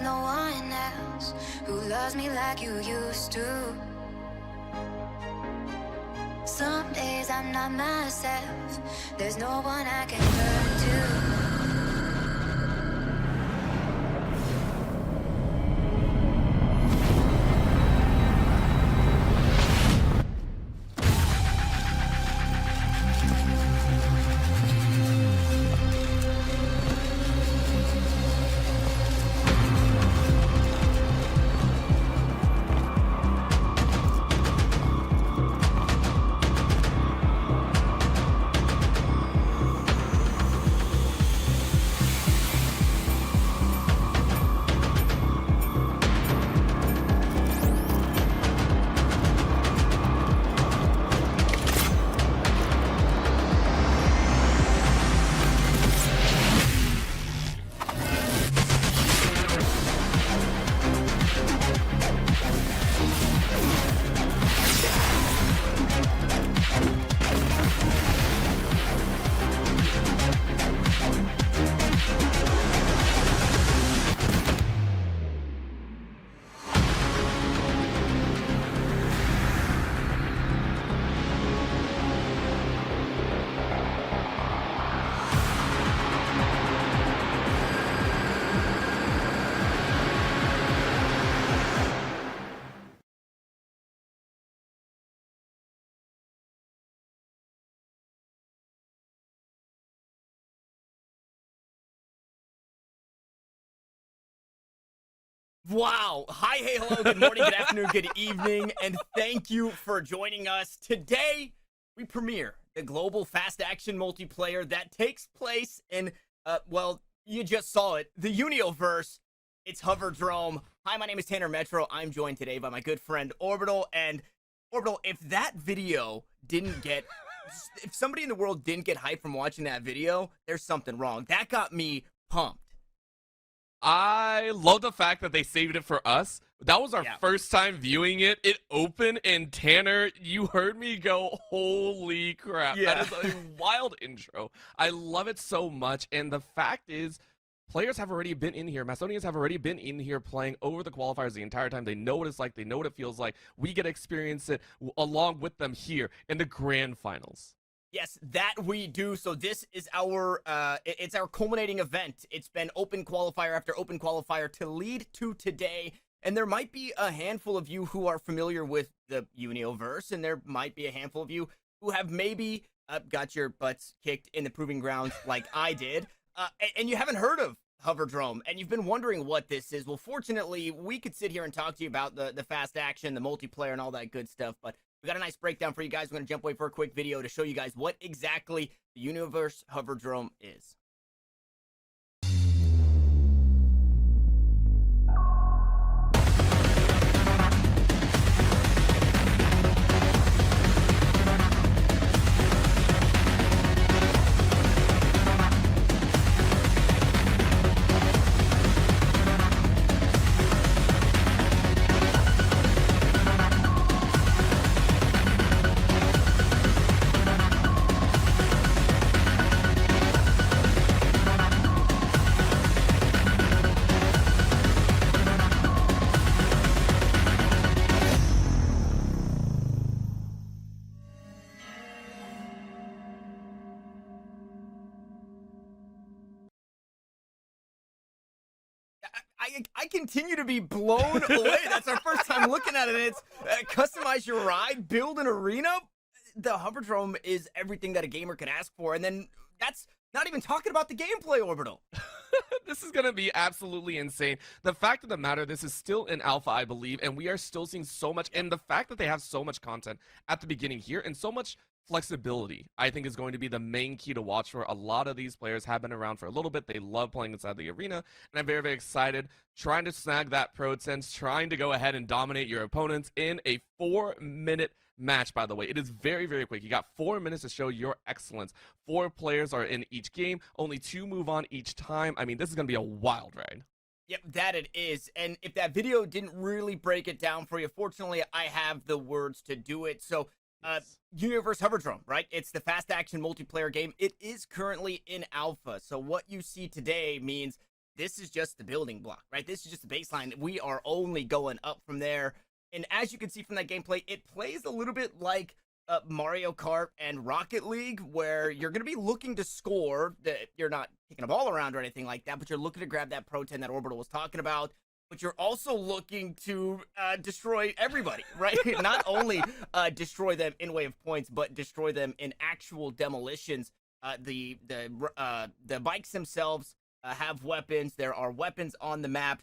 there's no one else who loves me like you used to. Some days I'm not myself, there's no one I can turn to. Wow. Hi, hey, hello, good morning, good afternoon, good evening, and thank you for joining us. Today, we premiere the global fast action multiplayer that takes place in, well, you just saw it, the Unioverse. It's Hoverdrome. Hi, my name is Tanner Metro. I'm joined today by my good friend Orbital. And Orbital, if that video didn't get, if somebody in the world didn't get hyped from watching that video, there's something wrong. That got me pumped. I love the fact that they saved it for us. That was our first time viewing it. It opened, and Tanner, you heard me go, holy crap. Yeah. That is a wild intro. I love it so much, and the fact is, players have already been in here. Macedonians have already been in here playing over the qualifiers the entire time. They know what it's like. They know what it feels like. We get to experience it along with them here in the grand finals. Yes, that we do. So this is our, it's our culminating event. It's been open qualifier after open qualifier to lead to today. And there might be a handful of you who are familiar with the Unioverse, and there might be a handful of you who have maybe got your butts kicked in the proving grounds like I did, and you haven't heard of Hoverdrome, and you've been wondering what this is. Well, fortunately, we could sit here and talk to you about the fast action, the multiplayer, and all that good stuff, but we got a nice breakdown for you guys. We're going to jump away for a quick video to show you guys what exactly the Unioverse Hoverdrome is. I continue to be blown away. That's our first time looking at it. It's customize your ride, build an arena. The Hoverdrome is everything that a gamer could ask for. And then that's not even talking about the gameplay, Orbital. This is going to be absolutely insane. The fact of the matter, this is still in alpha, I believe, and we are still seeing so much. And the fact that they have so much content at the beginning here and so much flexibility, I think, is going to be the main key to watch for. A lot of these players have been around for a little bit. They love playing inside the arena, and I'm very, very excited. Trying to snag that pro sense, trying to go ahead and dominate your opponents in a 4-minute match, by the way. It is very, very quick. You got 4 minutes to show your excellence. 4 players are in each game, only 2 move on each time. I mean, this is going to be a wild ride. Yep, that it is. And if that video didn't really break it down for you, fortunately, I have the words to do it. So, Unioverse Hoverdrome, right? It's the fast action multiplayer game. It is currently in alpha. So what you see today means this is just the building block, right? This is just the baseline. We are only going up from there. And as you can see from that gameplay, it plays a little bit like Mario Kart and Rocket League, where you're going to be looking to score. You're not kicking a ball around or anything like that, but you're looking to grab that Pro 10 that Orbital was talking about. But you're also looking to destroy everybody, right? Not only destroy them in way of points, but destroy them in actual demolitions. The bikes themselves have weapons. There are weapons on the map.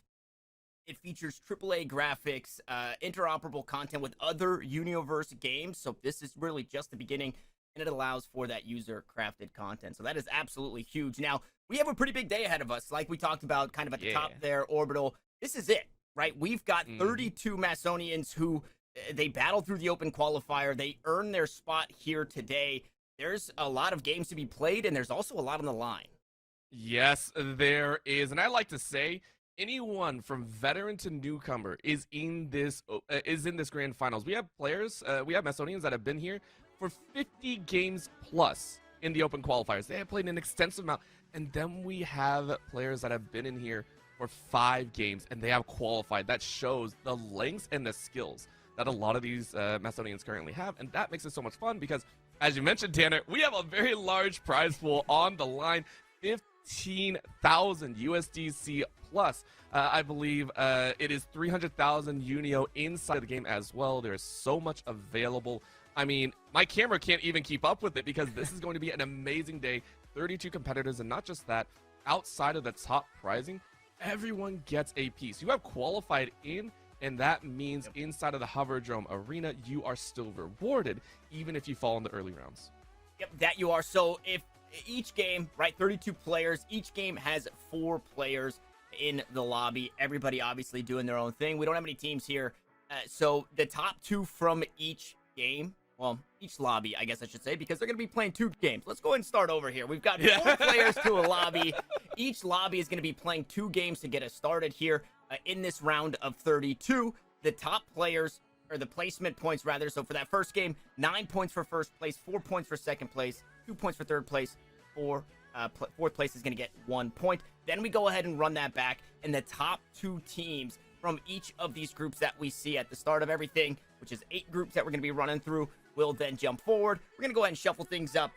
It features AAA graphics, interoperable content with other Unioverse games. So this is really just the beginning, and it allows for that user-crafted content. So that is absolutely huge. Now, we have a pretty big day ahead of us, like we talked about kind of at the top there, Orbital. This is it, right? We've got 32 Macedonians who, they battled through the open qualifier. They earned their spot here today. There's a lot of games to be played, and there's also a lot on the line. Yes, there is. And I like to say, anyone from veteran to newcomer is in this grand finals. We have players, we have Macedonians that have been here for 50 games plus in the open qualifiers. They have played an extensive amount. And then we have players that have been in here for 5 games and they have qualified. That shows the lengths and the skills that a lot of these Macedonians currently have. And that makes it so much fun because, as you mentioned, Tanner, we have a very large prize pool on the line. 15,000 USDC plus. I believe it is 300,000 Unio inside of the game as well. There's so much available. I mean, my camera can't even keep up with it because this is going to be an amazing day. 32 competitors, and not just that, outside of the top prizing, everyone gets a piece. You have qualified in, and that means inside of the Hoverdrome arena, you are still rewarded, even if you fall in the early rounds. Yep, that you are. So if each game, right, 32 players, each game has 4 players in the lobby. Everybody obviously doing their own thing. We don't have any teams here. So the top 2 from each game, well, each lobby, I guess I should say, because they're going to be playing 2 games. Let's go ahead and start over here. We've got 4 players to a lobby. Each lobby is going to be playing 2 games to get us started here in this round of 32. The top players, or the placement points rather, so for that first game, 9 points for first place, 4 points for second place, 2 points for third place, fourth place is going to get 1 point. Then we go ahead and run that back, and the top 2 teams from each of these groups that we see at the start of everything, which is 8 groups that we're going to be running through, will then jump forward. We're going to go ahead and shuffle things up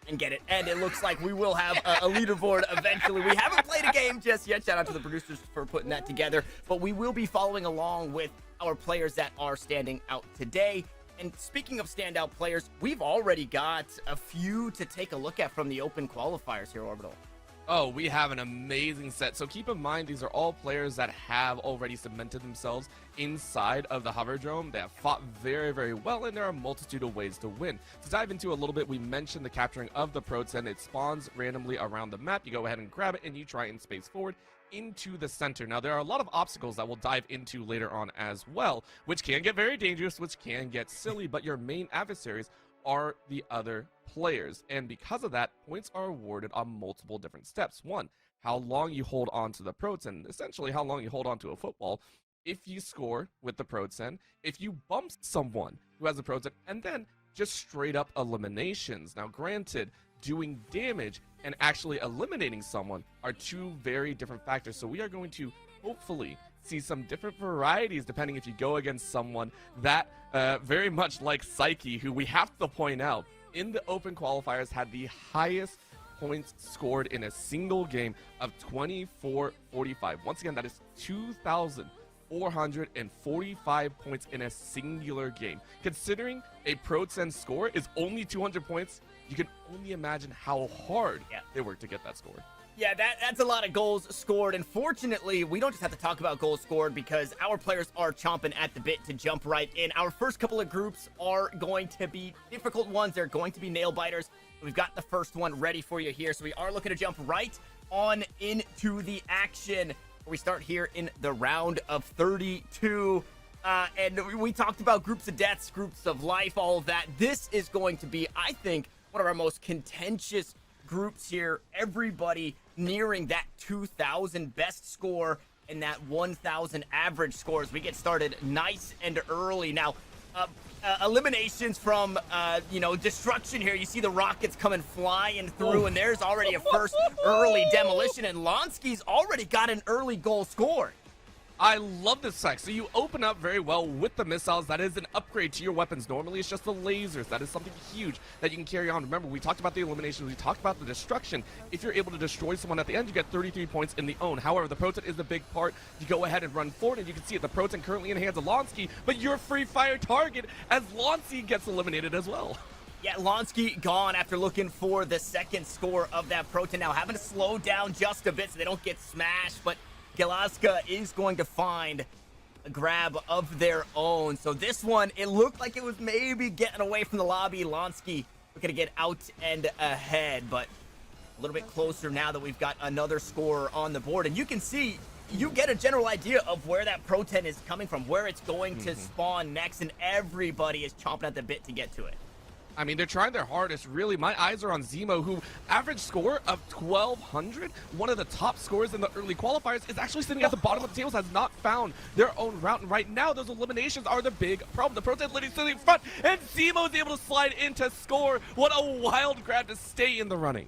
and get it. And it looks like we will have a leaderboard eventually. We haven't played a game just yet. Shout out to the producers for putting that together. But we will be following along with our players that are standing out today. And speaking of standout players, we've already got a few to take a look at from the open qualifiers here, Orbital. Oh, we have an amazing set. So keep in mind, these are all players that have already cemented themselves inside of the Hoverdrome. They have fought very, very well, and there are a multitude of ways to win. To dive into a little bit, we mentioned the capturing of the Pro 10. It spawns randomly around the map. You go ahead and grab it, and you try and space forward into the center. Now, there are a lot of obstacles that we'll dive into later on as well, which can get very dangerous, which can get silly, but your main adversaries are the other players, and because of that, points are awarded on multiple different steps. 1, how long you hold on to the Pro 10, essentially how long you hold on to a football. If you score with the Pro 10, if you bump someone who has a Pro 10, and then just straight up eliminations. Now, granted, doing damage and actually eliminating someone are 2 very different factors, so we are going to hopefully see some different varieties depending if you go against someone that very much like Psyche, who we have to point out in the open qualifiers had the highest points scored in a single game of 2445. Once again, that is 2,445 points in a singular game. Considering a Pro 10 score is only 200 points, you can only imagine how hard they worked to get that score. Yeah, that's a lot of goals scored, and fortunately, we don't just have to talk about goals scored because our players are chomping at the bit to jump right in. Our first couple of groups are going to be difficult ones. They're going to be nail biters. We've got the first one ready for you here, so we are looking to jump right on into the action. We start here in the round of 32, and we talked about groups of deaths, groups of life, all of that. This is going to be, I think, one of our most contentious groups here. Everybody nearing that 2,000 best score and that 1,000 average scores. We get started nice and early. Now, eliminations from, you know, destruction here. You see the rockets coming flying through, and there's already a first early demolition, and Lonsky's already got an early goal scored. I love this tech. So you open up very well with the missiles. That is an upgrade to your weapons. Normally it's just the lasers. That is something huge that you can carry on. Remember, we talked about the eliminations. We talked about the destruction. If you're able to destroy someone at the end, you get 33 points in the own. However, the Proton is the big part. You go ahead and run forward, and you can see it. The Proton currently in the hands of Lonsky, but your free fire target as Lonsky gets eliminated as well. Yeah, Lonsky gone after looking for the second score of that Proton. Now having to slow down just a bit so they don't get smashed, but Galaska is going to find a grab of their own. So this one, it looked like it was maybe getting away from the lobby. Lonsky looking to get out and ahead, but a little bit closer now that we've got another scorer on the board. And you can see, you get a general idea of where that Pro-10 is coming from, where it's going to spawn next, and everybody is chomping at the bit to get to it. I mean, they're trying their hardest, really. My eyes are on Zemo, who average score of 1,200, one of the top scores in the early qualifiers, is actually sitting at the bottom of the tables, has not found their own route. And right now, those eliminations are the big problem. The Pro-10 literally sitting in front, and Zemo is able to slide in to score. What a wild grab to stay in the running.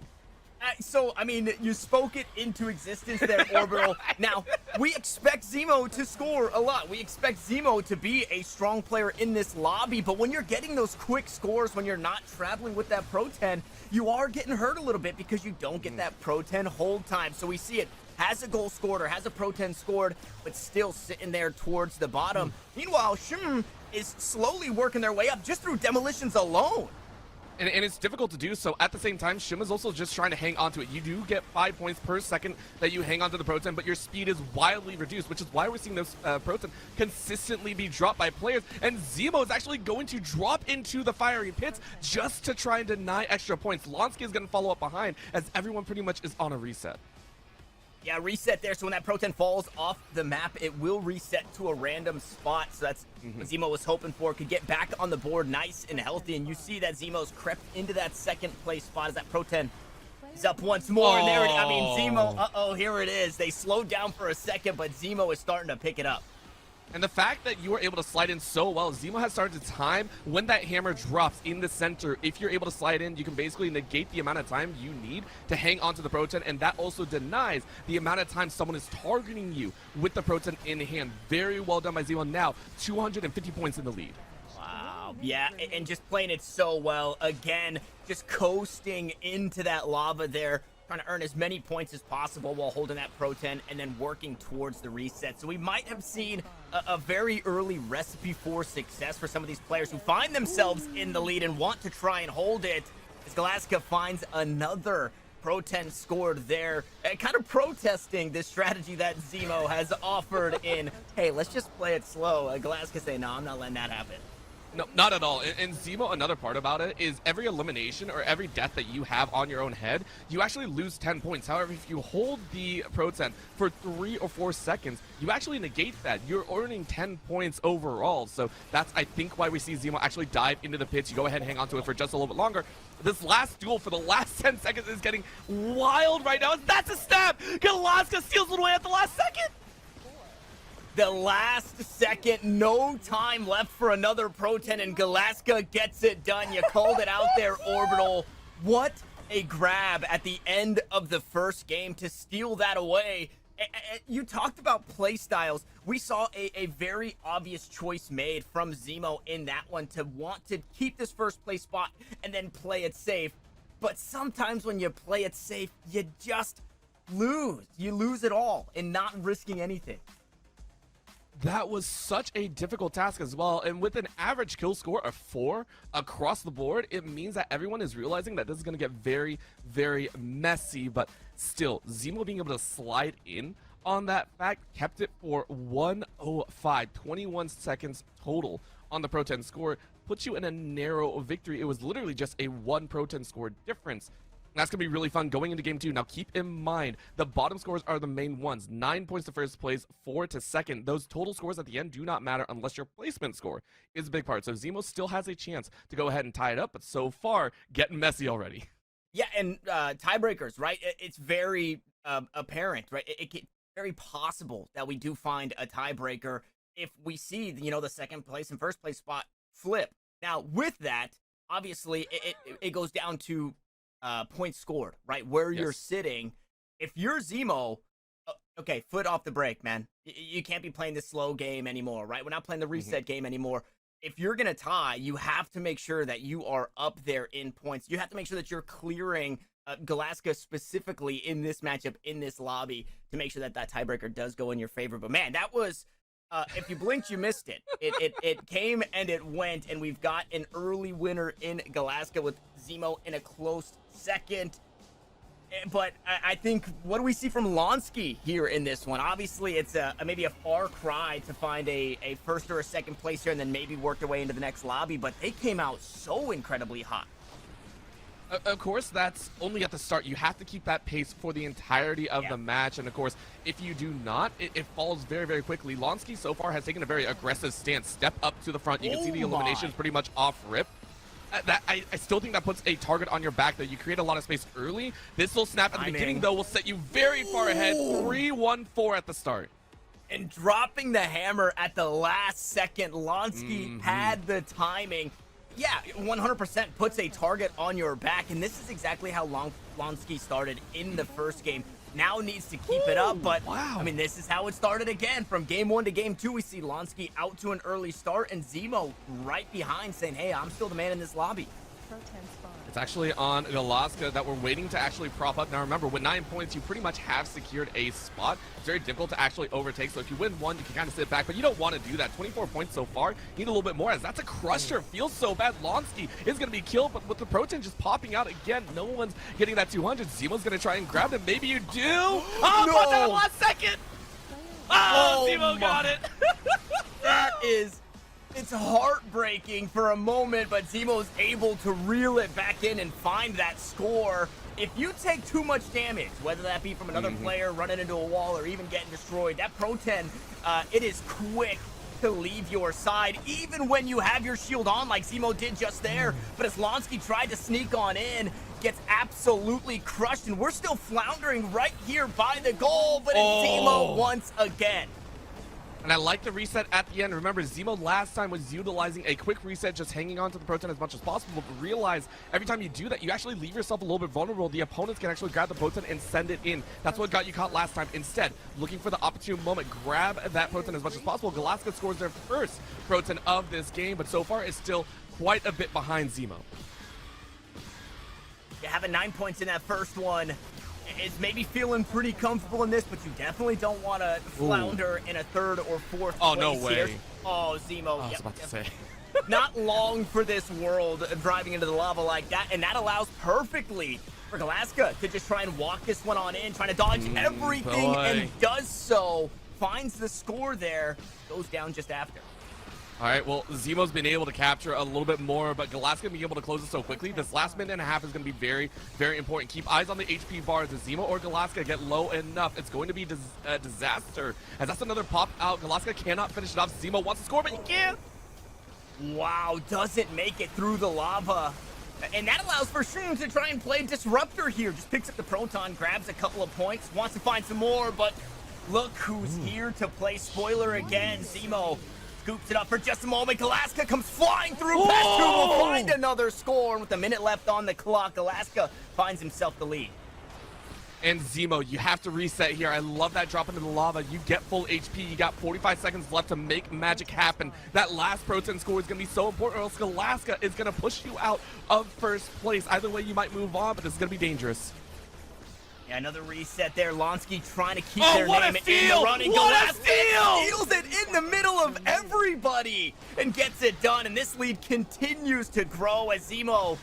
So, I mean, you spoke it into existence there, Orbital. Now, we expect Zemo to score a lot. We expect Zemo to be a strong player in this lobby, but when you're getting those quick scores, when you're not traveling with that Pro-10, you are getting hurt a little bit because you don't get that Pro-10 hold time. So we see it. Has a goal scored or has a Pro-10 scored, but still sitting there towards the bottom. Meanwhile, Shim is slowly working their way up just through demolitions alone. And it's difficult to do so. At the same time, Shim is also just trying to hang on to it. You do get 5 points per second that you hang on to the Proton, but your speed is wildly reduced, which is why we're seeing those Proton consistently be dropped by players. And Zemo is actually going to drop into the firing pits just to try and deny extra points. Lonsky is going to follow up behind as everyone pretty much is on a reset. Yeah, reset there, so when that Pro-10 falls off the map, it will reset to a random spot, so that's what Zemo was hoping for. Could get back on the board nice and healthy, and you see that Zemo's crept into that second place spot as that Pro-10 is up once more, and there it is. I mean, Zemo, here it is. They slowed down for a second, but Zemo is starting to pick it up. And the fact that you were able to slide in so well, Zemo has started to time when that hammer drops in the center. If you're able to slide in, you can basically negate the amount of time you need to hang onto the Proton, and that also denies the amount of time someone is targeting you with the Proton in hand. Very well done by Zemo. Now, 250 points in the lead. Wow, yeah, and just playing it so well. Again, just coasting into that lava there, trying to earn as many points as possible while holding that Pro-10 and then working towards the reset. So we might have seen a very early recipe for success for some of these players who find themselves in the lead and want to try and hold it. As Galaska finds another Pro-10 scored there, kind of protesting this strategy that Zemo has offered in, hey, let's just play it slow. Galaska say, no, I'm not letting that happen. No, not at all. And Zemo, another part about it is every elimination or every death that you have on your own head, you actually lose 10 points. However, if you hold the Pro-10 for 3 or 4 seconds, you actually negate that. You're earning 10 points overall. So that's, I think, why we see Zemo actually dive into the pits. You go ahead and hang on to it for just a little bit longer. This last duel for the last 10 seconds is getting wild right now. That's a stab! Galaska steals it away at the last second! The last second, no time left for another Pro-10, and Galaska gets it done. You called it out there, Orbital. What a grab at the end of the first game to steal that away. You talked about play styles. We saw a very obvious choice made from Zemo in that one to want to keep this first place spot and then play it safe. But sometimes when you play it safe, you just lose. You lose it all in not risking anything. That was such a difficult task as well, and with an average kill score of 4 across the board, it means that everyone is realizing that this is going to get very, very messy, but still, Zemo being able to slide in on that fact kept it for 1:05, 21 seconds total on the Pro-10 score, puts you in a narrow victory. It was literally just a 1 Pro-10 score difference. That's going to be really fun going into game 2. Now, keep in mind, the bottom scores are the main ones. 9 points to first place, 4 to second. Those total scores at the end do not matter unless your placement score is a big part. So Zemo still has a chance to go ahead and tie it up, but so far, getting messy already. Yeah, and tiebreakers, right? It's very apparent, right? It's very possible that we do find a tiebreaker if we see, you know, the second place and first place spot flip. Now, with that, obviously, it goes down to points scored, right? Where you're sitting. If you're Zemo, okay, foot off the brake, man. You can't be playing this slow game anymore, right? We're not playing the reset game anymore. If you're going to tie, you have to make sure that you are up there in points. You have to make sure that you're clearing Galaska specifically in this matchup, in this lobby, to make sure that that tiebreaker does go in your favor. But man, that was, if you blinked, you missed it. It came and it went, and we've got an early winner in Galaska with Zemo in a close second. But I think, what do we see from Lonsky here in this one? Obviously, it's maybe a far cry to find a first or a second place here and then maybe work their way into the next lobby, but they came out so incredibly hot. Of course, that's only at the start. You have to keep that pace for the entirety of the match, and of course, if you do not, it falls very, very quickly. Lonsky so far has taken a very aggressive stance. Step up to the front. You can see the eliminations pretty much off rip. I still think that puts a target on your back, though. You create a lot of space early. This will snap at the beginning, though, will set you very far ahead. 3-1-4 at the start. And dropping the hammer at the last second, Lonsky had the timing. Yeah, 100% puts a target on your back, and this is exactly how Lonsky started in the first game. Now needs to keep it up, but I mean, this is how it started again. From game 1 to game 2, we see Lonsky out to an early start, and Zemo right behind saying, hey, I'm still the man in this lobby. It's actually on Galaska that we're waiting to actually prop up. Now remember, with 9 points, you pretty much have secured a spot. It's very difficult to actually overtake, so if you win one, you can kind of sit back, but you don't want to do that. 24 points so far. You need a little bit more, as that's a crusher. Feels so bad. Lonsky is going to be killed, but with the Proton just popping out again, no one's getting that 200. Zemo's going to try and grab him. Maybe you do. Oh, no. That last second. Oh, Zemo got it. That is... It's heartbreaking for a moment, but Zemo's able to reel it back in and find that score. If you take too much damage, whether that be from another player running into a wall or even getting destroyed, that Pro-10, it is quick to leave your side, even when you have your shield on like Zemo did just there. But as Lonsky tried to sneak on in, gets absolutely crushed, and we're still floundering right here by the goal, but it's Zemo once again. And I like the reset at the end. Remember, Zemo last time was utilizing a quick reset, just hanging on to the Proton as much as possible. But realize every time you do that, you actually leave yourself a little bit vulnerable. The opponents can actually grab the Proton and send it in. That's what got you caught last time. Instead, looking for the opportune moment, grab that Proton as much as possible. Galaska scores their first Proton of this game, but so far is still quite a bit behind Zemo. You having 9 points in that first one is maybe feeling pretty comfortable in this, but you definitely don't want to flounder in a third or fourth place no way. here. Oh, Zemo. I was about to say. Not long for this world driving into the lava like that, and that allows perfectly for Galaska to just try and walk this one on in, trying to dodge everything, and does so. Finds the score there, goes down just after. All right, well, Zemo's been able to capture a little bit more, but Galaska being able to close it so quickly, this last minute and a half is going to be very, very important. Keep eyes on the HP bars. If Zemo or Galaska get low enough, it's going to be a disaster, as that's another pop out. Galaska cannot finish it off. Zemo wants to score, but he can't. Wow, doesn't make it through the lava. And that allows for Shroom to try and play Disruptor here. Just picks up the Proton, grabs a couple of points, wants to find some more, but look who's here to play spoiler again. Zemo scoops it up for just a moment. Galaska comes flying through past 2, will find another score. And with a minute left on the clock, Galaska finds himself the lead. And Zemo, you have to reset here. I love that drop into the lava. You get full HP. You got 45 seconds left to make magic happen. That last Proton score is going to be so important, or else Galaska is going to push you out of first place. Either way, you might move on, but this is going to be dangerous. Yeah, another reset there. Lonsky trying to keep their name in the running. What a Galaska steals it in the middle of everybody and gets it done. And this lead continues to grow as Zemo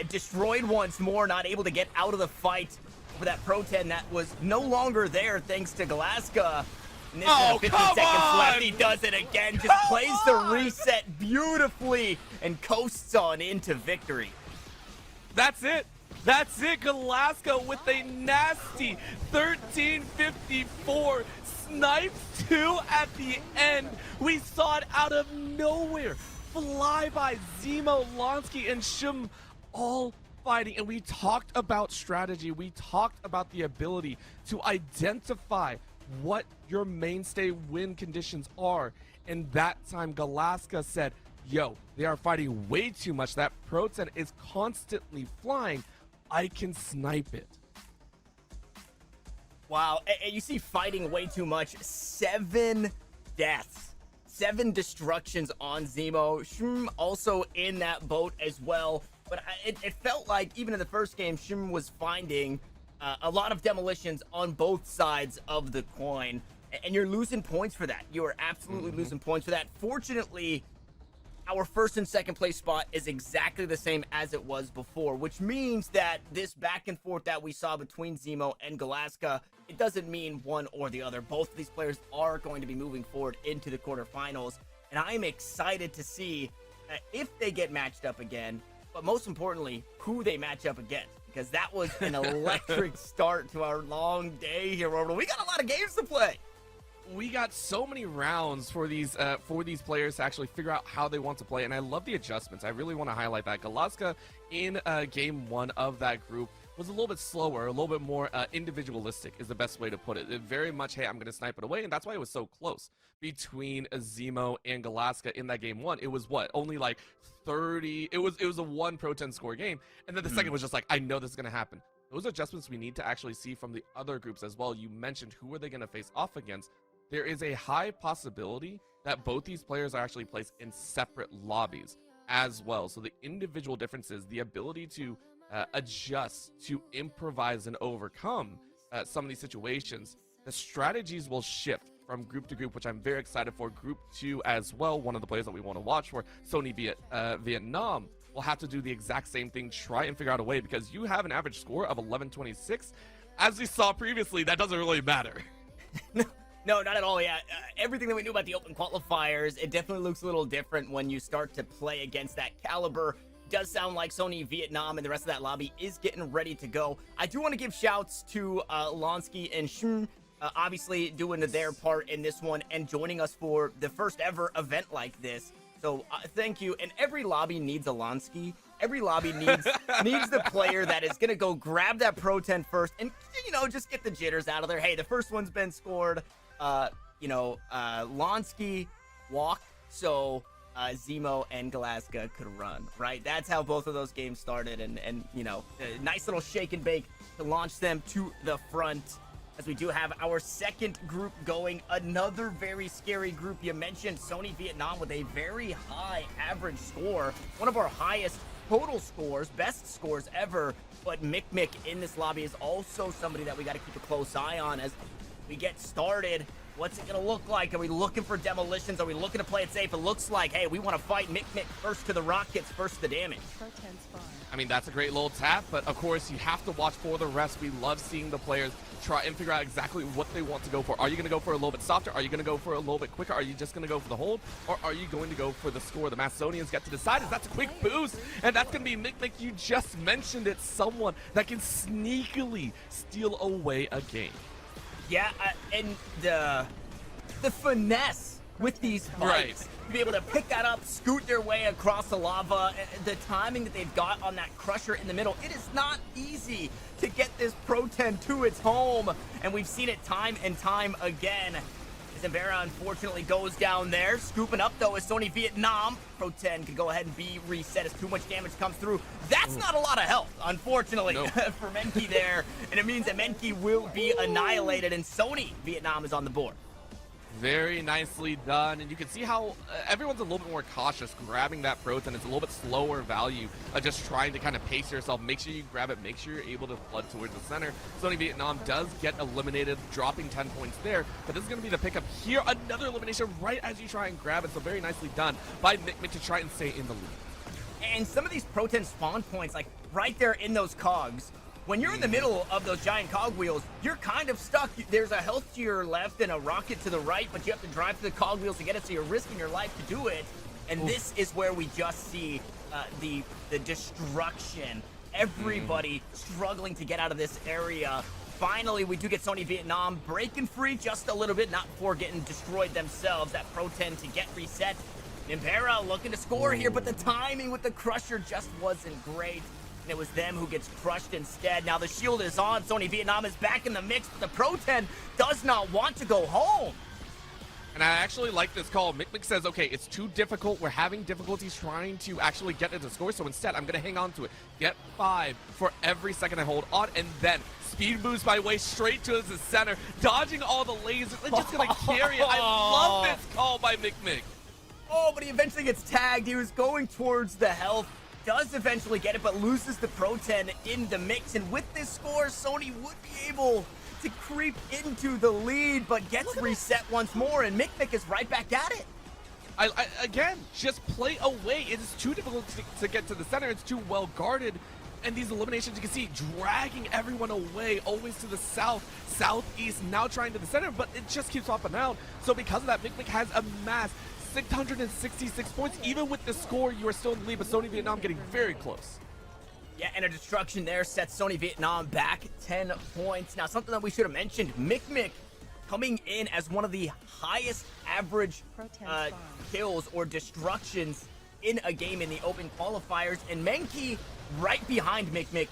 destroyed once more, not able to get out of the fight for that Pro-10 that was no longer there thanks to Galaska. And this is 50 seconds left. He does it again. Just plays the reset beautifully and coasts on into victory. That's it. That's it. Galaska with a nasty 1354. Snipes 2 at the end. We saw it out of nowhere. Fly by Zemo, Lonsky, and Shum all fighting. And we talked about strategy. We talked about the ability to identify what your mainstay win conditions are. And that time Galaska said, yo, they are fighting way too much. That Pro-10 is constantly flying. I can snipe it. Wow, and you see fighting way too much. 7 deaths, 7 destructions on Zemo. Shroom also in that boat as well. But it felt like even in the first game, Shroom was finding a lot of demolitions on both sides of the coin. And you're losing points for that. You are absolutely losing points for that. Fortunately, our first and second place spot is exactly the same as it was before, which means that this back and forth that we saw between Zemo and Galaska, it doesn't mean one or the other. Both of these players are going to be moving forward into the quarterfinals, and I'm excited to see if they get matched up again, but most importantly, who they match up against, because that was an electric start to our long day here, Orbital. We got a lot of games to play. We got so many rounds for these players to actually figure out how they want to play, and I love the adjustments. I really want to highlight that. Galaska in game 1 of that group was a little bit slower, a little bit more individualistic is the best way to put it. It very much, hey, I'm going to snipe it away, and that's why it was so close between Zemo and Galaska in that game 1. It was what, only like 30. It was a 1 Pro-10 score game, and then the second was just like, I know this is going to happen. Those adjustments we need to actually see from the other groups as well. You mentioned who are they going to face off against. There is a high possibility that both these players are actually placed in separate lobbies as well. So the individual differences, the ability to adjust, to improvise and overcome some of these situations, the strategies will shift from group to group, which I'm very excited for. Group 2 as well, one of the players that we want to watch for, Sony Vietnam, will have to do the exact same thing, try and figure out a way, because you have an average score of 1126. As we saw previously, that doesn't really matter. No, not at all. Yeah, everything that we knew about the open qualifiers, it definitely looks a little different when you start to play against that caliber. Does sound like Sony Vietnam and the rest of that lobby is getting ready to go. I do want to give shouts to Lonsky and Shun, obviously doing their part in this one and joining us for the first ever event like this. So thank you. And every lobby needs a Lonsky. Every lobby needs the player that is going to go grab that Pro-10 first and, you know, just get the jitters out of there. Hey, the first one's been scored. Lonsky walked, so Zemo and Galaska could run, right? That's how both of those games started, and you know, a nice little shake and bake to launch them to the front, as we do have our second group going. Another very scary group. You mentioned Sony Vietnam with a very high average score, one of our highest total scores, best scores ever, but Mick in this lobby is also somebody that we got to keep a close eye on as we get started. What's it gonna look like? Are we looking for demolitions? Are we looking to play it safe? It looks like, hey, we want to fight Mick first to the rockets, first to the damage. I mean, that's a great little tap, but of course you have to watch for the rest. We love seeing the players try and figure out exactly what they want to go for. Are you going to go for a little bit softer? Are you going to go for a little bit quicker? Are you just going to go for the hold? Or are you going to go for the score? The Macedonians get to decide. Is that a quick boost? And that's going to be Mick. You just mentioned it. Someone that can sneakily steal away a game. Yeah, and the finesse with these fights, right, to be able to pick that up, scoot their way across the lava, the timing that they've got on that crusher in the middle, it is not easy to get this Pro-10 to its home, and we've seen it time and time again. Zembera unfortunately goes down there. Scooping up though is Sony Vietnam. Pro-10 can go ahead and be reset as too much damage comes through. That's not a lot of health, unfortunately, for Menki there. And it means that Menki will be annihilated, and Sony Vietnam is on the board. Very nicely done, and you can see how everyone's a little bit more cautious grabbing that Pro-10. It's a little bit slower value, just trying to kind of pace yourself. Make sure you grab it, make sure you're able to flood towards the center. Sony Vietnam does get eliminated, dropping 10 points there, but this is going to be the pickup here. Another elimination right as you try and grab it, so very nicely done by Mick to try and stay in the lead. And some of these Pro-10 spawn points, like right there in those cogs, when you're in the middle of those giant cogwheels, you're kind of stuck. There's a health to your left and a rocket to the right, but you have to drive to the cogwheels to get it, so you're risking your life to do it. And this is where we just see the destruction. Everybody struggling to get out of this area. Finally, we do get Sony Vietnam breaking free just a little bit, not before getting destroyed themselves. That Pro-10 to get reset. Nimbera looking to score here, but the timing with the crusher just wasn't great. It was them who gets crushed instead. Now the shield is on. Sony Vietnam is back in the mix, but the Pro-10 does not want to go home. And I actually like this call. Mick says, okay, it's too difficult. We're having difficulties trying to actually get into score. So instead, I'm going to hang on to it. Get 5 for every second I hold on. And then speed boost my way straight to the center. Dodging all the lasers. And just going to carry it. I love this call by Mick. Oh, but he eventually gets tagged. He was going towards the health. Does eventually get it, but loses the Pro 10 in the mix. And with this score, Sony would be able to creep into the lead, but gets reset once more, and Mick is right back at it. Again, just play away. It is too difficult to get to the center. It's too well guarded. And these eliminations, you can see, dragging everyone away, always to the south, southeast, now trying to the center, but it just keeps popping out. So because of that, Mick has amassed 666 points. Even with the score, you are still in the lead, but Sony Vietnam getting very close. Yeah, and a destruction there sets Sony Vietnam back 10 points. Now, something that we should have mentioned, Mick coming in as one of the highest average kills or destructions in a game in the open qualifiers, and Menki right behind Mick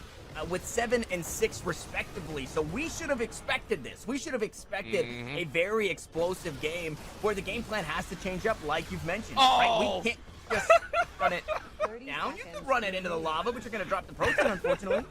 with 7 and 6 respectively. So we should have expected this. We should have expected a very explosive game where the game plan has to change up, like you've mentioned. Right? We can't just run it down. You can run it into the lava, but you're going to drop the protein, unfortunately.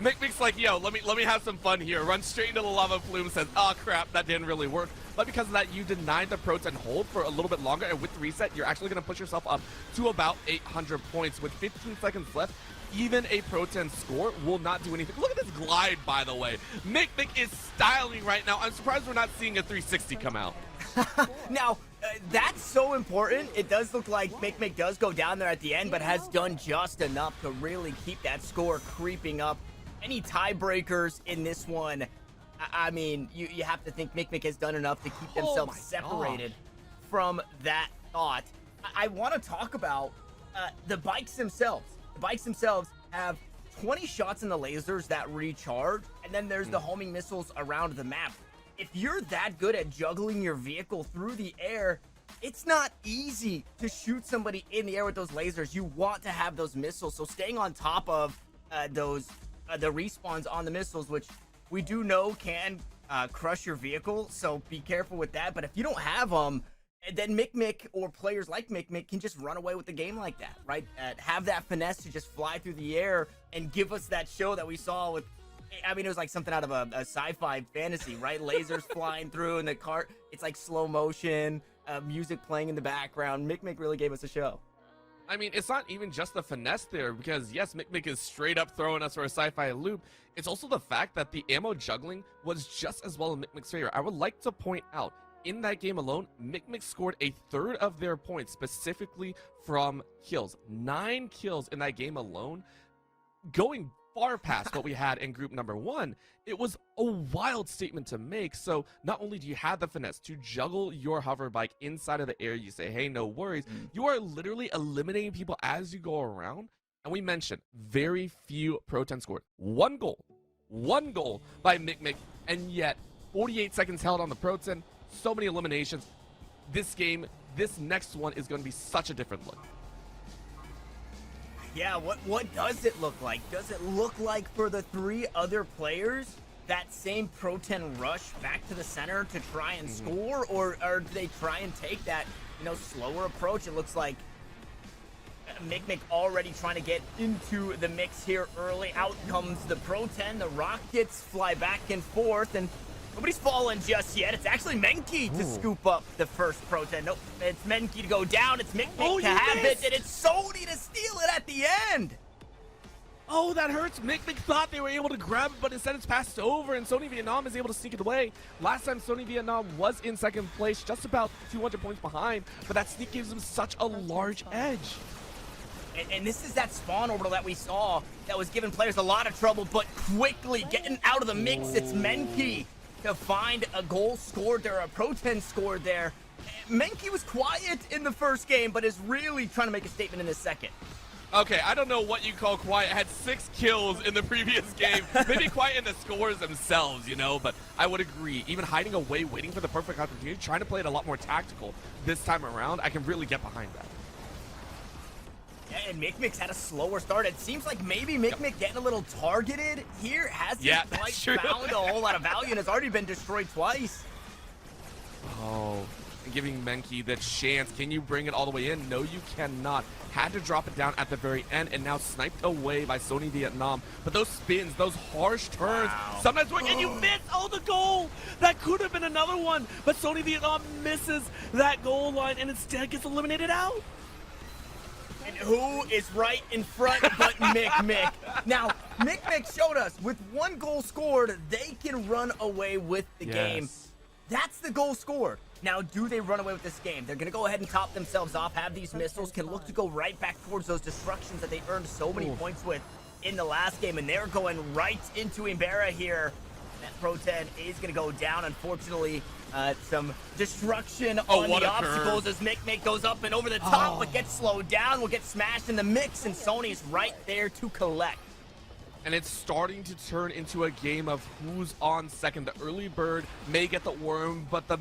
Mick's like, yo, let me have some fun here. Run straight into the lava plume, says, oh crap, that didn't really work. But because of that, you denied the protein hold for a little bit longer, and with the reset, you're actually going to push yourself up to about 800 points. With 15 seconds left, even a protein score will not do anything. Look at this glide, by the way. Mick is styling right now. I'm surprised we're not seeing a 360 come out. Now, that's so important. It does look like Mick does go down there at the end, but has done just enough to really keep that score creeping up. Any tiebreakers in this one, I mean, you have to think Mick has done enough to keep themselves separated from that thought. I want to talk about the bikes themselves. The bikes themselves have 20 shots in the lasers that recharge, and then there's the homing missiles around the map. If you're that good at juggling your vehicle through the air, it's not easy to shoot somebody in the air with those lasers. You want to have those missiles, so staying on top of the respawns on the missiles, which we do know can crush your vehicle, so be careful with that. But if you don't have them, then Mick or players like Mick can just run away with the game like that, right? Have that finesse to just fly through the air and give us that show that we saw with, I mean, it was like something out of a sci-fi fantasy, right? Lasers flying through and the cart, it's like slow motion, music playing in the background. Mick really gave us a show. I mean, it's not even just the finesse there, because yes, Mick is straight up throwing us for a sci-fi loop. It's also the fact that the ammo juggling was just as well in Mick's favor. I would like to point out, in that game alone, Mick scored a third of their points specifically from kills. 9 kills in that game alone, going far past what we had in group number 1. It was a wild statement to make. So not only do you have the finesse to juggle your hover bike inside of the air, you say, hey, no worries, you are literally eliminating people as you go around. And we mentioned very few Pro 10 scored. One goal by Mick, and yet 48 seconds held on the Pro 10. So many eliminations. This game, this next one is going to be such a different look. Yeah, what does it look like? Does it look like for the 3 other players that same Pro 10 rush back to the center to try and score, or do they try and take that, slower approach? It looks like Mick already trying to get into the mix here early. Out comes the Pro 10. The rockets fly back and forth, and nobody's fallen just yet. It's actually Menki to scoop up the first Pro 10. Nope, it's Menki to go down. It's Mick to have it, and it's Sony to steal it at the end. Oh, that hurts. Mick thought they were able to grab it, but instead it's passed over, and Sony Vietnam is able to sneak it away. Last time Sony Vietnam was in second place, just about 200 points behind, but that sneak gives them such a large edge. And this is that spawn orbital that we saw that was giving players a lot of trouble, but quickly getting out of the mix. It's Menki to find a goal scored there, a Pro 10 scored there. Menki was quiet in the first game, but is really trying to make a statement in the second. Okay, I don't know what you call quiet. Had 6 kills in the previous game. Maybe quiet in the scores themselves, but I would agree. Even hiding away, waiting for the perfect opportunity, trying to play it a lot more tactical this time around, I can really get behind that. Yeah, and Mick had a slower start. It seems like maybe Mick getting a little targeted here. Hasn't quite found a whole lot of value and has already been destroyed twice. Oh, and giving Menki the chance. Can you bring it all the way in? No, you cannot. Had to drop it down at the very end, and now sniped away by Sony Vietnam. But those spins, those harsh turns, sometimes work, and you miss. Oh, the goal! That could have been another one, but Sony Vietnam misses that goal line and instead gets eliminated out. And who is right in front but Mick? Now, Mick showed us with 1 goal scored, they can run away with the game. That's the goal scored. Now, do they run away with this game? They're going to go ahead and top themselves off, have these missiles, can look to go right back towards those destructions that they earned so many points with in the last game, and they're going right into Imbera here. That Pro 10 is going to go down, unfortunately. Some destruction on the obstacles as Mick goes up and over the top, but gets slowed down, will get smashed in the mix, and Sony's right there to collect. And it's starting to turn into a game of who's on second. The early bird may get the worm, but the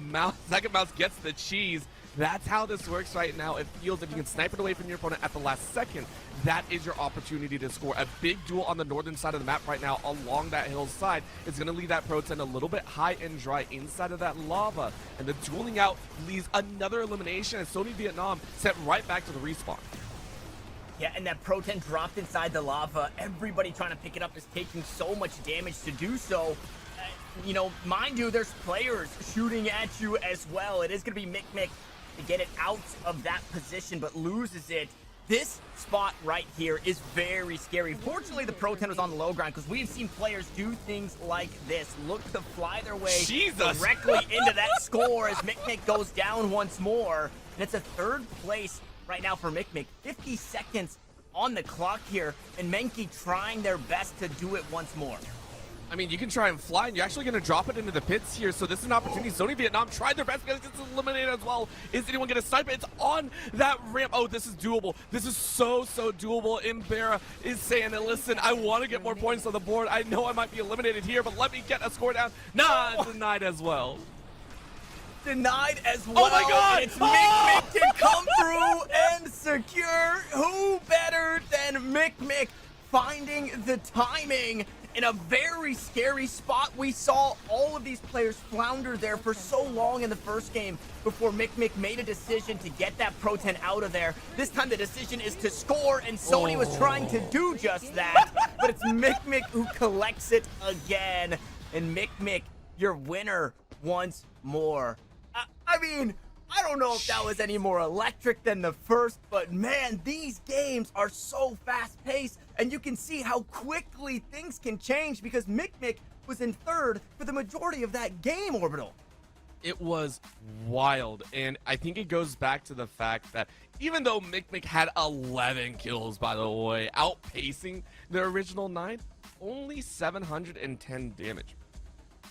second mouse gets the cheese. That's how this works right now. It feels if you can snipe it away from your opponent at the last second, that is your opportunity to score. A big duel on the northern side of the map right now along that hillside is going to leave that Pro 10 a little bit high and dry inside of that lava. And the dueling out leaves another elimination as Sony Vietnam sent right back to the respawn. Yeah, and that Pro 10 dropped inside the lava. Everybody trying to pick it up is taking so much damage to do so. You know, mind you, there's players shooting at you as well. It is going to be Mick to get it out of that position, but loses it. This spot right here is very scary. Fortunately, the Pro 10 was on the low ground because we've seen players do things like this. Look to fly their way directly into that score as Mick goes down once more. And it's a 3rd place right now for Mick. 50 seconds on the clock here, and Menki trying their best to do it once more. I mean, you can try and fly, and you're actually going to drop it into the pits here, so this is an opportunity. Sony Vietnam tried their best, because it's eliminated as well. Is anyone going to snipe it? It's on that ramp. Oh, this is doable. This is so doable. Imbera is saying, listen, I want to get more points on the board. I know I might be eliminated here, but let me get a score down. Nah, denied as well. Denied as well. Oh my god! It's Mick to come through and secure. Who better than Mick finding the timing in a very scary spot? We saw all of these players flounder there for so long in the first game before Mick made a decision to get that Pro 10 out of there. This time the decision is to score, and Sony was trying to do just that, but it's Mick who collects it again. And Mick, your winner once more. I mean, I don't know if that was any more electric than the first, but man, these games are so fast-paced, and you can see how quickly things can change because Mick was in 3rd for the majority of that game, Orbital. It was wild, and I think it goes back to the fact that even though Mick had 11 kills, by the way, outpacing the original 9, only 710 damage.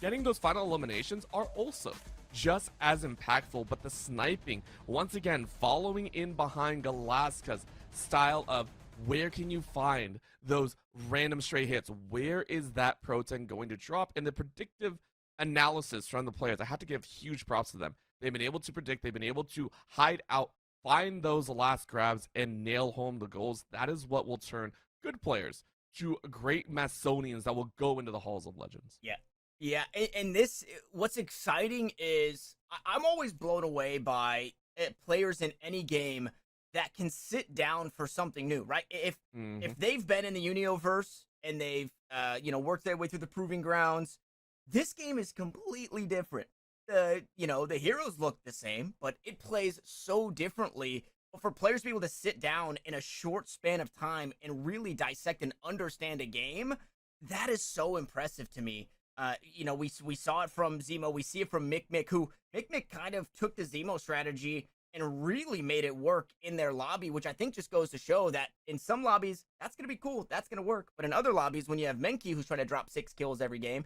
Getting those final eliminations are also just as impactful, but the sniping, once again, following in behind Galaska's style of where can you find those random stray hits? Where is that Pro 10 going to drop? And the predictive analysis from the players, I have to give huge props to them. They've been able to predict, they've been able to hide out, find those last grabs, and nail home the goals. That is what will turn good players to great Macedonians that will go into the Halls of Legends. Yeah, and this, what's exciting is I'm always blown away by players in any game that can sit down for something new, right? If they've been in the Unioverse and they've worked their way through the proving grounds, this game is completely different. The heroes look the same, but it plays so differently. But for players to be able to sit down in a short span of time and really dissect and understand a game, that is so impressive to me. We saw it from Zemo. We see it from Mick, who Mick kind of took the Zemo strategy and really made it work in their lobby, which I think just goes to show that in some lobbies, that's going to be cool. That's going to work. But in other lobbies, when you have Menki, who's trying to drop 6 kills every game,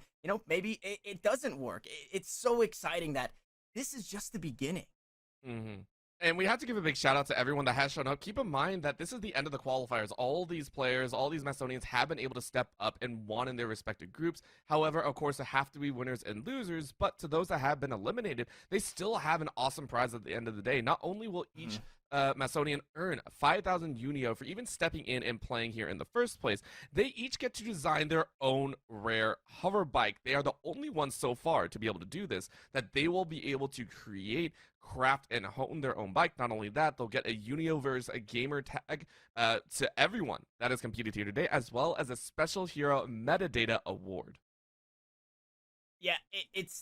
maybe it doesn't work. It's so exciting that this is just the beginning. And we have to give a big shout out to everyone that has shown up. Keep in mind that this is the end of the qualifiers. All these players, all these Macedonians have been able to step up and won in their respective groups. However, of course, there have to be winners and losers, but to those that have been eliminated, they still have an awesome prize at the end of the day. Not only will each Macedonian earn 5,000 Unio for even stepping in and playing here in the first place. They each get to design their own rare hover bike. They are the only ones so far to be able to do this, that they will be able to create, craft, and hone their own bike. Not only that, they'll get a Unioverse, a gamer tag to everyone that has competed here today, as well as a special hero metadata award. Yeah,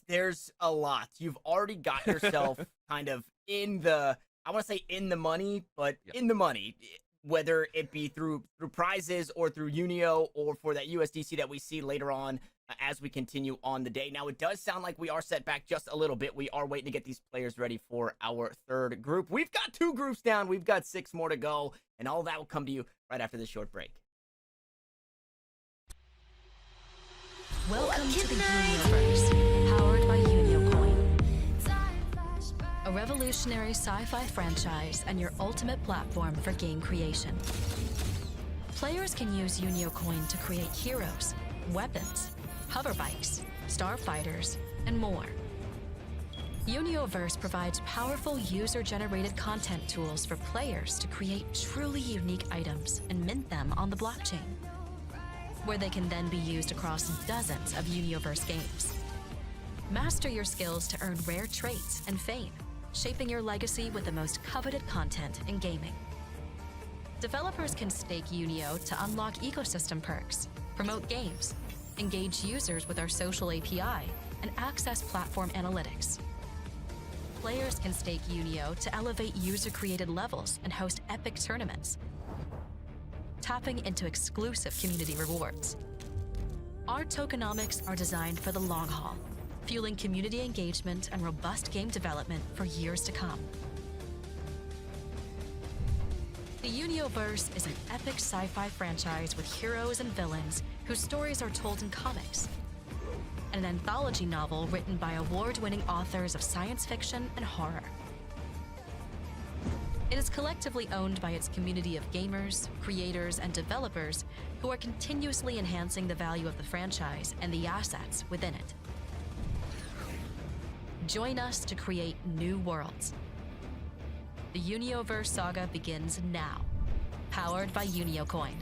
there's a lot. You've already got yourself kind of in the, I want to say in the money, but in the money, whether it be through prizes or through Unio or for that USDC that we see later on as we continue on the day. Now, it does sound like we are set back just a little bit. We are waiting to get these players ready for our third group. We've got 2 groups down. We've got 6 more to go, and all that will come to you right after this short break. Welcome to the Unioverse, powered by UnioCoin. A revolutionary sci-fi franchise and your ultimate platform for game creation. Players can use UnioCoin to create heroes, weapons, hoverbikes, starfighters, and more. Unioverse provides powerful user-generated content tools for players to create truly unique items and mint them on the blockchain, where they can then be used across dozens of Unioverse games. Master your skills to earn rare traits and fame, shaping your legacy with the most coveted content in gaming. Developers can stake Unio to unlock ecosystem perks, promote games, engage users with our social API, and access platform analytics. Players can stake Unio to elevate user-created levels and host epic tournaments, tapping into exclusive community rewards. Our tokenomics are designed for the long haul, fueling community engagement and robust game development for years to come. The Unioverse is an epic sci-fi franchise with heroes and villains whose stories are told in comics, and an anthology novel written by award-winning authors of science fiction and horror. It is collectively owned by its community of gamers, creators, and developers who are continuously enhancing the value of the franchise and the assets within it. Join us to create new worlds. The Unioverse saga begins now, powered by UnioCoin.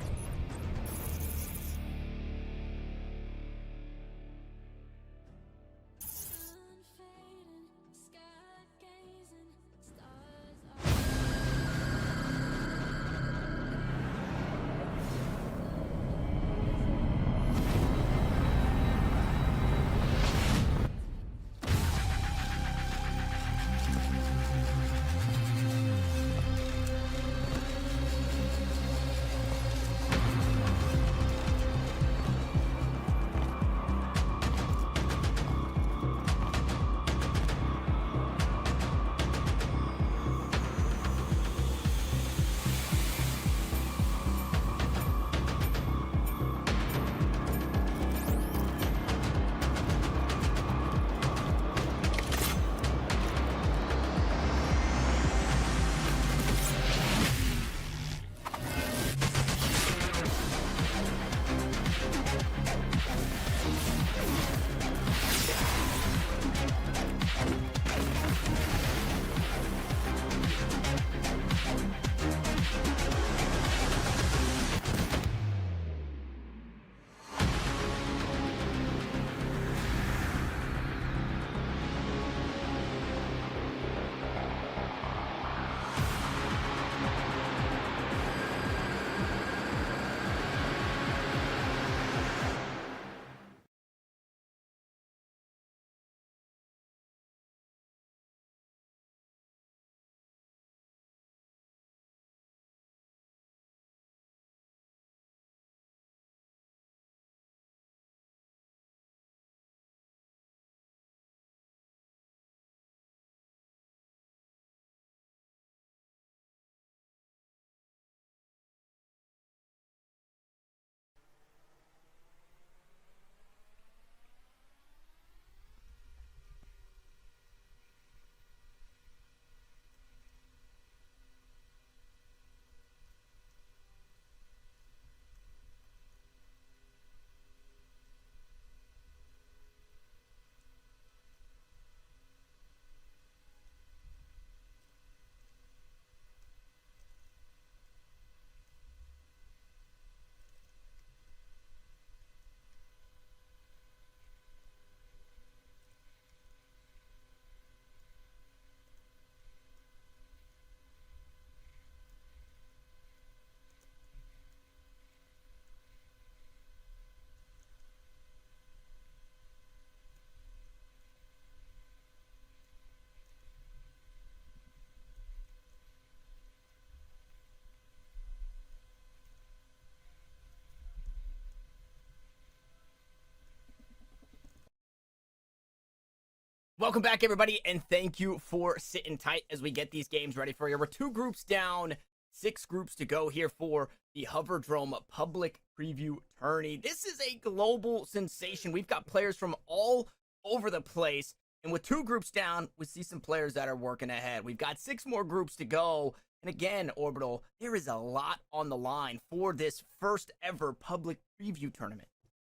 Welcome back, everybody, and thank you for sitting tight as we get these games ready for you. We're 2 groups down, 6 groups to go here for the Hoverdrome public preview tourney. This is a global sensation. We've got players from all over the place, and with 2 groups down, we see some players that are working ahead. We've got 6 more groups to go, and again, Orbital, there is a lot on the line for this first ever public preview tournament.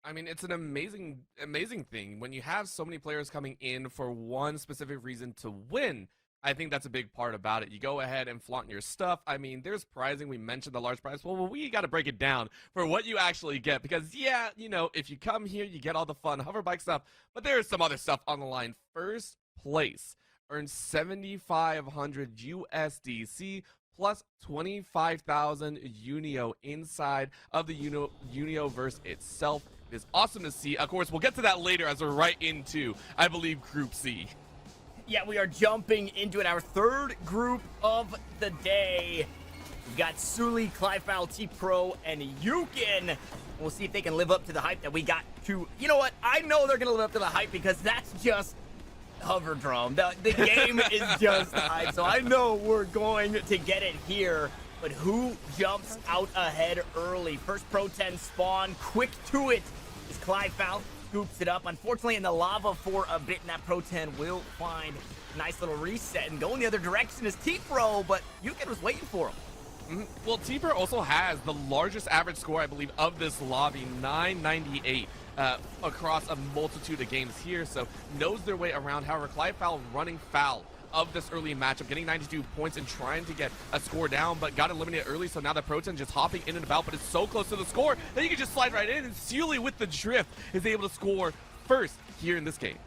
I mean, it's an amazing thing when you have so many players coming in for one specific reason to win. I think that's a big part about it. You go ahead and flaunt your stuff. I mean, there's prizing. We mentioned the large prize. Well, we got to break it down for what you actually get because, yeah, you know, if you come here, you get all the fun hover bike stuff, but there is some other stuff on the line. First place earns 7,500 USDC plus 25,000 Unio inside of the Unioverse itself. It is awesome to see. Of course, we'll get to that later as we're right into, I believe, Group C. Yeah, we are jumping into it. Our 3rd group of the day. We've got Sully, Clyfal, T-Pro, and Yukin. We'll see if they can live up to the hype that we got to. You know what? I know they're going to live up to the hype because that's just Hoverdrome. The game is just hype, so I know we're going to get it here. But who jumps out ahead early? First Pro 10 spawn, quick to it as Clyfal scoops it up. Unfortunately, in the lava for a bit, and that Pro 10 will find a nice little reset and go in the other direction as T-Pro, but Yukin was waiting for him. Well, T-Pro also has the largest average score, I believe, of this lobby, 998. Across a multitude of games here, so knows their way around. However, Clyfal running foul of this early matchup, getting 92 points and trying to get a score down, but got eliminated early, so now the Pro 10 just hopping in and about, but it's so close to the score that you can just slide right in, and Sully with the drift is able to score first here in this game.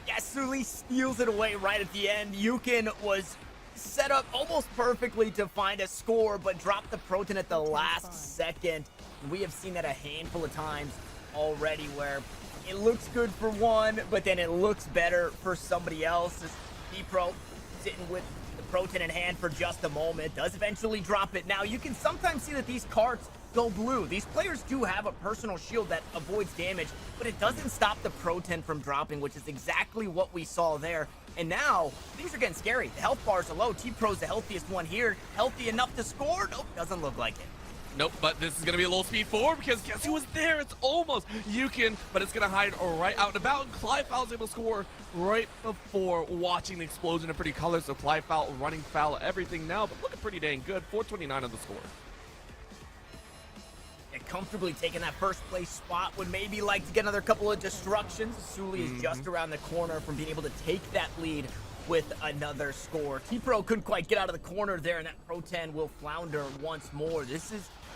Yeah, Sully steals it away right at the end. Yukin was set up almost perfectly to find a score, but dropped the Pro 10 at the last second. We have seen that a handful of times already where it looks good for one, but then it looks better for somebody else. T-Pro sitting with the Pro 10 in hand for just a moment, does eventually drop it. Now, you can sometimes see that these carts go blue. These players do have a personal shield that avoids damage, but it doesn't stop the Pro 10 from dropping, which is exactly what we saw there. And now, things are getting scary. The health bars are low. T-Pro's the healthiest one here. Healthy enough to score? Nope, doesn't look like it. Nope, but this is going to be a low speed 4 because guess who was there? It's almost Yukin, but it's going to hide right out and about. And Clyfal is able to score right before watching the explosion of pretty colors. So Clyfal running foul, everything now, but looking pretty dang good. 429 on the score. And comfortably taking that first place spot. Would maybe like to get another couple of destructions. Sully is just around the corner from being able to take that lead with another score. T-Pro couldn't quite get out of the corner there, and that Pro 10 will flounder once more.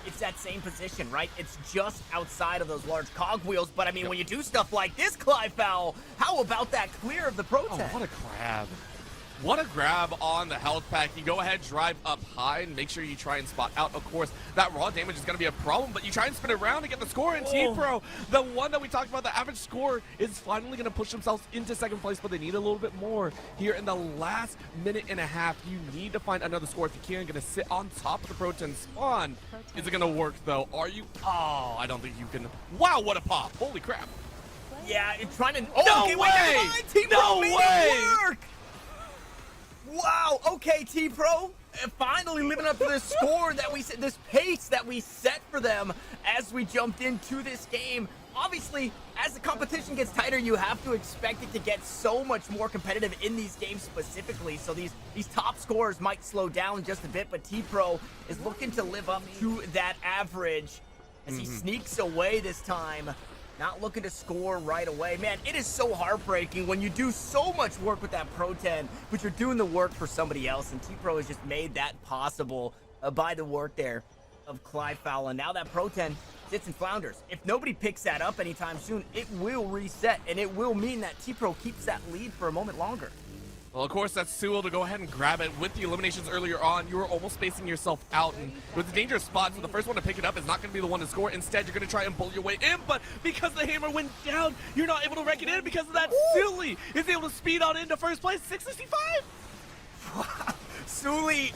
It's that same position, right? It's just outside of those large cogwheels, but I mean, when you do stuff like this, Clyfal, how about that clear of the Pro 10? Oh, what a grab. What a grab on the health pack. You go ahead, drive up high, and make sure you try and spot out. Of course, that raw damage is going to be a problem, but you try and spin it around to get the score. And T-Pro, the one that we talked about, the average score, is finally going to push themselves into 2nd place, but they need a little bit more. Here in the last minute and a half, you need to find another score if you can. Going to sit on top of the Pro 10 spawn. Is it going to work, though? Are you? Oh, I don't think you can. Wow, what a pop. Holy crap. Yeah, it's trying to... Oh, no okay, way! Wait, never mind. T-Pro No made way! it work! Wow, okay, T-Pro, finally living up to this score that we set, this pace that we set for them as we jumped into this game. Obviously, as the competition gets tighter, you have to expect it to get so much more competitive in these games specifically. So these top scorers might slow down just a bit, but T-Pro is looking to live up to that average as he sneaks away this time. Not looking to score right away. Man, it is so heartbreaking when you do so much work with that Pro 10, but you're doing the work for somebody else, and T-Pro has just made that possible by the work there of Clyfal. And now that Pro 10 sits and flounders. If nobody picks that up anytime soon, it will reset, and it will mean that T-Pro keeps that lead for a moment longer. Well, of course, that's Sewell to go ahead and grab it. With the eliminations earlier on, you were almost spacing yourself out, and it was a dangerous spot, so the first one to pick it up is not going to be the one to score. Instead, you're going to try and pull your way in, but because the hammer went down, you're not able to wreck it in because of that. Sully is able to speed on into first place, 665. Sully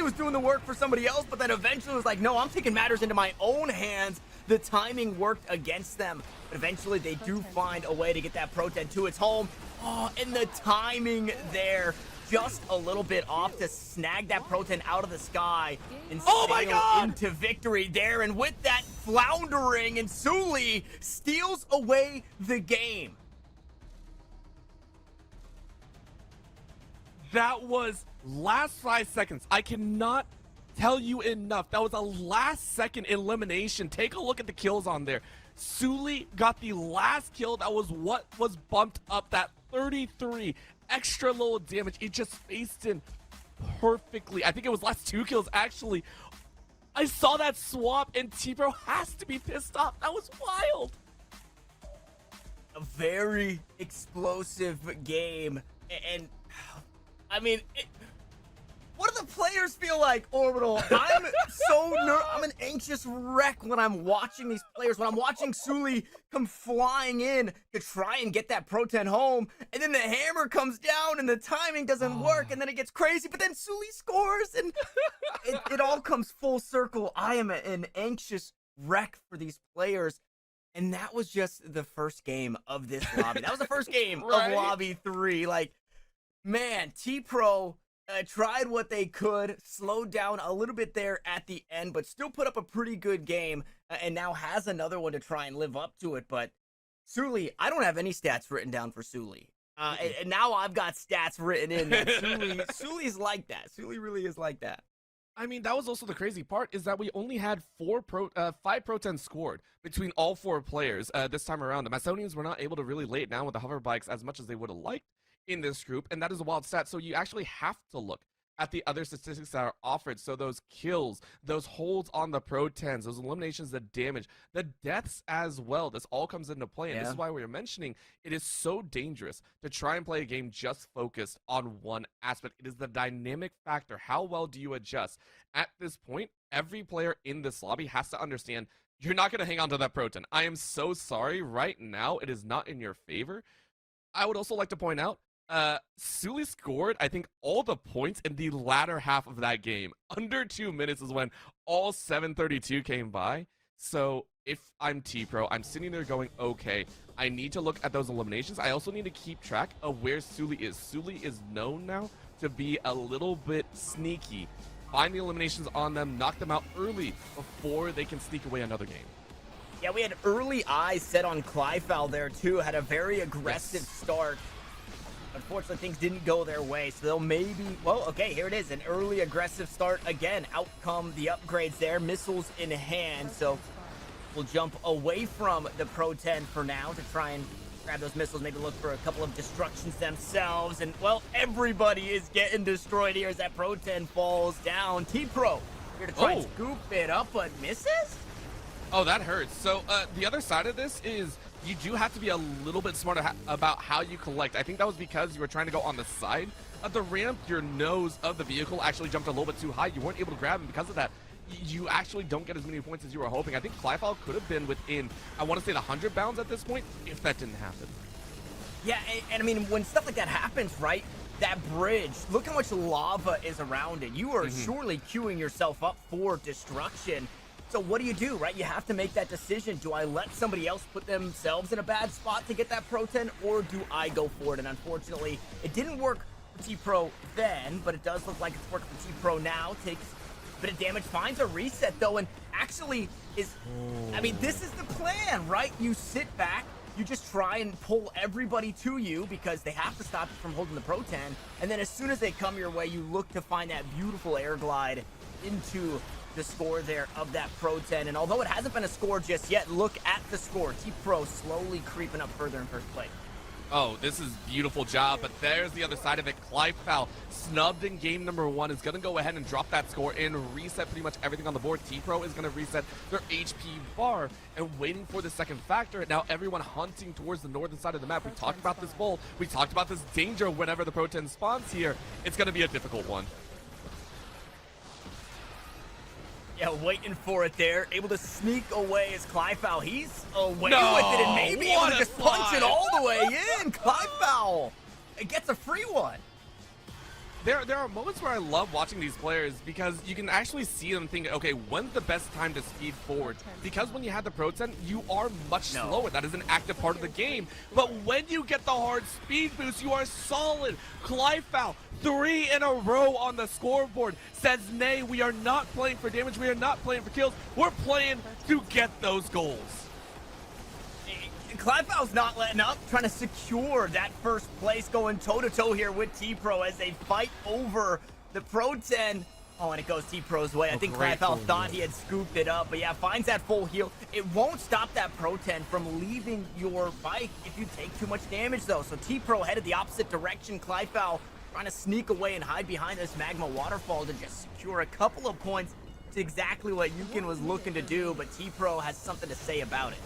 was doing the work for somebody else, but then eventually was like, no, I'm taking matters into my own hands. the timing worked against them. But eventually they do find a way to get that Pro-10 to its home. Oh, and the timing there, just a little bit off to snag that Pro-10 out of the sky and sail into victory there. And with that floundering, and Suli steals away the game. That was last 5 seconds. I cannot tell you enough. That was a last second elimination. Take a look at the kills on there. Suli got the last kill. That was what was bumped up. That 33 extra little damage. It just faced in perfectly. I think it was last 2 kills actually. I saw that swap and T-Pro has to be pissed off. That was wild. A very explosive game. And I mean, what do the players feel like, Orbital? I'm I'm an anxious wreck when I'm watching these players, when I'm watching Suli come flying in to try and get that Pro-10 home, and then the hammer comes down and the timing doesn't work, and then it gets crazy, but then Suli scores, and it all comes full circle. I am an anxious wreck for these players. And that was just the first game of this lobby. That was the first game of Lobby 3. Like, man, T-Pro tried what they could, slowed down a little bit there at the end, but still put up a pretty good game, and now has another one to try and live up to it. But Suli, I don't have any stats written down for Suli. And now I've got stats written in there. Suli's like that. Suli really is like that. I mean, that was also the crazy part, is that we only had 5 Pro-10 scored between all 4 players this time around. The Macedonians were not able to really lay it down with the hover bikes as much as they would have liked in this group, and that is a wild stat. So you actually have to look at the other statistics that are offered. So those kills, those holds on the Pro-10s, those eliminations, the damage, the deaths as well. This all comes into play, and this is why we were mentioning it is so dangerous to try and play a game just focused on one aspect. It is the dynamic factor. How well do you adjust? At this point, every player in this lobby has to understand you're not going to hang on to that Pro-10. I am so sorry. Right now, it is not in your favor. I would also like to point out, Suli scored, I think, all the points in the latter half of that game. Under 2 minutes is when all 732 came by. So if I'm T-Pro, I'm sitting there going, okay, I need to look at those eliminations. I also need to keep track of where Suli is. Suli is known now to be a little bit sneaky. Find the eliminations on them, knock them out early before they can sneak away another game. Yeah, we had early eyes set on Clyfal there too. Had a very aggressive start. Unfortunately, things didn't go their way, so they'll maybe... Well, okay, here it is. An early aggressive start. Again, out come the upgrades there. Missiles in hand, so we'll jump away from the Pro-10 for now to try and grab those missiles, maybe look for a couple of destructions themselves. And, well, everybody is getting destroyed here as that Pro-10 falls down. T-Pro here to try and scoop it up, but misses? Oh, that hurts. So the other side of this is you do have to be a little bit smarter about how you collect. I think that was because you were trying to go on the side of the ramp. Your nose of the vehicle actually jumped a little bit too high. You weren't able to grab him. Because of that, you actually don't get as many points as you were hoping. I think Clyfal could have been within, I want to say, the 100 bounds at this point, if that didn't happen. Yeah, and I mean, when stuff like that happens, right? That bridge, look how much lava is around it. You are surely queuing yourself up for destruction. So what do, right? You have to make that decision. Do I let somebody else put themselves in a bad spot to get that Pro-10, or do I go for it? And unfortunately, it didn't work for T-Pro then, but it does look like it's working for T-Pro now. Takes a bit of damage, finds a reset though, and actually is, I mean, this is the plan, right? You sit back, you just try and pull everybody to you because they have to stop you from holding the Pro-10, and then as soon as they come your way, you look to find that beautiful air glide into the score there of that Pro-10. And although it hasn't been a score just yet, look at the score. T-Pro slowly creeping up further in first place. Oh, this is beautiful job, but there's the other side of it. Clyfal, snubbed in game number 1, is going to go ahead and drop that score and reset pretty much everything on the board. T-Pro is going to reset their HP bar and waiting for the second factor. Now everyone hunting towards the northern side of the map. We talked about this bowl. We talked about this danger whenever the Pro-10 spawns here. It's going to be a difficult one. Yeah, waiting for it there. Able to sneak away as Clyfal. He's away with it and maybe able to just punch it all the way in. Clyfal, it gets a free one. there are moments where I love watching these players because you can actually see them think, okay, when's the best time to speed forward? Because when you have the Pro 10, you are much slower. That is an active part of the game. But when you get the hard speed boost, you are solid. Clivefoul, 3 in a row on the scoreboard, says, nay, we are not playing for damage. We are not playing for kills. We're playing to get those goals. Clivefoul's not letting up, trying to secure that first place, going toe-to-toe here with T-Pro as they fight over the Pro 10. Oh, and it goes T-Pro's way. I think Clivefoul thought he had scooped it up, but yeah, finds that full heal. It won't stop that Pro 10 from leaving your bike if you take too much damage, though. So T-Pro headed the opposite direction. Clivefoul trying to sneak away and hide behind this magma waterfall to just secure a couple of points. It's exactly what Yukin was looking to do, but T-Pro has something to say about it.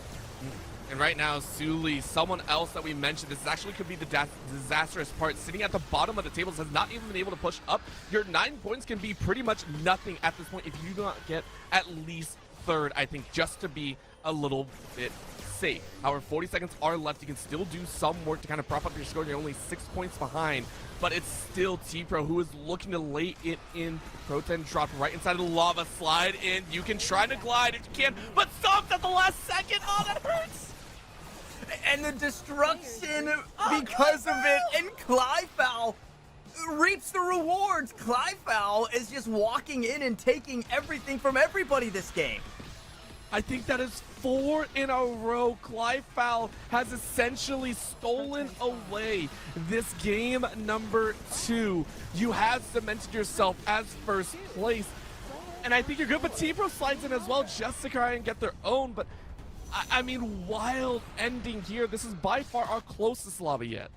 And right now, Suli, someone else that we mentioned, this actually could be the disastrous part, sitting at the bottom of the tables, has not even been able to push up. Your 9 points can be pretty much nothing at this point if you do not get at least third, I think, just to be a little bit safe. However, 40 seconds are left. You can still do some work to kind of prop up your score. You're only 6 points behind, but it's still T-Pro who is looking to lay it in. Pro 10 dropped right inside of the lava. Slide in. You can try to glide if you can, but stopped at the last second. Oh, that hurts. And the destruction because of it, and Clivefoul reaps the rewards. Clivefoul is just walking in and taking everything from everybody this game. I think that is 4 in a row. Clivefoul has essentially stolen away this game number 2. You have cemented yourself as first place, and I think you're good, but T-Pro slides in as well just to try and get their own, but I mean, wild ending here. This is by far our closest lobby yet.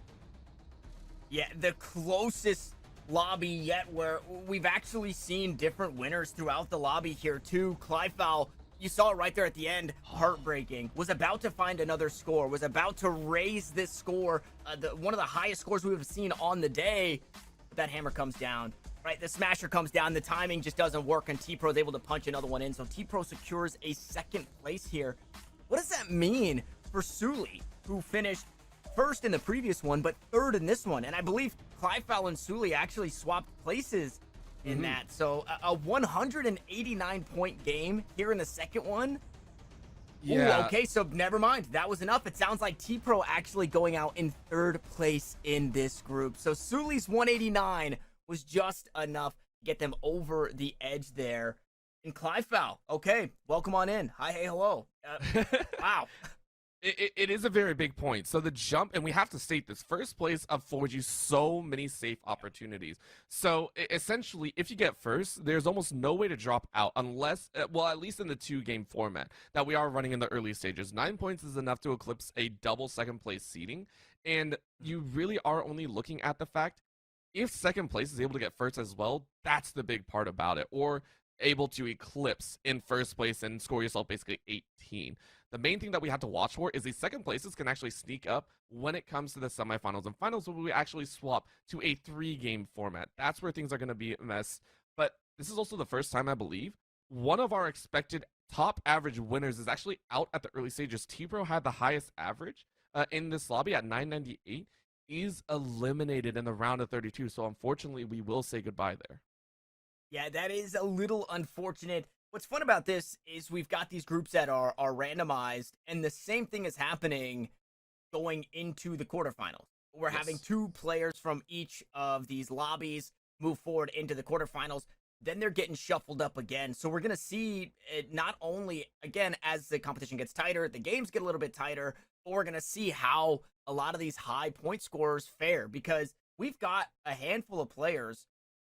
Yeah, the closest lobby yet where we've actually seen different winners throughout the lobby here too. Clivefoul, you saw it right there at the end, heartbreaking, was about to find another score, was about to raise this score, one of the highest scores we've seen on the day. That hammer comes down. Right, the smasher comes down, the timing just doesn't work, and T-Pro is able to punch another one in, so T-Pro secures a second place here. What does that mean for Suli, who finished first in the previous one, but third in this one? And I believe Clivefoul and Suli actually swapped places in that. So a 189-point game here in the second one. Yeah. Ooh, okay, so never mind. That was enough. It sounds like T-Pro actually going out in third place in this group. So Suli's 189 was just enough to get them over the edge there. And Clivefoul, okay, welcome on in. Hi, hey, hello. Wow. It is a very big point. So the jump, and we have to state this, first place affords you so many safe opportunities. So essentially, if you get first, there's almost no way to drop out unless, well, at least in the 2-game format that we are running in the early stages. 9 points is enough to eclipse a double second place seeding. And you really are only looking at the fact, if second place is able to get first as well, that's the big part about it. Or able to eclipse in first place and score yourself basically 18. The main thing that we have to watch for is the second places can actually sneak up when it comes to the semifinals and finals, where we actually swap to a 3-game format. That's where things are going to be a mess. But this is also the first time, I believe, one of our expected top average winners is actually out at the early stages. T-Pro had the highest average in this lobby at 998, is eliminated in the round of 32. So unfortunately, we will say goodbye there. Yeah, that is a little unfortunate. What's fun about this is we've got these groups that are randomized, and the same thing is happening going into the quarterfinals. We're having 2 players from each of these lobbies move forward into the quarterfinals. Then they're getting shuffled up again. So we're going to see it not only, again, as the competition gets tighter, the games get a little bit tighter, but we're going to see how a lot of these high point scorers fare, because we've got a handful of players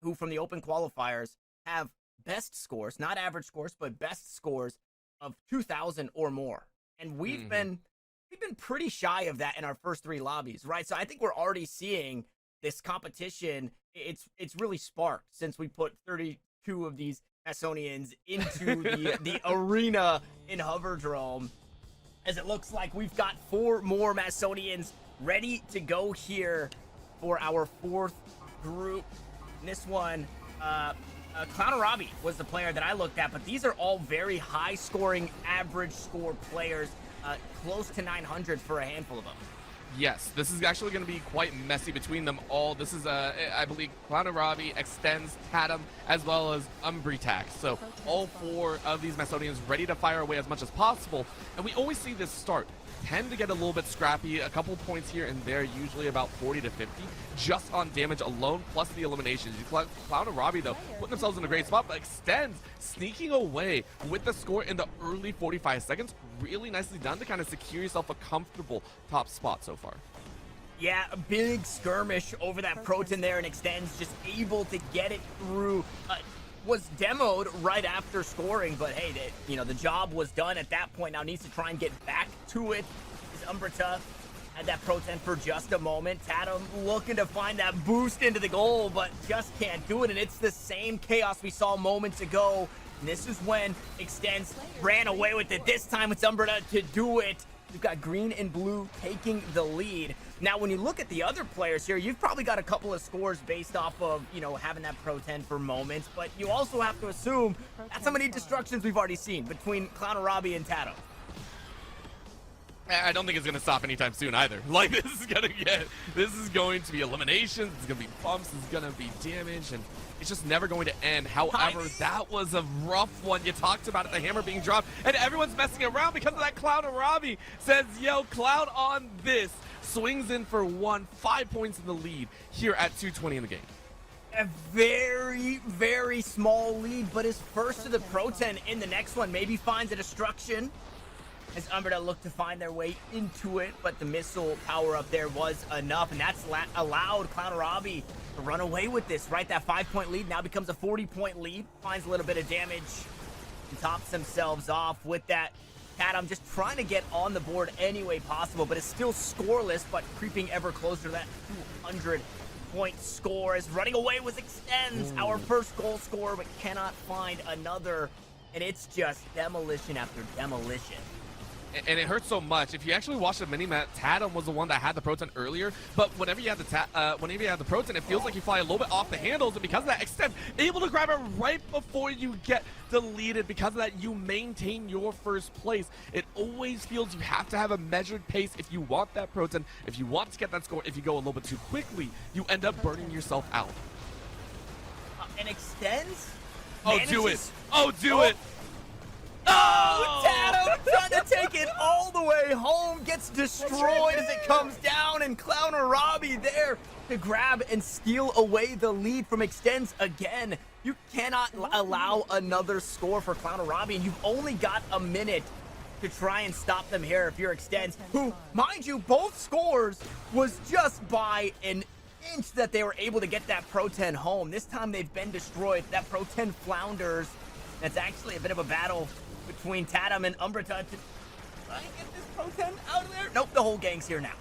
who from the open qualifiers have best scores, not average scores, but best scores of 2,000 or more. And we've been pretty shy of that in our first 3 lobbies, right? So I think we're already seeing this competition. It's really sparked since we put 32 of these Macedonians into the arena in Hoverdrome, as it looks like we've got 4 more Macedonians ready to go here for our 4th group. And this one, Cloudarabi was the player that I looked at, but these are all very high-scoring, average score players, close to 900 for a handful of them. Yes, this is actually going to be quite messy between them all. This is, I believe, Clownarabi, Extends, Tatum, as well as Umbritax. So all 4 of these Macedonians ready to fire away as much as possible. And we always see this start tend to get a little bit scrappy, a couple points here and there, usually about 40 to 50, just on damage alone, plus the eliminations. Clownarabi, though, putting themselves in a great spot, but Extends sneaking away with the score in the early 45 seconds. Really nicely done to kind of secure yourself a comfortable top spot so far. Yeah, a big skirmish over that Proton there, and Extends just able to get it through. Was demoed right after scoring, but hey, the job was done at that point. Now needs to try and get back to it. Is Umbrita had that Proton for just a moment. Tatum looking to find that boost into the goal, but just can't do it, and it's the same chaos we saw moments ago. And this is when Extends ran away with it. This time it's Umbrita to do it. You've got green and blue taking the lead. Now, when you look at the other players here, you've probably got a couple of scores based off of, having that Pro 10 for moments, but you also have to assume that's how many destructions we've already seen between Clownarabi and Tato. I don't think it's going to stop anytime soon either. Like, this is going to be eliminations, it's going to be bumps, it's going to be damage, and it's just never going to end. However, that was a rough one. You talked about it, the hammer being dropped, and everyone's messing around because of that. Clownarabi says, yo, Cloud on this. Swings in for 5 points in the lead here at 2:20 in the game. A very, very small lead, but his first to the Pro 10 in the next one. Maybe finds a destruction as Umbrita look to find their way into it, but the missile power up there was enough, and that's allowed Clownarabi to run away with this, right? That 5-point lead now becomes a 40-point lead, finds a little bit of damage, and tops themselves off with that. Tatum just trying to get on the board any way possible, but it's still scoreless, but creeping ever closer to that 200-point score as running away with Extends, our first goal scorer, but cannot find another, and it's just demolition after demolition. And it hurts so much. If you actually watch the mini-map, Tatum was the one that had the Proton earlier, but whenever you have the Proton, it feels like you fly a little bit off the handles, and because of that, Extend able to grab it right before you get deleted. Because of that, you maintain your first place. It always feels you have to have a measured pace if you want that Proton, if you want to get that score. If you go a little bit too quickly, you end up burning yourself out. And Extends? Oh, do it! Oh, do it! Oh, Tatum trying to take it all the way home, gets destroyed as it comes down, and Clownarabi there to grab and steal away the lead from Extends again. You cannot allow another score for Clownarabi, and you've only got a minute to try and stop them here if you're Extends, who, mind you, both scores was just by an inch that they were able to get that Pro 10 home. This time they've been destroyed. That Pro 10 flounders. That's actually a bit of a battle between Tatum and Umbrita to try and get this Pro 10 out of there. Nope, the whole gang's here now.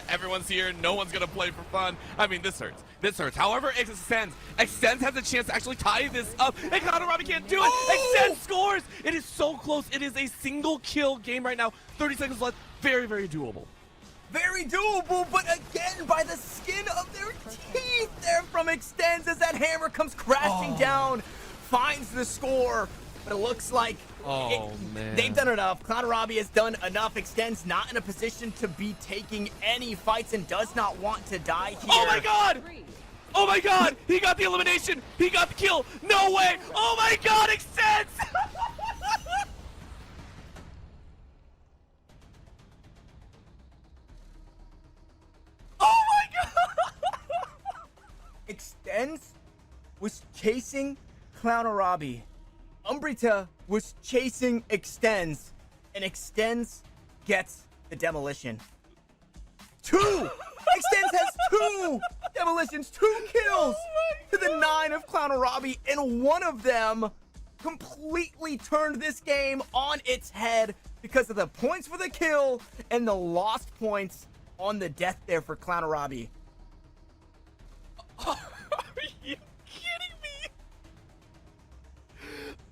Everyone's here. No one's going to play for fun. I mean, this hurts. This hurts. However, Extends has a chance to actually tie this up, and Clownarabi can't do it. Extends scores. It is so close. It is a single kill game right now. 30 seconds left. Very, very doable. Very doable, but again, by the skin of their teeth there from Extends as that hammer comes crashing down, finds the score. But it looks like they've done enough. Clownarabi has done enough. Extends not in a position to be taking any fights and does not want to die here. Oh my god! Oh my god! He got the elimination! He got the kill! No way! Oh my god, Extends! Oh my god! Extends was chasing Clownarabi. Umbrita was chasing Extends, and Extends gets the demolition. Extends has 2 demolitions, 2 kills to the 9 of Clownarabi, and one of them completely turned this game on its head because of the points for the kill and the lost points on the death there for Clownarabi. Are you kidding me?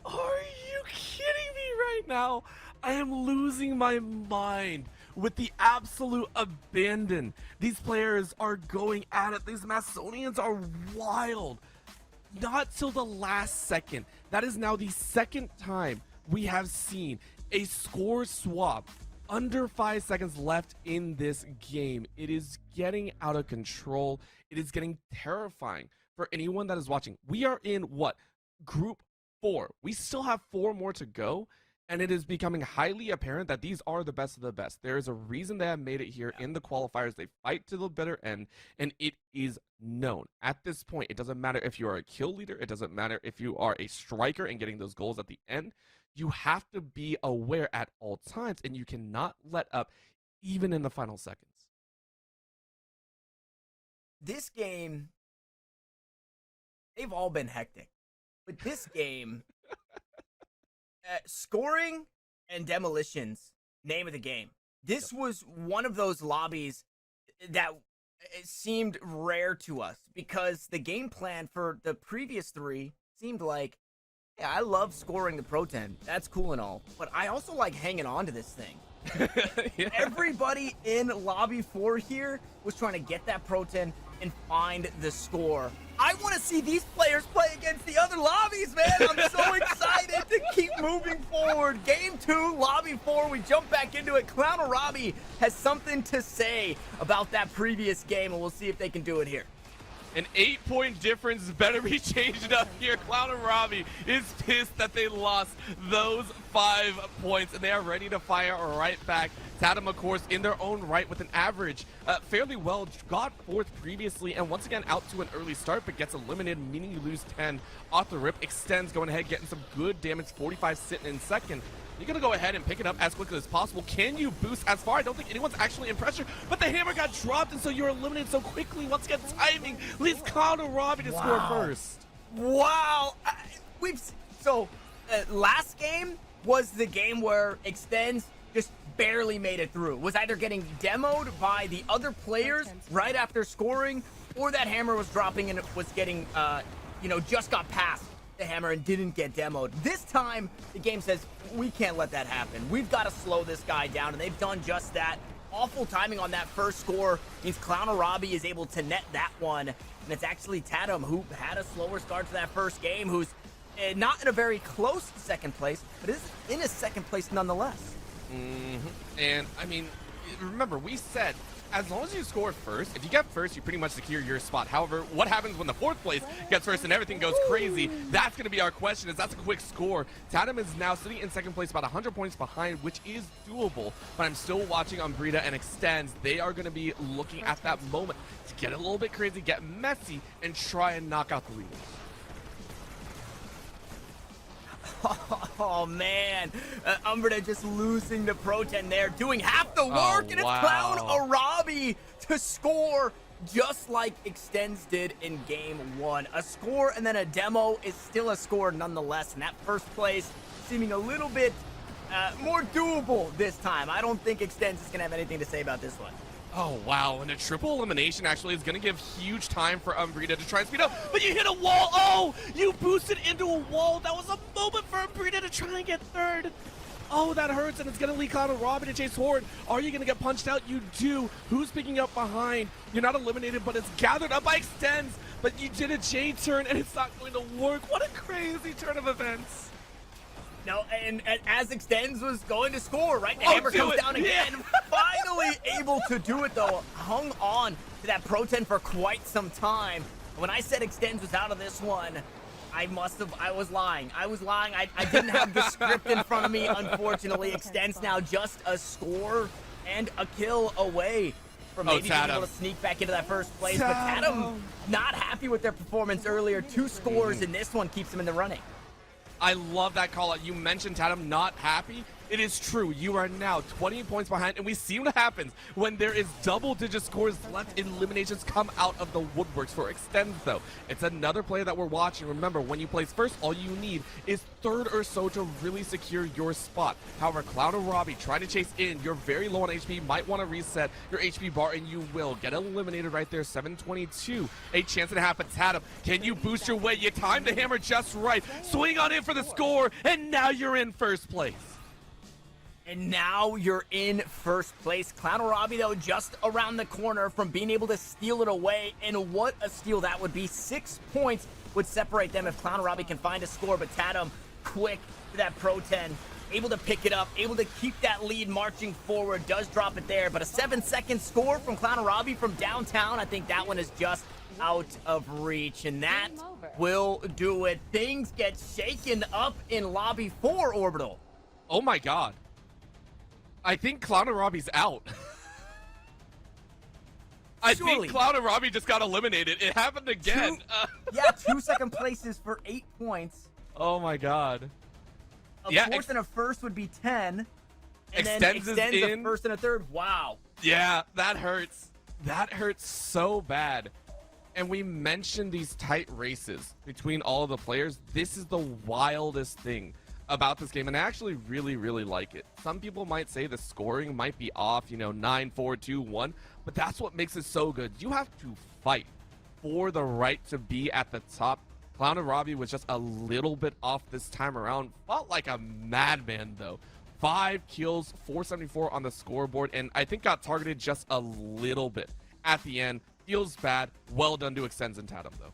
Are you kidding me right now? I am losing my mind with the absolute abandon. These players are going at it. These Macedonians are wild. Not till the last second. That is now the second time we have seen a score swap under 5 seconds left in this game. It is getting out of control. It is getting terrifying for anyone that is watching. We are in what? Group 4. We still have 4 more to go, and it is becoming highly apparent that these are the best of the best. There is a reason they have made it here in the qualifiers. They fight to the bitter end, and it is known. At this point, it doesn't matter if you are a kill leader. It doesn't matter if you are a striker and getting those goals at the end. You have to be aware at all times, and you cannot let up even in the final seconds. This game, they've all been hectic. But this game, scoring and demolitions, name of the game. This was one of those lobbies that it seemed rare to us because the game plan for the previous 3 seemed like, yeah, I love scoring the Pro 10. That's cool and all. But I also like hanging on to this thing. Yeah. Everybody in lobby 4 here was trying to get that Pro 10 and find the score. I want to see these players play against the other lobbies, man. I'm so excited to keep moving forward. Game 2, lobby 4, we jump back into it. Clown Robbie has something to say about that previous game, and we'll see if they can do it here. An 8-point difference better be changed up here. Clown and Robbie is pissed that they lost those 5 points, and they are ready to fire right back. Tatum, of course, in their own right with an average fairly well, got 4th previously, and once again out to an early start, but gets eliminated, meaning you lose 10 off the rip. Extends going ahead, getting some good damage, 45 sitting in second. You're going to go ahead and pick it up as quickly as possible. Can you boost as far? I don't think anyone's actually in pressure, but the hammer got dropped, and so you're eliminated so quickly. Once again, timing leads Clown and Robbie to score first. Wow. Last game was the game where Extends just barely made it through. Was either getting demoed by the other players right after scoring, or that hammer was dropping and it was getting, just got past the hammer and didn't get demoed. This time, the game says, we can't let that happen. We've got to slow this guy down, and they've done just that. Awful timing on that first score means Clown Robbie is able to net that one, and it's actually Tatum, who had a slower start to that first game, who's not in a very close second place, but is in a second place nonetheless. And, I mean, remember, we said, as long as you score first, if you get first, you pretty much secure your spot. However, what happens when the 4th place gets first and everything goes crazy? That's going to be our question, as that's a quick score. Tatum is now sitting in second place, about 100 points behind, which is doable. But I'm still watching Umbrita and Extends. They are going to be looking at that moment to get a little bit crazy, get messy, and try and knock out the leaders. Oh, man. Umbrita just losing the Pro 10 there, doing half the work, and it's wow. Clown Robbie to score just like Extends did in game 1. A score and then a demo is still a score nonetheless, and that first place seeming a little bit more doable this time. I don't think Extends is going to have anything to say about this one. Oh, wow, and a triple elimination actually is going to give huge time for Umbrita to try and speed up, but you hit a wall. Oh, you boosted into a wall. That was a moment for Umbrita to try and get third. Oh, that hurts, and it's going to leak out of Robin to chase forward. Are you going to get punched out? You do. Who's picking up behind? You're not eliminated, but it's gathered up by Extends, but you did a J turn, and it's not going to work. What a crazy turn of events. No, and as Extends was going to score, right? The hammer comes down again. Yeah. Finally able to do it, though. Hung on to that Pro 10 for quite some time. When I said Extends was out of this one, I was lying. I didn't have the script in front of me, unfortunately. Extends now just a score and a kill away from maybe being able to sneak back into that first place. But Tatum not happy with their performance earlier. 2 scores, and this one keeps them in the running. I love that call out. You mentioned Tatum not happy. It is true. You are now 20 points behind, and we see what happens when there is double-digit scores left. Eliminations come out of the woodworks for Extends, though. It's another play that we're watching. Remember, when you place first, all you need is 3rd or so to really secure your spot. However, Cloud and Robbie try to chase in. You're very low on HP. Might want to reset your HP bar, and you will get eliminated right there. 722. A chance and a half. But Tatum, can you boost your way? You timed the hammer just right. Swing on in for the score, and now you're in first place. And now you're in first place. Clown Robbie, though, just around the corner from being able to steal it away. And what a steal that would be. 6 points would separate them if Clown Robbie can find a score. But Tatum, quick to that Pro 10. able to pick it up, able to keep that lead marching forward, does drop it there, but a 7-second score from Clown and Robbie from downtown. I think that one is just out of reach, and that will do it. Things get shaken up in Lobby 4, Orbital. Oh my god. I think Clown and Robbie's out. I think Cloud and Robbie just got eliminated. It happened again. Yeah, 2 second places for 8 points. Oh my god. A fourth and a first would be 10. And then extends a first and a third. Wow. Yeah, that hurts. That hurts so bad. And we mentioned these tight races between all of the players. This is the wildest thing about this game, and I actually really like it. Some people might say the scoring might be off, you know, 9-4-2-1, but that's what makes it so good. You have to fight for the right to be at the top. Clown and Robbie was just a little bit off this time around. Fought like a madman though. 5 kills, 474 on the scoreboard, and I think got targeted just a little bit at the end. Feels bad. Well done to Extends and Tatum though.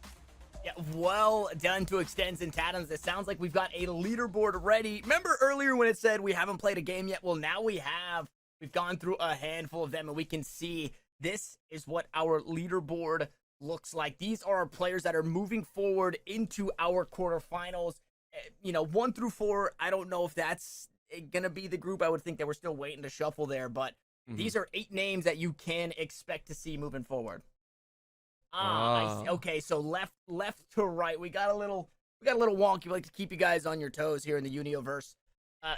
Yeah, well done to Extends and Tatums. It sounds like we've got a leaderboard ready. Remember earlier when it said we haven't played a game yet? Well, now we have. We've gone through a handful of them, and we can see this is what our leaderboard looks like. These are our players that are moving forward into our quarterfinals. You know, 1 through 4, I don't know if that's going to be the group. I would think that we're still waiting to shuffle there, but these are 8 names that you can expect to see moving forward. I see. Okay, so left to right. We got a little wonky. We like to keep you guys on your toes here in the Unioverse.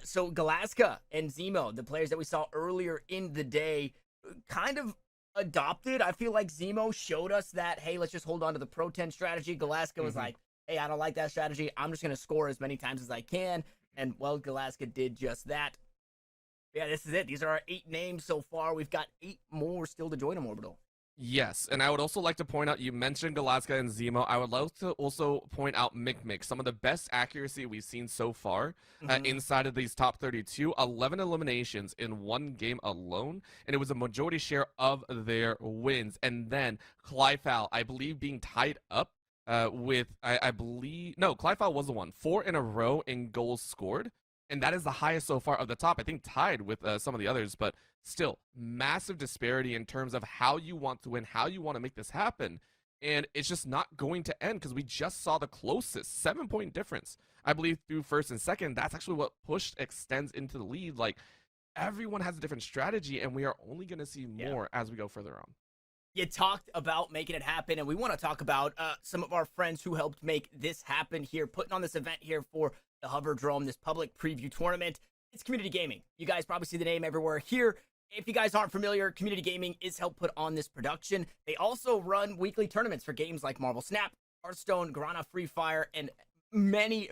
So Galaska and Zemo, the players that we saw earlier in the day, kind of adopted. I feel like Zemo showed us that, hey, let's just hold on to the Pro 10 strategy. Galaska was like, hey, I don't like that strategy. I'm just going to score as many times as I can. And, well, Galaska did just that. Yeah, this is it. These are our 8 names so far. We've got 8 more still to join them, Orbital. Yes, and I would also like to point out, you mentioned Galaska and Zemo. I would love to also point out Mick, some of the best accuracy we've seen so far inside of these top 32. 11 eliminations in 1 game alone, and it was a majority share of their wins. And then Clyfal, I believe, being tied up with, I believe, no, Clyfal was the one. 4 in a row in goals scored, and that is the highest so far of the top. I think tied with some of the others, but still, massive disparity in terms of how you want to win, how you want to make this happen. And it's just not going to end because we just saw the closest 7-point difference, I believe, through first and second. That's actually what pushed Extends into the lead. Like, everyone has a different strategy, and we are only going to see more as we go further on. You talked about making it happen, and we want to talk about some of our friends who helped make this happen here, putting on this event here for the Hoverdrome, this public preview tournament. It's Community Gaming. You guys probably see the name everywhere here. If you guys aren't familiar, Community Gaming is helped put on this production. They also run weekly tournaments for games like Marvel Snap, Hearthstone, Garana Free Fire, and many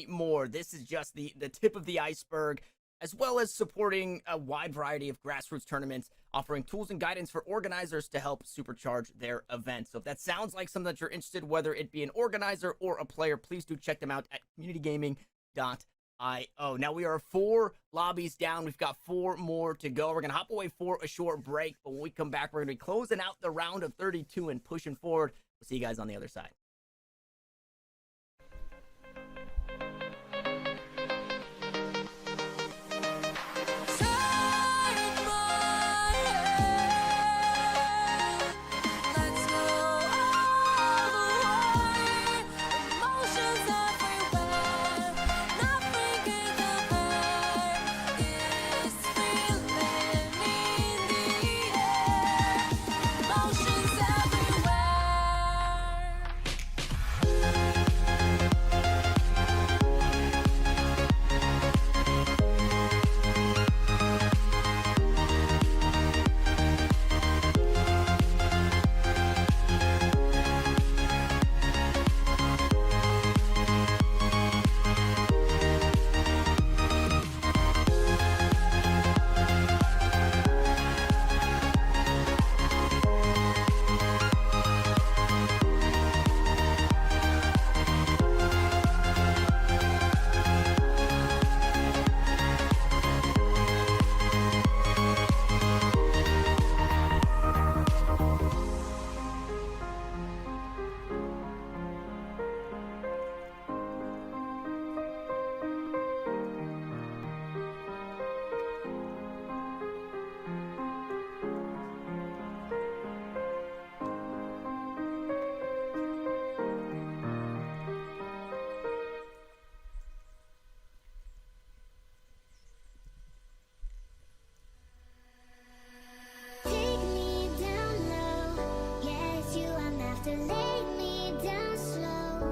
more. This is just the tip of the iceberg, as well as supporting a wide variety of grassroots tournaments, offering tools and guidance for organizers to help supercharge their events. So if that sounds like something that you're interested, whether it be an organizer or a player, please do check them out at communitygaming.io. Now we are 4 lobbies down. We've got 4 more to go. We're going to hop away for a short break, but when we come back, we're going to be closing out the round of 32 and pushing forward. We'll see you guys on the other side. after, lay me down slow.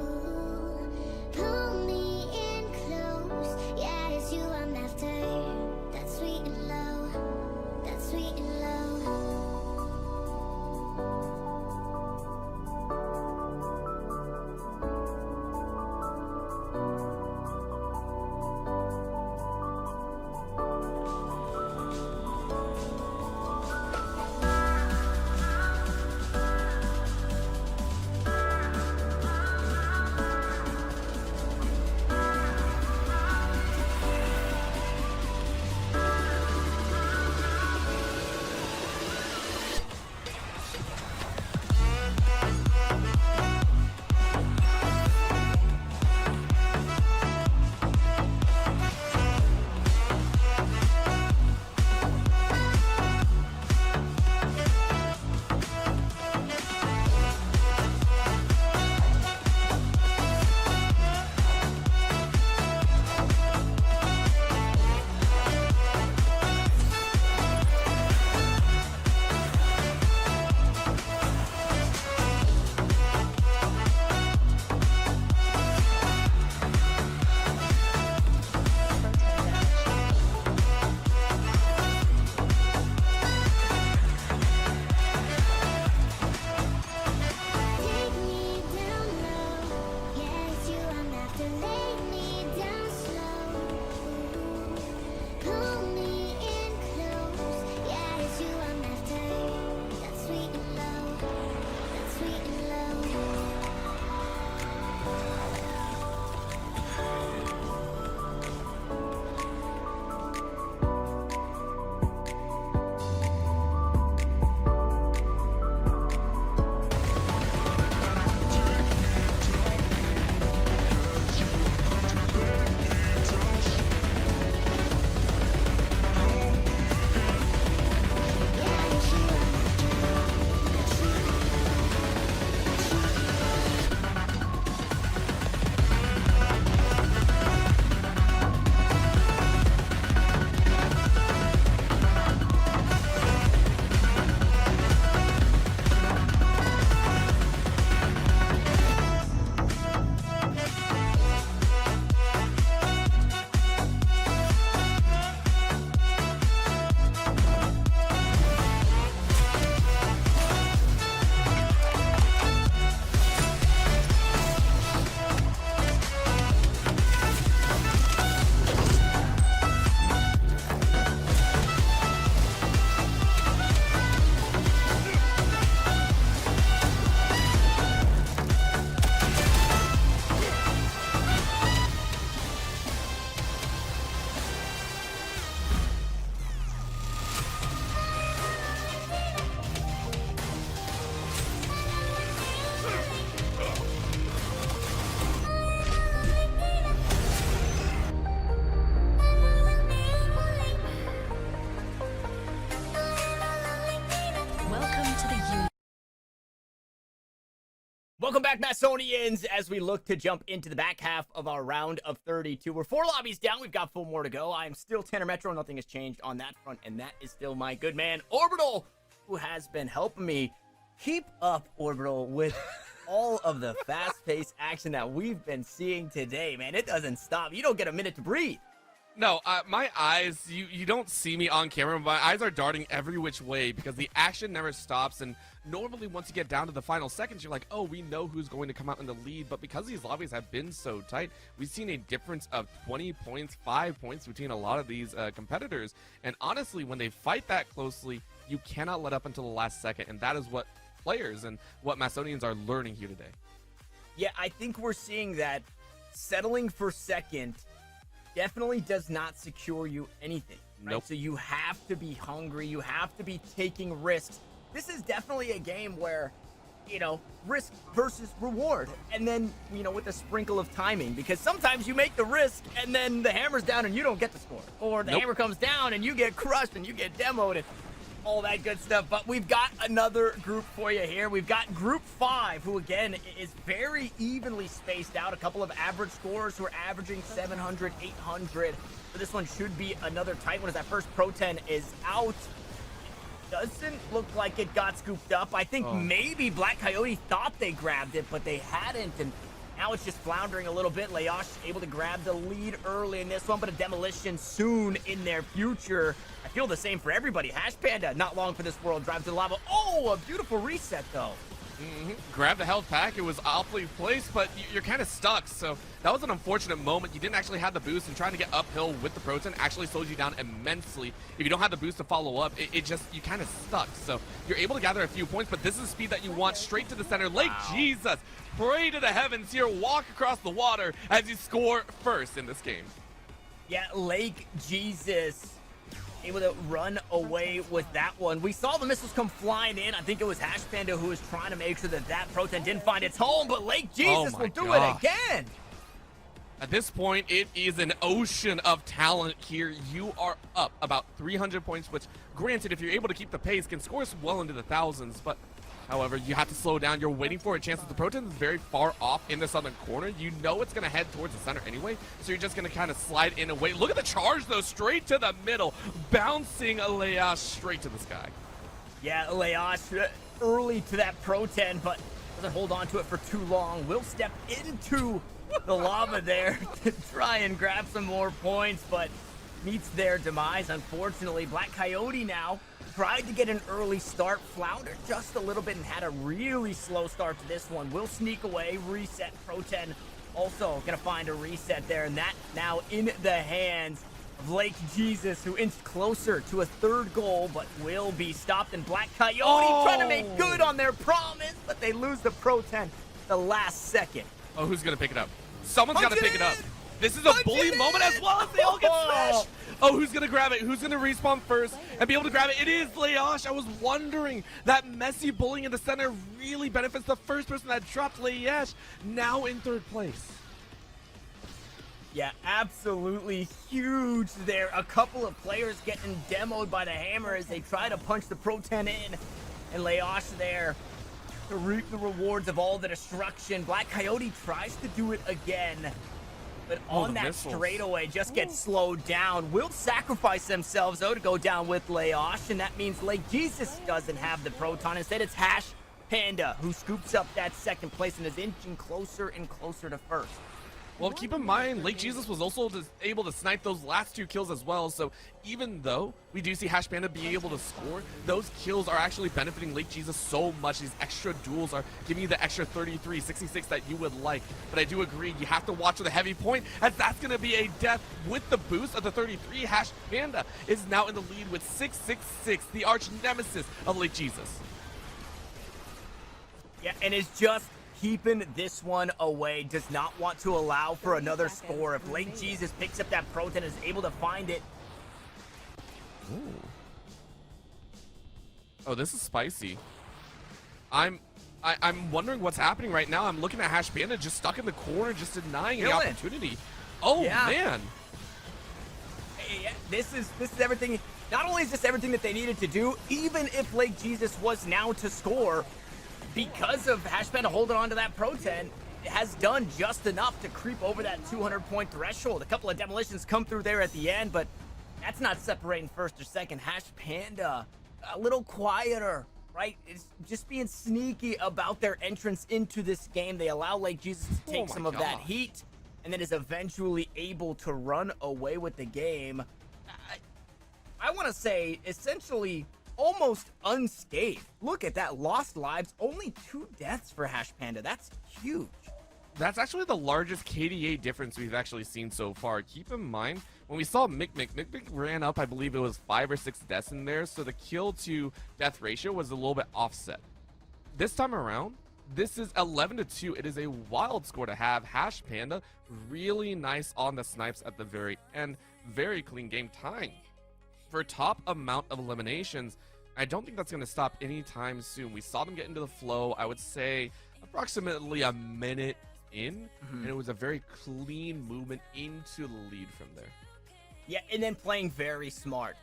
Ooh, pull me in close. Yeah, it's you I'm after. That's sweet and low. That's sweet and low. Welcome back, Masonians, as we look to jump into the back half of our round of 32. We're 4 lobbies down. We've got 4 more to go. I am still Tanner Metro. Nothing has changed on that front, and that is still my good man, Orbital, who has been helping me keep up, Orbital, with all of the fast-paced action that we've been seeing today, man. It doesn't stop. You don't get a minute to breathe. No, my eyes, you don't see me on camera. My eyes are darting every which way because the action never stops. And normally once you get down to the final seconds, you're like, oh, we know who's going to come out in the lead. But because these lobbies have been so tight, we've seen a difference of 20 points, 5 points between a lot of these competitors. And honestly, when they fight that closely, you cannot let up until the last second. And that is what players and what Macedonians are learning here today. Yeah, I think we're seeing that settling for second definitely does not secure you anything, right? Nope. So you have to be hungry. You have to be taking risks. This is definitely a game where, you know, risk versus reward. And then, you know, with a sprinkle of timing, because sometimes you make the risk and then the hammer's down and you don't get the score. Or the hammer comes down and you get crushed and you get demoed and all that good stuff. But we've got another group for you here. We've got Group 5, who again is very evenly spaced out. A couple of average scorers who are averaging 700, 800. So this one should be another tight one as that first Pro 10 is out. Doesn't look like it got scooped up. I think maybe Black Coyote thought they grabbed it, but they hadn't, and now it's just floundering a little bit. Leash able to grab the lead early in this one, but a demolition soon in their future. I feel the same for everybody. Hash Panda, not long for this world, drives to the lava. Oh, a beautiful reset, though. Grab the health pack. It was awfully placed, but you're kind of stuck. So that was an unfortunate moment. You didn't actually have the boost, and trying to get uphill with the Proton actually slows you down immensely. If you don't have the boost to follow up, it just, you kind of stuck. So you're able to gather a few points, but this is the speed that you want. Straight to the center. Lake Jesus, pray to the heavens here. Walk across the water as you score first in this game. Yeah, Lake Jesus able to run away with that one. We saw the missiles come flying in. I think it was Hash Panda who was trying to make sure that that Proton didn't find its home, but Lake Jesus will do it again. At this point, it is an ocean of talent here. You are up about 300 points, which, granted, if you're able to keep the pace, can score us well into the thousands, but however, you have to slow down. You're waiting for a chance that the Proton is very far off in the southern corner. You know it's going to head towards the center anyway, so you're just going to kind of slide in and wait. Look at the charge, though, straight to the middle, bouncing Leash straight to the sky. Yeah, Leash early to that Proton, but doesn't hold on to it for too long. Will step into the lava there to try and grab some more points, but meets their demise, unfortunately. Black Coyote now tried to get an early start, floundered just a little bit, and had a really slow start to this one. Will sneak away, reset. Proton also gonna find a reset there, and that now in the hands of Lake Jesus, who inched closer to a third goal, but will be stopped. And Black Coyote trying to make good on their promise, but they lose the Proton the last second. Oh, who's gonna pick it up? Someone's gotta pick it up. This is a bully moment as well as they all get smashed. Oh, who's gonna grab it? Who's gonna respawn first and be able to grab it? It is Leash. I was wondering, that messy bullying in the center really benefits the first person that dropped Leash, now in third place. Yeah, absolutely huge there. A couple of players getting demoed by the hammer as they try to punch the Proton in, and Leash there to reap the rewards of all the destruction. Black Coyote tries to do it again, but on that missiles. straightaway just gets slowed down. Will sacrifice themselves, though, to go down with Leash, and that means Lake Jesus doesn't have the Proton. Instead, it's Hash Panda who scoops up that second place and is inching closer and closer to first. Well, keep in mind, Lake Jesus was also able to snipe those last two kills as well, so even though we do see Hash Panda be able to score, those kills are actually benefiting Lake Jesus so much. These extra duels are giving you the extra 33, 66 that you would like. But I do agree, you have to watch for the heavy point, as that's going to be a death with the boost of the 33. Hash Panda is now in the lead with 666, the arch nemesis of Lake Jesus. Yeah, and it's just keeping this one away, does not want to allow for another score. If Lake Jesus picks up that Proton and is able to find it. Ooh. Oh, this is spicy. I'm wondering what's happening right now. I'm looking at Hash Panda just stuck in the corner, just denying the opportunity. Oh, man. Yeah, this is everything. Not only is this everything that they needed to do, even if Lake Jesus was now to score, because of Hash Panda holding on to that Proton, it has done just enough to creep over that 200-point threshold. A couple of demolitions come through there at the end, but that's not separating first or second. Hash Panda, a little quieter, right? It's just being sneaky about their entrance into this game. They allow Lake Jesus to take some of that heat, and then is eventually able to run away with the game. I want to say, essentially, almost unscathed. Look at that, lost lives, only 2 deaths for Hash Panda. That's huge. That's actually the largest KDA difference we've actually seen so far. Keep in mind, when we saw Mick ran up, I believe it was 5 or 6 deaths in there, so the kill to death ratio was a little bit offset. This time around, this is 11-2. It is a wild score to have. Hash Panda, really nice on the snipes at the very end. Very clean game, tying for top amount of eliminations. I don't think that's going to stop anytime soon. We saw them get into the flow, I would say approximately a minute in, and it was a very clean movement into the lead from there. Yeah, and then playing very smart.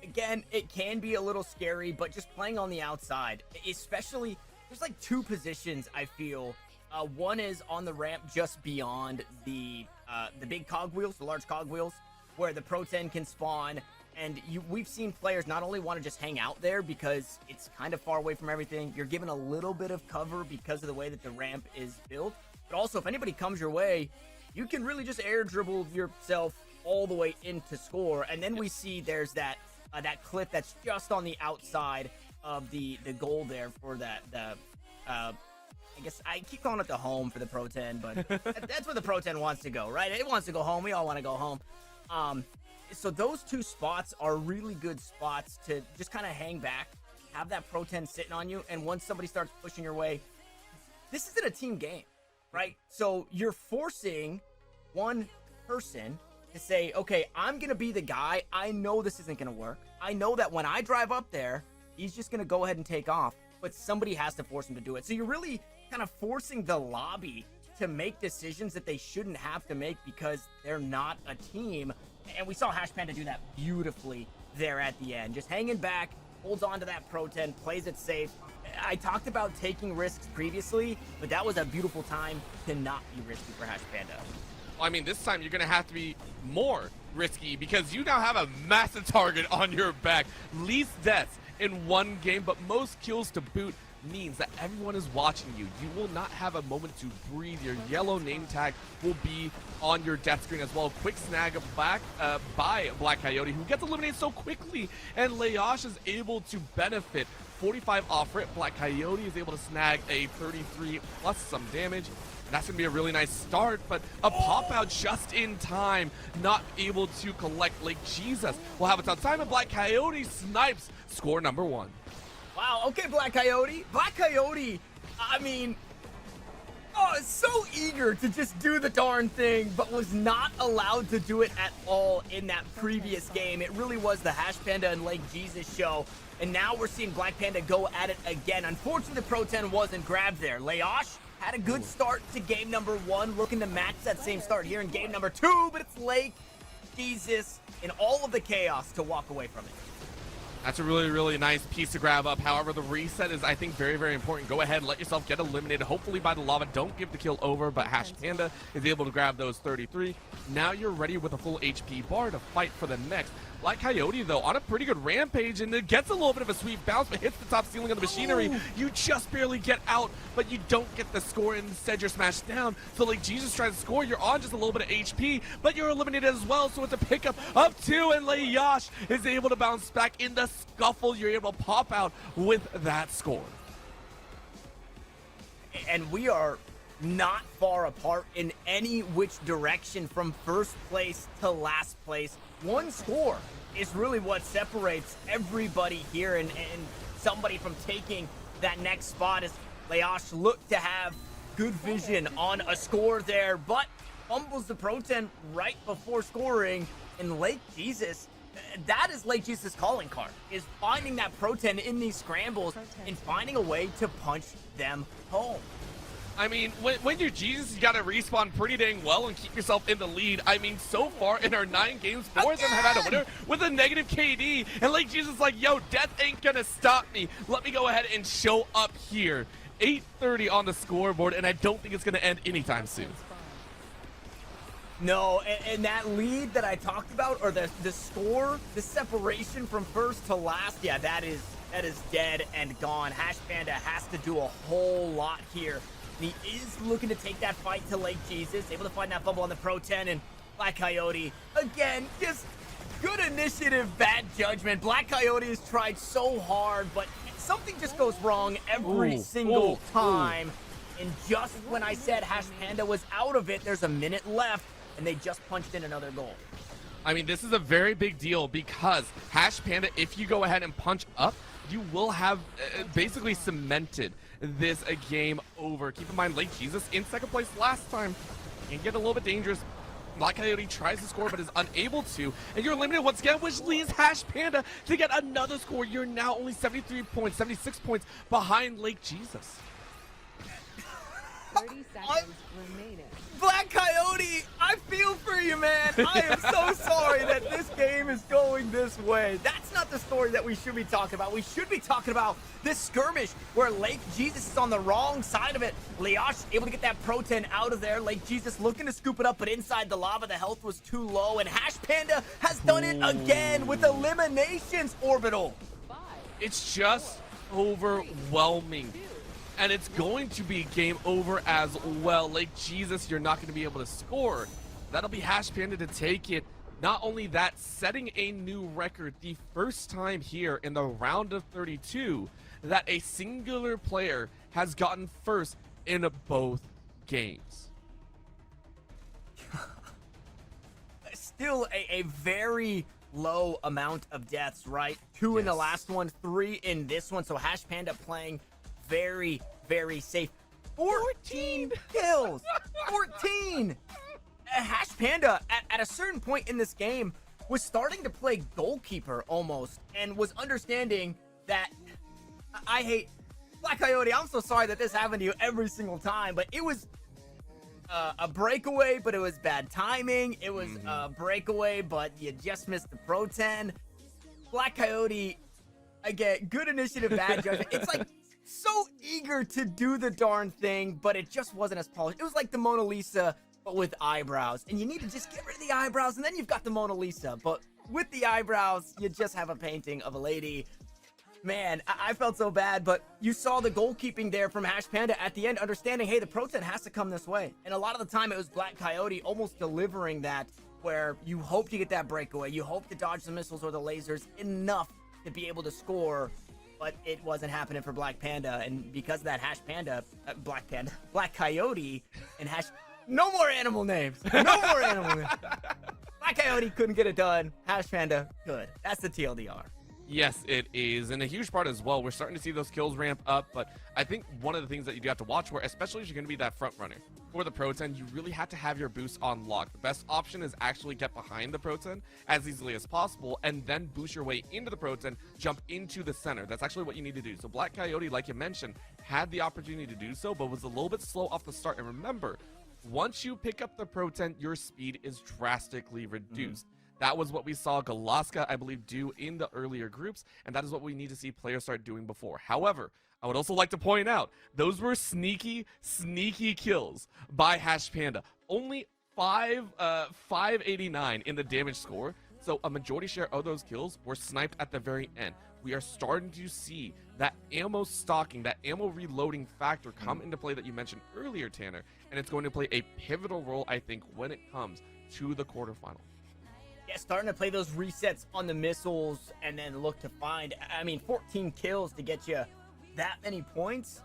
Again, it can be a little scary, but just playing on the outside, especially, there's like 2 positions I feel. One is on the ramp just beyond the big cogwheels, the large cogwheels, where the Proton can spawn. And we've seen players not only want to just hang out there because it's kind of far away from everything, you're given a little bit of cover because of the way that the ramp is built, but also if anybody comes your way, you can really just air dribble yourself all the way into score. And then we see there's that cliff that's just on the outside of the goal there for I guess I keep calling it the home for the Pro 10, but that's where the Pro 10 wants to go, right? It wants to go home. We all want to go home. So those two spots are really good spots to just kind of hang back, have that Pro 10 sitting on you, and once somebody starts pushing your way, this isn't a team game, right? So you're forcing one person to say, okay, I'm going to be the guy. I know this isn't going to work. I know that when I drive up there, he's just going to go ahead and take off, but somebody has to force him to do it. So you're really kind of forcing the lobby to make decisions that they shouldn't have to make because they're not a team. And we saw Hash Panda do that beautifully there at the end. Just hanging back, holds on to that Pro 10, plays it safe. I talked about taking risks previously, but that was a beautiful time to not be risky for Hash Panda. I mean, this time you're going to have to be more risky because you now have a massive target on your back. Least deaths in one game, but most kills to boot means that everyone is watching you. You will not have a moment to breathe. Your yellow name tag will be on your death screen as well. Quick snag back by Black Coyote, who gets eliminated so quickly, and Leash is able to benefit. 45 off rip. Black Coyote is able to snag a 33 plus some damage. That's going to be a really nice start, but a pop out just in time, not able to collect Lake Jesus. We'll have it on time, and Black Coyote snipes score number 1. Wow, okay, Black Coyote. Black Coyote, I mean, so eager to just do the darn thing, but was not allowed to do it at all in that previous game. It really was the Hash Panda and Lake Jesus show, and now we're seeing Black Panda go at it again. Unfortunately, the Pro 10 wasn't grabbed there. Leash had a good start to game number 1, looking to match that same start here in game number 2, but it's Lake Jesus in all of the chaos to walk away from it. That's a really, really nice piece to grab up. However, the reset is, I think, very, very important. Go ahead, let yourself get eliminated, hopefully by the lava. Don't give the kill over, but Hash Panda is able to grab those 33. Now you're ready with a full HP bar to fight for the next. Black Coyote, though, on a pretty good rampage, and it gets a little bit of a sweet bounce, but hits the top ceiling of the machinery. You just barely get out, but you don't get the score, and instead you're smashed down. So, like, Jesus tries to score, you're on just a little bit of HP, but you're eliminated as well, so it's a pickup up 2, and Leash is able to bounce back in the scuffle. You're able to pop out with that score. And we are not far apart in any which direction from first place to last place. One score is really what separates everybody here and somebody from taking that next spot, as Leash looked to have good vision on a score there, but fumbles the Pro 10 right before scoring. And Lake Jesus, that is Lake Jesus' calling card, is finding that Pro 10 in these scrambles and finding a way to punch them home. I mean, when you're Jesus, you got to respawn pretty dang well and keep yourself in the lead. I mean, so far in our 9 games, 4 of them have had a winner with a negative KD. And like Jesus is like, yo, death ain't going to stop me. Let me go ahead and show up here. 8:30 on the scoreboard, and I don't think it's going to end anytime soon. No, and that lead that I talked about, or the score, the separation from first to last, yeah, that is dead and gone. Hash Panda has to do a whole lot here. And he is looking to take that fight to Lake Jesus, able to find that fumble on the Pro 10, and Black Coyote, again, just good initiative, bad judgment. Black Coyote has tried so hard, but something just goes wrong every single time. And just when I said Hash Panda was out of it, there's a minute left, and they just punched in another goal. I mean, this is a very big deal because Hash Panda, if you go ahead and punch up, you will have basically cemented this a game over. Keep in mind, Lake Jesus in second place last time can get a little bit dangerous. Black Coyote tries to score but is unable to, and you're eliminated once again, which leads Hash Panda to get another score. You're now only 73 points, 76 points behind Lake Jesus. 30 seconds remaining. Black Coyote, I feel for you, man. I am so sorry that this game is going this way. That's not the story that we should be talking about. We should be talking about this skirmish where Lake Jesus is on the wrong side of it. Leash able to get that Pro-10 out of there. Lake Jesus looking to scoop it up, but inside the lava, the health was too low. And Hash Panda has done it again with eliminations, Orbital. It's just overwhelming. And it's going to be game over as well. Like, Jesus, you're not going to be able to score. That'll be Hash Panda to take it. Not only that, setting a new record, the first time here in the round of 32 that a singular player has gotten first in both games. Still a very low amount of deaths, right? 2 in the last one, 3 in this one. So Hash Panda playing very, very safe. 14 kills. 14. Hash Panda at a certain point in this game was starting to play goalkeeper almost, and was understanding that I hate Black Coyote. I'm so sorry that this happened to you every single time, but it was a breakaway, but it was bad timing. It was a breakaway, but you just missed the Pro-10. Black Coyote, again, good initiative, bad judgment. It's like so eager to do the darn thing, but it just wasn't as polished. It was like the Mona Lisa, but with eyebrows. And you need to just get rid of the eyebrows, and then you've got the Mona Lisa. But with the eyebrows, you just have a painting of a lady. Man, I felt so bad, but you saw the goalkeeping there from Hash Panda at the end, understanding, hey, the Pro-10 has to come this way. And a lot of the time, it was Black Coyote almost delivering that, where you hope to get that breakaway. You hope to dodge the missiles or the lasers enough to be able to score, but it wasn't happening for Black Panda. And because of that, Hash Panda, Black Coyote, and Hash... No more animal names. No more animal names. Black Coyote couldn't get it done. Hash Panda could. That's the TLDR. Yes, it is. And a huge part as well, we're starting to see those kills ramp up, but I think one of the things that you do have to watch for, especially if you're going to be that front runner for the Pro-10, you really have to have your boost on lock. The best option is actually get behind the Pro-10 as easily as possible, and then boost your way into the Pro-10, jump into the center. That's actually what you need to do. So Black Coyote, like you mentioned, had the opportunity to do so, but was a little bit slow off the start. And remember, once you pick up the Pro-10, your speed is drastically reduced. That was what we saw Galaska, I believe, do in the earlier groups, and that is what we need to see players start doing before. However, I would also like to point out, those were sneaky kills by Hash Panda. Only 589 in the damage score, so a majority share of those kills were sniped at the very end. We are starting to see that ammo stocking, that ammo reloading factor come into play that you mentioned earlier, Tanner, and it's going to play a pivotal role, I think, when it comes to the quarterfinal. Yeah, starting to play those resets on the missiles and then look to find, 14 kills to get you that many points.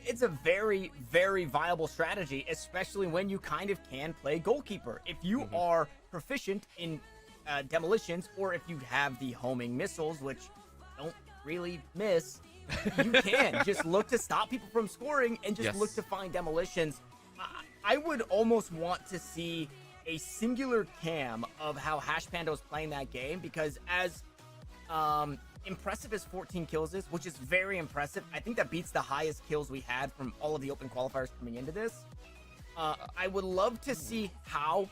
It's a very, very viable strategy, especially when you kind of can play goalkeeper. If you are proficient in demolitions, or if you have the homing missiles, which don't really miss, you can just look to stop people from scoring and just look to find demolitions. I would almost want to see a singular cam of how Hash Panda was playing that game, because as impressive as 14 kills is, which is very impressive, I think that beats the highest kills we had from all of the open qualifiers coming into this. I would love to see how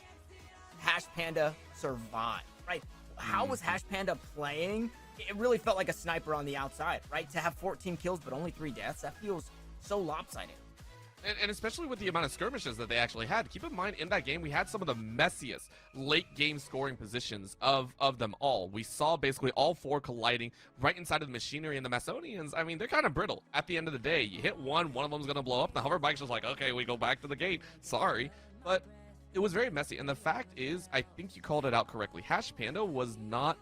Hash Panda survived, right? How was Hash Panda playing? It really felt like a sniper on the outside, right? To have 14 kills but only 3 deaths, that feels so lopsided. And especially with the amount of skirmishes that they actually had. Keep in mind, in that game, we had some of the messiest late game scoring positions of them all. We saw basically all 4 colliding right inside of the machinery, and the Macedonians, I mean, they're kind of brittle at the end of the day. You hit one of them's going to blow up. The hover bike's just like, okay, we go back to the gate. Sorry. But it was very messy. And the fact is, I think you called it out correctly. Hash Panda was not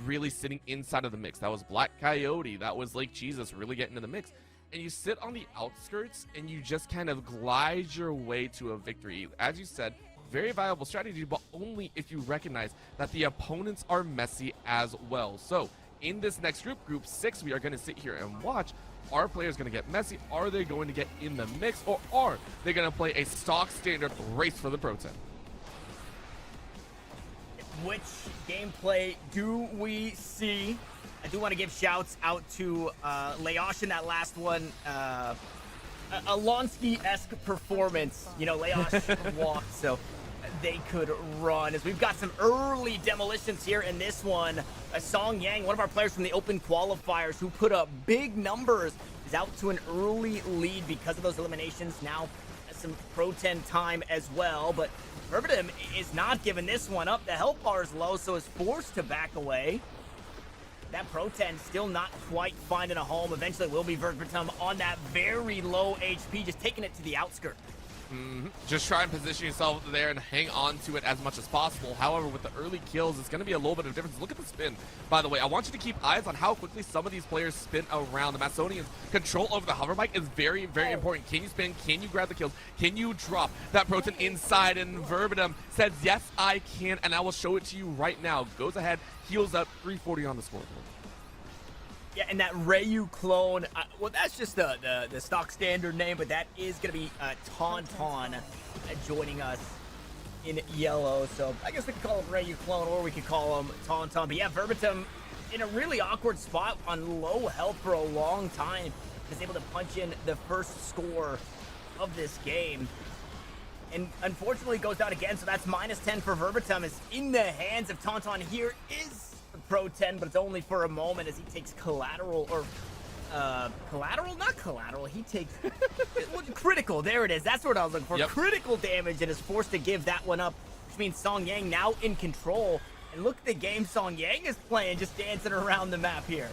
really sitting inside of the mix. That was Black Coyote. That was Lake Jesus really getting into the mix. And you sit on the outskirts and you just kind of glide your way to a victory. As you said, very viable strategy, but only if you recognize that the opponents are messy as well. So in this next group 6, we are going to sit here and watch. Are players going to get messy? Are they going to get in the mix? Or are they going to play a stock standard race for the Pro-10? Which gameplay do we see? I do want to give shouts out to Leash in that last one. a Lonsky-esque performance. You know, Leosh walked, so they could run. As we've got some early demolitions here in this one. Song Yang, one of our players from the open qualifiers who put up big numbers, is out to an early lead because of those eliminations. Now some Pro 10 time as well, but Hoverdrome is not giving this one up. The health bar is low, so is forced to back away. That Pro 10 still not quite finding a home. Eventually will be Hoverdrome on that very low HP, just taking it to the outskirts. Just try and position yourself there and hang on to it as much as possible. However, with the early kills, it's going to be a little bit of difference. Look at the spin, by the way. I want you to keep eyes on how quickly some of these players spin around. The Macedonians' control over the hover bike is very, very important. Can you spin? Can you grab the kills? Can you drop that Proton inside? And Hoverdrome says, yes, I can, and I will show it to you right now. Goes ahead, heals up, 340 on the scoreboard. Yeah, and that Ryu clone, well, that's just the stock standard name, but that is going to be Tauntaun joining us in yellow. So I guess we could call him Ryu clone, or we could call him Tauntaun. But yeah, Hoverdrome in a really awkward spot on low health for a long time. Is able to punch in the first score of this game. And unfortunately goes down again, so that's -10 for Hoverdrome. Is in the hands of Tauntaun. Here is Pro 10, but it's only for a moment as he takes collateral, or collateral, not collateral, he takes critical, there it is, that's what I was looking for. Yep. Critical damage, and is forced to give that one up, which means Song Yang now in control. And look at the game Song Yang is playing, just dancing around the map here.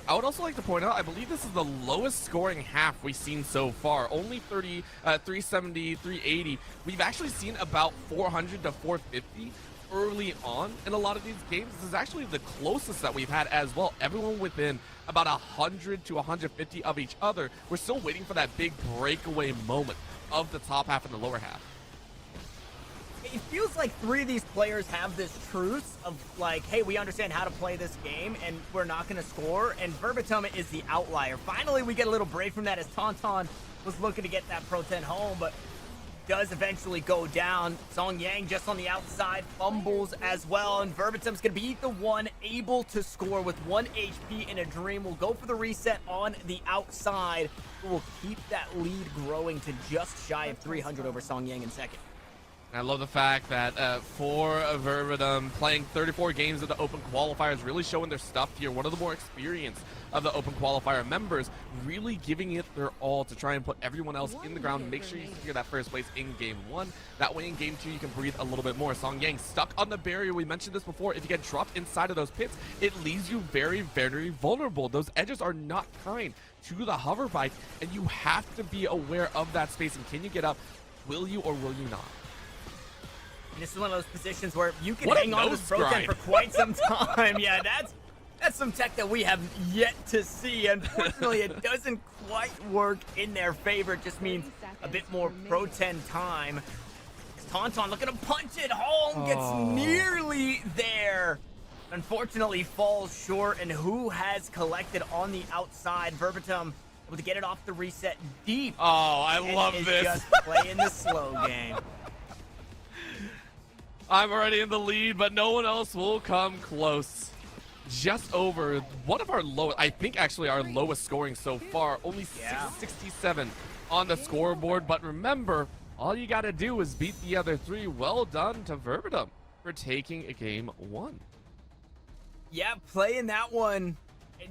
I would also like to point out, I believe this is the lowest scoring half we've seen so far. Only 370, 380. We've actually seen about 400 to 450 early on in a lot of these games. This is actually the closest that we've had as well. Everyone within about 100 to 150 of each other. We're still waiting for that big breakaway moment of the top half and the lower half. It feels like three of these players have this truth of like, hey, we understand how to play this game and we're not going to score, and Hoverdrome is the outlier. Finally, we get a little break from that as Tauntaun was looking to get that Pro 10 home, but does eventually go down. Song Yang just on the outside, fumbles as well, and Hoverdrome's gonna be the one able to score with 1 HP in a dream. Will go for the reset on the outside. Will keep that lead growing to just shy of 300 over Song Yang in second. I love the fact that for Hoverdrome, playing 34 games of the Open Qualifiers, really showing their stuff here. One of the more experienced of the Open Qualifier members, really giving it their all to try and put everyone else in the ground. Make sure you secure that first place in Game 1. That way in Game 2, you can breathe a little bit more. Song Yang stuck on the barrier. We mentioned this before. If you get dropped inside of those pits, it leaves you very, very vulnerable. Those edges are not kind to the hover bike, and you have to be aware of that space. And can you get up? Will you or will you not? And this is one of those positions where you can hang on to this Pro 10 for quite some time. Yeah, that's some tech that we have yet to see. Unfortunately, it doesn't quite work in their favor. It just means a bit more Pro 10 time. Tauntaun looking to punch it home, gets nearly there. Unfortunately, falls short, and who has collected on the outside? Hoverdrome able to get it off the reset deep. Oh, I love this. Just playing the slow game. I'm already in the lead, but no one else will come close. Just over one of our lowest, I think actually our lowest scoring so far. Only 667 on the scoreboard. But remember, all you got to do is beat the other three. Well done to Hoverdrome for taking a Game 1. Yeah, playing that one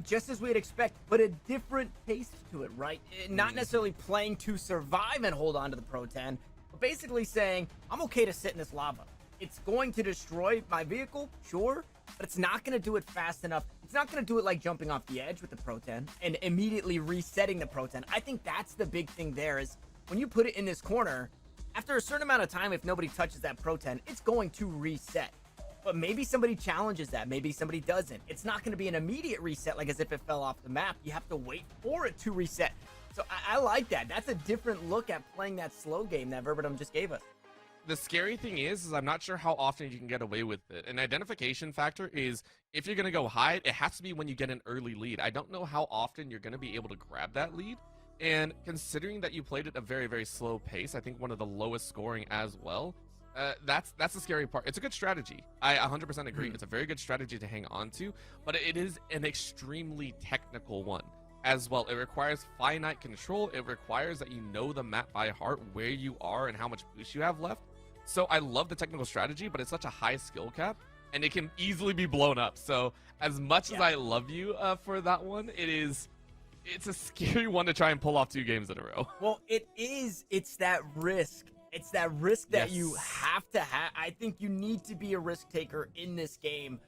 just as we'd expect, but a different taste to it, right? Not necessarily playing to survive and hold on to the Pro 10, but basically saying, I'm okay to sit in this lava. It's going to destroy my vehicle, sure, but it's not going to do it fast enough. It's not going to do it like jumping off the edge with the Pro 10 and immediately resetting the Pro 10. I think that's the big thing there is when you put it in this corner, after a certain amount of time, if nobody touches that Pro 10, it's going to reset. But maybe somebody challenges that. Maybe somebody doesn't. It's not going to be an immediate reset like as if it fell off the map. You have to wait for it to reset. So I like that. That's a different look at playing that slow game that Hoverdrome just gave us. The scary thing is I'm not sure how often you can get away with it. An identification factor is if you're going to go hide, it has to be when you get an early lead. I don't know how often you're going to be able to grab that lead. And considering that you played at a very, very slow pace, I think one of the lowest scoring as well, that's the scary part. It's a good strategy. I 100% agree. It's a very good strategy to hang on to, but it is an extremely technical one. as well. It requires finite control. It requires that you know the map by heart, where you are and how much boost you have left. So I love the technical strategy, but it's such a high skill cap and it can easily be blown up. So as much as I love you for that one, it's a scary one to try and pull off 2 games in a row. Well, it is. It's that risk. It's that risk that you have to have. I think you need to be a risk taker in this game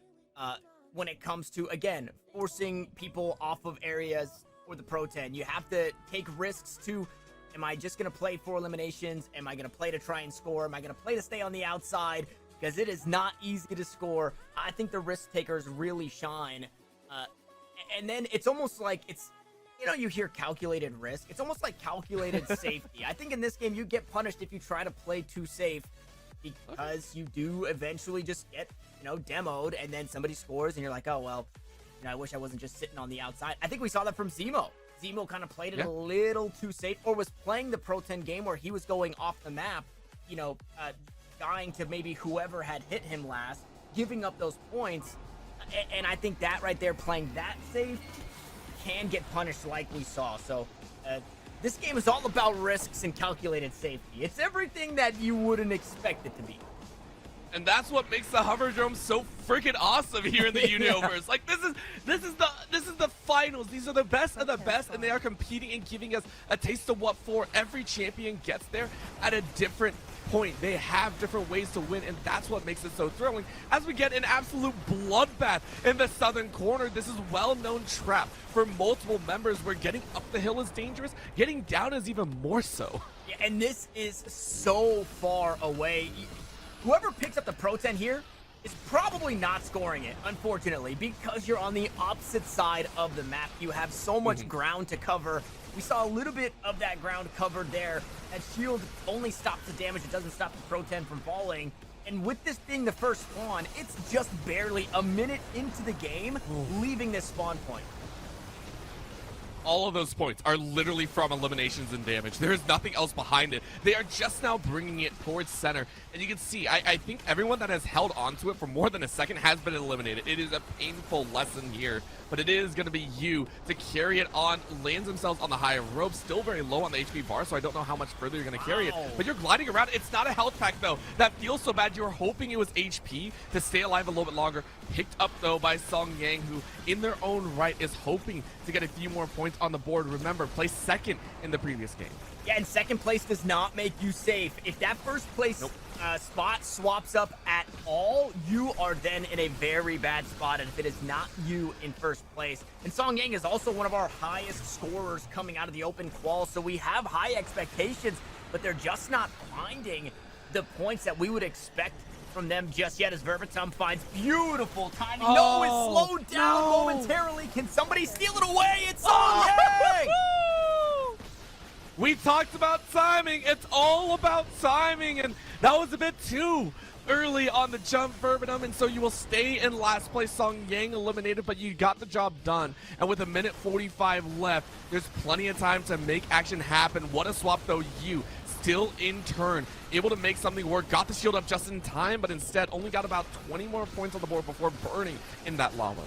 when it comes to, again, forcing people off of areas for the Pro 10. You have to take risks to, am I just going to play for eliminations? Am I going to play to try and score? Am I going to play to stay on the outside? Because it is not easy to score. I think the risk takers really shine. And then it's almost like it's, you know, you hear calculated risk. It's almost like calculated safety. I think in this game, you get punished if you try to play too safe because you do eventually just get, you know, demoed and then somebody scores and you're like, oh, well, you know, I wish I wasn't just sitting on the outside. I think we saw that from Zemo. Zemo kind of played it a little too safe or was playing the Pro 10 game where he was going off the map, you know, dying to maybe whoever had hit him last, giving up those points. And I think that right there, playing that safe, can get punished like we saw. So this game is all about risks and calculated safety. It's everything that you wouldn't expect it to be. And that's what makes the Hoverdrome so freaking awesome here in the Unioverse. Like this is the finals. These are the best of the best, and they are competing and giving us a taste of what for. Every champion gets there at a different point. They have different ways to win, and that's what makes it so thrilling. As we get an absolute bloodbath in the southern corner, this is well-known trap for multiple members where getting up the hill is dangerous, getting down is even more so. Yeah, and this is so far away. Whoever picks up the Pro 10 here is probably not scoring it, unfortunately, because you're on the opposite side of the map. You have so much ground to cover. We saw a little bit of that ground covered there. That shield only stops the damage. It doesn't stop the Pro 10 from falling. And with this being the first spawn, it's just barely a minute into the game, leaving this spawn point. All of those points are literally from eliminations and damage. There is nothing else behind it. They are just now bringing it towards center. And you can see, I think everyone that has held onto it for more than a second has been eliminated. It is a painful lesson here, but it is going to be you to carry it on. Lands themselves on the higher rope, still very low on the HP bar, so I don't know how much further you're going to carry it. But you're gliding around. It's not a health pack, though. That feels so bad. You were hoping it was HP to stay alive a little bit longer. Picked up, though, by Song Yang, who in their own right is hoping to get a few more points on the board. Remember, placed second in the previous game. Yeah, and second place does not make you safe. If that first place spot swaps up at all, you are then in a very bad spot, and if it is not you in first place. And Song Yang is also one of our highest scorers coming out of the open qual, so we have high expectations, but they're just not finding the points that we would expect from them just yet, as Verbatim finds beautiful timing. No, it's slowed down momentarily. Can somebody steal it away? It's Song Yang! We talked about timing. It's all about timing, and that was a bit too early on the jump, Verbatim, and so you will stay in last place. Song Yang eliminated, but you got the job done. And with 1:45 left, there's plenty of time to make action happen. What a swap, though. You still in turn, able to make something work. Got the shield up just in time, but instead only got about 20 more points on the board before burning in that lava.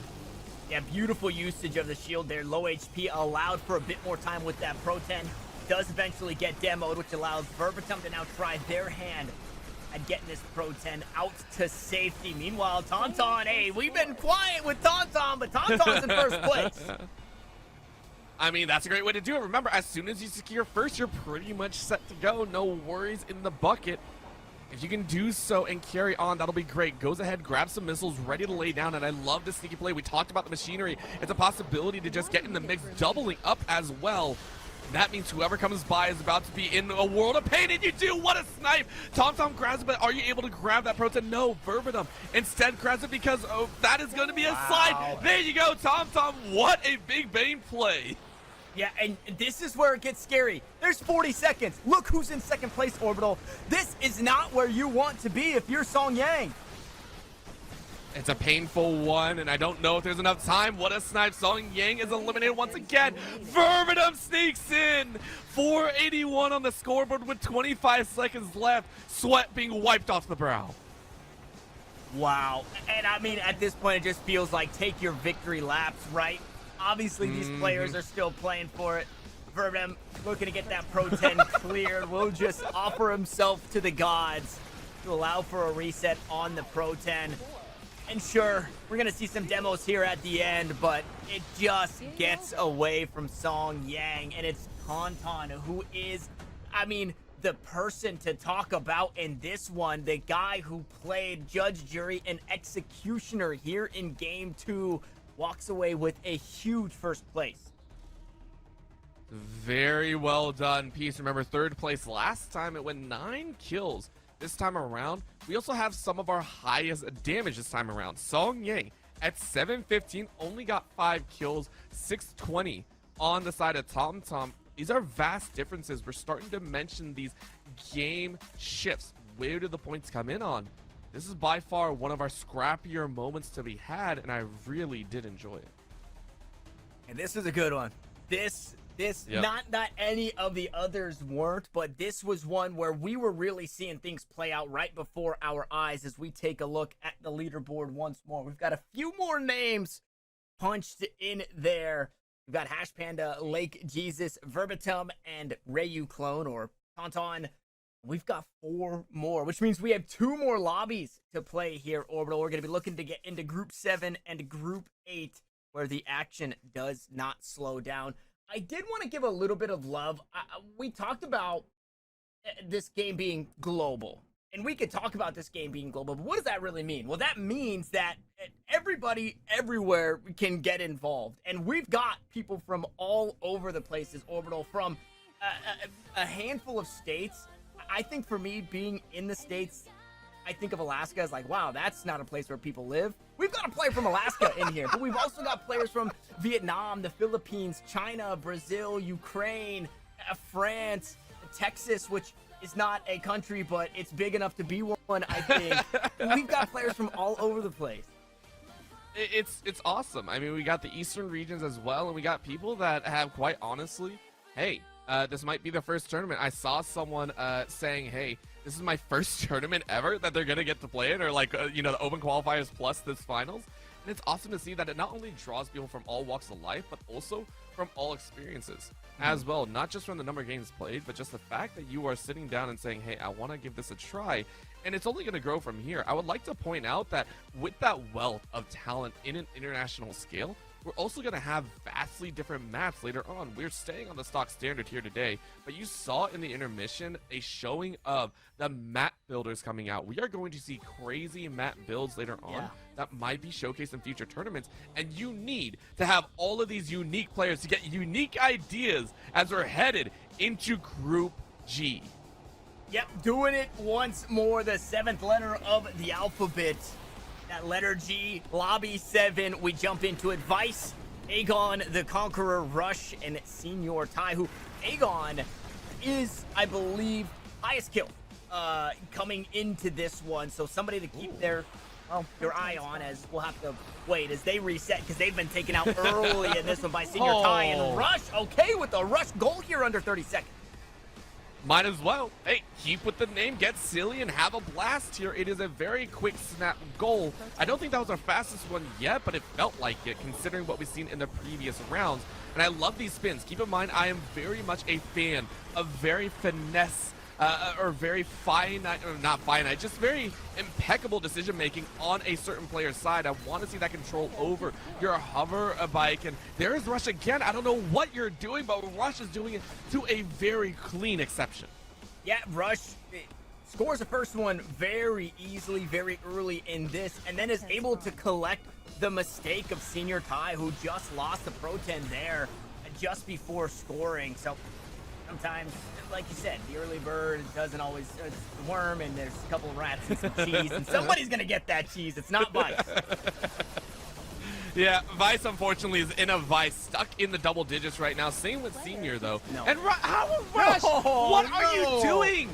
Yeah, beautiful usage of the shield there. Low HP allowed for a bit more time with that Pro 10. Does eventually get demoed, which allows Verbatim to now try their hand at getting this Pro 10 out to safety. Meanwhile, Tauntaun, hey, we've been quiet with Tauntaun, but Tauntaun's in first place. I mean, that's a great way to do it. Remember, as soon as you secure first, you're pretty much set to go. No worries in the bucket. If you can do so and carry on, that'll be great. Goes ahead, grabs some missiles, ready to lay down, and I love the sneaky play. We talked about the machinery. It's a possibility to just get in the mix, doubling up as well. That means whoever comes by is about to be in a world of pain, and you do. What a snipe! TomTom grabs it, but are you able to grab that Pro 10? No, Verbatim instead grabs it because that is going to be a slide. There you go, TomTom. What a big Bane play. Yeah, and this is where it gets scary. There's 40 seconds. Look who's in second place, Orbital. This is not where you want to be if you're Song Yang. It's a painful one, and I don't know if there's enough time. What a snipe. Song Yang is eliminated once again. Verbatim sneaks in. 481 on the scoreboard with 25 seconds left. Sweat being wiped off the brow. Wow. And I mean, at this point, it just feels like take your victory laps, right? Obviously, these players are still playing for it. Hoverdrome looking to get that Pro 10 cleared. Will just offer himself to the gods to allow for a reset on the Pro 10. And sure, we're going to see some demos here at the end, but it just gets away from Song Yang. And it's Tauntaun, who is, I mean, the person to talk about in this one. The guy who played Judge, Jury, and Executioner here in Game 2 walks away with a huge first place. Very well done, Peace. Remember, third place last time, it went 9 kills. This time around, we also have some of our highest damage this time around. Song Yang at 715 only got 5 kills, 620 on the side of Tauntaun. These are vast differences. We're starting to mention these game shifts. Where do the points come in on? This is by far one of our scrappier moments to be had, and I really did enjoy it. And this was a good one. This Yep. not that any of the others weren't, but this was one where we were really seeing things play out right before our eyes as we take a look at the leaderboard once more. We've got a few more names punched in there. We've got Hash Panda, Lake Jesus, Verbatim, and Rayu Clone or Tauntaun. We've got 4 more, which means we have 2 more lobbies to play here, Orbital. We're going to be looking to get into Group 7 and Group 8, where the action does not slow down. I did want to give a little bit of love. We talked about this game being global, and we could talk about this game being global, but what does that really mean? Well, that means that everybody everywhere can get involved, and we've got people from all over the places, Orbital, from a handful of states. I think for me, being in the States, I think of Alaska as like, wow, that's not a place where people live. We've got a player from Alaska in here, but we've also got players from Vietnam, the Philippines, China, Brazil, Ukraine, France, Texas, which is not a country, but it's big enough to be one, I think. We've got players from all over the place. It's awesome. I mean, we got the eastern regions as well, and we got people that have, quite honestly, hey, this might be the first tournament. I saw someone saying, hey, this is my first tournament ever that they're going to get to play in, or like, you know, the open qualifiers plus this finals. And it's awesome to see that it not only draws people from all walks of life, but also from all experiences as well. Not just from the number of games played, but just the fact that you are sitting down and saying, hey, I want to give this a try. And it's only going to grow from here. I would like to point out that with that wealth of talent in an international scale, we're also going to have vastly different maps later on. We're staying on the stock standard here today, but you saw in the intermission a showing of the map builders coming out. We are going to see crazy map builds later on that might be showcased in future tournaments, and you need to have all of these unique players to get unique ideas as we're headed into Group G. Yep, doing it once more, the 7th letter of the alphabet. That letter G, Lobby 7, we jump into it. Vice, Aegon, the Conqueror, Rush, and Senior Tai, who Aegon is, I believe, highest kill coming into this one. So somebody to keep your eye on, as we'll have to wait as they reset, because they've been taken out early in this one by Senior Tai. And Rush, okay with the Rush goal here under 30 seconds. Might as well. Hey, keep with the name, get silly, and have a blast here. It is a very quick snap goal. I don't think that was our fastest one yet, but it felt like it, considering what we've seen in the previous rounds. And I love these spins. Keep in mind, I am very much a fan of very finesse, or very finite, or not finite, just very impeccable decision-making on a certain player's side. I want to see that control over your hover bike. And there is Rush again. I don't know what you're doing, but Rush is doing it to a very clean exception. Yeah, Rush scores the first one very easily, very early in this, and then is able to collect the mistake of Senior Tai, who just lost the Pro 10 there just before scoring. So sometimes, like you said, the early bird doesn't always, it's the worm, and there's a couple of rats and some cheese, and somebody's gonna get that cheese. It's not Vice. Yeah, Vice unfortunately is in a vice, stuck in the double digits right now. Same with Senior though. No. And Rush, what are you doing?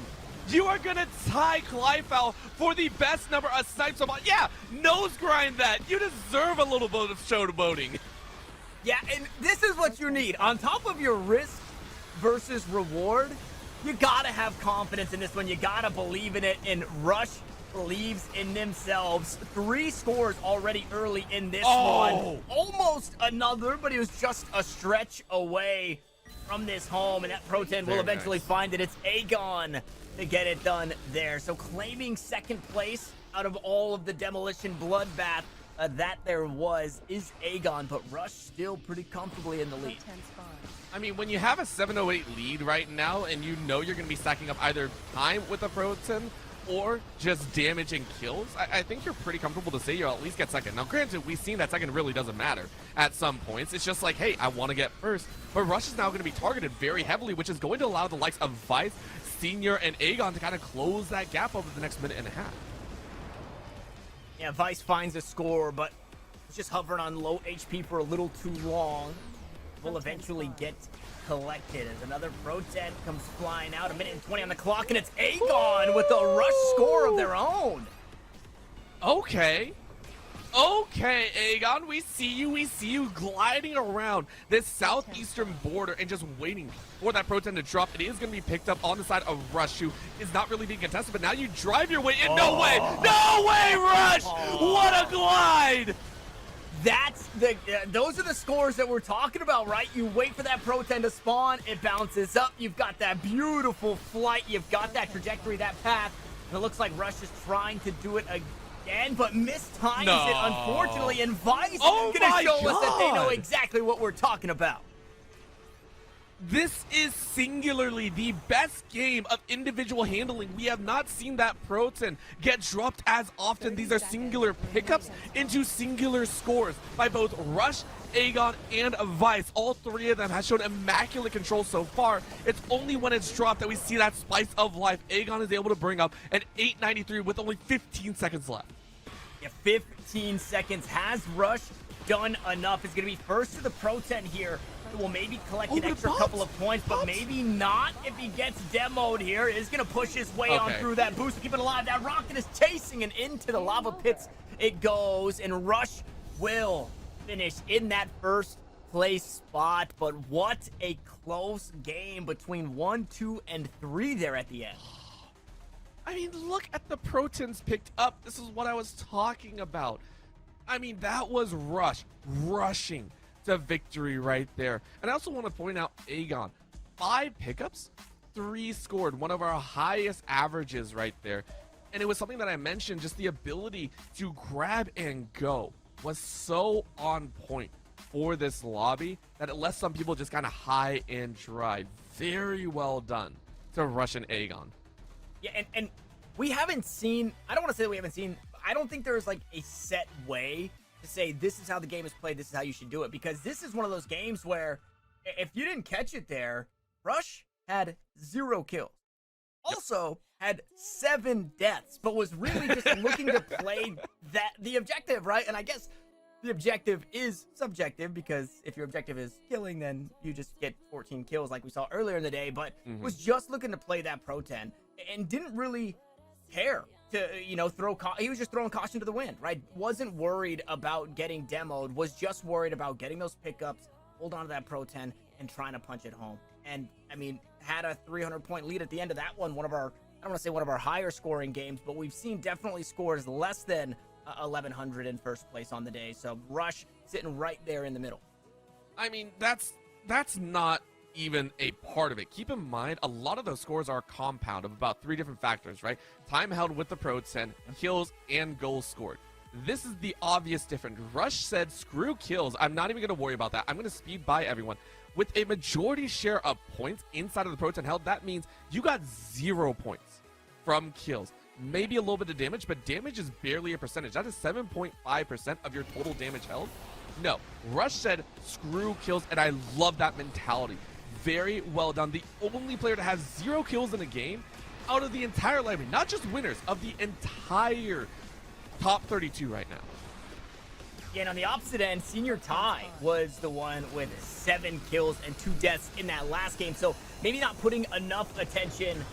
You are gonna tie Kleifel for the best number of snipes of all. Yeah, nose grind that. You deserve a little bit of showboating. Yeah, and this is what you need. On top of your risk versus reward, you gotta have confidence in this one. You gotta believe in it. And Rush believes in themselves. 3 scores already early in this Oh! one. Almost another, but he was just a stretch away from this home, and that Pro-10 will Very eventually nice. find it. It's Aegon to get it done there. So claiming second place out of all of the demolition bloodbath that there was is Aegon, but Rush still pretty comfortably in the lead. 10 spawn. I mean, when you have a 708 lead right now and you know you're going to be stacking up either time with a Pro-10 or just damage and kills, I think you're pretty comfortable to say you'll at least get second. Now, granted, we've seen that second really doesn't matter at some points. It's just like, hey, I want to get first. But Rush is now going to be targeted very heavily, which is going to allow the likes of Vice, Senior, and Aegon to kind of close that gap over the next minute and a half. Yeah, Vice finds a score, but it's just hovering on low HP for a little too long. Will eventually get collected as another Pro-10 comes flying out. 1:20 on the clock, and it's Aegon with a Rush score of their own. Okay. Okay, Aegon, we see you gliding around this southeastern border and just waiting for that Pro-10 to drop. It is going to be picked up on the side of Rush, who is not really being contested, but now you drive your way in. No way! No way, Rush! What a glide! That's the those are the scores that we're talking about, right? You wait for that Pro-10 to spawn, it bounces up, you've got that beautiful flight, you've got that trajectory, that path, and it looks like Rush is trying to do it again, but mistimes it, unfortunately, and Vice is Oh gonna my show us that they know God. exactly what we're talking about. This is singularly the best game of individual handling. We have not seen that Pro-10 get dropped as often. These are singular pickups into singular scores by both Rush, Aegon, and Vice. All 3 of them have shown immaculate control so far. It's only when it's dropped that we see that spice of life. Aegon is able to bring up an 893 with only 15 seconds left. Yeah, 15 seconds. Has Rush done enough? Is going to be first to the Pro-10 here. It will maybe collect an the extra bots? couple of points, but Bots? maybe not if he gets demoed here. Is going to push his way on Okay. through that boost to keep it alive. That rocket is chasing, and into the lava pits it goes, and Rush will finish in that first place spot. But what a close game between 1, 2, and 3 there at the end. I mean, look at the Pro-10s picked up. This is what I was talking about. I mean, that was Rush rushing to victory right there. And I also want to point out Aegon. 5 pickups, 3 scored. One of our highest averages right there. And it was something that I mentioned, just the ability to grab and go was so on point for this lobby that it left some people just kind of high and dry. Very well done to Rush and Aegon. Yeah, and we haven't seen, I don't want to say that we haven't seen, I don't think there's like a set way to say this is how the game is played, this is how you should do it, because this is one of those games where if you didn't catch it there, Rush had 0 kills. Also had 7 deaths, but was really just looking to play the objective, right? And I guess the objective is subjective, because if your objective is killing, then you just get 14 kills like we saw earlier in the day, but was just looking to play that Pro-10 and didn't really care to, you know, he was just throwing caution to the wind, right? Wasn't worried about getting demoed, was just worried about getting those pickups, hold on to that Pro-10, and trying to punch it home. And, I mean, had a 300-point lead at the end of that one. One of our, I don't want to say one of our higher scoring games, but we've seen definitely scores less than 1,100 in first place on the day. So Rush sitting right there in the middle. I mean, that's not even a part of it. Keep in mind, a lot of those scores are a compound of about 3 different factors, right? Time held with the Pro-10, kills, and goals scored. This is the obvious difference. Rush said, screw kills. I'm not even going to worry about that. I'm going to speed by everyone. With a majority share of points inside of the Pro-10 held, that means you got 0 points from kills. Maybe a little bit of damage, but damage is barely a percentage. That is 7.5% of your total damage held. No, Rush said, screw kills, and I love that mentality. Very well done. The only player to have 0 kills in a game out of the entire library, not just winners, of the entire top 32 right now. Yeah, and on the opposite end, Senior Ty was the one with 7 kills and 2 deaths in that last game. So maybe not putting enough attention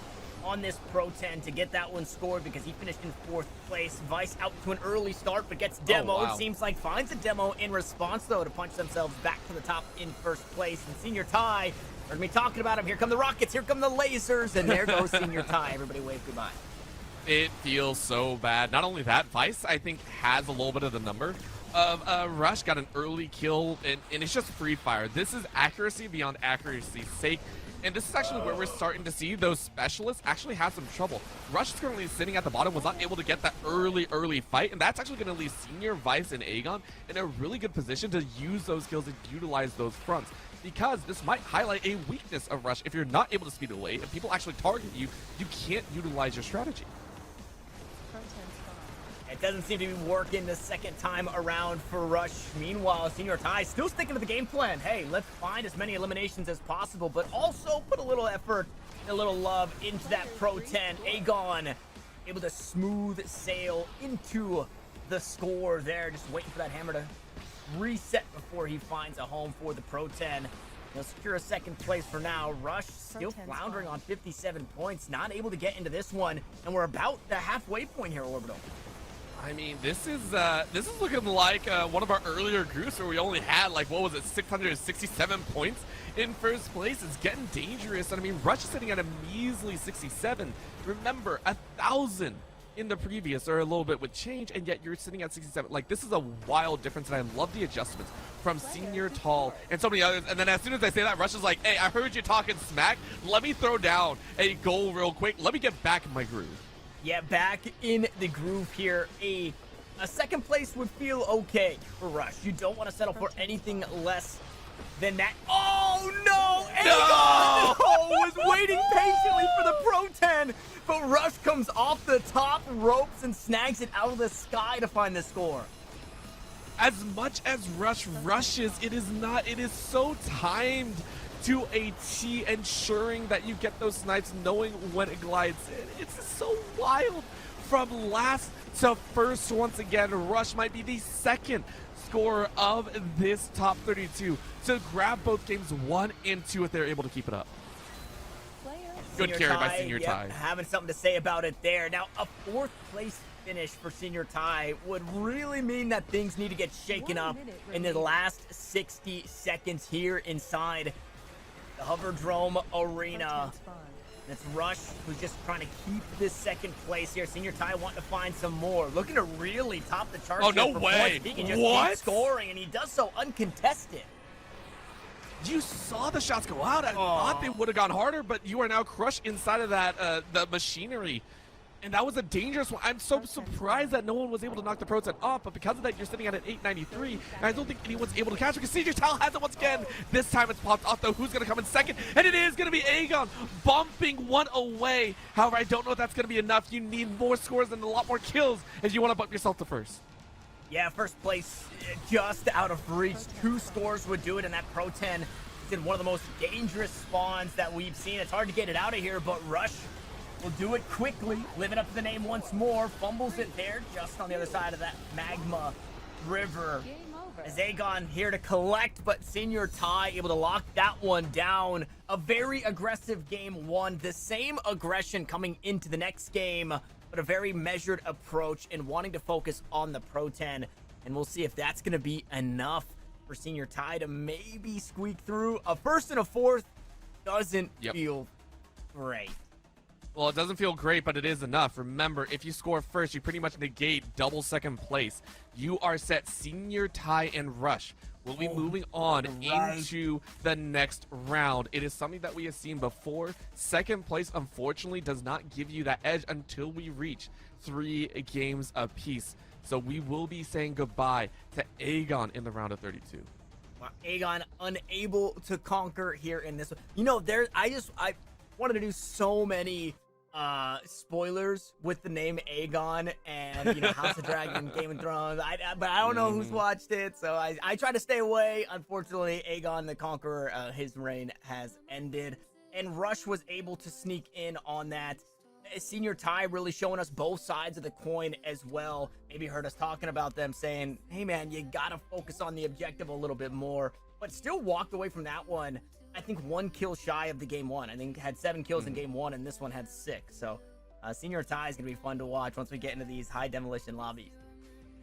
on this Pro-10 to get that one scored, because he finished in 4th place. Vice out to an early start, but gets demoed. wow. Seems like finds a demo in response, though, to punch themselves back to the top in 1st place. And Senior Ty, heard me talking about him. Here come the rockets, here come the lasers, and there goes Senior Ty. Everybody wave goodbye. It feels so bad. Not only that, Vice, I think, has a little bit of the number of Rush got an early kill, and it's just free fire. This is accuracy beyond accuracy's sake. And this is actually where we're starting to see those specialists actually have some trouble. Rush is currently sitting at the bottom, was not able to get that early fight, and that's actually going to leave Senior, Vice, and Aegon in a really good position to use those kills and utilize those fronts. Because this might highlight a weakness of Rush. If you're not able to speed away, if people actually target you, you can't utilize your strategy. It doesn't seem to be working the second time around for Rush. Meanwhile, Senior Tai still sticking to the game plan. Hey, let's find as many eliminations as possible, but also put a little effort, a little love into that Pro 10. Aegon able to smooth sail into the score there, just waiting for that hammer to reset before he finds a home for the Pro 10. He'll secure a second place for now. Rush still floundering on 57 points, not able to get into this one, and we're about the halfway point here, Orbital. I mean, this is looking like one of our earlier groups where we only had, like, what was it, 667 points in first place. It's getting dangerous. And I mean, Rush is sitting at a measly 67. Remember, 1,000 in the previous, or a little bit with change, and yet you're sitting at 67. Like, this is a wild difference, and I love the adjustments from Senior, Tall, and so many others. And then as soon as I say that, Rush is like, hey, I heard you talking smack. Let me throw down a goal real quick. Let me get back in my groove. Yeah, back in the groove here. A second place would feel okay for Rush. You don't want to settle for anything less than that. Oh, no! Aegon was waiting patiently for the Pro 10, but Rush comes off the top ropes and snags it out of the sky to find the score. As much as Rush rushes, it is so timed to a T, ensuring that you get those snipes, knowing when it glides in. It's so wild. From last to first, once again, Rush might be the second scorer of this top 32 to grab both games 1 and 2 if they're able to keep it up. Good carry by Senior Tai. Having something to say about it there. Now, a 4th place finish for Senior Tai would really mean that things need to get shaken up in the last 60 seconds here inside the Hoverdrome arena. That's Rush, who's just trying to keep this second place here. Senior Tai wanting to find some more. Looking to really top the charts. Oh, no for way. Points. He can just keep scoring, and he does so uncontested. You saw the shots go out. I thought they would have gone harder, but you are now crushed inside of that the machinery. And that was a dangerous one. I'm so surprised that no one was able to knock the Pro 10 off, but because of that, you're sitting at an 893, and I don't think anyone's able to catch it because Senior Tile has it once again. This time it's popped off, though. Who's going to come in second? And it is going to be Aegon, bumping one away. However, I don't know if that's going to be enough. You need more scores and a lot more kills if you want to bump yourself to first. Yeah, first place just out of reach. 2 scores would do it, and that Pro 10 is in one of the most dangerous spawns that we've seen. It's hard to get it out of here, but Rush will do it quickly, living up to the name once more. Fumbles it there, just on the other side of that magma river. As Aegon here to collect, but Senior Tai able to lock that one down. A very aggressive game 1. The same aggression coming into the next game, but a very measured approach and wanting to focus on the Pro 10. And we'll see if that's going to be enough for Senior Tai to maybe squeak through. A first and a 4th doesn't feel great. Well, it doesn't feel great, but it is enough. Remember, if you score first, you pretty much negate double second place. You are set. Senior Tai and Rush will be moving on into the next round. It is something that we have seen before. Second place, unfortunately, does not give you that edge until we reach 3 games apiece. So we will be saying goodbye to Aegon in the round of 32. Aegon unable to conquer here in this one. You know, I wanted to do so many spoilers with the name Aegon and, you know, House of Dragon, Game of Thrones. But I don't know who's watched it, so I try to stay away. Unfortunately, Aegon the Conqueror, his reign has ended, and Rush was able to sneak in on that. Senior Tai really showing us both sides of the coin as well. Maybe heard us talking about them saying, hey man, you gotta focus on the objective a little bit more, but still walked away from that one, I think 1 kill shy of the game 1. I think had 7 kills in game 1, and this one had 6. So Senior Tai is gonna be fun to watch once we get into these high demolition lobbies.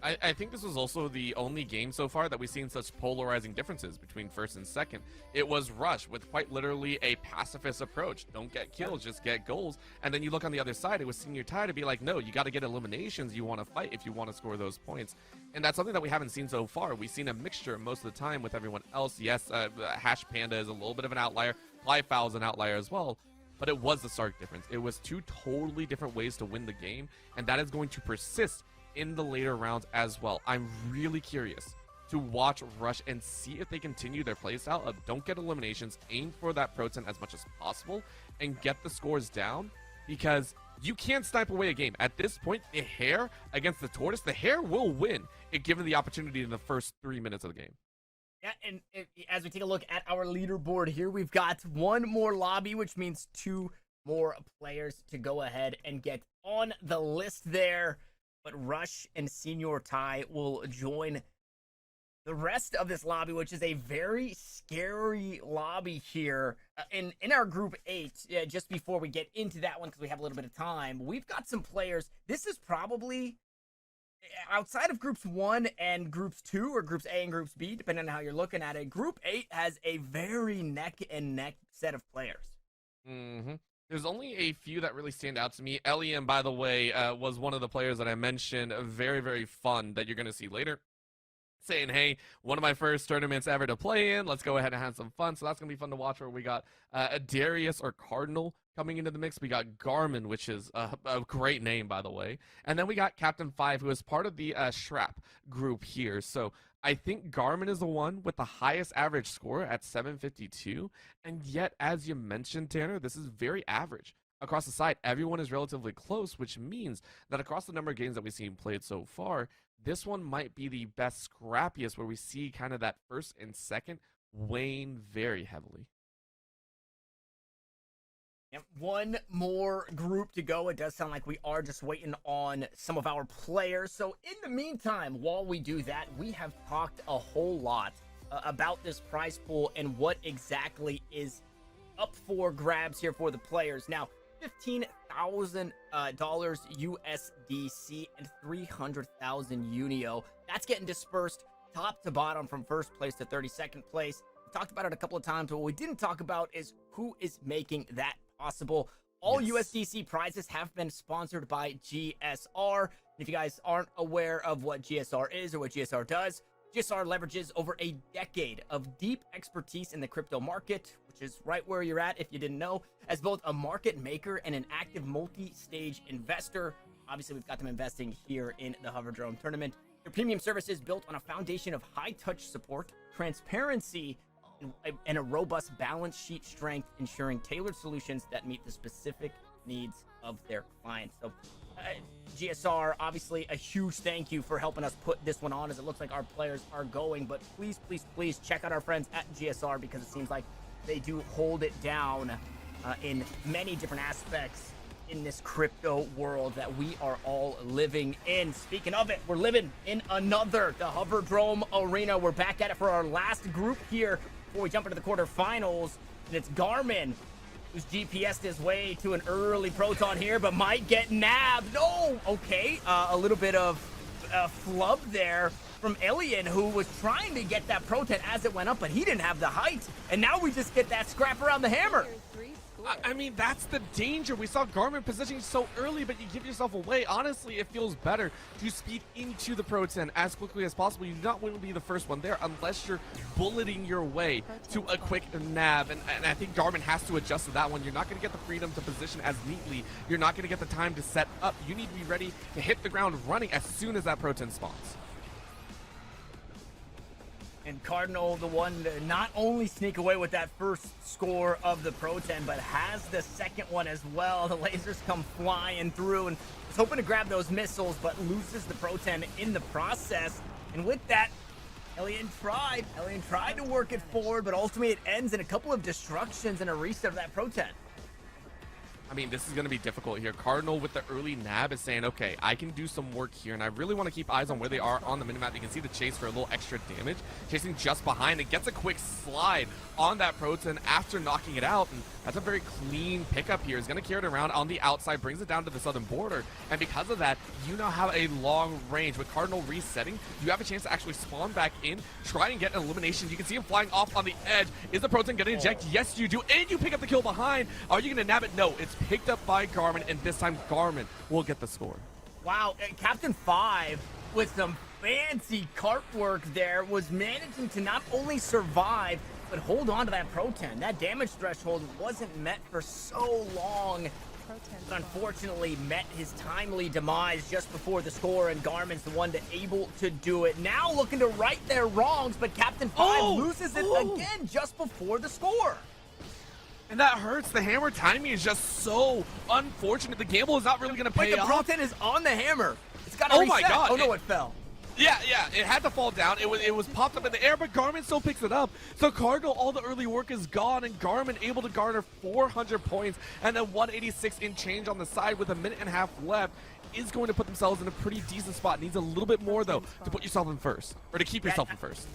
I think this was also the only game so far that we've seen such polarizing differences between first and second. It was Rush with quite literally a pacifist approach. Don't get kills, just get goals. And then you look on the other side, it was Senior Tai to be like, no, you got to get eliminations. You want to fight if you want to score those points. And that's something that we haven't seen so far. We've seen a mixture most of the time with everyone else. Yes, Hash Panda is a little bit of an outlier. Fly Foul is an outlier as well. But it was the stark difference. It was two totally different ways to win the game. And that is going to persist in the later rounds as well. I'm really curious to watch Rush and see if they continue their playstyle of don't get eliminations, aim for that Proton as much as possible, and get the scores down, because you can't snipe away a game. At this point, the Hare against the Tortoise, the Hare will win if given the opportunity in the first 3 minutes of the game. Yeah, and as we take a look at our leaderboard here, we've got one more lobby, which means 2 more players to go ahead and get on the list there. But Rush and Senior Tai will join the rest of this lobby, which is a very scary lobby here. In our group 8, just before we get into that one, because we have a little bit of time, we've got some players. This is probably, outside of groups 1 and groups 2, or groups A and groups B, depending on how you're looking at it, group 8 has a very neck and neck set of players. Mm-hmm. There's only a few that really stand out to me. Elian, by the way, was one of the players that I mentioned. Very, very fun that you're going to see later. Saying, hey, one of my first tournaments ever to play in. Let's go ahead and have some fun. So that's going to be fun to watch. Where we got a Darius or Cardinal coming into the mix. We got Garmin, which is a great name, by the way. And then we got Captain 5, who is part of the Shrap group here. So I think Garmin is the one with the highest average score at 752. And yet, as you mentioned, Tanner, this is very average. Across the side, everyone is relatively close, which means that across the number of games that we've seen played so far, this one might be the best, scrappiest, where we see kind of that first and second weighing very heavily. Yep, one more group to go. It does sound like we are just waiting on some of our players. So in the meantime, while we do that, we have talked a whole lot about this prize pool and what exactly is up for grabs here for the players. Now, $15,000 USDC and 300,000 Unio. That's getting dispersed top to bottom from first place to 32nd place. We talked about it a couple of times, but what we didn't talk about is who is making that possible. All USDC prizes have been sponsored by GSR. And if you guys aren't aware of what GSR is or what GSR does, GSR leverages over a decade of deep expertise in the crypto market, which is right where you're at if you didn't know, as both a market maker and an active multi-stage investor. Obviously, we've got them investing here in the Hoverdrome tournament. Their premium service is built on a foundation of high-touch support, transparency, and a robust balance sheet strength, ensuring tailored solutions that meet the specific needs of their clients. So GSR, obviously a huge thank you for helping us put this one on, as it looks like our players are going. But please, please, please check out our friends at GSR, because it seems like they do hold it down in many different aspects in this crypto world that we are all living in. Speaking of it, we're living in the Hoverdrome arena. We're back at it for our last group here before we jump into the quarterfinals, and it's Garmin, who's GPS'd his way to an early Proton here, but might get nabbed. No! Okay, a little bit of flub there from Alien, who was trying to get that Proton as it went up, but he didn't have the height. And now we just get that scrap around the hammer. I mean, that's the danger. We saw Garmin positioning so early, but you give yourself away. Honestly, it feels better to speed into the Proton as quickly as possible. You do not want to be the first one there unless you're bulleting your way to a quick nab. And I think Garmin has to adjust to that one. You're not going to get the freedom to position as neatly. You're not going to get the time to set up. You need to be ready to hit the ground running as soon as that Proton spawns. And Cardinal, the one to not only sneak away with that first score of the Proton, but has the second one as well. The lasers come flying through, and was hoping to grab those missiles, but loses the Proton in the process. And with that, Alien tried to work it forward, but ultimately it ends in a couple of destructions and a reset of that Proton. I mean, this is going to be difficult here. Cardinal with the early nab is saying, okay, I can do some work here, and I really want to keep eyes on where they are on the minimap. You can see the chase for a little extra damage. Chasing just behind and gets a quick slide on that Proton after knocking it out, and that's a very clean pickup here. He's going to carry it around on the outside, brings it down to the southern border, and because of that, you now have a long range. With Cardinal resetting, you have a chance to actually spawn back in, try and get an elimination. You can see him flying off on the edge. Is the Proton going to inject? Yes, you do, and you pick up the kill behind. Are you going to nab it? No, it's picked up by Garmin, and this time Garmin will get the score. Wow, Captain 5 with some fancy cart work there was managing to not only survive, but hold on to that Pro-10. That damage threshold wasn't met for so long. But unfortunately met his timely demise just before the score, and Garmin's the one able to do it. Now looking to right their wrongs, but Captain 5 loses it again just before the score. And that hurts. The hammer timing is just so unfortunate. The gamble is not really going to pay off. The Pro-10 is on the hammer. It's got to reset. My God. Oh, no, it fell. Yeah, it had to fall down. It was popped up in the air, but Garmin still picks it up. So Cardinal, all the early work is gone, and Garmin able to garner 400 points and then 186 in change on the side with a minute and a half left. Is going to put themselves in a pretty decent spot. Needs a little bit more, though, to put yourself in first, or to keep yourself in first.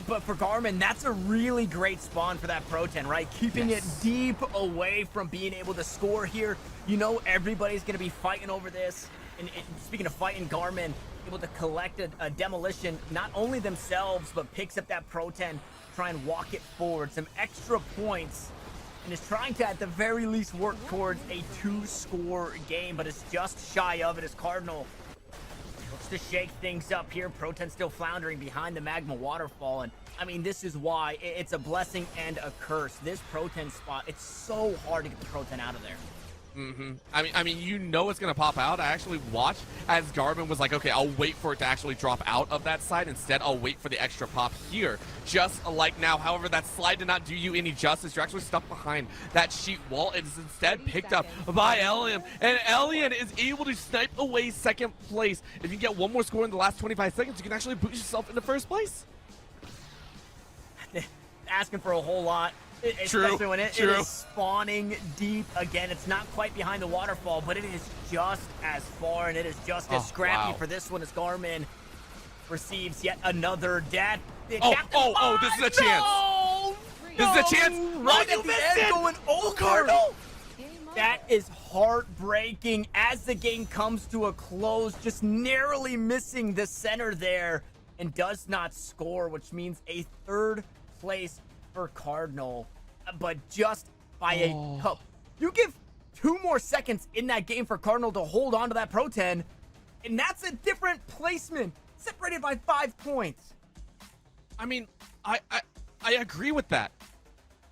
But for Garmin, that's a really great spawn for that Pro-10, right? Keeping it deep away from being able to score here. You know everybody's going to be fighting over this. And speaking of fighting, Garmin able to collect a demolition, not only themselves, but picks up that Pro-10, try and walk it forward. Some extra points, and is trying to, at the very least, work towards a 2-score game, but it's just shy of it as Cardinal looks to shake things up here. Pro-10 still floundering behind the magma waterfall, and I mean, this is why it's a blessing and a curse. This Pro-10 spot, it's so hard to get the Pro-10 out of there. I mean, you know it's gonna pop out. I actually watched as Garmin was like, okay, I'll wait for it to actually drop out of that side. Instead, I'll wait for the extra pop here, just like now. However, that slide did not do you any justice. You're actually stuck behind that sheet wall. It's instead picked up by Elian, and Elian is able to snipe away second place. If you get one more score in the last 25 seconds, you can actually boost yourself into first place. Asking for a whole lot. Especially when it is spawning deep. Again, it's not quite behind the waterfall, but it is just as far, and it is just as scrappy for this one as Garmin receives yet another death. This is a chance. This is a chance. Right at the end, going over. That is heartbreaking as the game comes to a close, just narrowly missing the center there, and does not score, which means a third place for Cardinal, but just by a cup. You give 2 more seconds in that game for Cardinal to hold on to that Pro-10, and that's a different placement, separated by 5 points. I mean, I agree with that,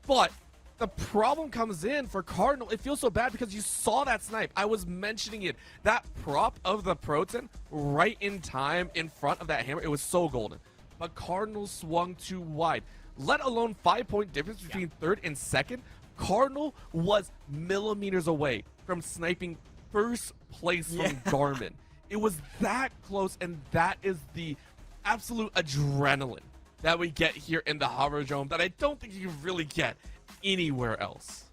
but the problem comes in for Cardinal. It feels so bad because you saw that snipe. I was mentioning it. That prop of the Pro-10 right in time in front of that hammer. It was so golden, but Cardinal swung too wide. Let alone 5-point difference between third and second. Cardinal was millimeters away from sniping first place from Garmin. It was that close, and that is the absolute adrenaline that we get here in the Hoverdrome that I don't think you can really get anywhere else.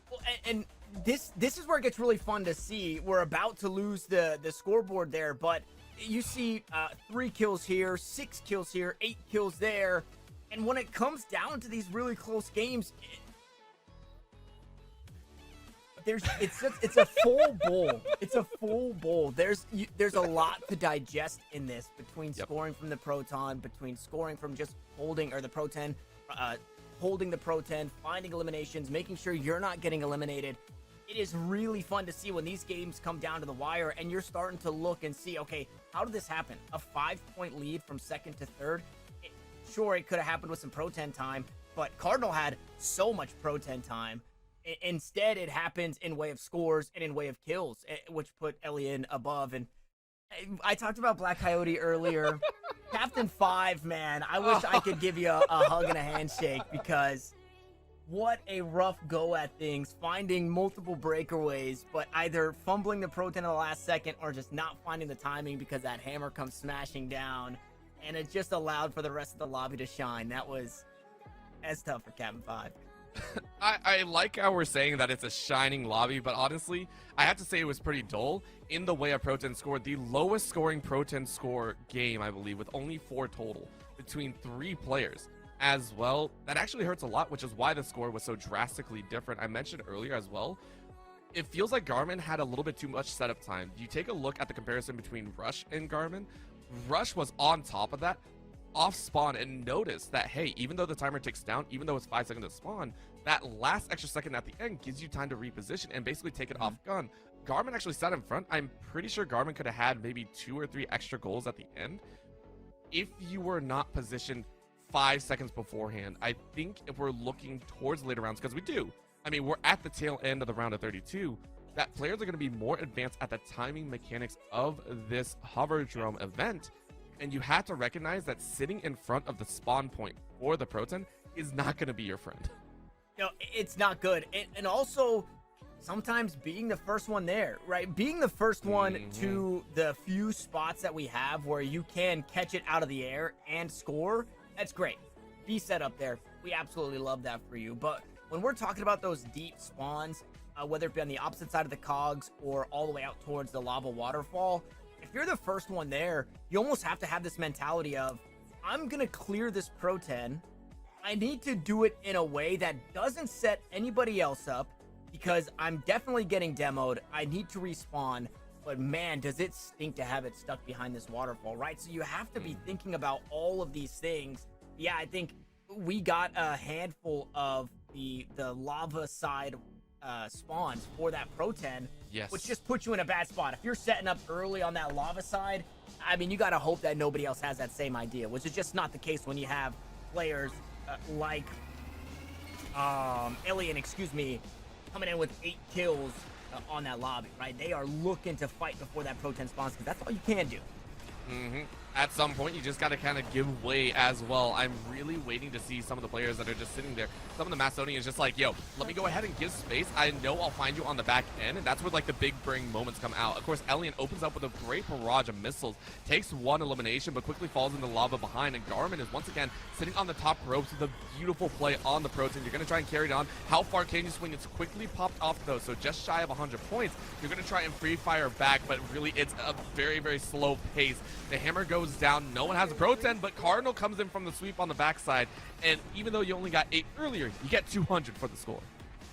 Well, and this is where it gets really fun to see. We're about to lose the scoreboard there, but you see 3 kills here, 6 kills here, 8 kills there. And when it comes down to these really close games, it's a full bowl. It's a full bowl. There's a lot to digest in this, between scoring from the Proton, between scoring from just holding, or the Pro-10, holding the Pro-10, finding eliminations, making sure you're not getting eliminated. It is really fun to see when these games come down to the wire and you're starting to look and see, okay, how did this happen? A 5-point lead from second to third. Sure, it could have happened with some Pro-10 time, but Cardinal had so much Pro-10 time. Instead, it happens in way of scores and in way of kills, which put Elian above. And I talked about Black Coyote earlier. Captain 5, man, I wish I could give you a hug and a handshake, because what a rough go at things, finding multiple breakaways, but either fumbling the Pro-10 in the last second or just not finding the timing because that hammer comes smashing down. And it just allowed for the rest of the lobby to shine. That's tough for Captain 5. I like how we're saying that it's a shining lobby, but honestly, I have to say it was pretty dull in the way a Pro-10 scored the lowest scoring Pro-10 score game, I believe, with only 4 total between 3 players as well. That actually hurts a lot, which is why the score was so drastically different. I mentioned earlier as well, it feels like Garmin had a little bit too much setup time. You take a look at the comparison between Rush and Garmin. Rush was on top of that, off spawn, and notice that, hey, even though the timer ticks down, even though it's 5 seconds to spawn, that last extra second at the end gives you time to reposition and basically take it off gun. Garmin actually sat in front. I'm pretty sure Garmin could have had maybe 2 or 3 extra goals at the end if you were not positioned 5 seconds beforehand. I think if we're looking towards later rounds, because we do, I mean, we're at the tail end of the round of 32, that players are going to be more advanced at the timing mechanics of this Hoverdrome event. And you have to recognize that sitting in front of the spawn point for the Pro-10 is not going to be your friend. No, it's not good. And also, sometimes being the first one there, right? Being the first one to the few spots that we have where you can catch it out of the air and score, that's great. Be set up there. We absolutely love that for you. But when we're talking about those deep spawns, whether it be on the opposite side of the cogs or all the way out towards the lava waterfall, if you're the first one there, you almost have to have this mentality of, I'm going to clear this Pro-10. I need to do it in a way that doesn't set anybody else up, because I'm definitely getting demoed. I need to respawn, but man, does it stink to have it stuck behind this waterfall, right? So you have to be thinking about all of these things. Yeah, I think we got a handful of the lava side spawns for that Pro-10, Yes. which just puts you in a bad spot. If you're setting up early on that lava side, I mean, you got to hope that nobody else has that same idea, which is just not the case when you have players like Alien, coming in with 8 kills on that lobby, right? They are looking to fight before that Pro-10 spawns, because that's all you can do. At some point, you just got to kind of give way as well. I'm really waiting to see some of the players that are just sitting there. Some of the Macedonians just like, yo, let me go ahead and give space. I know I'll find you on the back end, and that's where like the big brain moments come out. Of course, Alien opens up with a great barrage of missiles, takes 1 elimination, but quickly falls into lava behind, and Garmin is once again sitting on the top ropes with a beautiful play on the Pro-10. You're going to try and carry it on. How far can you swing? It's quickly popped off though, so just shy of 100 points. You're going to try and free fire back, but really it's a very, very slow pace. The hammer goes down. No one has a Pro-10, but Cardinal comes in from the sweep on the backside, and even though you only got 8 earlier, you get 200 for the score.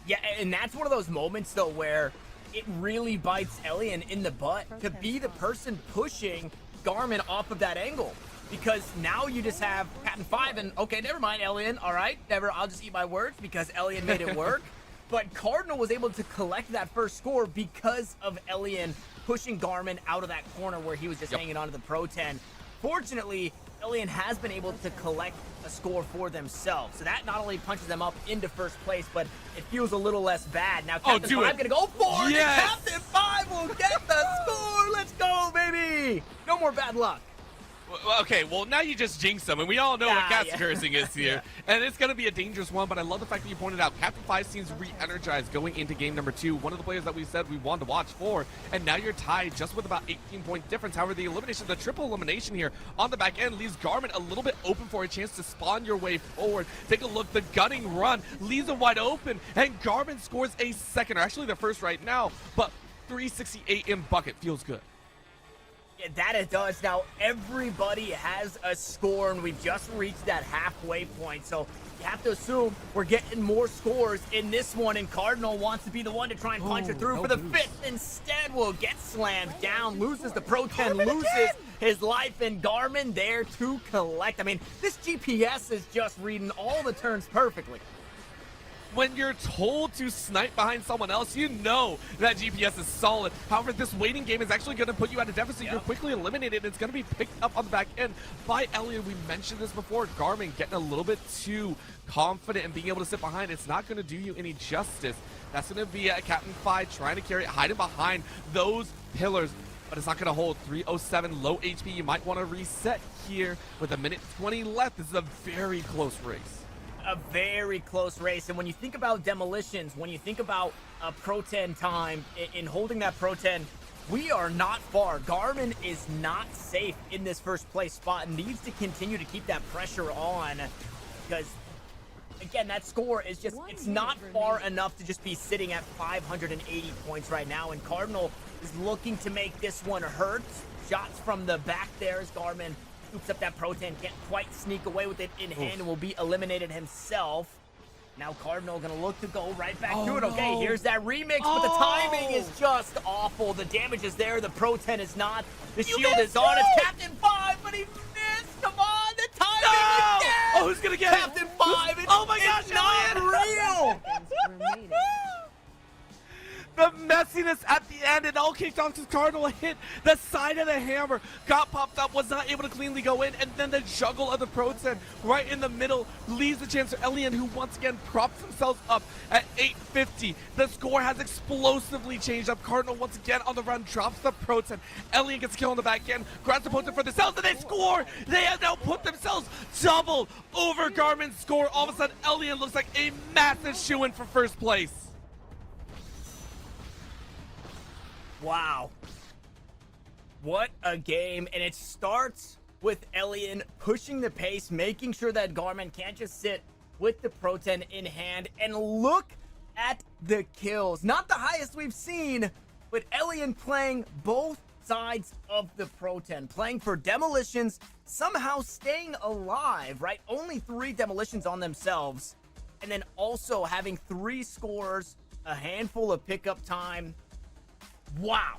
Yeah, and that's one of those moments though where it really bites Alien in the butt to be the person pushing Garmin off of that angle, because now you just have Captain 5 and, okay, never mind, Alien, all right, I'll just eat my words because Alien made it work. But Cardinal was able to collect that first score because of Alien pushing Garmin out of that corner where he was just hanging onto the Pro-10. Fortunately, Alien has been able to collect a score for themselves. So that not only punches them up into first place, but it feels a little less bad. Now Captain 5 gonna go for it. Yes. Captain 5 will get the score. Let's go, baby. No more bad luck. Okay, well, now you just jinxed them, and we all know what cast cursing is here. And it's going to be a dangerous one, but I love the fact that you pointed out Captain 5 seems re-energized going into game number 2. One of the players that we said we wanted to watch for, and now you're tied just with about 18-point difference. However, the elimination, the triple elimination here on the back end leaves Garmin a little bit open for a chance to spawn your way forward. Take a look, the gunning run leaves them wide open, and Garmin scores a second, or actually the first right now, but 368 in bucket feels good. That it does. Now everybody has a score, and we've just reached that halfway point, so you have to assume we're getting more scores in this one, and Cardinal wants to be the one to try and punch it through for the 5th. Instead, will get slammed down, loses the Pro-10, loses his life, and Garmin there to collect. I mean, this GPS is just reading all the turns perfectly. When you're told to snipe behind someone else, you know that GPS is solid. However, this waiting game is actually going to put you at a deficit. You're quickly eliminated. It's going to be picked up on the back end by Elliot. We mentioned this before. Garmin getting a little bit too confident and being able to sit behind. It's not going to do you any justice. That's going to be Captain 5 trying to carry it, hiding behind those pillars. But it's not going to hold. 307 low HP. You might want to reset here with 1:20 left. This is a very close race. A very close race, and when you think about demolitions, when you think about a Pro-10 time in holding that Pro-10, we are not far. Garmin is not safe in this first place spot and needs to continue to keep that pressure on, because again, that score is just, it's not far enough to just be sitting at 580 points right now, and Cardinal is looking to make this one hurt. Shots from the back there as Garmin scoops up that Proton, can't quite sneak away with it in hand and will be eliminated himself. Now Cardinal gonna look to go right back to it. Okay, here's that remix, but the timing is just awful. The damage is there, the Pro-10 is not. The shield is on. It's Captain 5, but he missed. Come on, the timing again. Oh, who's gonna get Captain 5? Oh my gosh, it's not real. Remaining. The messiness at the end, and all kicked off because Cardinal hit the side of the hammer, got popped up, was not able to cleanly go in, and then the juggle of the Pro-10 right in the middle leaves the chance for Elian, who once again props themselves up at 850. The score has explosively changed up. Cardinal once again on the run, drops the Pro-10. Elian gets killed on the back end, grabs the Pro-10 for themselves, and they score! They have now put themselves double over Garmin's score. All of a sudden, Elian looks like a massive shoo-in for first place. Wow. What a game. And it starts with Elian pushing the pace, making sure that Garmin can't just sit with the Pro-10 in hand. And look at the kills. Not the highest we've seen, but Elian playing both sides of the Pro-10, playing for demolitions, somehow staying alive, right? Only 3 demolitions on themselves. And then also having 3 scores, a handful of pickup time. Wow.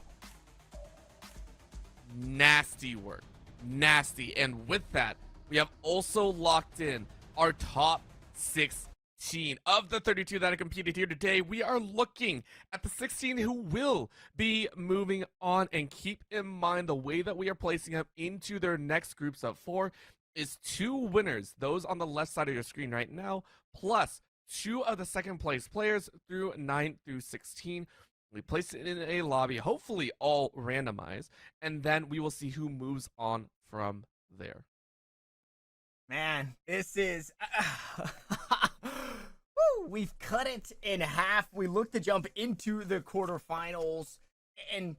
Nasty work. Nasty. And with that, we have also locked in our top 16 of the 32 that have competed here today. We are looking at the 16 who will be moving on, and keep in mind the way that we are placing them into their next groups of 4 is 2 winners, those on the left side of your screen right now, plus 2 of the second place players through 9 through 16. We place it in a lobby, hopefully all randomized, and then we will see who moves on from there. Man, this is... Woo, we've cut it in half. We look to jump into the quarterfinals, and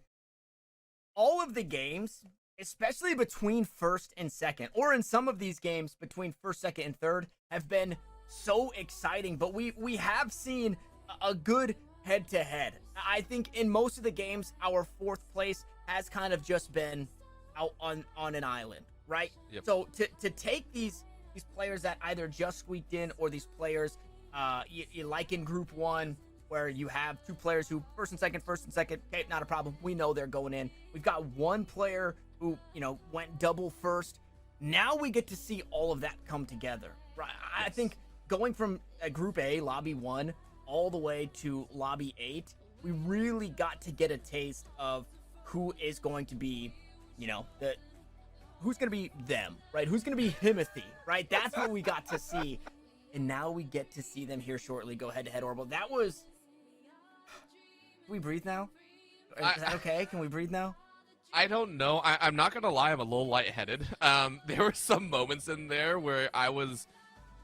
all of the games, especially between first and second, or in some of these games between first, second, and third, have been so exciting, but we have seen a good head-to-head. I think in most of the games, our 4th place has kind of just been out on an island, right? Yep. So to take these players that either just squeaked in, or these players you like in Group 1, where you have 2 players who first and second, okay, not a problem. We know they're going in. We've got 1 player who, you know, went double first. Now we get to see all of that come together, right? I think going from Group A, Lobby 1, all the way to Lobby 8, we really got to get a taste of who is going to be, you know, who's going to be them, right? Who's going to be Himothy, right? That's what we got to see. And now we get to see them here shortly go head-to-head, Orbital. That was... Can we breathe now? Is that okay? Can we breathe now? I don't know. I'm not going to lie. I'm a little lightheaded. There were some moments in there where I was...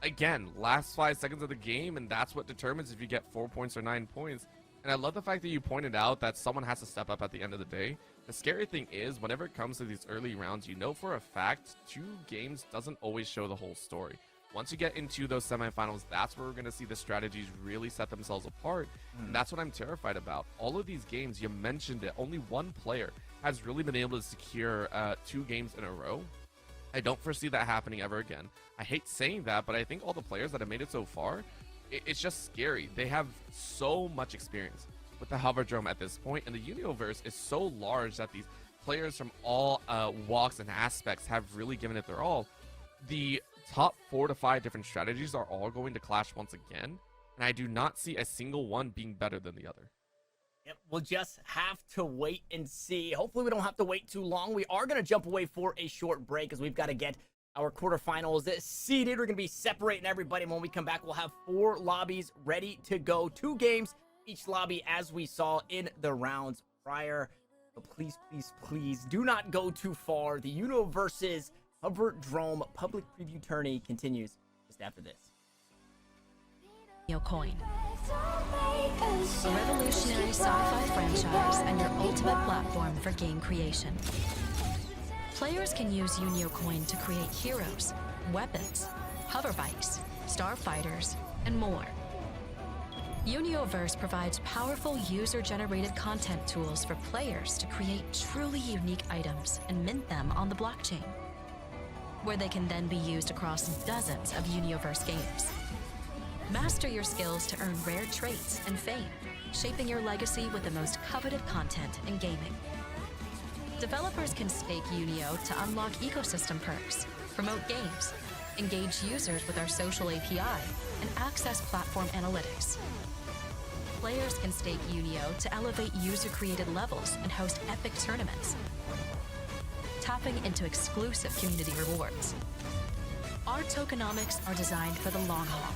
Again, last 5 seconds of the game, and that's what determines if you get 4 points or 9 points. And I love the fact that you pointed out that someone has to step up at the end of the day. The scary thing is, whenever it comes to these early rounds, you know for a fact 2 games doesn't always show the whole story. Once you get into those semifinals, that's where we're going to see the strategies really set themselves apart. And that's what I'm terrified about. All of these games, you mentioned it, only 1 player has really been able to secure 2 games in a row. I don't foresee that happening ever again. I hate saying that, but I think all the players that have made it so far, it's just scary. They have so much experience with the Hoverdrome at this point, and the Unioverse is so large that these players from all walks and aspects have really given it their all. The top 4 to 5 different strategies are all going to clash once again, and I do not see a single one being better than the other. Yep, we'll just have to wait and see. Hopefully we don't have to wait too long. We are going to jump away for a short break, as we've got to get our quarterfinals seeded. We're going to be separating everybody. And when we come back, we'll have 4 lobbies ready to go. 2 games each lobby, as we saw in the rounds prior. But please, please, please do not go too far. The Unioverse's Hoverdrome public preview tourney continues just after this. Coin, a revolutionary sci-fi franchise and your ultimate platform for game creation. Players can use Unio Coin to create heroes, weapons, hover bikes, starfighters, and more. Unioverse provides powerful user-generated content tools for players to create truly unique items and mint them on the blockchain, where they can then be used across dozens of Unioverse games. Master your skills to earn rare traits and fame, shaping your legacy with the most coveted content in gaming. Developers can stake Unio to unlock ecosystem perks, promote games, engage users with our social API, and access platform analytics. Players can stake Unio to elevate user-created levels and host epic tournaments, tapping into exclusive community rewards. Our tokenomics are designed for the long haul,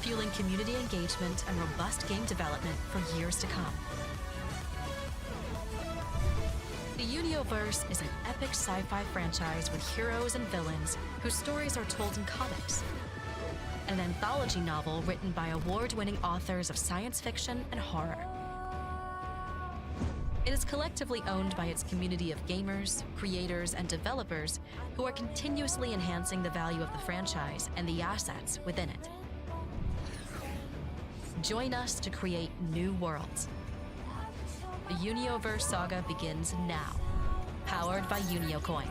fueling community engagement and robust game development for years to come. The Unioverse is an epic sci-fi franchise with heroes and villains whose stories are told in comics. An anthology novel written by award-winning authors of science fiction and horror. It is collectively owned by its community of gamers, creators, and developers who are continuously enhancing the value of the franchise and the assets within it. Join us to create new worlds. The Unioverse saga begins now, powered by UnioCoin.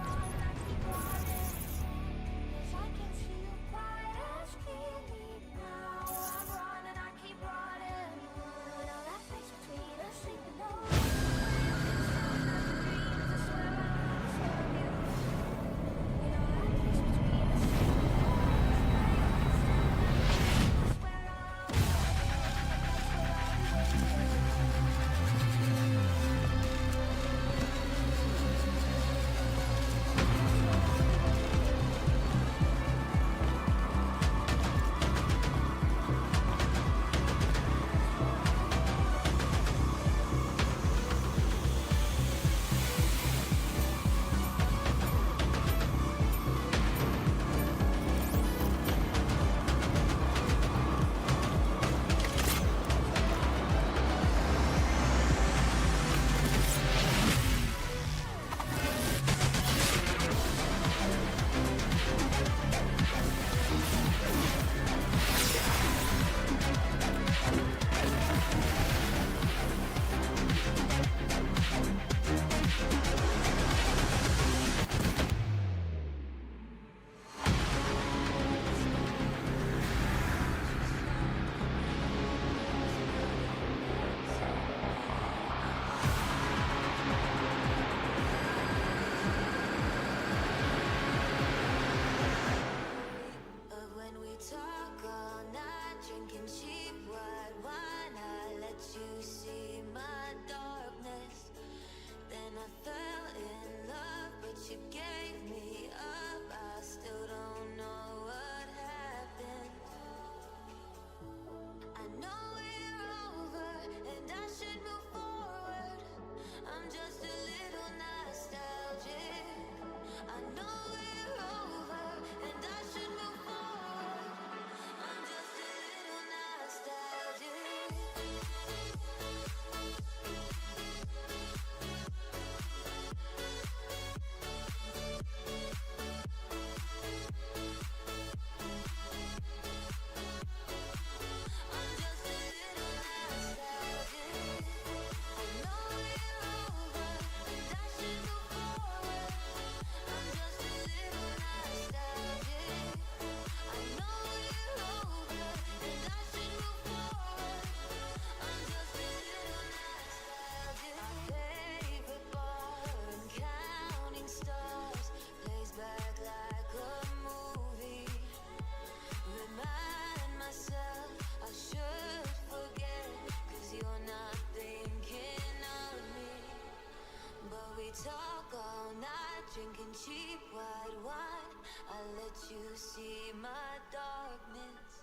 Drinking cheap white wine, I let you see my darkness.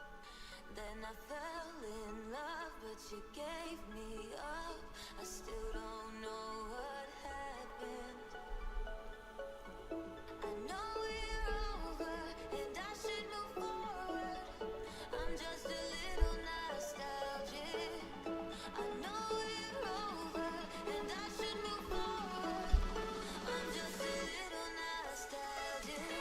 Then I fell in love, but you gave me up. I still don't know what happened. I know we're over, and I should move forward. I'm just a little nostalgic. I know we're over, and I should move forward. I'm just a little nostalgic.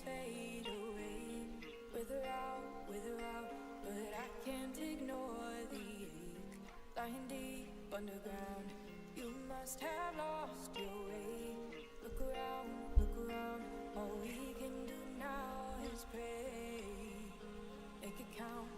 moments fade away. Wither out, but I can't ignore the ache. Lying deep underground, you must have lost your way. Look around, all we can do now is pray. Make it count.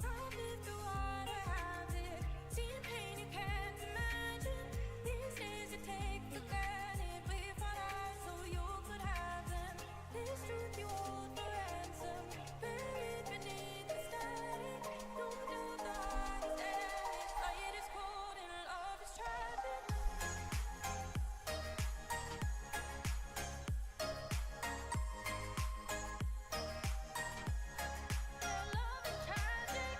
I've lived through what I have lived, seen pain you can't imagine. These days you take for granted, we fought out so you could have them. This truth you hold for ransom, buried beneath the static. Don't do the hardest damage, fight is cold and love is tragic. Love is tragic.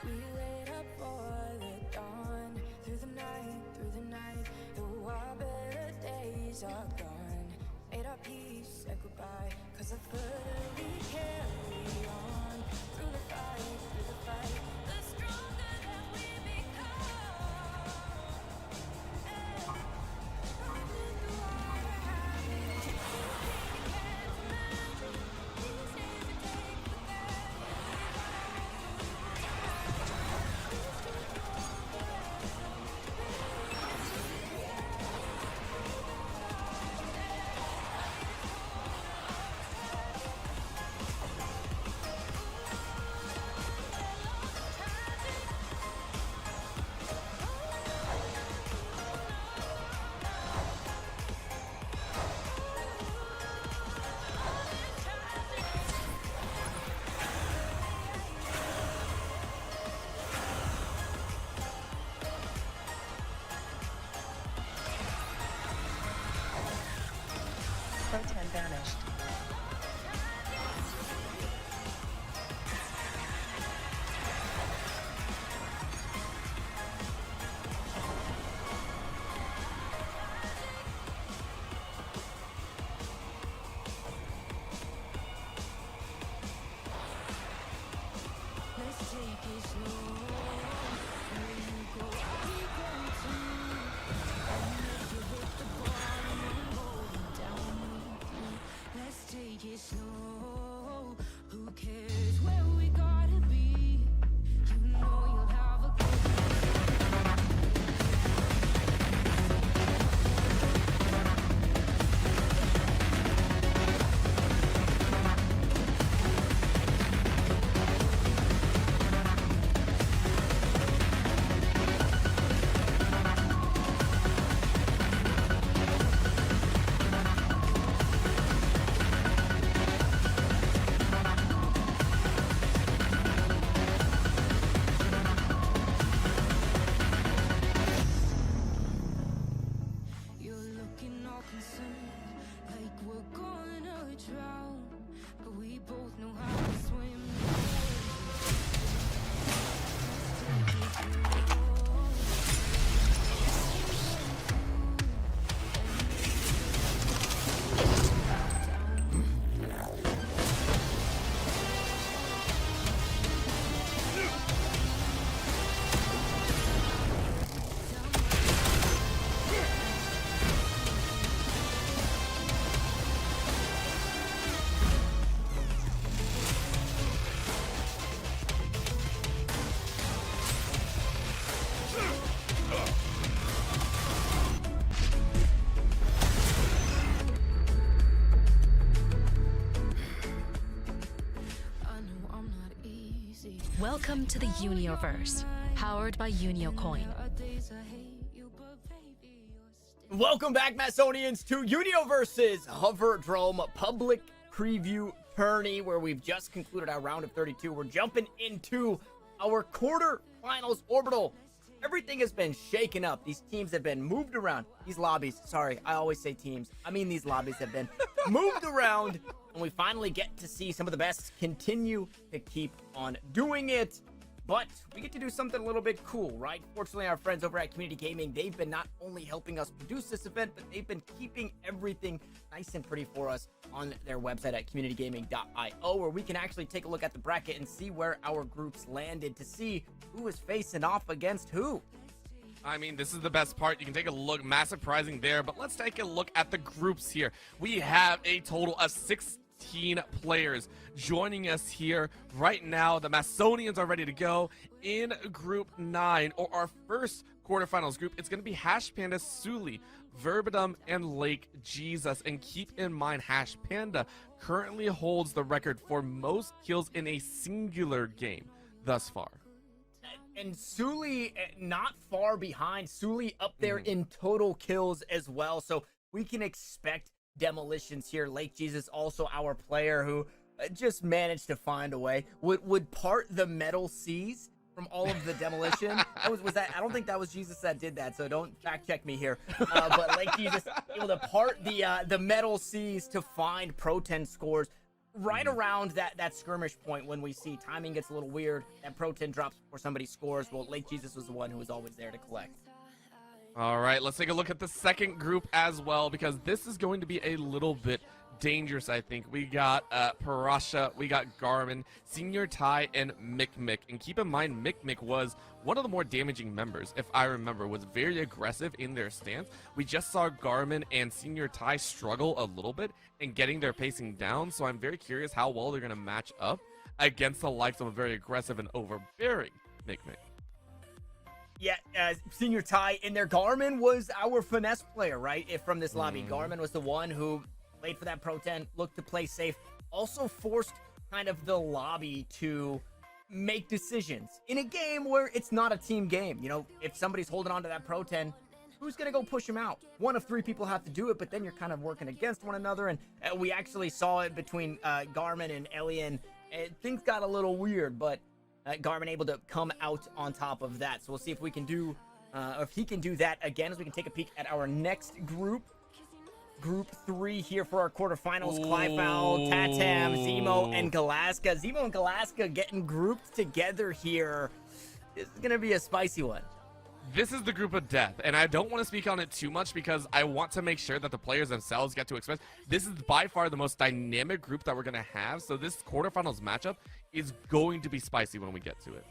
We wait up for the dawn, through the night, though our better days are gone. Made our peace, said goodbye, 'cause the further we carry on, through the fight, the stronger that we become. I've lived through what I haven't, seen pain you can't imagine. These days you take for granted. Proton vanished. Let's take it slow. Where you go, we go too. And if you hit the bottom, I'm going down with you. Let's take it slow. Who cares where we gotta be? You know you'll have a good You're looking all concerned, like we're gonna drown. But we both know how to swim. Let's take it slow. I know I'm not easy. Welcome to the Unioverse, powered by UnioCoin. There are days I hate you, but baby, you're still. Welcome back, Macedonians, to Unioverse's Hoverdrome public preview tourney, where we've just concluded our round of 32. We're jumping into our quarterfinals orbital. Everything has been shaken up. These teams have been moved around. These lobbies, sorry, I always say teams. I mean these lobbies have been moved around, and we finally get to see some of the best continue to keep on doing it. But we get to do something a little bit cool, right? Fortunately, our friends over at Community Gaming, they've been not only helping us produce this event, but they've been keeping everything nice and pretty for us on their website at communitygaming.io, where we can actually take a look at the bracket and see where our groups landed to see who is facing off against who. I mean, this is the best part. You can take a look, massive prizing there, but let's take a look at the groups here. We have a total of 16 players joining us here right now. The Macedonians are ready to go in Group 9, or our first quarterfinals group. It's going to be Hash Panda, Suli, Verbidum, and Lake Jesus. And keep in mind, Hash Panda currently holds the record for most kills in a singular game thus far. And Suli not far behind. Suli up there in total kills as well. So we can expect demolitions here. Lake Jesus, also our player who just managed to find a way. Would part the metal seas from all of the demolition. Was that? I don't think that was Jesus that did that, so don't fact check me here. But Lake Jesus able to part the metal seas to find Pro 10 scores right around that skirmish point when we see timing gets a little weird. That Pro 10 drops before somebody scores. Well, Lake Jesus was the one who was always there to collect. All right, let's take a look at the second group as well, because this is going to be a little bit dangerous, I think. We got Parasha, we got Garmin, Senior Tai, and Mick. And keep in mind, Mick was one of the more damaging members, if I remember, was very aggressive in their stance. We just saw Garmin and Senior Tai struggle a little bit in getting their pacing down, so I'm very curious how well they're going to match up against the likes of a very aggressive and overbearing Mick. Yeah, Senior Tai in there. Garmin was our finesse player, right? From this lobby, Garmin was the one who played for that Pro 10, looked to play safe, also forced kind of the lobby to make decisions in a game where it's not a team game. You know, if somebody's holding on to that Pro 10, who's going to go push him out? One of three people have to do it, but then you're kind of working against one another. And we actually saw it between Garmin and Elian. Things got a little weird, but Garmin able to come out on top of that. So we'll see if we can do, if he can do that again, as we can take a peek at our next group. Group 3 here for our quarterfinals. Clyfowl, Tatam, Zemo, and Galaska. Zemo and Galaska getting grouped together here. This is going to be a spicy one. This is the group of death, and I don't want to speak on it too much because I want to make sure that the players themselves get to experience. This is by far the most dynamic group that we're going to have, so this quarterfinals matchup is going to be spicy when we get to it.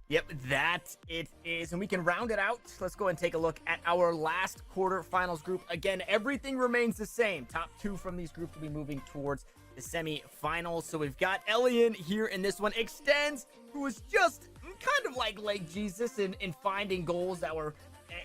Yep, that it is, and we can round it out. Let's go and take a look at our last quarterfinals group. Again, everything remains the same. Top 2 from these groups will be moving towards the semi-finals. So we've got Elian here in this one. Extends, who was just kind of like Lake Jesus in finding goals that were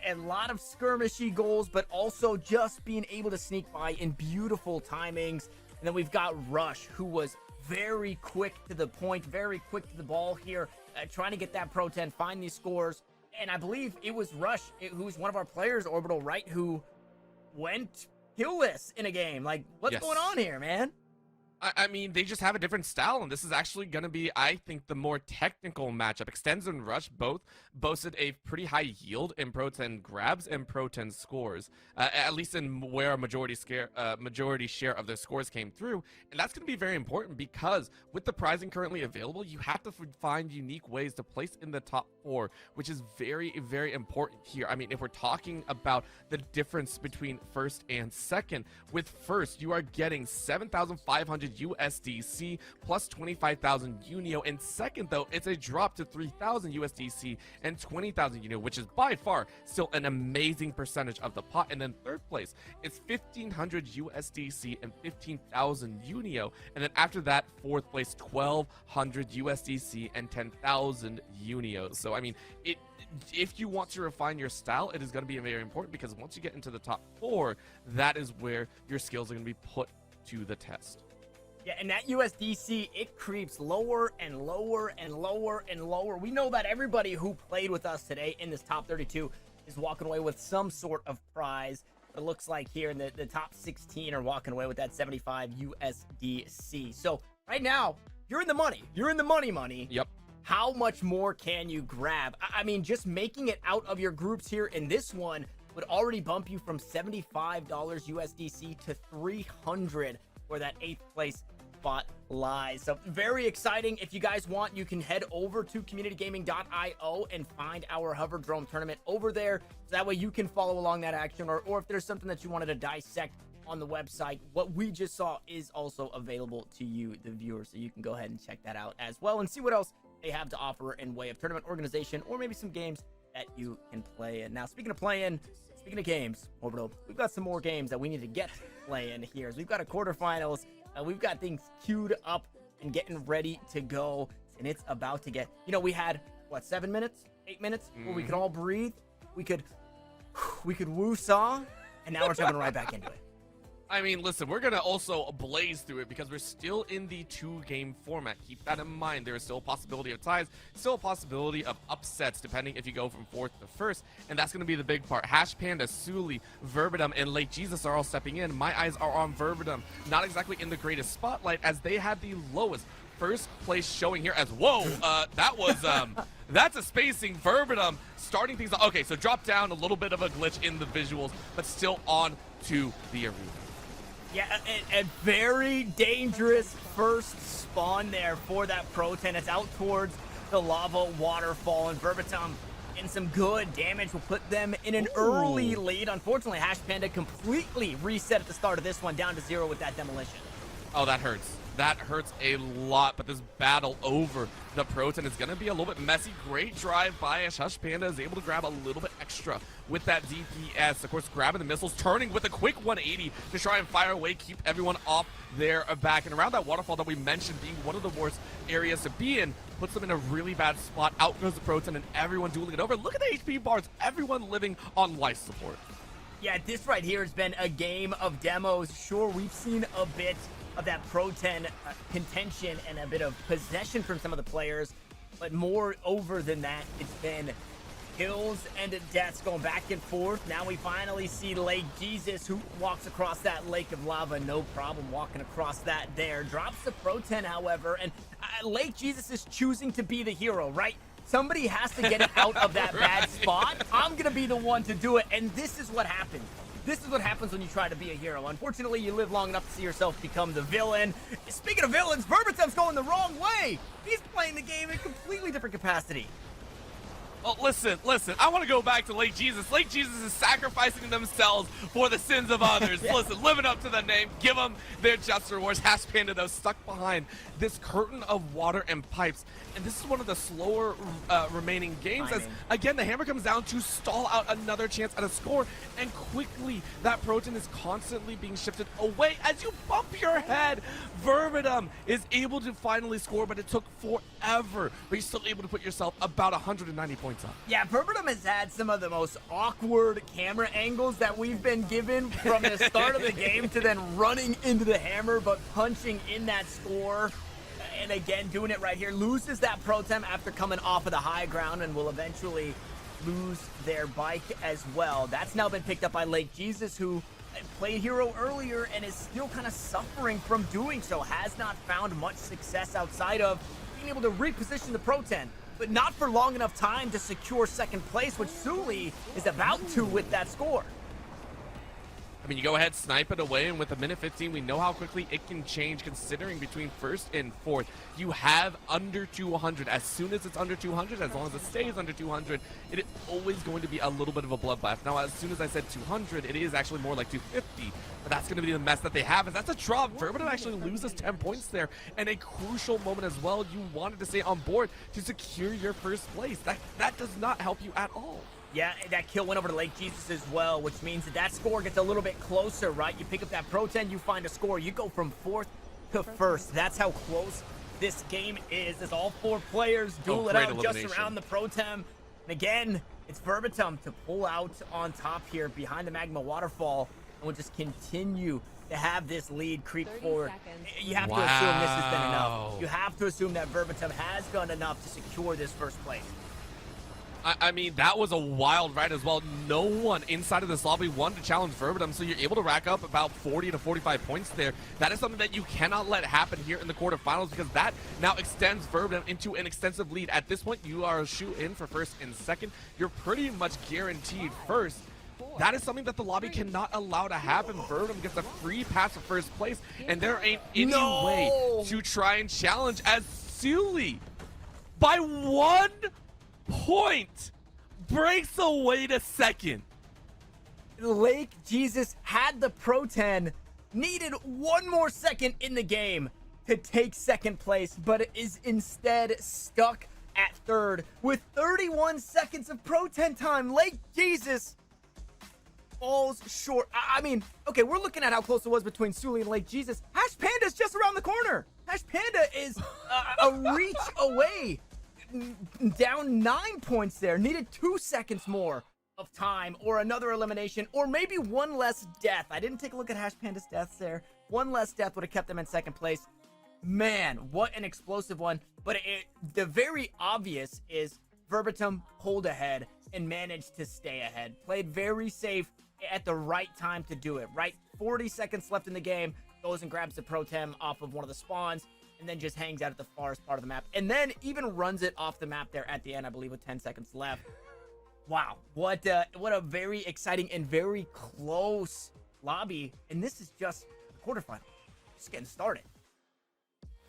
a lot of skirmishy goals, but also just being able to sneak by in beautiful timings. And then we've got Rush, who was very quick to the point, very quick to the ball here, trying to get that Pro 10, find these scores. And I believe it was Rush, who's one of our players, Orbital Right, who went killless in a game. Like, what's going on here, man? I mean, they just have a different style, and this is actually going to be, I think, the more technical matchup. Extends and Rush both boasted a pretty high yield in Pro 10 grabs and Pro 10 scores, at least in where a majority share of their scores came through. And that's going to be very important because with the prizing currently available, you have to find unique ways to place in the top 4, which is very, very important here. I mean, if we're talking about the difference between first and second, with first, you are getting 7,500 USDC plus 25,000 Unio, and second though it's a drop to 3,000 USDC and 20,000 Unio, which is by far still an amazing percentage of the pot. And then third place, it's 1,500 USDC and 15,000 Unio, and then after that fourth place, 1,200 USDC and 10,000 Unio. So I mean, if you want to refine your style, it is going to be very important, because once you get into the top 4, that is where your skills are going to be put to the test. Yeah, and that USDC, it creeps lower and lower and lower and lower. We know that everybody who played with us today in this top 32 is walking away with some sort of prize. It looks like here in the top 16 are walking away with that 75 USDC. So right now, you're in the money. You're in the money. Yep. How much more can you grab? I mean, just making it out of your groups here in this one would already bump you from $75 USDC to $300 for that 8th place spot lies. So very exciting. If you guys want, you can head over to communitygaming.io and find our Hoverdrome tournament over there. So that way you can follow along that action, or if there's something that you wanted to dissect on the website, what we just saw is also available to you, the viewers. So you can go ahead and check that out as well and see what else they have to offer in way of tournament organization, or maybe some games that you can play in. Now, speaking of playing, speaking of games, Orbital, we've got some more games that we need to get playing here. So we've got a quarterfinals. We've got things queued up and getting ready to go, and it's about to get, you know, we had, what, 7 minutes, 8 minutes where we could all breathe, we could woo-saw, and now we're jumping right back into it. I mean, listen, we're going to also blaze through it because we're still in the 2-game format. Keep that in mind. There is still a possibility of ties, still a possibility of upsets, depending if you go from 4th to 1st, and that's going to be the big part. Hash Panda, Suli, Verbidum, and Lake Jesus are all stepping in. My eyes are on Verbidum, not exactly in the greatest spotlight, as they had the lowest first place showing here as, whoa, that was, that's a spacing. Verbidum starting things off. Okay, so drop down, a little bit of a glitch in the visuals, but still on to the arena. Yeah, a very dangerous first spawn there for that Pro-10. It's out towards the lava waterfall, and Verbatim in some good damage will put them in an early lead. Unfortunately, Hash Panda completely reset at the start of this one, down to 0 with that demolition. Oh, that hurts. That hurts a lot, but this battle over the Pro-10 is going to be a little bit messy. Great drive by Hush Panda, is able to grab a little bit extra with that DPS. Of course, grabbing the missiles, turning with a quick 180 to try and fire away, keep everyone off their back. And around that waterfall that we mentioned being one of the worst areas to be in, puts them in a really bad spot. Out goes the Pro-10 and everyone dueling it over. Look at the HP bars, everyone living on life support. Yeah, this right here has been a game of demos. Sure, we've seen a bit of that Pro-10 contention and a bit of possession from some of the players, but more over than that, it's been kills and deaths going back and forth. Now we finally see Lake Jesus, who walks across that lake of lava, no problem walking across that there. Drops the Pro-10, however, and Lake Jesus is choosing to be the hero, right? Somebody has to get it out of that bad spot. I'm gonna be the one to do it, and this is what happens. This is what happens when you try to be a hero. Unfortunately, you live long enough to see yourself become the villain. Speaking of villains, Verbatim's going the wrong way. He's playing the game in a completely different capacity. Well, listen, I want to go back to Lake Jesus. Lake Jesus is sacrificing themselves for the sins of others. Yeah. Listen, living up to the name, give them their just rewards. Hash Panda, though, stuck behind this curtain of water and pipes. And this is one of the slower remaining games, as, again, the hammer comes down to stall out another chance at a score. And quickly, that Pro-10 is constantly being shifted away. As you bump your head, Verbatim is able to finally score, but it took forever. But you're still able to put yourself about 190 points up. Yeah, Verbatim has had some of the most awkward camera angles that we've been given from the start of the game to then running into the hammer, but punching in that score. And again, doing it right here. Loses that Pro-10 after coming off of the high ground, and will eventually lose their bike as well. That's now been picked up by Lake Jesus, who played hero earlier and is still kind of suffering from doing so. Has not found much success outside of being able to reposition the Pro-10, but not for long enough time to secure second place, which Suli is about to with that score. I mean, you go ahead, snipe it away, and with a minute 15, we know how quickly it can change, considering between 1st and 4th, you have under 200. As soon as it's under 200, as long as it stays under 200, it is always going to be a little bit of a bloodbath. Now, as soon as I said 200, it is actually more like 250, but that's going to be the mess that they have, and that's a drop. Verbatim actually loses 10 points there, and a crucial moment as well. You wanted to stay on board to secure your first place. That does not help you at all. Yeah, that kill went over to Lake Jesus as well, which means that score gets a little bit closer, right? You pick up that Pro-10, you find a score, you go from 4th to 1st. That's how close this game is, as all 4 players duel it out just around the Pro-10. And again, it's Verbatim to pull out on top here behind the magma waterfall, and we'll just continue to have this lead creep forward. You have to assume this has been enough. You have to assume that Verbatim has done enough to secure this first place. I mean, that was a wild ride as well. No one inside of this lobby wanted to challenge Verbatim, so you're able to rack up about 40 to 45 points there. That is something that you cannot let happen here in the quarterfinals, because that now extends Verbatim into an extensive lead. At this point, you are a shoe in for 1st and 2nd. You're pretty much guaranteed 1st. That is something that the lobby cannot allow to happen. Verdum gets a free pass for first place, and there ain't any way to try and challenge as Sully, by 1 point, breaks away to second. Lake Jesus had the Pro 10, needed 1 more second in the game to take second place, but is instead stuck at third with 31 seconds of Pro 10 time. Lake Jesus falls short. I mean, okay, we're looking at how close it was between Sully and Lake Jesus. Hash Panda's just around the corner. Hash Panda is a reach away. Down 9 points there. Needed 2 seconds more of time or another elimination or maybe 1 less death. I didn't take a look at Hash Panda's deaths there. 1 less death would have kept them in second place. Man, what an explosive one. But the very obvious is Verbatim pulled ahead and managed to stay ahead. Played very safe at the right time to do it. Right, 40 seconds left in the game. Goes and grabs the Pro 10 off of one of the spawns and then just hangs out at the farthest part of the map. And then even runs it off the map there at the end, I believe, with 10 seconds left. Wow, what a very exciting and very close lobby. And this is just the quarterfinal. Just getting started.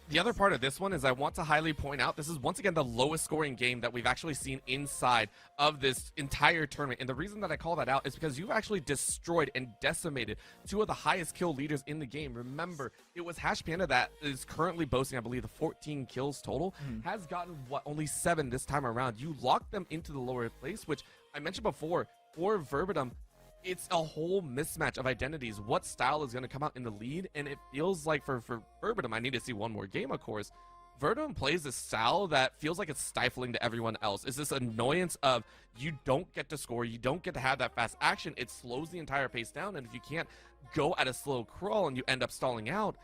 The other part of this one is I want to highly point out this is once again the lowest scoring game that we've actually seen inside of this entire tournament. And the reason that I call that out is because you've actually destroyed and decimated 2 of the highest kill leaders in the game. Remember, it was Hash Panda that is currently boasting, I believe, the 14 kills total, has gotten, only 7 this time around. You locked them into the lower place, which I mentioned before, for Verbatim, it's a whole mismatch of identities. What style is going to come out in the lead? And it feels like for Verbatim, I need to see 1 more game, of course. Verbatim plays this style that feels like it's stifling to everyone else. It's this annoyance of you don't get to score, you don't get to have that fast action. It slows the entire pace down, and if you can't go at a slow crawl and you end up stalling out,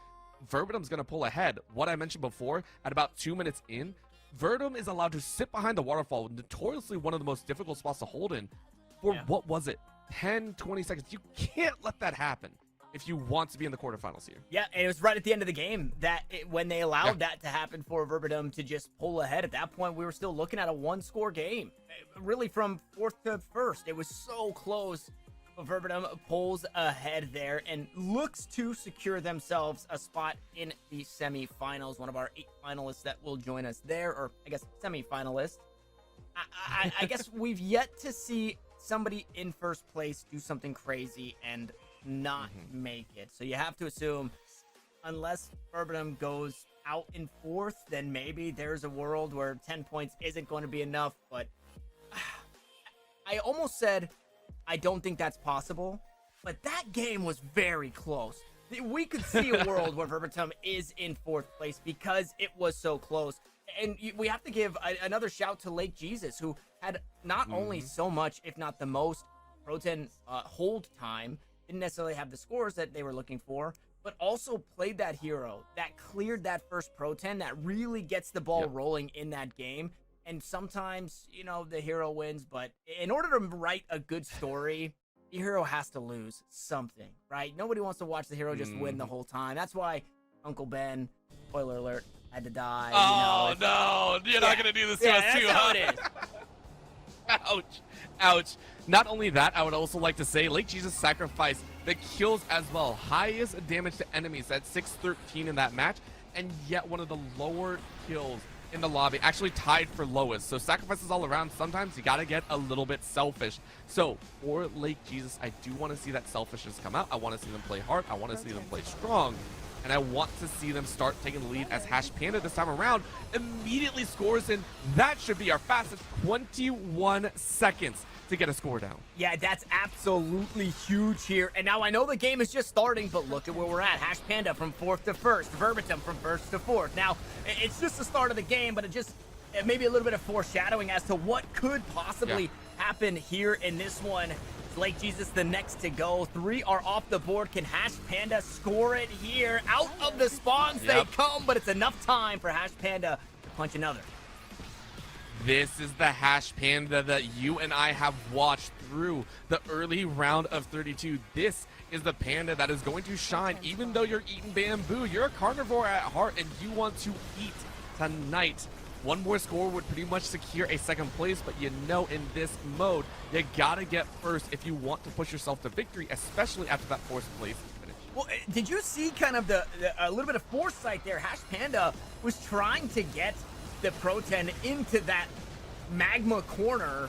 Verbatim's going to pull ahead. What I mentioned before, at about 2 minutes in, Verbatim is allowed to sit behind the waterfall, notoriously one of the most difficult spots to hold in, for what was it? 10, 20 seconds. You can't let that happen if you want to be in the quarterfinals here. Yeah, and it was right at the end of the game that when they allowed that to happen for Verbatim to just pull ahead. At that point, we were still looking at a 1-score game. Really from 4th to 1st. It was so close. But Verbatim pulls ahead there and looks to secure themselves a spot in the semifinals. One of our 8 finalists that will join us there, or I guess semifinalists. I guess we've yet to see somebody in first place do something crazy and not make it. So you have to assume, unless Verbatim goes out in 4th, then maybe there's a world where 10 points isn't going to be enough. But I almost said I don't think that's possible, but that game was very close. We could see a world where Verbatim is in 4th place because it was so close. And we have to give another shout to Lake Jesus, who had not only so much, if not the most, Pro 10 hold time, didn't necessarily have the scores that they were looking for, but also played that hero that cleared that first Pro 10, that really gets the ball rolling in that game. And sometimes, you know, the hero wins, but in order to write a good story, the hero has to lose something, right? Nobody wants to watch the hero just win the whole time. That's why Uncle Ben, spoiler alert, had to die. Oh, no, you're not going to do this to us too, how huh? it is. Ouch. Ouch. Not only that, I would also like to say Lake Jesus sacrificed the kills as well. Highest damage to enemies at 613 in that match, and yet one of the lower kills in the lobby, actually tied for lowest. So sacrifices all around. Sometimes you got to get a little bit selfish. So for Lake Jesus, I do want to see that selfishness come out. I want to see them play hard. I want to see them play strong. And I want to see them start taking the lead as Hash Panda this time around immediately scores in. That should be our fastest 21 seconds to get a score down. Yeah, that's absolutely huge here. And now I know the game is just starting, but look at where we're at. Hash Panda from 4th to 1st. Verbatim from 1st to 4th. Now, it's just the start of the game, but it maybe a little bit of foreshadowing as to what could possibly happen here in this one. Lake Jesus the next to go. 3 are off the board. Can Hash Panda score it here? Out of the spawns they come, but it's enough time for Hash Panda to punch another. This is the Hash Panda that you and I have watched through the early round of 32. This is the panda that is going to shine. Even though you're eating bamboo, you're a carnivore at heart and you want to eat tonight. One more score would pretty much secure a second place, but you know in this mode, you gotta get first if you want to push yourself to victory, especially after that fourth place finish. Well, did you see kind of a little bit of foresight there? Hash Panda was trying to get the Pro 10 into that magma corner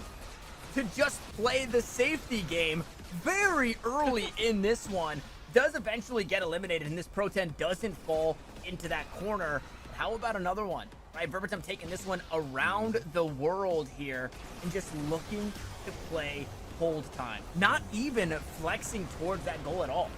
to just play the safety game very early in this one. Does eventually get eliminated, and this Pro 10 doesn't fall into that corner. How about another one? Right, Verbatim taking this one around the world here and just looking to play hold time. Not even flexing towards that goal at all.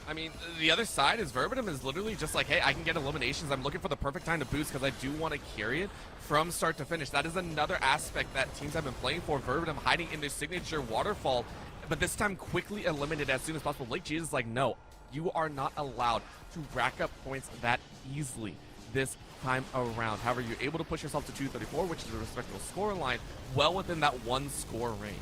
I mean, the other side is Verbatim is literally just like, hey, I can get eliminations. I'm looking for the perfect time to boost because I do want to carry it from start to finish. That is another aspect that teams have been playing for. Verbatim hiding in their signature waterfall, but this time quickly eliminated as soon as possible. Lake Jesus is like, no, you are not allowed to rack up points that easily this time around. However, you're able to push yourself to 234, which is a respectable score line, well within that one score range.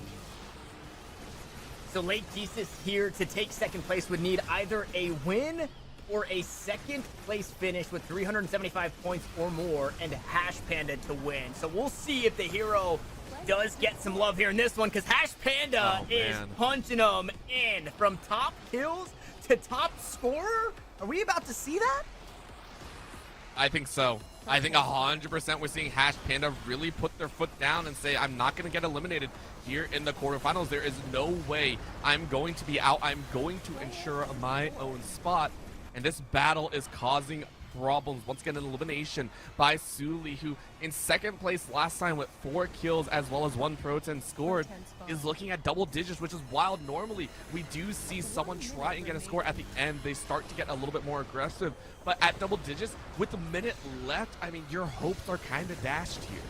So Lake Jesus here to take second place would need either a win or a second place finish with 375 points or more, and Hash Panda to win. So we'll see if the hero does get some love here in this one, because Hash Panda is punching them in from top kills to top scorer. Are we about to see that? I think so. I think 100% we're seeing Hash Panda really put their foot down and say, I'm not going to get eliminated here in the quarterfinals. There is no way I'm going to be out. I'm going to ensure my own spot. And this battle is causing problems. Once again, an elimination by Suli, who in second place last time with 4 kills as well as 1 Pro 10 scored, is looking at double digits, which is wild. Normally, we do see someone try and get a score at the end. They start to get a little bit more aggressive. But at double digits, with a minute left, I mean, your hopes are kind of dashed here.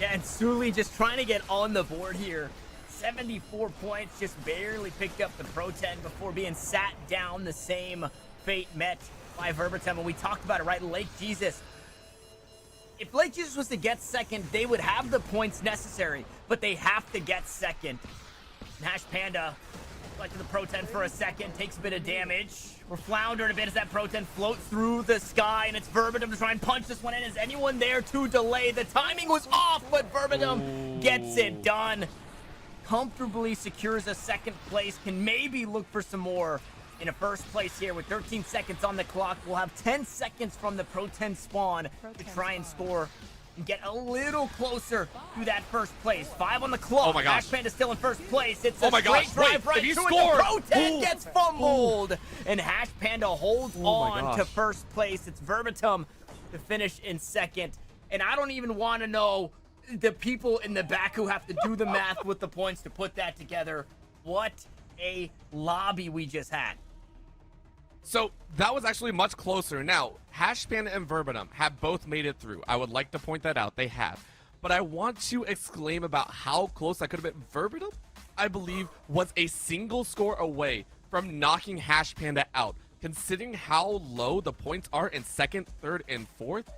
Yeah, and Suli just trying to get on the board here. 74 points, just barely picked up the Pro 10 before being sat down. The same fate met by Verbatim, and we talked about it, right? Lake Jesus. If Lake Jesus was to get second, they would have the points necessary, but they have to get second. And Hash Panda, like to the Pro 10 for a second, takes a bit of damage. We're floundering a bit as that Pro 10 floats through the sky, and it's Verbatim to try and punch this one in. Is anyone there to delay? The timing was off, but Verbatim gets it done. Comfortably secures a second place, can maybe look for some more in a first place here with 13 seconds on the clock. We'll have 10 seconds from the Pro 10 spawn to try and score and get a little closer to that first place. 5 on the clock. Oh my gosh. Hash Panda still in first place. It's a Oh my straight gosh. drive right Wait, to if it. he scored. The Pro 10 gets fumbled. And Hash Panda holds on gosh. to first place. It's Verbatim to finish in second. And I don't even want to know the people in the back who have to do the math with the points to put that together. What a lobby we just had. So that was actually much closer. Now, Hash Panda and Verbatim have both made it through. I would like to point that out. They have. But I want to exclaim about how close that could have been. Verbatim, I believe, was a single score away from knocking Hash Panda out. Considering how low the points are in second, third, and fourth,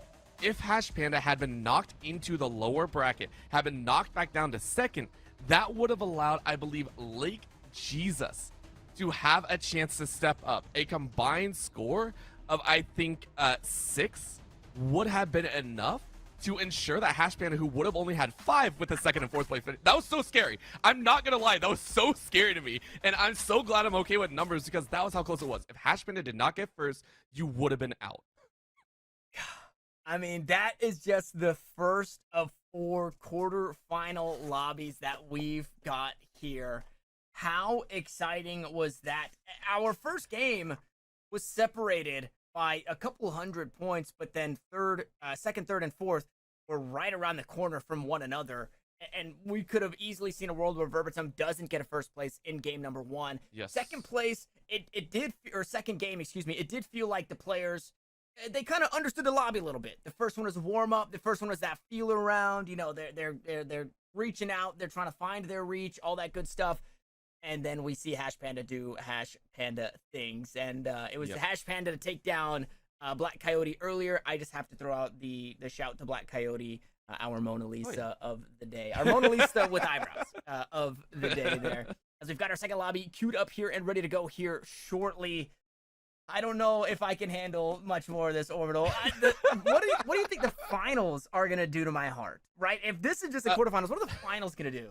if Hash Panda had been knocked into the lower bracket, had been knocked back down to second, that would have allowed, I believe, Lake Jesus to have a chance to step up. A combined score of, I think, 6 would have been enough to ensure that Hash Panda, who would have only had 5 with the second and fourth place finish. That was so scary. I'm not gonna lie, that was so scary to me. And I'm so glad I'm okay with numbers, because that was how close it was. If Hash Panda did not get first, you would have been out. I mean, that is just the first of 4 quarterfinal lobbies that we've got here. How exciting was that? Our first game was separated by a couple hundred points, but then second, third, and fourth were right around the corner from one another. And we could have easily seen a world where Verbatim doesn't get a first place in game number 1. Yes. Second place, second game, excuse me, it did feel like the players, they kind of understood the lobby a little bit. The first one was a warm up. The first one was that feel around. You know, they're reaching out. They're trying to find their reach, all that good stuff. And then we see Hash Panda do Hash Panda things. And it was Hash Panda to take down Black Coyote earlier. I just have to throw out the shout to Black Coyote, our Mona Lisa of the day. Our Mona Lisa with eyebrows of the day there. As we've got our second lobby queued up here and ready to go here shortly. I don't know if I can handle much more of this, Orbital. What do you think the finals are gonna do to my heart? Right? If this is just the quarterfinals, what are the finals gonna do?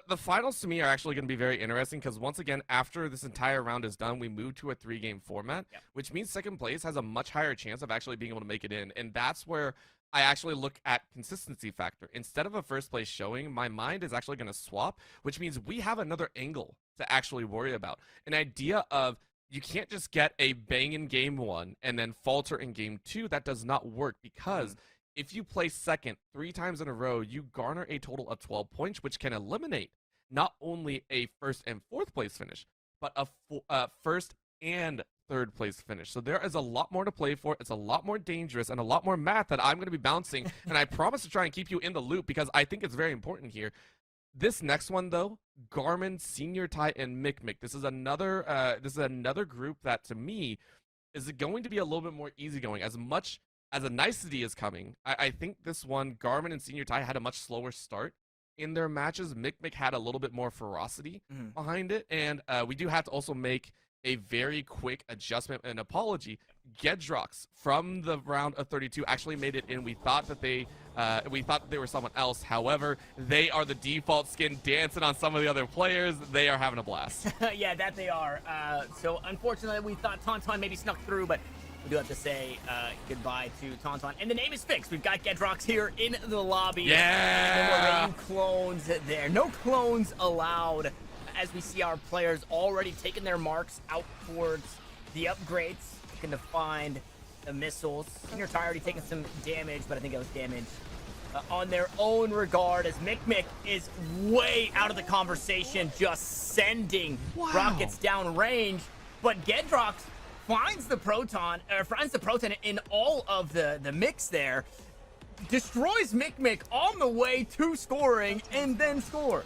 The finals to me are actually going to be very interesting because once again, after this entire round is done, we move to a 3-game format, which means second place has a much higher chance of actually being able to make it in. And that's where I actually look at consistency factor. Instead of a first place showing, my mind is actually going to swap, which means we have another angle to actually worry about. An idea of you can't just get a bang in game 1 and then falter in game 2. That does not work because if you place second 3 times in a row, you garner a total of 12 points, which can eliminate not only a first and fourth place finish, but a first and third place finish. So there is a lot more to play for. It's a lot more dangerous and a lot more math that I'm going to be bouncing. And I promise to try and keep you in the loop because I think it's very important here. This next one, though, Garmin, Senior Tai, and Mikmik. This is another group that, to me, is going to be a little bit more easygoing. As much as a nicety is coming, I think this one, Garmin and Senior Tai had a much slower start in their matches. Mikmik had a little bit more ferocity behind it, and we do have to also make a very quick adjustment and apology. Gedrox from the round of 32 actually made it in. We thought that they were someone else. However, they are the default skin dancing on some of the other players. They are having a blast. Yeah, that they are. So unfortunately, we thought Tauntaun maybe snuck through, but we do have to say goodbye to Tauntaun. And the name is fixed. We've got Gedrox here in the lobby. Yeah! No clones there. No clones allowed, as we see our players already taking their marks out towards the upgrades, looking to find the missiles. Senior Tai already taking some damage, but I think it was damage on their own regard, as Mikmik is way out of the conversation, just sending rockets down range. But Gedrox finds the proton in all of the mix there, destroys Mikmik on the way to scoring, and then scores.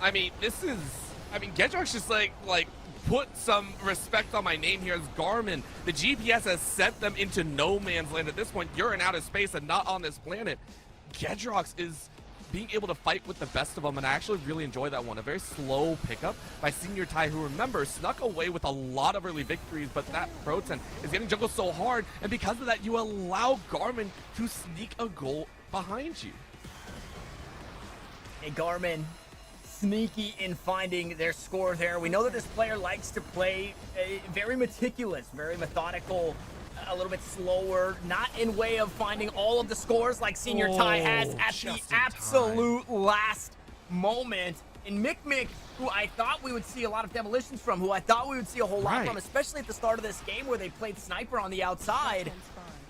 I mean, Gedrox just like put some respect on my name here as Garmin. The GPS has sent them into no man's land. At this point, you're in outer space and not on this planet. Gedrox is being able to fight with the best of them, and I actually really enjoy that one. A very slow pickup by Senior Tai, who, remember, snuck away with a lot of early victories, but that Proton is getting jungled so hard, and because of that, you allow Garmin to sneak a goal behind you. Hey, Garmin, sneaky in finding their score there. We know that this player likes to play very meticulous, very methodical, a little bit slower, not in way of finding all of the scores like Senior Tai has at the absolute last moment. And Mikmik, who I thought we would see a lot of demolitions from, who I thought we would see a whole lot from, especially at the start of this game where they played Sniper on the outside,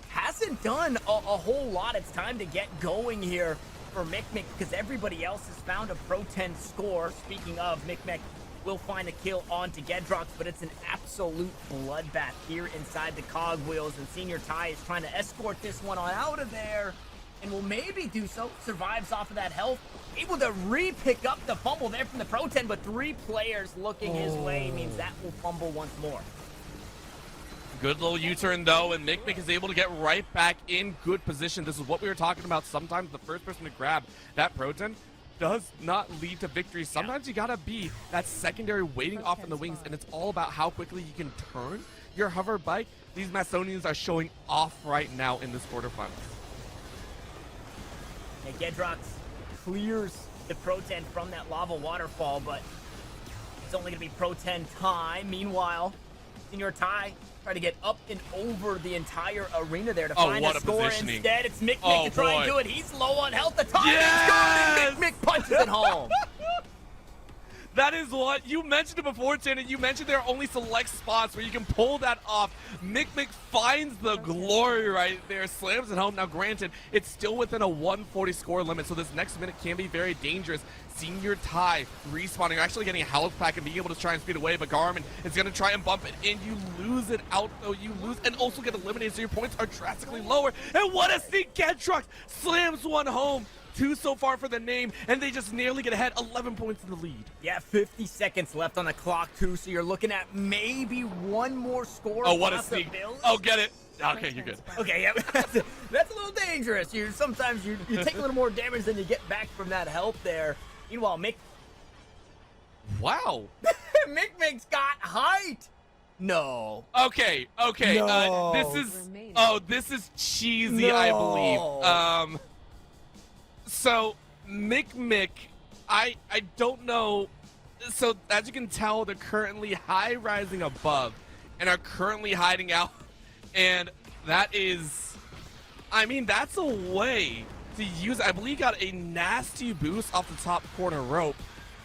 hasn't done a whole lot. It's time to get going here for Mikmik because everybody else has found a Pro 10 score. Speaking of, Mikmik will find a kill onto Gedrox, but it's an absolute bloodbath here inside the cogwheels, and Senior Tai is trying to escort this one on out of there, and will maybe do so. Survives off of that health, able to re-pick up the fumble there from the Pro 10, but 3 players looking his way means that will fumble once more. Good little U-turn, though, and Mikmik is able to get right back in good position. This is what we were talking about. Sometimes the first person to grab that Proton does not lead to victory. Sometimes you gotta be that secondary waiting off in the wings, and it's all about how quickly you can turn your hover bike. These Macedonians are showing off right now in this quarterfinals. And Gedrox clears the Pro 10 from that lava waterfall, but it's only gonna be Pro 10 time. Meanwhile, Senior Tai try to get up and over the entire arena there to find a score. Instead, it's Mikmik to try and do it. He's low on health. The time is gone, and Mikmik punches it home. That is what you mentioned it before, Tanner. You mentioned there are only select spots where you can pull that off. Mikmik finds the glory right there, slams it home. Now, granted, it's still within a 140 score limit, so this next minute can be very dangerous. Senior Tai respawning, actually getting a health pack and being able to try and speed away, but Garmin is going to try and bump it in. You lose it out, though. You lose and also get eliminated, so your points are drastically lower. And what a sneak! Gedrox slams one home. 2 so far for the name, and they just nearly get ahead. 11 points in the lead. Yeah, 50 seconds left on the clock, too, so you're looking at maybe one more score. Oh, what a sneak. Oh, get it. Okay, you're good. Okay, yeah, that's a little dangerous. Sometimes you take a little more damage than you get back from that health there. Meanwhile, Wow. Mikmik's got height. No. Okay. No. This is cheesy, I believe. No. So Mick, I don't know. So as you can tell, they're currently high rising above and are currently hiding out, and that is, I mean, that's a way to use. I believe got a nasty boost off the top corner rope,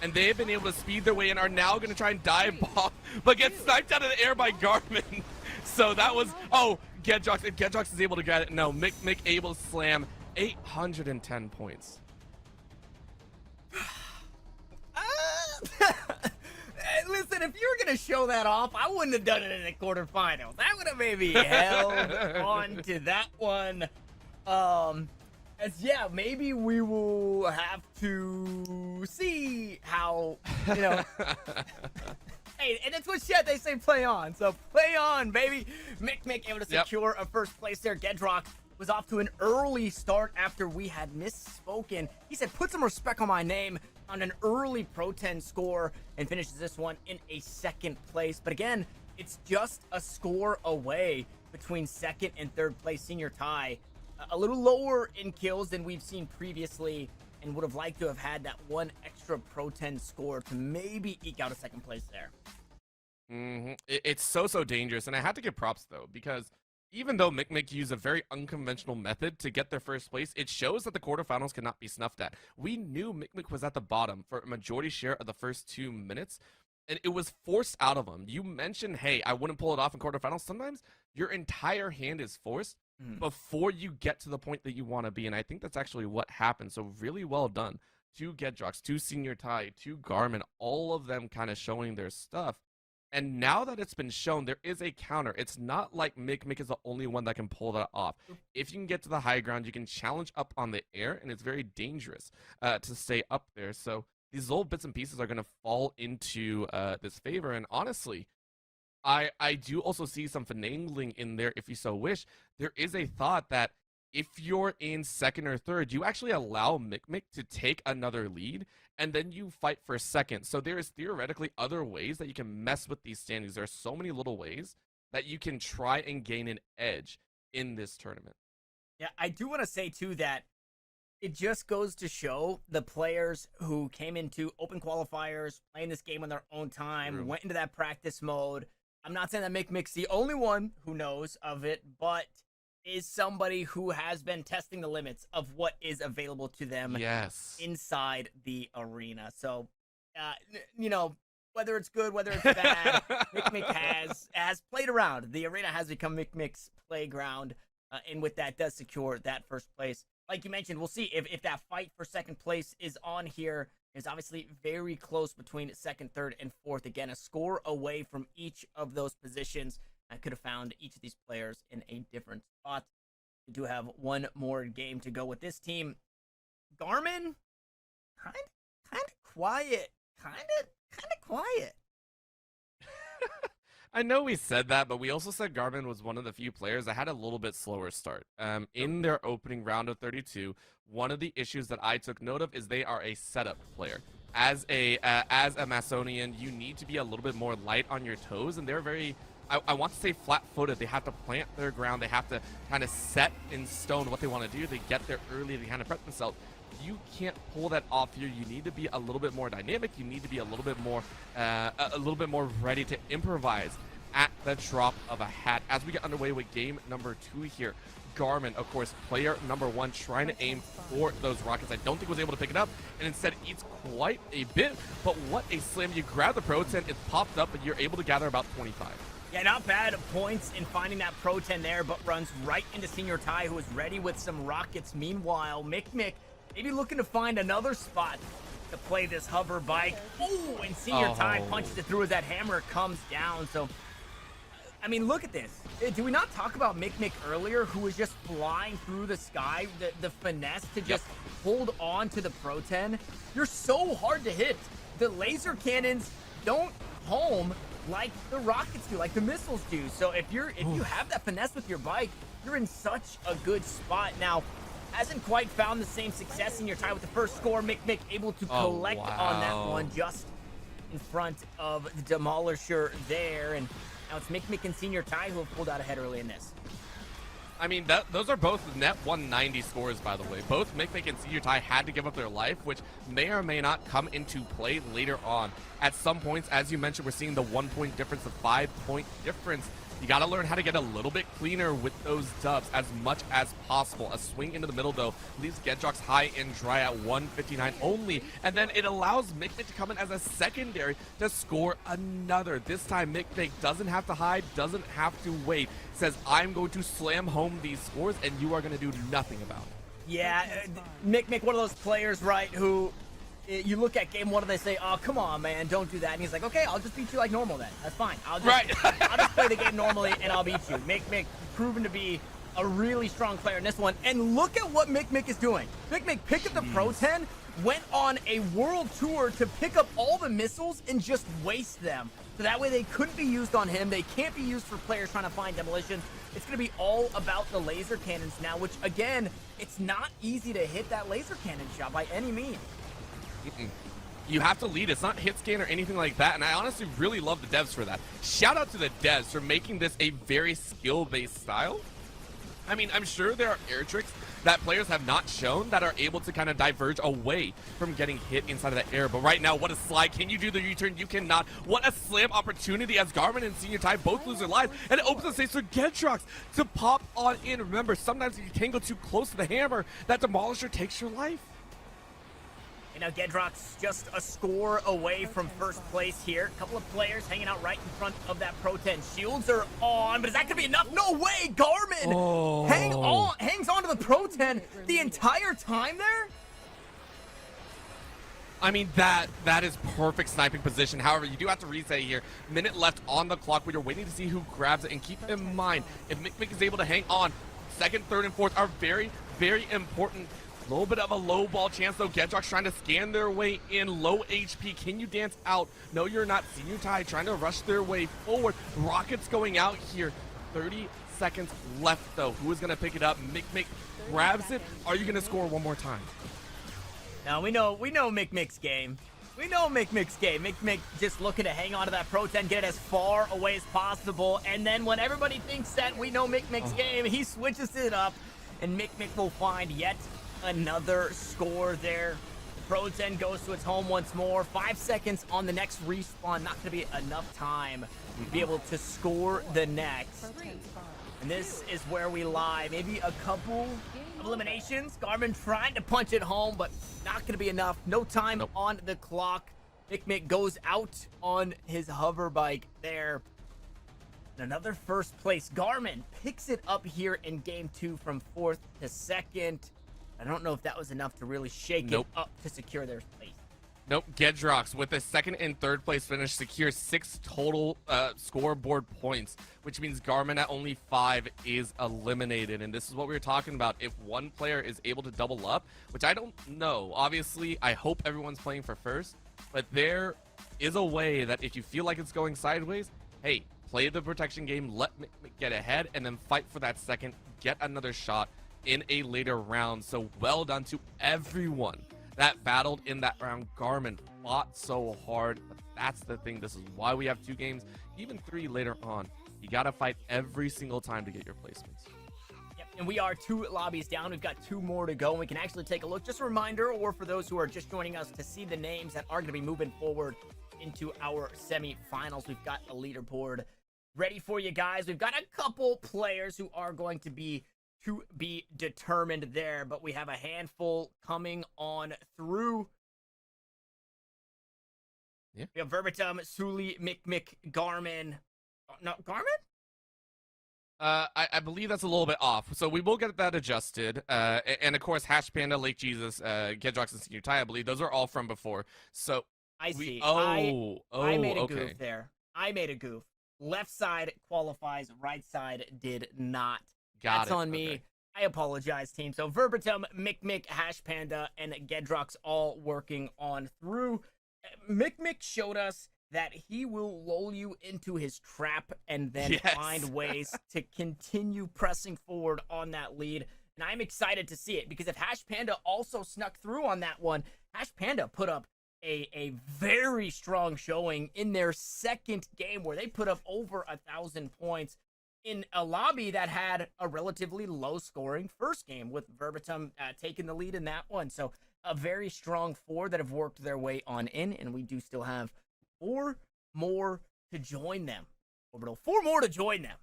and they've been able to speed their way and are now going to try and dive bomb, but get sniped out of the air by Garmin. So that was, Gedrox. If Gedrox is able to get it, no, Mick able to slam 810 points. Listen, if you were gonna show that off, I wouldn't have done it in the quarterfinals. That would have maybe held on to that one. Maybe we will have to see how, Hey, and it's what shit they say play on. So play on, baby. Mick able to secure a first place there. Gedrox was off to an early start after we had misspoken. He said, put some respect on my name, on an early Pro 10 score, and finishes this one in a second place. But again, it's just a score away between second and third place. Senior tie a little lower in kills than we've seen previously, and would have liked to have had that one extra Pro 10 score to maybe eke out a second place there. It's so dangerous, and I have to give props though, because even though Mick used a very unconventional method to get their first place, it shows that the quarterfinals cannot be snuffed at. We knew Mick was at the bottom for a majority share of the first 2 minutes, and it was forced out of him. You mentioned, hey, I wouldn't pull it off in quarterfinals. Sometimes your entire hand is forced before you get to the point that you want to be, and I think that's actually what happened. So really well done to Gedrox, to Senior Ty, to Garmin, all of them kind of showing their stuff. And now that it's been shown, there is a counter. It's not like Mick is the only one that can pull that off. If you can get to the high ground, you can challenge up on the air, and it's very dangerous to stay up there. So these little bits and pieces are going to fall into this favor. And honestly, I do also see some finagling in there if you so wish. There is a thought that if you're in second or third, you actually allow Mick to take another lead, and then you fight for second. So there is theoretically other ways that you can mess with these standings. There are so many little ways that you can try and gain an edge in this tournament. Yeah, I do want to say, too, that it just goes to show the players who came into open qualifiers, playing this game on their own time, went into that practice mode. I'm not saying that Mick's the only one who knows of it, but is somebody who has been testing the limits of what is available to them inside the arena. So, whether it's good, whether it's bad, Mick has played around. The arena has become Mick's playground, and with that does secure that first place. Like you mentioned, we'll see if that fight for second place is on here. It's obviously very close between second, third, and fourth. Again, a score away from each of those positions. I could have found each of these players in a different spot. We do have one more game to go with this team. Garmin, kind of quiet. Kind of quiet. I know we said that, but we also said Garmin was one of the few players that had a little bit slower start. In their opening round of 32, one of the issues that I took note of is they are a setup player. As a Macedonian, you need to be a little bit more light on your toes, and they're very, I want to say flat-footed. They have to plant their ground. They have to kind of set in stone what they want to do. They get there early. They kind of prep themselves. You can't pull that off here. You need to be a little bit more dynamic. You need to be a little bit more ready to improvise at the drop of a hat. As we get underway with game number 2 here, Garmin, of course, player number 1, trying to aim for those rockets. I don't think was able to pick it up, and instead eats quite a bit. But what a slam! You grab the Pro 10, it popped up, and you're able to gather about 25. Yeah, not bad points in finding that Pro 10 there, but runs right into Senior Ty, who is ready with some rockets. Meanwhile, Mick maybe looking to find another spot to play this hover bike. Oh, and Senior Ty punches it through as that hammer comes down. So, I mean, look at this. Did we not talk about Mick earlier, who was just flying through the sky? The finesse to just hold on to the Pro 10. You're so hard to hit. The laser cannons don't home like the rockets do, like the missiles do. So if you have that finesse with your bike, you're in such a good spot. Now, hasn't quite found the same success in your tie with the first score. Mick able to collect on that one just in front of the Demolisher there. And Now it's Mick and Senior Ty who have pulled out ahead early in this. I mean, those are both net 190 scores, by the way. Both Mick and Senior Ty had to give up their life, which may or may not come into play later on. At some points, as you mentioned, we're seeing the 1 point difference, the 5 point difference. You got to learn how to get a little bit cleaner with those dubs as much as possible. A swing into the middle, though, leaves Gedrox high and dry at 159 only. And then it allows Mick to come in as a secondary to score another. This time, Mick doesn't have to hide, doesn't have to wait. Says, I'm going to slam home these scores, and you are going to do nothing about it. Yeah, Mick, one of those players, right, who you look at game one and they say, oh, come on, man, don't do that. And he's like, okay, I'll just beat you like normal then. That's fine. I'll just play the game normally and I'll beat you. Mick proven to be a really strong player in this one. And look at what Mick is doing. Mick picked up the Pro 10, went on a world tour to pick up all the missiles and just waste them. So that way they couldn't be used on him. They can't be used for players trying to find demolition. It's going to be all about the laser cannons now, which, again, it's not easy to hit that laser cannon shot by any means. You have to lead. It's not hit scan or anything like that, and I honestly really love the devs for that. Shout out to the devs for making this a very skill-based style. I mean, I'm sure there are air tricks that players have not shown that are able to kind of diverge away from getting hit inside of the air. But right now, what a slide. Can you do the U-turn? You cannot. What a slam opportunity as Garmin and Senior Ty both lose their lives. And it opens the stage for Gedrox to pop on in. Remember, sometimes if you can go too close to the hammer, that Demolisher takes your life. And now Gedrox just a score away from first place here. A couple of players hanging out right in front of that Pro 10. Shields are on, but is that going to be enough? No way! Garmin hangs on to the Pro 10 the entire time there? I mean, that is perfect sniping position. However, you do have to reset here. Minute left on the clock, but you're waiting to see who grabs it. And keep in mind, if Mick is able to hang on, second, third, and fourth are very, very important. A little bit of a low ball chance, though. Gedrox trying to scan their way in. Low HP. Can you dance out? No, you're not. Senior Ty trying to rush their way forward. Rockets going out here. 30 seconds left, though. Who is going to pick it up? Mick grabs it. Are you going to score one more time? Now, we know Mick's game. We know Mick's game. Mick just looking to hang on to that Pro 10, get it as far away as possible. And then when everybody thinks that we know Mick's game, he switches it up. And Mick will find yet another score there. Pro 10 goes to its home once more. 5 seconds on the next respawn. Not going to be enough time to be able to score the next. And this is where we lie. Maybe a couple of eliminations. Garmin trying to punch it home, but not going to be enough. No time on the clock. Mick goes out on his hover bike there. And another first place. Garmin picks it up here in game 2 from 4th to 2nd. I don't know if that was enough to really shake it up to secure their place. Nope. Gedrox with a second and third place finish secures 6 total scoreboard points, which means Garmin at only 5 is eliminated. And this is what we were talking about. If one player is able to double up, which I don't know. Obviously, I hope everyone's playing for first, but there is a way that if you feel like it's going sideways, hey, play the protection game, let Mick get ahead, and then fight for that second, get another shot in a later round. So well done to everyone that battled in that round. Garmin fought so hard, but that's the thing. This is why we have 2 games, even 3 later on. You got to fight every single time to get your placements. Yep, and we are 2 lobbies down. We've got 2 more to go, and we can actually take a look. Just a reminder, or for those who are just joining us, to see the names that are going to be moving forward into our semifinals. We've got a leaderboard ready for you guys. We've got a couple players who are going to be determined there, but we have a handful coming on through. Yeah. We have Verbatim, Suli, Mick, Garmin. No, Garmin? I believe that's a little bit off, so we will get that adjusted. And of course, Hash Panda, Lake Jesus, Gedrox, and Senior Ty, I believe those are all from before. So I see. I made a goof there. I made a goof. Left side qualifies, right side did not. That's on me. Okay. I apologize, team. So Verbatim, Mick, Hash Panda, and Gedrox all working on through. Mick showed us that he will lull you into his trap and then find ways to continue pressing forward on that lead. And I'm excited to see it, because if Hash Panda also snuck through on that one, Hash Panda put up a very strong showing in their second game where they put up over 1,000 points in a lobby that had a relatively low scoring first game, with Verbatim taking the lead in that one. So a very strong 4 that have worked their way on in, and we do still have 4 more to join them. 4 more to join them.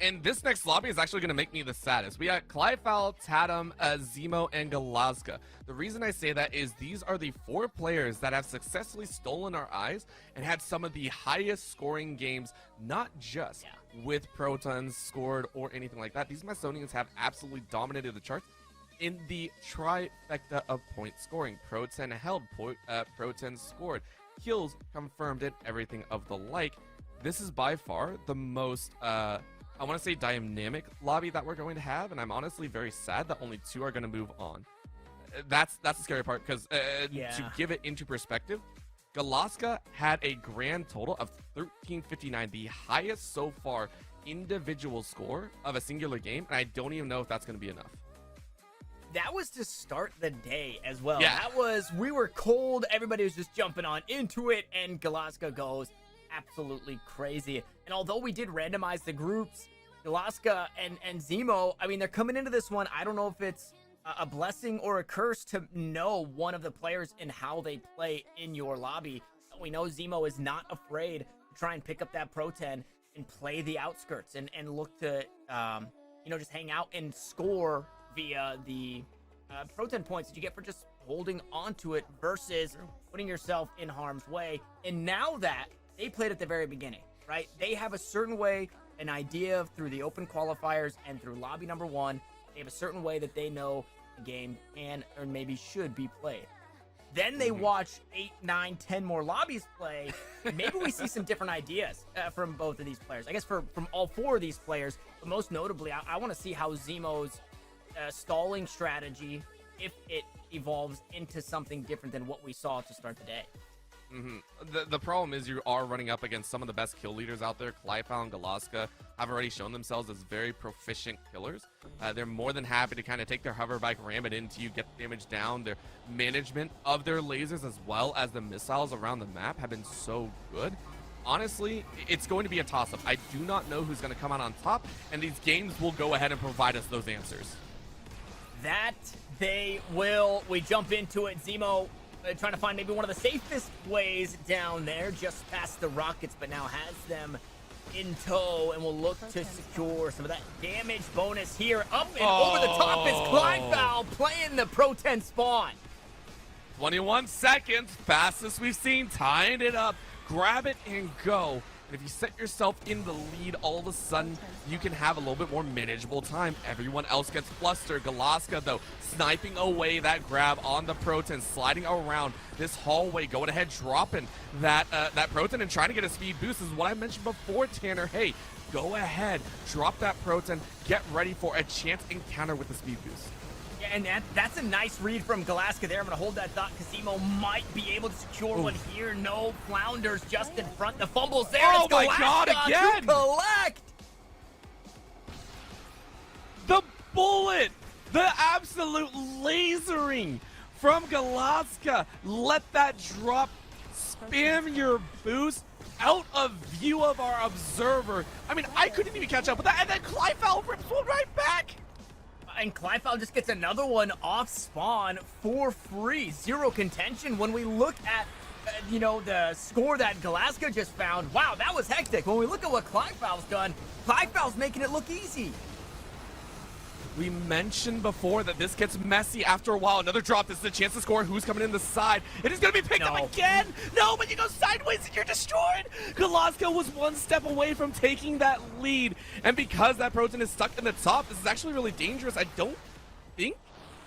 And this next lobby is actually going to make me the saddest. We got Clyfal, Tatum, Zemo, and Galazka. The reason I say that is these are the 4 players that have successfully stolen our eyes and had some of the highest scoring games, not just with Protons scored or anything like that. These Macedonians have absolutely dominated the charts in the trifecta of point scoring. Proton held, Proton scored, kills confirmed, and everything of the like. This is by far the most I want to say dynamic lobby that we're going to have, and I'm honestly very sad that only 2 are going to move on. That's the scary part, because to give it into perspective, Galazka had a grand total of 1359, the highest so far individual score of a singular game, and I don't even know if that's going to be enough. That was to start the day as well. Yeah. That was, we were cold, everybody was just jumping on into it, and Galazka goes absolutely crazy. And although we did randomize the groups, Galazka and Zemo, I mean, they're coming into this one. I don't know if it's a blessing or a curse to know one of the players and how they play in your lobby. We know Zemo is not afraid to try and pick up that Pro-10 and play the outskirts and look to, just hang out and score via the Pro-10 points that you get for just holding onto it versus putting yourself in harm's way. And now that they played at the very beginning, right? They have a certain way, an idea through the open qualifiers and through lobby number 1. They have a certain way that they know the game can or maybe should be played. Then they watch 8, 9, 10 more lobbies play. And maybe we see some different ideas from both of these players. I guess from all 4 of these players, but most notably, I want to see how Zemo's stalling strategy, if it evolves into something different than what we saw to start the day. The problem is you are running up against some of the best kill leaders out there. Clyfal and Galazka have already shown themselves as very proficient killers. They're more than happy to kind of take their hover bike, ram it into you, get the damage down. Their management of their lasers as well as the missiles around the map have been so good. Honestly, it's going to be a toss-up. I do not know who's going to come out on top, and these games will go ahead and provide us those answers. That they will. We jump into it. Zemo trying to find maybe one of the safest ways down there, just past the rockets, but now has them in tow and will look to secure some of that damage bonus here. Up and over the top is Clyfal playing the Pro-10 spawn. 21 seconds, fastest we've seen, tying it up. Grab it and go. And if you set yourself in the lead, all of a sudden, you can have a little bit more manageable time. Everyone else gets flustered. Galazka, though, sniping away that grab on the Pro-10, sliding around this hallway, going ahead, dropping that Pro-10 and trying to get a speed boost. This is what I mentioned before, Tanner. Hey, go ahead, drop that Pro-10, get ready for a chance encounter with the speed boost. Yeah, and that's a nice read from Galazka there. I'm going to hold that thought. Casimo might be able to secure one here. No, Flounders just in front. The fumble's there. Oh my God, again! To collect! The bullet! The absolute lasering from Galazka. Let that drop. Spam your boost out of view of our observer. I mean, I couldn't even catch up with that. And then Clyfal rips one right back. And Clyfal just gets another one off spawn for free. Zero contention. When we look at, the score that Galazka just found, wow, that was hectic. When we look at what Clyfal's done, Clyfal's making it look easy. We mentioned before that this gets messy after a while. Another drop. This is a chance to score. Who's coming in the side? It is going to be picked up again. No, but you go sideways and you're destroyed. Galazka was one step away from taking that lead. And because that Pro-10 is stuck in the top, this is actually really dangerous. I don't think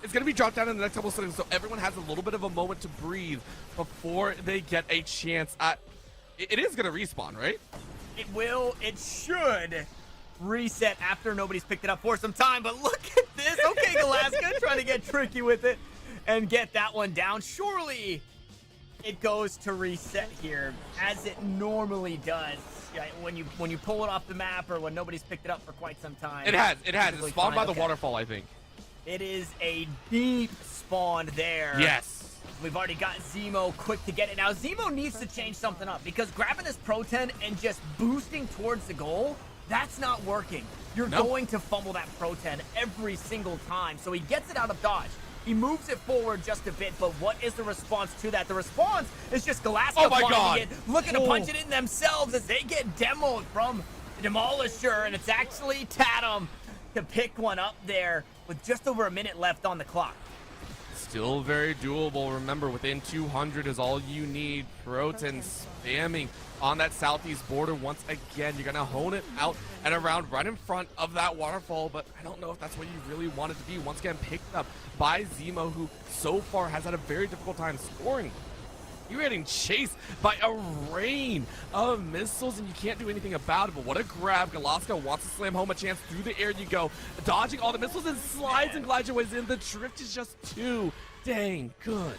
it's going to be dropped down in the next couple of seconds. So everyone has a little bit of a moment to breathe before they get a chance. It is going to respawn, right? It will. It should reset after nobody's picked it up for some time, but look at this. Okay, Galazka trying to get tricky with it and get that one down. Surely it goes to reset here as it normally does when you pull it off the map or when nobody's picked it up for quite some time. It has. It's spawned by the waterfall, I think. It is a deep spawn there. Yes. We've already got Zemo quick to get it. Now, Zemo needs to change something up because grabbing this Pro 10 and just boosting towards the goal, that's not working. You're going to fumble that Pro 10 every single time. So he gets it out of dodge. He moves it forward just a bit, but what is the response to that? The response is just Galaska finding it, looking to punch it in themselves as they get demoed from the Demolisher, and it's actually Tatum to pick one up there with just over a minute left on the clock. Still very doable. Remember, within 200 is all you need. Proton spamming on that southeast border once again. You're gonna hone it out and around right in front of that waterfall, but I don't know if that's what you really want it to be. Once again, picked up by Zemo, who so far has had a very difficult time scoring. You're getting chased by a rain of missiles, and you can't do anything about it. But what a grab. Galaska wants to slam home a chance. Through the air you go. Dodging all the missiles and slides and glides your ways in. The drift is just too dang good.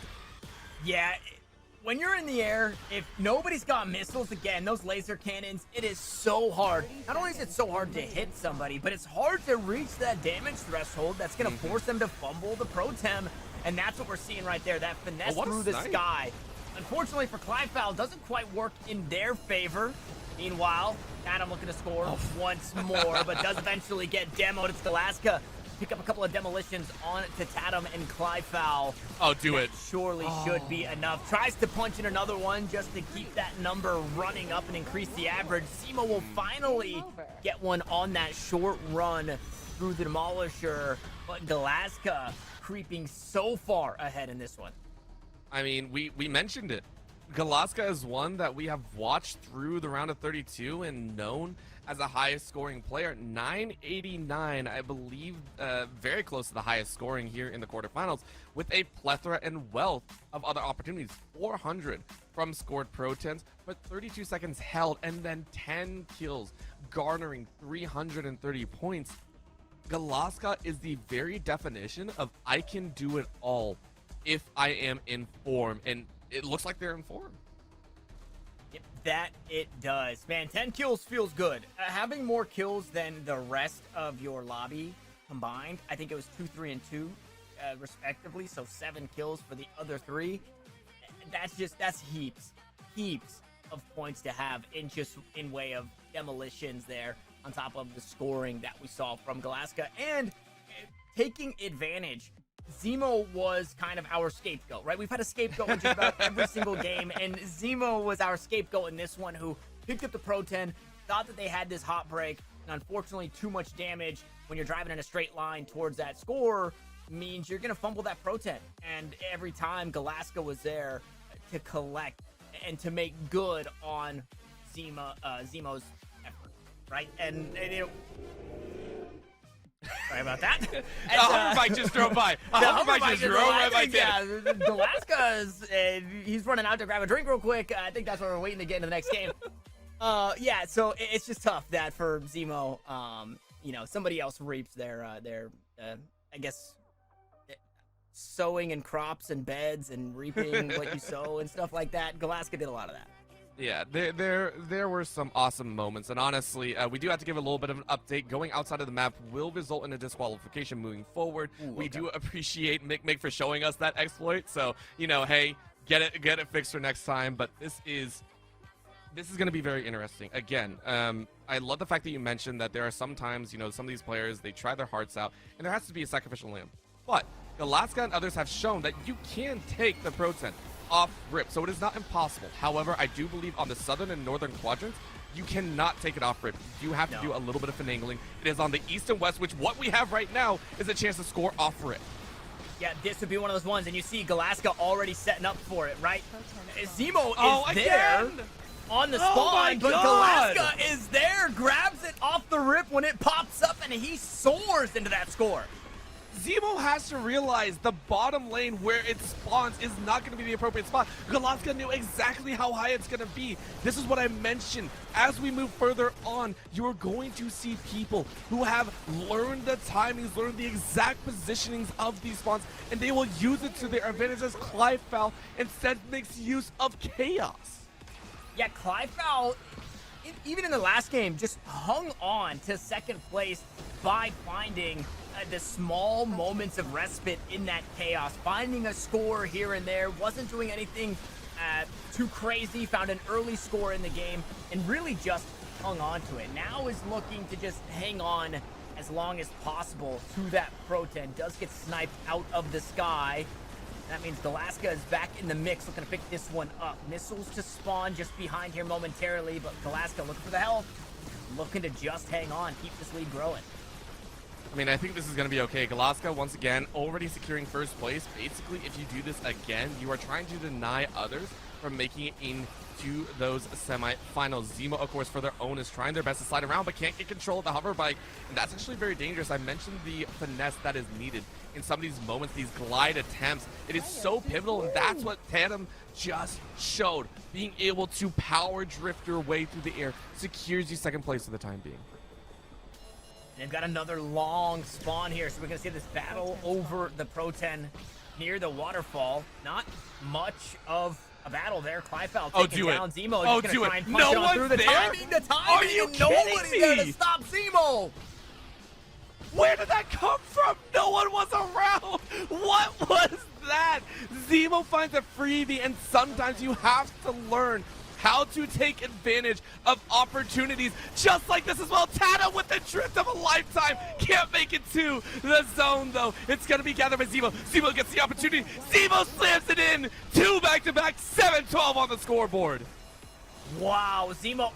Yeah, when you're in the air, if nobody's got missiles, again, those laser cannons, it is so hard. Not only is it so hard to hit somebody, but it's hard to reach that damage threshold that's going to force them to fumble the Pro-Tem. And that's what we're seeing right there, that finesse through the sky. Unfortunately for Clivefowl, doesn't quite work in their favor. Meanwhile, Adam looking to score once more, but does eventually get demoed. It's Galaska. Pick up a couple of demolitions on to Tatum and Clivefowl. Oh, do it. Surely should be enough. Tries to punch in another one just to keep that number running up and increase the average. Zemo will finally get one on that short run through the Demolisher, but Galaska creeping so far ahead in this one. I mean, we mentioned it. Galaska is one that we have watched through the round of 32 and known as the highest scoring player. 989, I believe, very close to the highest scoring here in the quarterfinals, with a plethora and wealth of other opportunities. 400 from scored Pro 10s, but 32 seconds held, and then 10 kills, garnering 330 points. Galaska is the very definition of I can do it all if I am in form, and it looks like they're in form. Yep, that it does. Man, 10 kills feels good. Having more kills than the rest of your lobby combined, I think it was 2, 3, and 2, respectively, so 7 kills for the other 3. That's heaps of points to have in way of demolitions there, on top of the scoring that we saw from Galaska, and taking advantage. Zemo was kind of our scapegoat, right? We've had a scapegoat in just about every single game, and Zemo was our scapegoat in this one, who picked up the Pro 10, thought that they had this hot break, and unfortunately too much damage when you're driving in a straight line towards that score means you're going to fumble that Pro 10. And every time Galaska was there to collect and to make good on Zemo's effort, right? And sorry about that. A hover bike just drove by. A hover bike just drove right by. Yeah, Galaska is he's running out to grab a drink real quick. I think that's why we're waiting to get into the next game. Yeah, so it's just tough that for Zemo, somebody else reaps their I guess, sowing and crops and beds and reaping what you sow and stuff like that. Galaska did a lot of that. Yeah, there were some awesome moments, and honestly, we do have to give a little bit of an update. Going outside of the map will result in a disqualification moving forward. We do appreciate Mick for showing us that exploit, so hey, get it fixed for next time. But this is going to be very interesting. Again, I love the fact that you mentioned that there are sometimes, some of these players, they try their hearts out, and there has to be a sacrificial lamb. But Galaska and others have shown that you can take the Pro 10 off rip, so it is not impossible. However, I do believe on the southern and northern quadrants, you cannot take it off rip. You have to do a little bit of finagling. It is on the east and west, which what we have right now is a chance to score off rip. Yeah, this would be one of those ones, and you see Galaska already setting up for it, right? Zemo is there on the spawn, but Galaska is there, grabs it off the rip when it pops up, and he soars into that score. Zemo has to realize the bottom lane where it spawns is not going to be the appropriate spot. Galaska knew exactly how high it's going to be. This is what I mentioned. As we move further on, you're going to see people who have learned the timings, learned the exact positionings of these spawns, and they will use it to their advantage as Clivefowl instead makes use of chaos. Yeah, Clivefowl, even in the last game, just hung on to second place by finding the small moments of respite in that chaos, finding a score here and there, wasn't doing anything too crazy, found an early score in the game, and really just hung on to it. Now is looking to just hang on as long as possible to that Pro-10. Does get sniped out of the sky. That means Galaska is back in the mix, looking to pick this one up. Missiles to spawn just behind here momentarily, but Galaska looking for the health, looking to just hang on, keep this lead growing. I mean, I think this is going to be okay. Galaska, once again, already securing first place. Basically, if you do this again, you are trying to deny others from making it into those semifinals. Zemo, of course, for their own, is trying their best to slide around, but can't get control of the hover bike, and that's actually very dangerous. I mentioned the finesse that is needed in some of these moments, these glide attempts. It is so pivotal, and that's what Tandem just showed. Being able to power drift your way through the air secures you second place for the time being. They've got another long spawn here, so we're going to see this battle over the Pro-10 near the waterfall. Not much of a battle there. Kleifel taking down Zemo. Oh, just do gonna try it. and punch it on through the timing. The timing. Are you and nobody kidding there me? to stop Zemo. Where did that come from? No one was around. What was that? Zemo finds a freebie, and sometimes you have to learn how to take advantage of opportunities just like this as well. Tata with the drift of a lifetime. Can't make it to the zone, though. It's going to be gathered by Zemo. Zemo gets the opportunity. Zemo slams it in. 2 back-to-back, 7-12 on the scoreboard. Wow, Zemo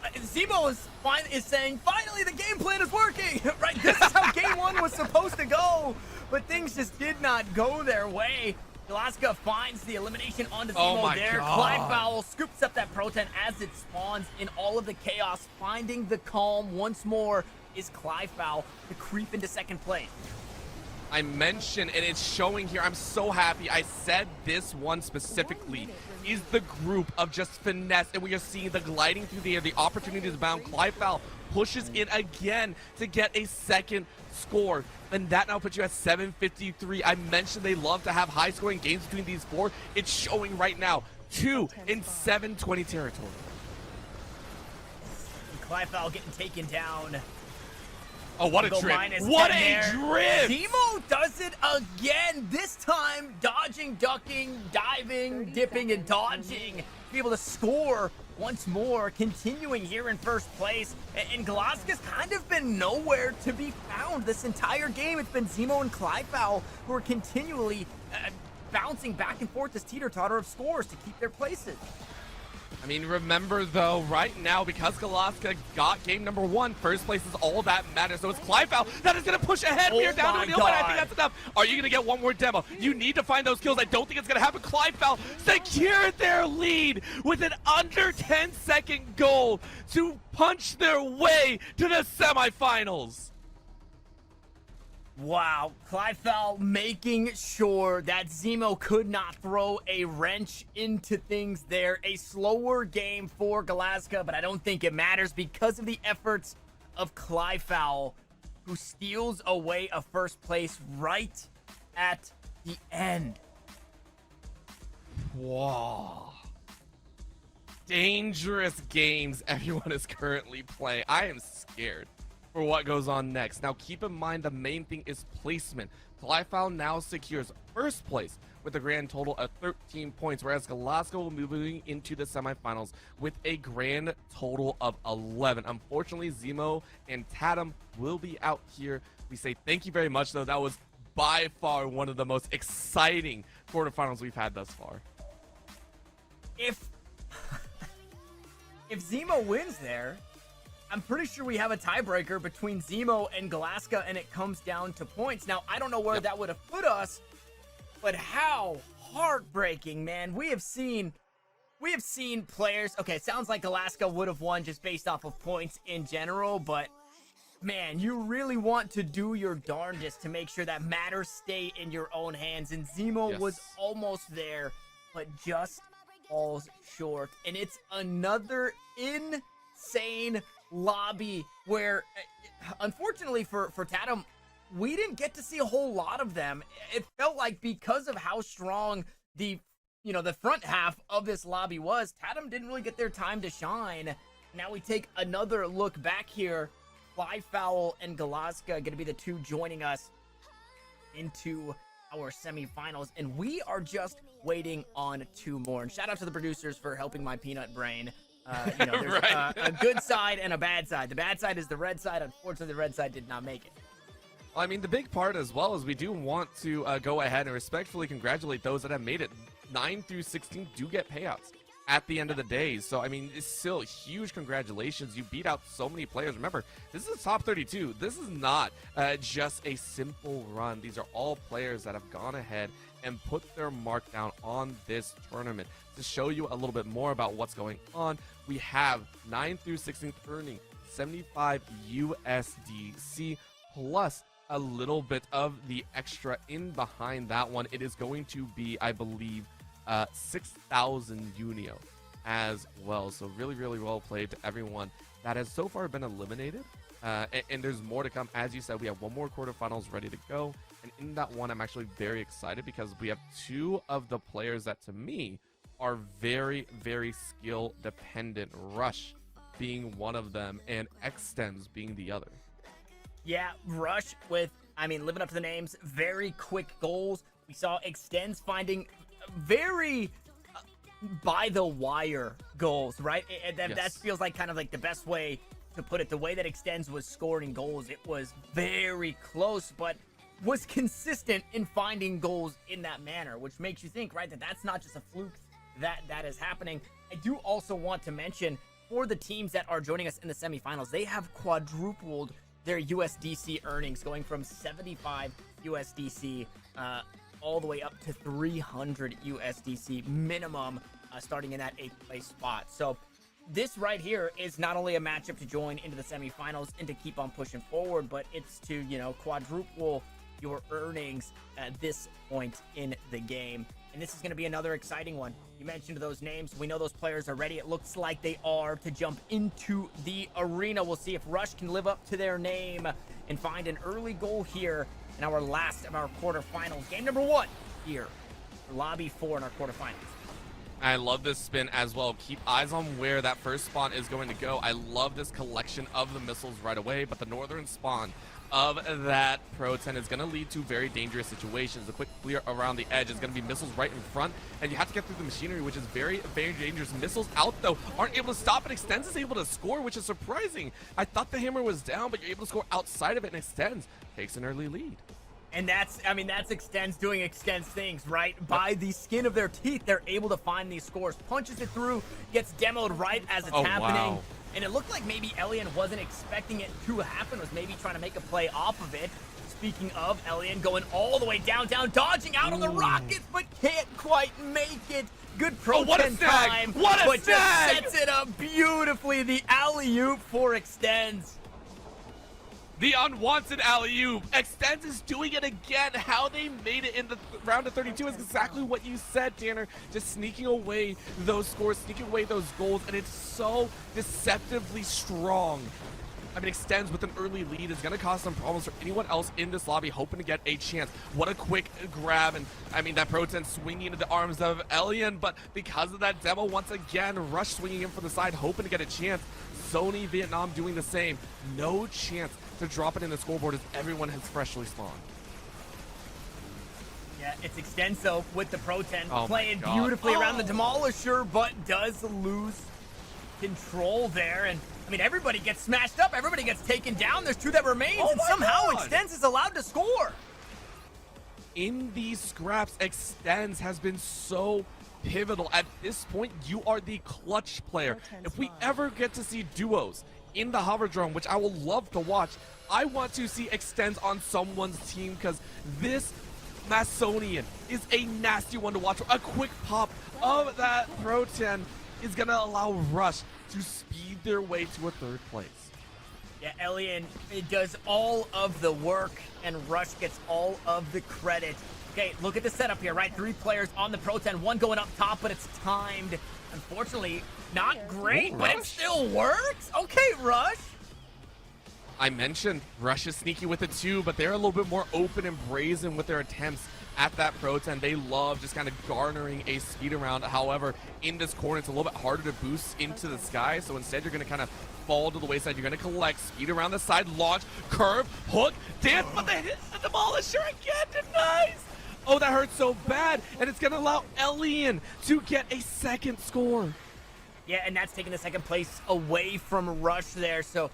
is saying, finally the game plan is working, right? This is how game one was supposed to go, but things just did not go their way. Galaska finds the elimination onto Zemo there. Kleifel scoops up that Pro-10 as it spawns in all of the chaos. Finding the calm once more is Kleifel to creep into second place. I mentioned, and it's showing here, I'm so happy. I said this one specifically is the group of just finesse, and we are seeing the gliding through the air, the opportunity to bound. Kleifel pushes in again to get a second score, and that now puts you at 753. I mentioned they love to have high-scoring games between these four. It's showing right now, 2 in 720 territory. Kleifel getting taken down. Oh, what a drift. What a drift! Zemo does it again, this time dodging, ducking, diving, dipping, and dodging to be able to score once more, continuing here in first place. And Galaska's kind of been nowhere to be found this entire game. It's been Zemo and Kleifel who are continually bouncing back and forth this teeter-totter of scores to keep their places. I mean, remember, though, right now, because Galaska got game number 1, first place is all that matters. So it's Kleifel that is going to push ahead. We are down to an 0, and I think that's enough. Are you going to get one more demo? You need to find those kills. I don't think it's going to happen. Kleifel secured their lead with an under 10-second goal to punch their way to the semifinals. Wow, Kleifel making sure that Zemo could not throw a wrench into things there. A slower game for Galaska, but I don't think it matters because of the efforts of Kleifel, who steals away a first place right at the end. Wow. Dangerous games everyone is currently playing. I am scared for what goes on next. Now, keep in mind the main thing is placement. Kleifel now secures first place with a grand total of 13 points, whereas Galaska will be moving into the semifinals with a grand total of 11. Unfortunately, Zemo and Tatum will be out here. We say thank you very much, though. That was by far one of the most exciting quarterfinals we've had thus far. If Zemo wins there, I'm pretty sure we have a tiebreaker between Zemo and Galaska, and it comes down to points. Now, I don't know where that would have put us, but how heartbreaking, man. We have seen players. Okay, it sounds like Galaska would have won just based off of points in general, but man, you really want to do your darndest to make sure that matters stay in your own hands, and Zemo was almost there, but just falls short. And it's another insane lobby where, unfortunately for Tatum, we didn't get to see a whole lot of them. It felt like because of how strong the front half of this lobby was, Tatum didn't really get their time to shine. Now we take another look back here. Kleifel and Galaska going to be the two joining us into our semifinals, and we are just waiting on 2 more. And shout out to the producers for helping my peanut brain. There's Right. a good side and a bad side. The bad side is the red side. Unfortunately, the red side did not make it. Well, I mean, the big part as well is we do want to go ahead and respectfully congratulate those that have made it. 9 through 16 do get payouts at the end of the day. So, I mean, it's still huge congratulations. You beat out so many players. Remember, this is a top 32. This is not just a simple run. These are all players that have gone ahead and put their mark down on this tournament. To show you a little bit more about what's going on, we have 9 through 16 earning 75 USDC plus a little bit of the extra in behind that one. It is going to be, I believe, 6,000 Unio as well. So really, really well played to everyone that has so far been eliminated. And there's more to come. As you said, we have 1 more quarterfinals ready to go. And in that one, I'm actually very excited because we have 2 of the players that, to me, are very, very skill dependent. Rush being one of them and Extends being the other. Yeah, Rush with, living up to the names, very quick goals. We saw Extends finding very by the wire goals, right? That feels like kind of like the best way to put it. The way that Extends was scoring goals, it was very close, but was consistent in finding goals in that manner, which makes you think, right, that that's not just a fluke that is happening. I do also want to mention, for the teams that are joining us in the semifinals, they have quadrupled their USDC earnings, going from 75 USDC all the way up to 300 USDC minimum, starting in that 8th place spot. So this right here is not only a matchup to join into the semifinals and to keep on pushing forward, but it's to, quadruple your earnings at this point in the game. And this is going to be another exciting one. You mentioned those names. We know those players are ready. It looks like they are to jump into the arena. We'll see if Rush can live up to their name and find an early goal here in our last of our quarterfinals. Game number 1 here for Lobby 4 in our quarterfinals. I love this spin as well. Keep eyes on where that first spawn is going to go. I love this collection of the missiles right away, but the northern spawn of that Pro 10 is going to lead to very dangerous situations. The quick clear around the edge is going to be missiles right in front, and you have to get through the machinery, which is very, very dangerous. Missiles out, though, aren't able to stop, and Extends is able to score, which is surprising. I thought the hammer was down, but you're able to score outside of it, and Extends takes an early lead. And that's Extends doing Extends things, right? By the skin of their teeth, they're able to find these scores. Punches it through, gets demoed right as it's happening. Wow. And it looked like maybe Elian wasn't expecting it to happen, was maybe trying to make a play off of it. Speaking of, Elian going all the way down, dodging out on the rockets, but can't quite make it. Good Pro 10 time, but just sets it up beautifully. The alley-oop for Extends. The unwanted alley-oop. Extends is doing it again. How they made it in the round of 32 is exactly what you said, Tanner. Just sneaking away those scores, sneaking away those goals, and it's so deceptively strong. Extends with an early lead is going to cause some problems for anyone else in this lobby hoping to get a chance. What a quick grab, and that Pro 10 swinging into the arms of Elian, but because of that demo, once again, Rush swinging in from the side, hoping to get a chance. Sony Vietnam doing the same. No chance to drop it in the scoreboard as everyone has freshly spawned. Yeah, it's Extenso with the Pro 10 Oh playing beautifully around the Demolisher, but does lose control there. And everybody gets smashed up, everybody gets taken down. There's 2 that remains, and somehow Extends is allowed to score. In these scraps, Extends has been so pivotal. At this point, you are the clutch player. If we ever get to see duos in the Hoverdrome, which I will love to watch, I want to see Extends on someone's team, because this Macedonian is a nasty one to watch. A quick pop of that Pro 10 is going to allow Rush to speed their way to a 3rd place. Yeah, Elian does all of the work, and Rush gets all of the credit. Okay, look at the setup here, right? 3 players on the Pro 10, 1 going up top, but it's timed. Unfortunately, not great, but it still works. Okay, Rush. I mentioned Rush is sneaky with it too, but they're a little bit more open and brazen with their attempts at that Pro-10. They love just kind of garnering a speed around. However, in this corner, it's a little bit harder to boost into the sky, so instead you're going to kind of fall to the wayside. You're going to collect speed around the side, launch, curve, hook, dance, but they hit the Demolisher again, denies! Oh, that hurts so bad, and it's going to allow Elian to get a second score. Yeah, and that's taking the second place away from Rush there, so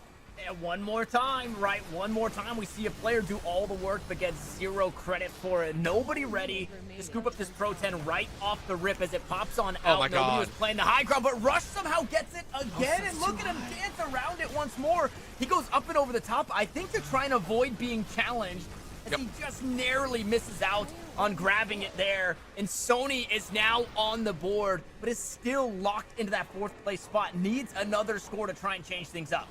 one more time, right? One more time, we see a player do all the work but gets 0 credit for it. Nobody ready to scoop up this Pro-10 right off the rip as it pops on out. Oh my Nobody God. was playing the high ground, but Rush somehow gets it again, and look at him dance around it once more. He goes up and over the top. I think they're trying to avoid being challenged as he just narrowly misses out on grabbing it there. And Sony is now on the board, but is still locked into that 4th place spot. Needs another score to try and change things up.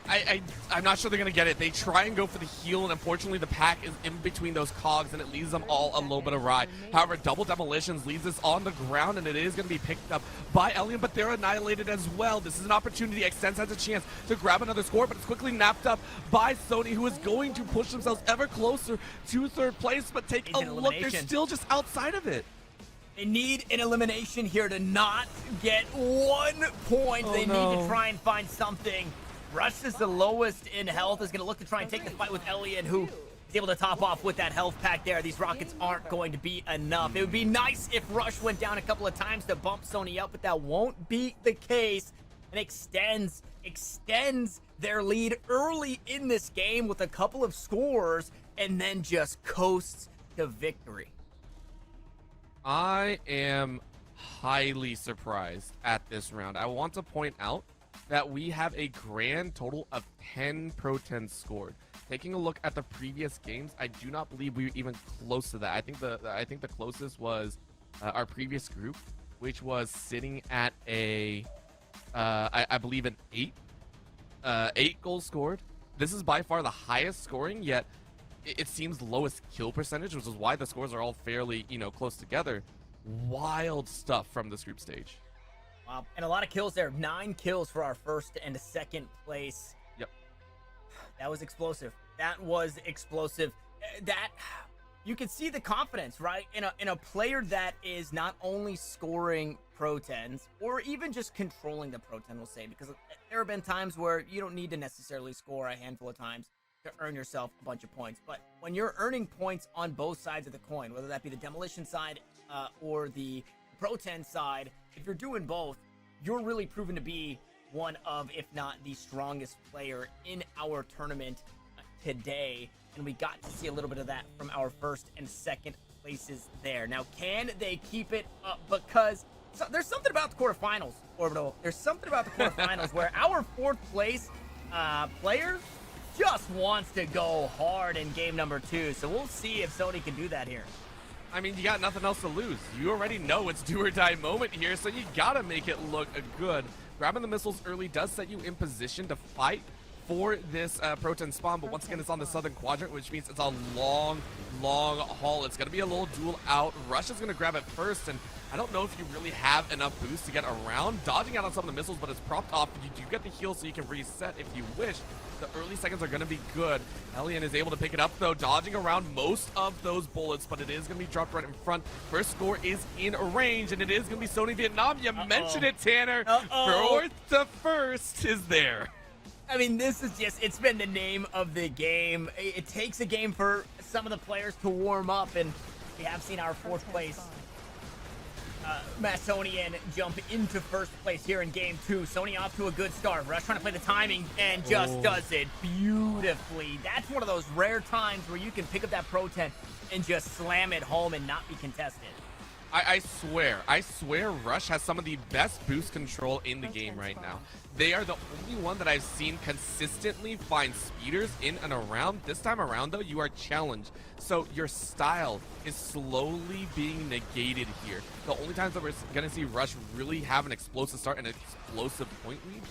I'm not sure they're going to get it. They try and go for the heal, and unfortunately the pack is in between those cogs, and it leaves them all a little bit awry. However, double demolitions leaves us on the ground, and it is going to be picked up by Elian, but they're annihilated as well. This is an opportunity. Extens has a chance to grab another score, but it's quickly napped up by Sony, who is going to push themselves ever closer to 3rd place, but take a look. They're still just outside of it. They need an elimination here to not get 1 point. They need to try and find something. Rush is the lowest in health, is going to look to try and take the fight with Elian, who is able to top off with that health pack there. These rockets aren't going to be enough. It would be nice if Rush went down a couple of times to bump Sony up, but that won't be the case. And extends their lead early in this game with a couple of scores, and then just coasts to victory. I am highly surprised at this round. I want to point out that we have a grand total of 10 Pro-10 scored. Taking a look at the previous games, I do not believe we were even close to that. I think the closest was our previous group, which was sitting at a I believe an 8 goals scored. This is by far the highest scoring, yet it seems the lowest kill percentage, which is why the scores are all fairly, close together. Wild stuff from this group stage. Wow, and a lot of kills there. 9 kills for our 1st and 2nd place. Yep. That was explosive. That was explosive. That, you can see the confidence, right? In a player that is not only scoring Pro-10s, or even just controlling the Pro-10, we'll say, because there have been times where you don't need to necessarily score a handful of times to earn yourself a bunch of points. But when you're earning points on both sides of the coin, whether that be the demolition side or the Pro-10 side, if you're doing both, you're really proven to be one of, if not the strongest player in our tournament today. And we got to see a little bit of that from our 1st and 2nd places there. Now, can they keep it up? Because there's something about the quarterfinals, Orbital. There's something about the quarterfinals where our 4th place player just wants to go hard in game number 2. So we'll see if Sony can do that here. I mean, you got nothing else to lose. You already know it's do or die moment here, so you gotta make it look good. Grabbing the missiles early does set you in position to fight for this Pro-10 spawn, but once again, it's on the southern quadrant, which means it's a long haul. It's gonna be a little duel out. Rush is gonna grab it first, and I don't know if you really have enough boost to get around. Dodging out on some of the missiles, but it's propped off. You do get the heal, so you can reset if you wish. The early seconds are going to be good. Elian is able to pick it up, though, dodging around most of those bullets, but it is going to be dropped right in front. First score is in range, and it is going to be Sony Vietnam. You mentioned it, Tanner. 4th to 1st is there. I mean, this is just, it's been the name of the game. It takes a game for some of the players to warm up, and we have seen our 4th place Macedonian jump into 1st place here in game 2. Sony off to a good start. Rush trying to play the timing and just does it beautifully. That's one of those rare times where you can pick up that Pro-10 and just slam it home and not be contested. I swear Rush has some of the best boost control in the game right now. They are the only one that I've seen consistently find speeders in and around. This time around, though, you are challenged. So your style is slowly being negated here. The only times that we're going to see Rush really have an explosive start and an explosive point lead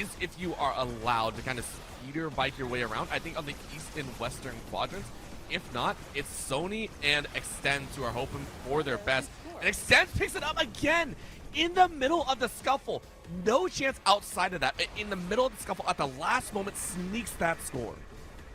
is if you are allowed to kind of speeder bike your way around. I think on the east and western quadrants. If not, it's Sony and Extends who are hoping for their best. And Extends picks it up again. in the middle of the scuffle. No chance outside of that. In the middle of the scuffle, at the last moment, sneaks that score.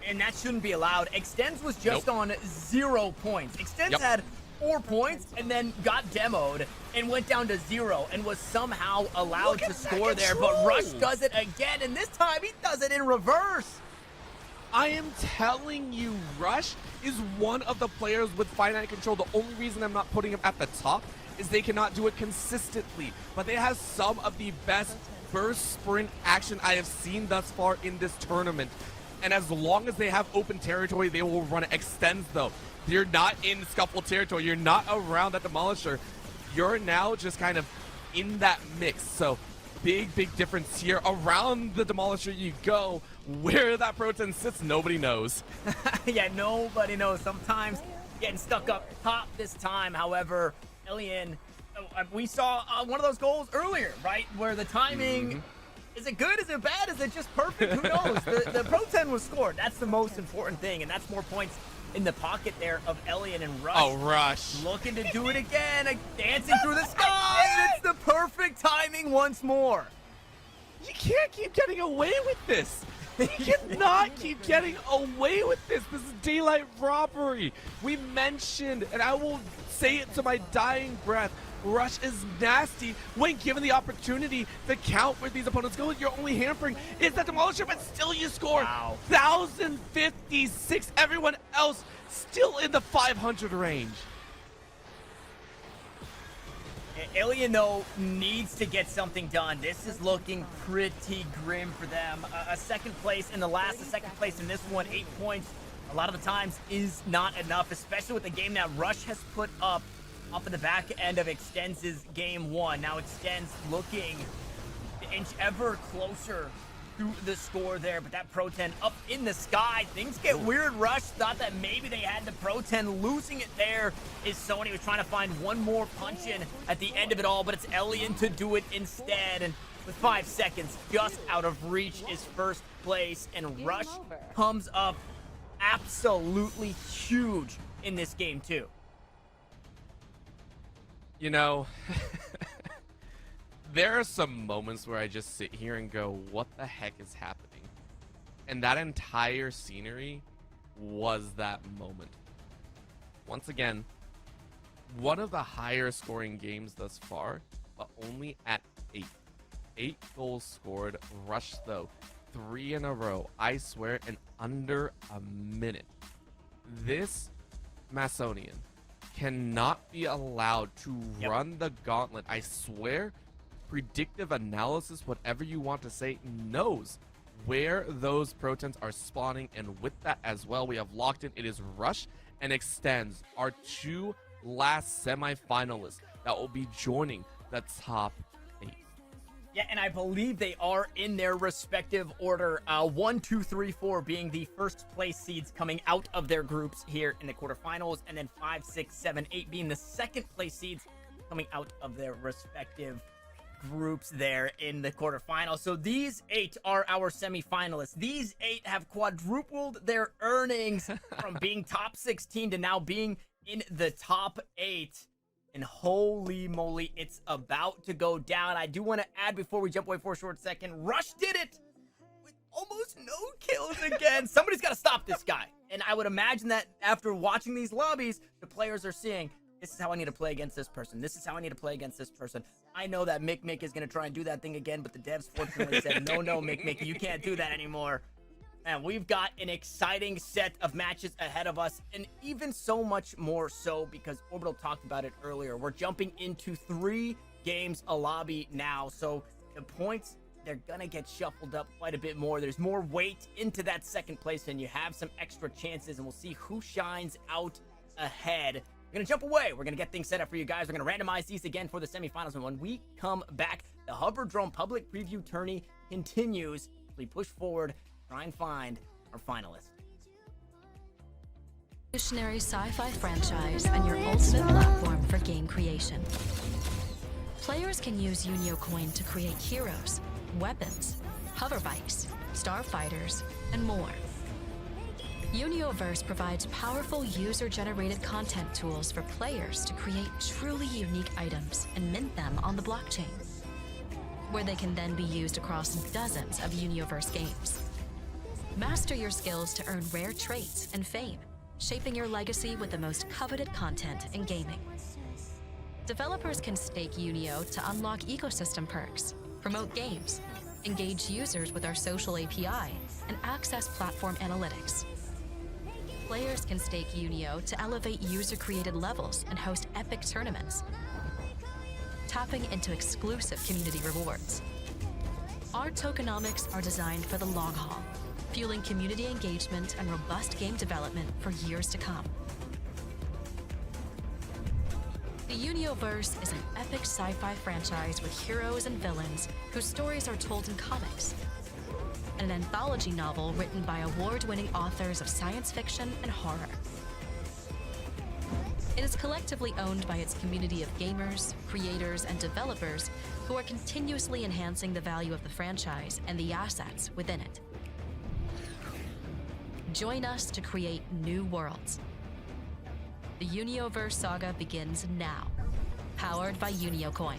And that shouldn't be allowed. Extends was just on 0 points. Extends had 4 points and then got demoed and went down to 0 and was somehow allowed to score there. But Rush does it again, and this time he does it in reverse. I am telling you, Rush is one of the players with finite control. The only reason I'm not putting him at the top is they cannot do it consistently. But they have some of the best burst sprint action I have seen thus far in this tournament. And as long as they have open territory, they will run it. Extends, though. You're not in scuffle territory. You're not around that Demolisher. You're now just kind of in that mix. So big difference here. Around the Demolisher you go. Where that Proton sits, nobody knows. Yeah, nobody knows. Sometimes getting stuck up top this time. However, Elian, we saw one of those goals earlier, right? Where the timing, is it good? Is it bad? Is it just perfect? Who knows? The Proton was scored. That's the most important thing, and that's more points in the pocket there of Elian and Rush. Oh, Rush. Looking to do it again, dancing through the sky. It's the perfect timing once more. You can't keep getting away with this. You cannot keep getting away with this. This is daylight robbery. We mentioned, and I will say it to my dying breath, Rush is nasty when given the opportunity to count where these opponents go. Your only hampering is that Demolisher, but still you score 1,056. Everyone else still in the 500 range. Elian, though, needs to get something done. This is looking pretty grim for them. A second place in the last, a second place in this one, 8 points. A lot of the times is not enough, especially with the game that Rush has put up off of the back end of Extends' game 1. Now Extends looking to inch ever closer to the score there, but that Pro-10 up in the sky. Things get weird. Rush thought that maybe they had the Pro-10. Losing it there is Sony was trying to find one more punch in at the end of it all, but it's Elian to do it instead. And with 5 seconds just out of reach is first place, and Rush comes up absolutely huge in this game too. You know, there are some moments where I just sit here and go, what the heck is happening? And that entire scenery was that moment. Once again, one of the higher scoring games thus far, but only at 8. 8 goals scored. Rush, though, 3 in a row. I swear, in under a minute. This Macedonian cannot be allowed to run the gauntlet. I swear, predictive analysis, whatever you want to say, knows where those Protons are spawning, and with that as well, we have locked in. It is Rush and Extends, our 2 last semi-finalists that will be joining the top 8. Yeah, and I believe they are in their respective order. 1, 2, 3, 4 being the first place seeds coming out of their groups here in the quarterfinals, and then 5, 6, 7, 8 being the second place seeds coming out of their respective groups there in the quarterfinals. So these 8 are our semifinalists. These 8 have quadrupled their earnings from being top 16 to now being in the top 8. And holy moly, it's about to go down. I do want to add before we jump away for a short second, Rush did it with almost no kills again. Somebody's got to stop this guy. And I would imagine that after watching these lobbies, the players are seeing, this is how I need to play against this person. This is how I need to play against this person. I know that Mick is going to try and do that thing again, but the devs fortunately said, no, Mick, you can't do that anymore. And we've got an exciting set of matches ahead of us, and even so much more so because Orbital talked about it earlier. We're jumping into 3 games a lobby now, so the points, they're gonna get shuffled up quite a bit more. There's more weight into that second place, and you have some extra chances, and we'll see who shines out ahead. We're gonna jump away. We're gonna get things set up for you guys. We're gonna randomize these again for the semifinals, and when we come back, the Hoverdrome public preview tourney continues. We push forward, try and find our finalist. Revolutionary sci-fi franchise and your ultimate platform for game creation. Players can use Unio Coin to create heroes, weapons, hover bikes, starfighters, and more. Unioverse provides powerful user-generated content tools for players to create truly unique items and mint them on the blockchain, where they can then be used across dozens of Unioverse games. Master your skills to earn rare traits and fame, shaping your legacy with the most coveted content in gaming. Developers can stake Unio to unlock ecosystem perks, promote games, engage users with our social API, and access platform analytics. Players can stake Unio to elevate user-created levels and host epic tournaments, tapping into exclusive community rewards. Our tokenomics are designed for the long haul, fueling community engagement and robust game development for years to come. The Unioverse is an epic sci-fi franchise with heroes and villains whose stories are told in comics, and an anthology novel written by award-winning authors of science fiction and horror. It is collectively owned by its community of gamers, creators, and developers who are continuously enhancing the value of the franchise and the assets within it. Join us to create new worlds. The Unioverse saga begins now, powered by UnioCoin.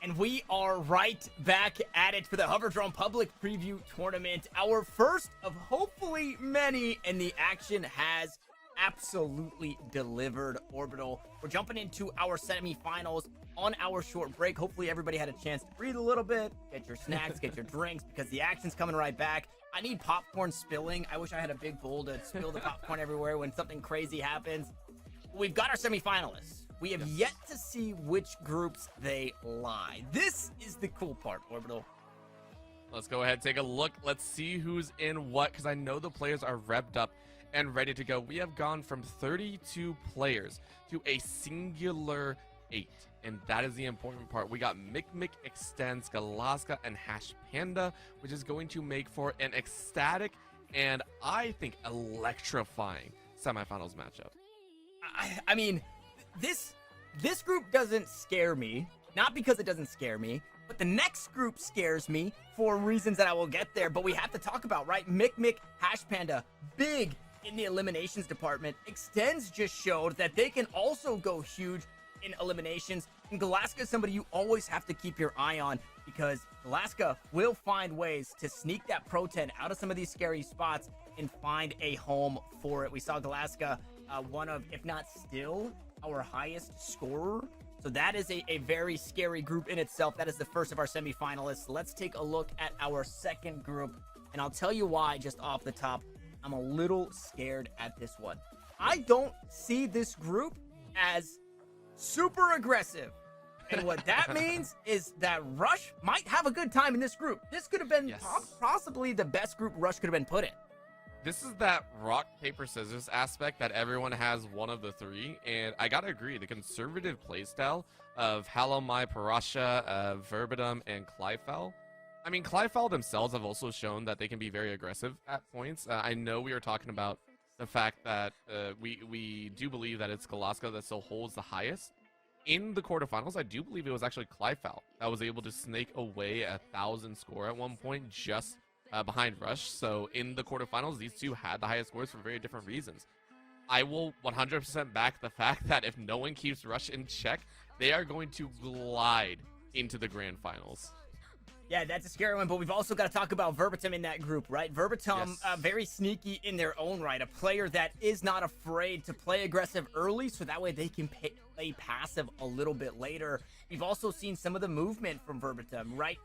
And we are right back at it for the Hoverdrome Public Preview Tournament. Our first of hopefully many, and the action has absolutely delivered. Orbital, we're jumping into our semifinals on our short break. Hopefully everybody had a chance to breathe a little bit, get your snacks, get your drinks, because the action's coming right back. I need popcorn spilling. I wish I had a big bowl to spill the popcorn everywhere when something crazy happens. We've got our semifinalists. We have yet to see which groups they lie. This is the cool part, Orbital. Let's go ahead and take a look. Let's see who's in what, because I know the players are revved up and ready to go. We have gone from 32 players to a singular 8, and that is the important part. We got Mick Extends, Galaska, and Hash Panda, which is going to make for an ecstatic and I think electrifying semifinals matchup. I mean, this group doesn't scare me, not because it doesn't scare me, but the next group scares me for reasons that I will get there. But we have to talk about, right? Mick, Hash Panda, big in the eliminations department. Extends just showed that they can also go huge in eliminations. And Galaska is somebody you always have to keep your eye on, because Galaska will find ways to sneak that Pro 10 out of some of these scary spots and find a home for it. We saw Galaska, one of, if not still, our highest scorer. So that is a very scary group in itself. That is the first of our semifinalists. Let's take a look at our second group, and I'll tell you why just off the top. I'm a little scared at this one. I don't see this group as super aggressive. And what that means is that Rush might have a good time in this group. This could have been possibly the best group Rush could have been put in. This is that rock, paper, scissors aspect that everyone has one of the three, and I gotta agree, the conservative playstyle of Halomai, Parasha, Verbatim, and Clyfell. I mean, Clyfell themselves have also shown that they can be very aggressive at points. I know we were talking about the fact that we do believe that it's Galaska that still holds the highest. In the quarterfinals, I do believe it was actually Clyfell that was able to snake away a 1,000 score at one point just behind Rush. So in the quarterfinals, these two had the highest scores for very different reasons. I will 100% back the fact that if no one keeps Rush in check, they are going to glide into the grand finals. Yeah, that's a scary one, but we've also got to talk about Verbatim in that group, right? Verbatim, very sneaky in their own right, a player that is not afraid to play aggressive early, so that way they can play passive a little bit later. We've also seen some of the movement from Verbatim, right?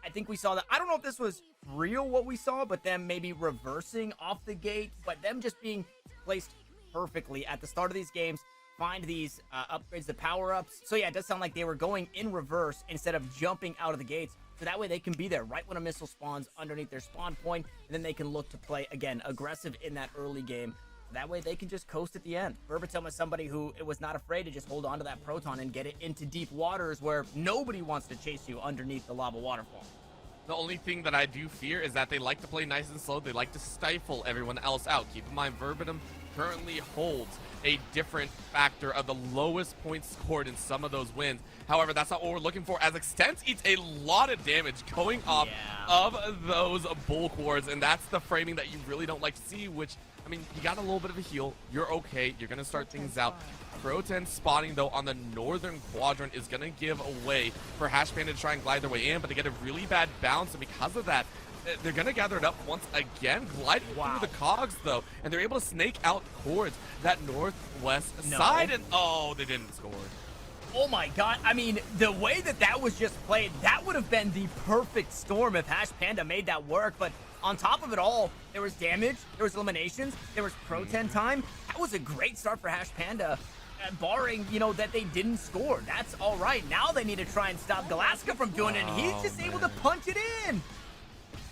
I think we saw that. I don't know if this was real what we saw, but them maybe reversing off the gate, but them just being placed perfectly at the start of these games, find these upgrades, the power-ups. So yeah, it does sound like they were going in reverse instead of jumping out of the gates. So that way they can be there right when a missile spawns underneath their spawn point, and then they can look to play, again, aggressive in that early game. That way they can just coast at the end. Verbatim was somebody who was not afraid to just hold on to that Proton and get it into deep waters where nobody wants to chase you underneath the lava waterfall. The only thing that I do fear is that they like to play nice and slow. They like to stifle everyone else out. Keep in mind, Verbatim currently holds a different factor of the lowest points scored in some of those wins. However, that's not what we're looking for, as Extends eats a lot of damage going off of those bulk wards, and that's the framing that you really don't like to see, which, I mean, you got a little bit of a heal. You're okay. You're going to start things out. Pro 10 spotting, though, on the northern quadrant is going to give a way for Hash Panda to try and glide their way in, but they get a really bad bounce, and because of that, they're going to gather it up once again, gliding through the cogs, though, and they're able to snake out towards that northwest side, and oh, they didn't score. Oh my god, I mean, the way that that was just played, that would have been the perfect storm if Hash Panda made that work, but on top of it all, there was damage, there was eliminations, there was Pro 10 time. That was a great start for Hash Panda, barring, you know, that they didn't score. That's all right. Now they need to try and stop Galaska from doing it, and he's just able to punch it in.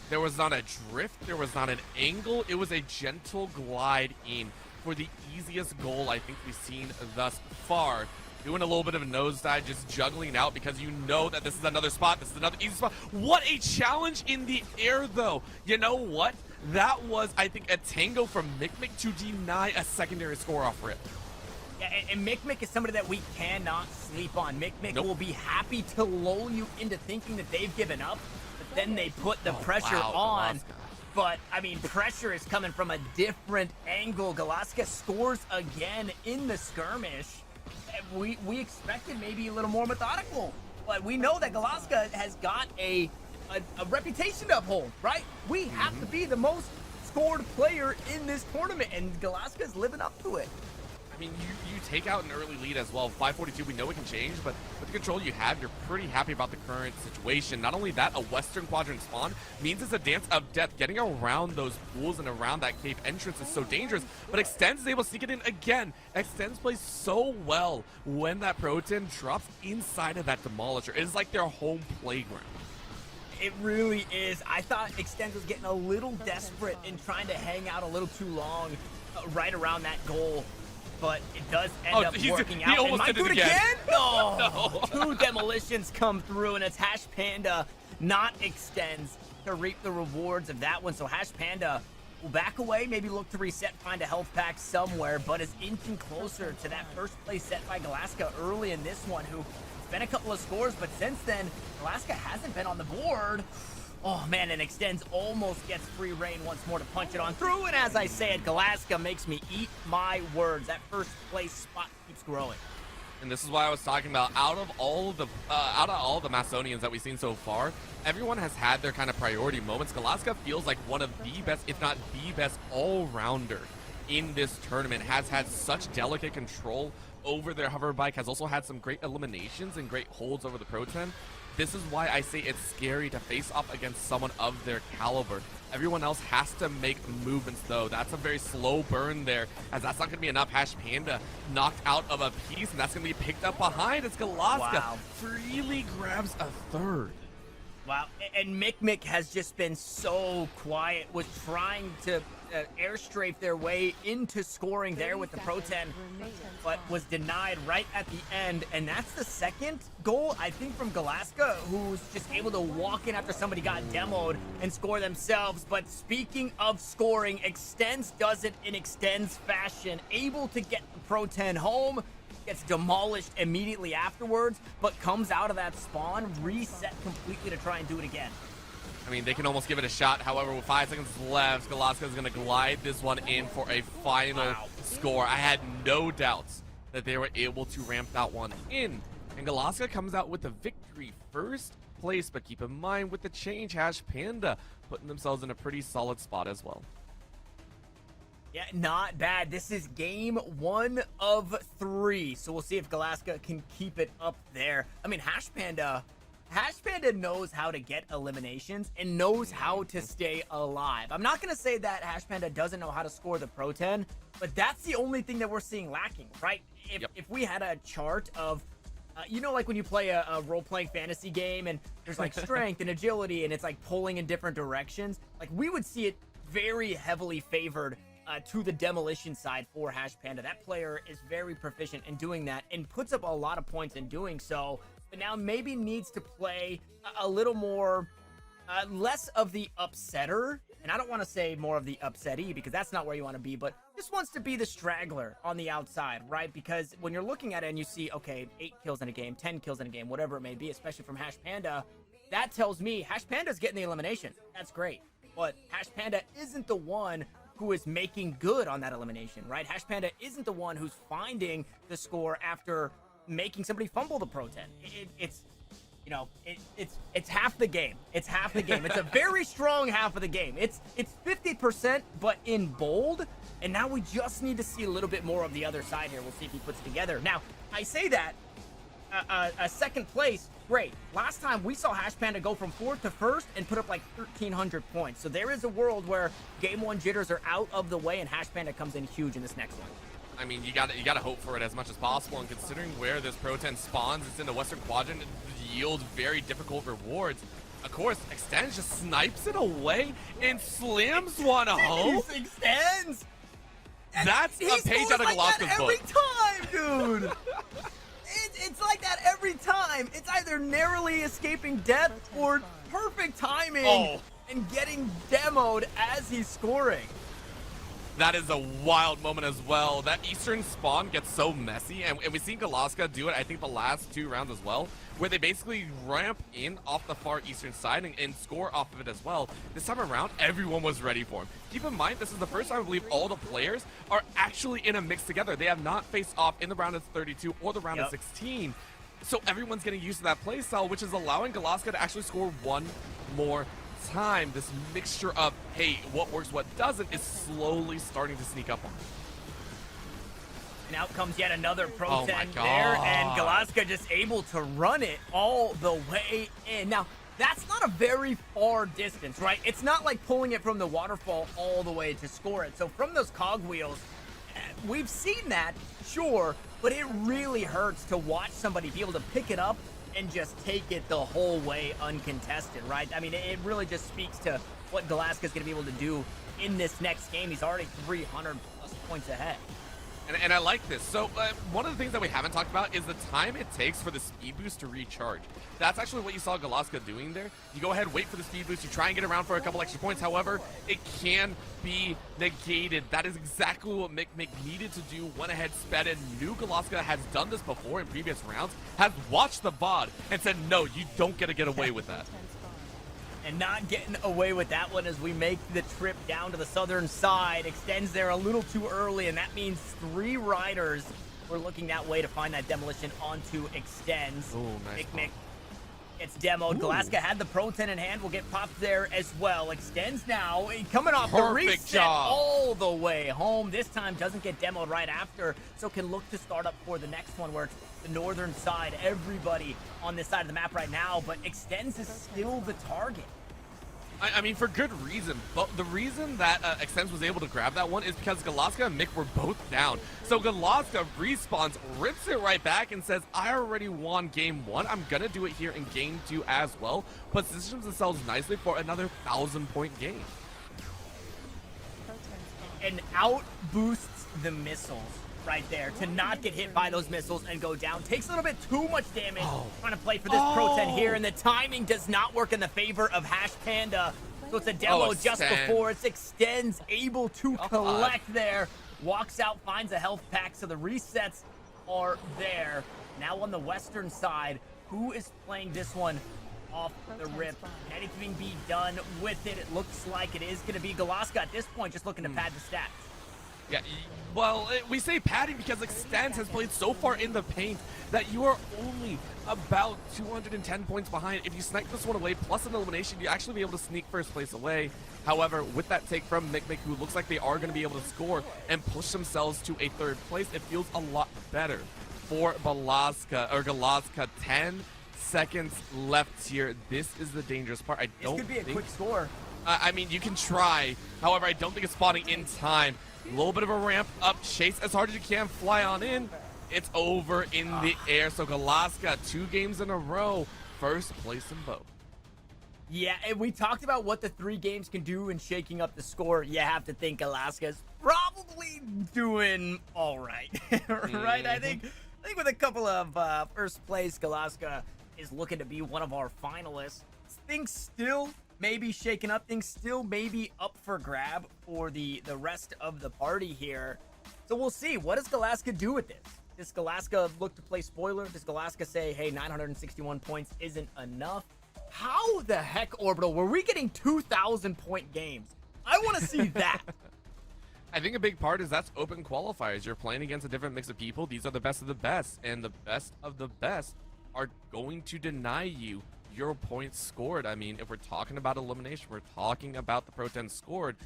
There was not a drift, there was not an angle, it was a gentle glide in for the easiest goal I think we've seen thus far. Doing a little bit of a nosedive, just juggling out because you know that this is another spot, this is another easy spot. What a challenge in the air, though. You know what? That was, I think, a tango from Mick to deny a secondary score off rip. Yeah, and Mick is somebody that we cannot sleep on. Mick will be happy to lull you into thinking that they've given up, but then they put the pressure on. But, I mean, pressure is coming from a different angle. Galaska scores again in the skirmish. We expected maybe a little more methodical but we know that Galaska has got a reputation to uphold, right? We have to be the most scored player in this tournament, and Galaska's living up to it. I mean, you take out an early lead as well. 542, we know it can change, but with the control you have, you're pretty happy about the current situation. Not only that, a Western Quadrant spawn means it's a dance of death. Getting around those pools and around that cave entrance is so dangerous, but Extends is able to sneak it in again. Extends plays so well when that Proton drops inside of that Demolisher. It is like their home playground. It really is. I thought Extends was getting a little desperate in trying to hang out a little too long right around that goal. But it does end up working out. He almost did it again. No. Two demolitions come through, and it's Hash Panda, not Extends, to reap the rewards of that one. So Hash Panda will back away, maybe look to reset, find a health pack somewhere, but is inching closer to that first place set by Galaska early in this one, who been a couple of scores, but since then, Galaska hasn't been on the board. Oh man, and Extends almost gets free reign once more to punch it on through, and as I said, Galaska makes me eat my words. That first place spot keeps growing. And this is why I was talking about, out of all the Macedonians that we've seen so far, everyone has had their kind of priority moments. Galaska feels like one of the best, if not the best, all-rounder in this tournament. Has had such delicate control over their hover bike, has also had some great eliminations and great holds over the Pro-10. This is why I say it's scary to face off against someone of their caliber. Everyone else has to make movements, though. That's a very slow burn there, as that's not going to be enough. Hash Panda knocked out of a piece, and that's going to be picked up behind as Galaska freely grabs a third. Wow, and Mick has just been so quiet, was trying to airstrafe their way into scoring there with the Pro-10, but was denied right at the end. And that's the second goal, I think, from Galaska, who's just able to walk in after somebody got demoed and score themselves. But speaking of scoring, Extends does it in Extends fashion, able to get the Pro-10 home, gets demolished immediately afterwards, but comes out of that spawn, reset completely to try and do it again. I mean, they can almost give it a shot. However, with 5 seconds left, Galaska is going to glide this one in for a final score. I had no doubts that they were able to ramp that one in. And Galaska comes out with the victory. First place, but keep in mind with the change, Hash Panda putting themselves in a pretty solid spot as well. Yeah, not bad. This is game 1 of 3. So we'll see if Galaska can keep it up there. I mean, Hash Panda knows how to get eliminations and knows how to stay alive. I'm not going to say that Hash Panda doesn't know how to score the Pro-10, but that's the only thing that we're seeing lacking, right? If we had a chart of, you know, like when you play a role-playing fantasy game and there's like strength and agility and it's like pulling in different directions, like we would see it very heavily favored to the demolition side for Hash Panda. That player is very proficient in doing that and puts up a lot of points in doing so, but now maybe needs to play a little more, less of the upsetter, and I don't want to say more of the upsetty because that's not where you want to be, but just wants to be the straggler on the outside, right? Because when you're looking at it and you see, okay, 8 kills in a game, 10 kills in a game, whatever it may be, especially from Hash Panda, that tells me Hash Panda's getting the elimination. That's great, but Hash Panda isn't the one who is making good on that elimination, right? Hash Panda isn't the one who's finding the score after making somebody fumble the Pro-10. It's you know, it's half the game. It's half the game. It's a very strong half of the game. It's 50%, but in bold. And now we just need to see a little bit more of the other side here. We'll see if he puts it together. Now, I say that a second place, great. Last time we saw Hash Panda go from 4th to 1st and put up like 1,300 points. So there is a world where game 1 jitters are out of the way and Hash Panda comes in huge in this next one. I mean, you gotta hope for it as much as possible, and considering where this Pro-10 spawns, it's in the Western Quadrant, it yields very difficult rewards. Of course, Extends just snipes it away and slams one home. Extends! That's a page out of Galaska's book. Every time, dude! It's like that every time. It's either narrowly escaping death or perfect timing and getting demoed as he's scoring. That is a wild moment as well. That Eastern spawn gets so messy, and we've seen Galaska do it, I think, the last 2 rounds as well, where they basically ramp in off the far Eastern side and score off of it as well. This time around, everyone was ready for him. Keep in mind, this is the first time I believe all the players are actually in a mix together. They have not faced off in the round of 32 or the round of 16. So everyone's getting used to that playstyle, which is allowing Galaska to actually score one more time. This mixture of, hey, what works, what doesn't, is slowly starting to sneak up on them. And out comes yet another Pro Oh 10 my there, and God. Galaska just able to run it all the way in. Now, that's not a very far distance, right? It's not like pulling it from the waterfall all the way to score it. So from those cogwheels, we've seen that, sure, but it really hurts to watch somebody be able to pick it up and just take it the whole way uncontested, right? I mean, it really just speaks to what Galaska's going to be able to do in this next game. He's already 300 plus points ahead. And I like this. So one of the things that we haven't talked about is the time it takes for the speed boost to recharge. That's actually what you saw Galaska doing there. You go ahead, wait for the speed boost, you try and get around for a couple extra points. However, it can be negated. That is exactly what Mick needed to do. Went ahead, sped in, knew Galaska has done this before in previous rounds, has watched the VOD and said, no, you don't get away with that. And not getting away with that one as we make the trip down to the southern side. Extends there a little too early, and that means 3 riders were looking that way to find that demolition onto Extends. Oh, nice. Mick gets demoed. Galaska had the Pro 10 in hand, will get popped there as well. Extends now, coming off the Perfect reset job. all the way home. This time doesn't get demoed right after, so can look to start up for the next one where it's the northern side. Everybody on this side of the map right now, but Extends is still the target. I mean, for good reason. But the reason that Extends was able to grab that one is because Galaska and Mick were both down. So Galaska respawns, rips it right back, and says, I already won game 1. I'm going to do it here in game 2 as well. Positions themselves nicely for another 1,000-point game. And out boosts the missiles right there to not get hit by those missiles and go down. Takes a little bit too much damage trying to play for this Pro 10 here, and the timing does not work in the favor of Hash Panda. So it's a demo just before. It's Extends able to collect there. Walks out, finds a health pack, so the resets are there. Now on the western side, who is playing this one off the rip? Anything be done with it? It looks like it is going to be Galaska at this point, just looking to pad the stats. Yeah, well, we say padding because Extends has played so far in the paint that you are only about 210 points behind. If you snipe this one away, plus an elimination, you actually be able to sneak first place away. However, with that take from Mick, who looks like they are going to be able to score and push themselves to a 3rd place, it feels a lot better for Galaska. 10 seconds left here. This is the dangerous part. This could be a quick score. I mean, you can try. However, I don't think it's spawning in time. A little bit of a ramp up, chase as hard as you can, fly on in. It's over in the air. So Galaska, 2 games in a row, 1st place in both. Yeah, and we talked about what the 3 games can do in shaking up the score. You have to think Alaska's probably doing all right, right? I think with a couple of 1st place, Galaska is looking to be one of our finalists. Things still maybe shaking up, things still maybe up for grab for the rest of the party here. So we'll see. What does Galaska do with this? Does Galaska look to play spoiler? Does Galaska say, hey, 961 points isn't enough? How the heck, Orbital, were we getting 2,000 point games? I want to see that. I think a big part is that's open qualifiers. You're playing against a different mix of people. These are the best of the best, and the best of the best are going to deny you your points scored. I mean, if we're talking about elimination, we're talking about the Pro 10 scored,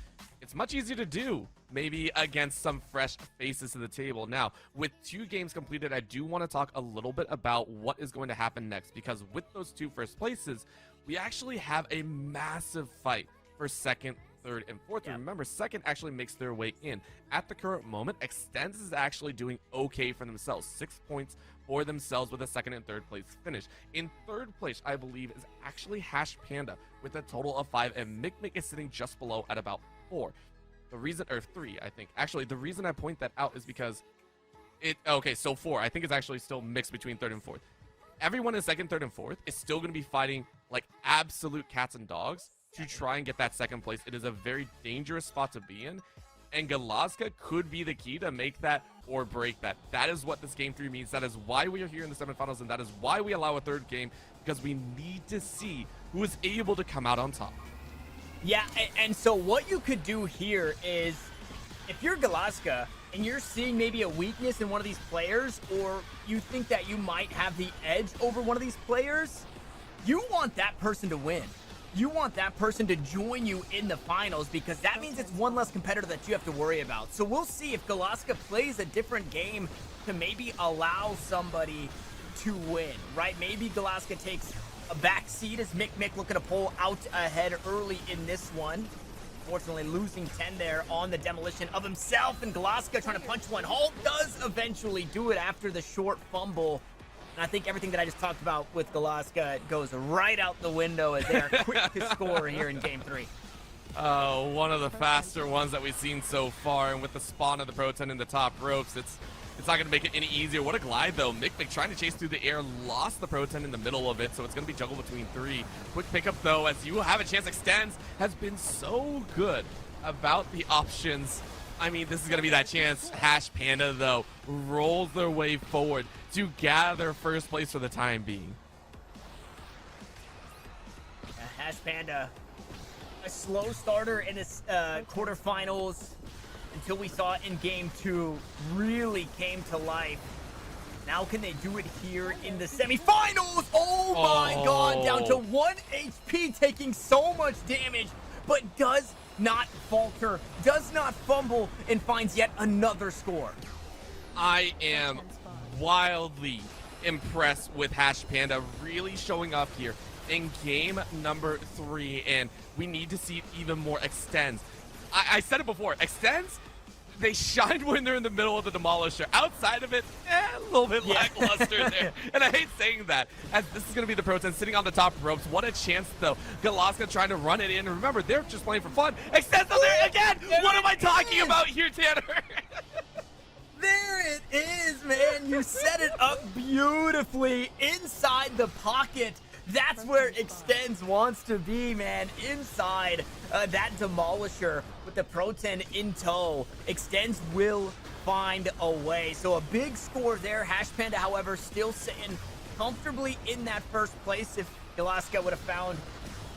it's much easier to do maybe against some fresh faces to the table. Now, with 2 games completed, I do want to talk a little bit about what is going to happen next, because with those 2 first places, we actually have a massive fight for 2nd, 3rd, and 4th. Yeah. And remember, 2nd actually makes their way in. At the current moment, Extends is actually doing okay for themselves. 6 points for themselves with a 2nd and 3rd place finish. In 3rd place, I believe, is actually Hash Panda with a total of 5, and Mick is sitting just below at about 4. The reason, or 3, I think. Actually, the reason I point that out is because so 4. I think it's actually still mixed between 3rd and 4th. Everyone in 2nd, 3rd, and 4th is still going to be fighting like absolute cats and dogs to try and get that 2nd place. It is a very dangerous spot to be in, and Galaska could be the key to make that or break that. That is what this game 3 means. That is why we are here in the semifinals, and that is why we allow a 3rd game, because we need to see who is able to come out on top. Yeah, and so what you could do here is, if you're Galaska, and you're seeing maybe a weakness in one of these players, or you think that you might have the edge over one of these players, you want that person to win. You want that person to join you in the finals, because that means it's one less competitor that you have to worry about. So we'll see if Galaska plays a different game to maybe allow somebody to win, right? Maybe Galaska takes a back seat as Mick looking to pull out ahead early in this one. Fortunately, losing 10 there on the demolition of himself, and Galaska trying to punch one. Halt does eventually do it after the short fumble. And I think everything that I just talked about with Galaska goes right out the window as they are quick to score here in game 3. Oh, one of the faster ones that we've seen so far, and with the spawn of the Pro 10 in the top ropes, it's not going to make it any easier. What a glide, though. Mick trying to chase through the air, lost the Pro 10 in the middle of it, so it's going to be juggled between 3. Quick pickup, though, as you have a chance. Extends has been so good about the options. I mean, this is going to be that chance. Hash Panda, though, rolls their way forward to gather first place for the time being. Hash Panda, a slow starter in his quarterfinals, until we saw it in game 2, really came to life. Now can they do it here in the semifinals? Oh my god, down to 1 HP, taking so much damage, but does not falter, does not fumble, and finds yet another score. I am wildly impressed with Hash Panda really showing up here in game number 3, and we need to see even more extends. I said it before, extends, they shine when they're in the middle of the demolisher. Outside of it, a little bit lackluster there. And I hate saying that, as this is going to be the Pro 10 sitting on the top ropes. What a chance, though. Galaska trying to run it in. And remember, they're just playing for fun. Extends on there again. What am I talking about here, Tanner? There it is, man. You set it up beautifully inside the pocket. That's where Extends wants to be, man. Inside that demolisher with the Pro 10 in tow. Extends will find a way. So a big score there. Hash Panda, however, still sitting comfortably in that first place. If Galaska would have found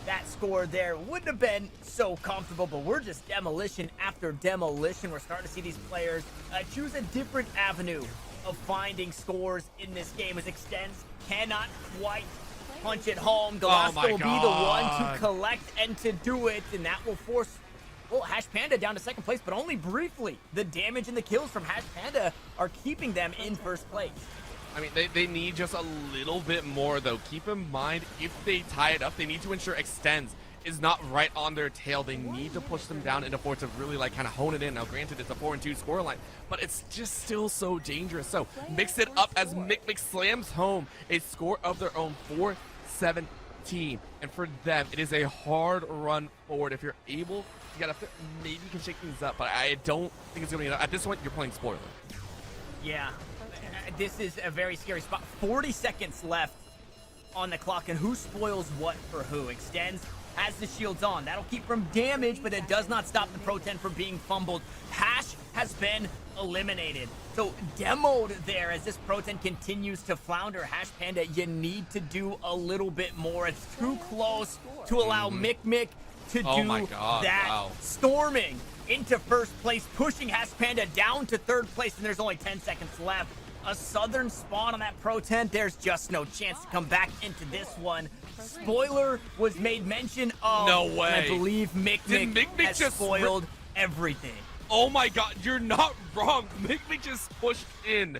that score there, wouldn't have been so comfortable, but we're just demolition after demolition. We're starting to see these players choose a different avenue of finding scores in this game, as Extends cannot quite punch it home. Galaska will be the one to collect and to do it, and that will force, well, Hash Panda down to second place, but only briefly. The damage and the kills from Hash Panda are keeping them in first place. I mean, they need just a little bit more, though. Keep in mind, if they tie it up, they need to ensure Extends is not right on their tail. They need to push them down into 4 to really, like, kind of hone it in. Now, granted, it's a 4-2 scoreline, but it's just still so dangerous. So, mix it up as Mick slams home a score of their own, 4-17. And for them, it is a hard run forward. If you're able, you gotta maybe you can shake things up, but I don't think it's gonna be enough. At this point, you're playing spoiler. Yeah, this is a very scary spot. 40 seconds left on the clock, and who spoils what for who? Extends, has the shields on. That'll keep from damage, but it does not stop the Pro 10 from being fumbled. Hash has been eliminated. So demoed there as this Pro 10 continues to flounder. Hash Panda, you need to do a little bit more. It's too close to allow Mick to do that. Wow. Storming into first place, pushing Hash Panda down to third place, and there's only 10 seconds left. A southern spawn on that Pro 10. There's just no chance to come back into this one. Spoiler was made mention of. No way. I believe Mick has just spoiled everything. Oh my god, you're not wrong. Mick just pushed in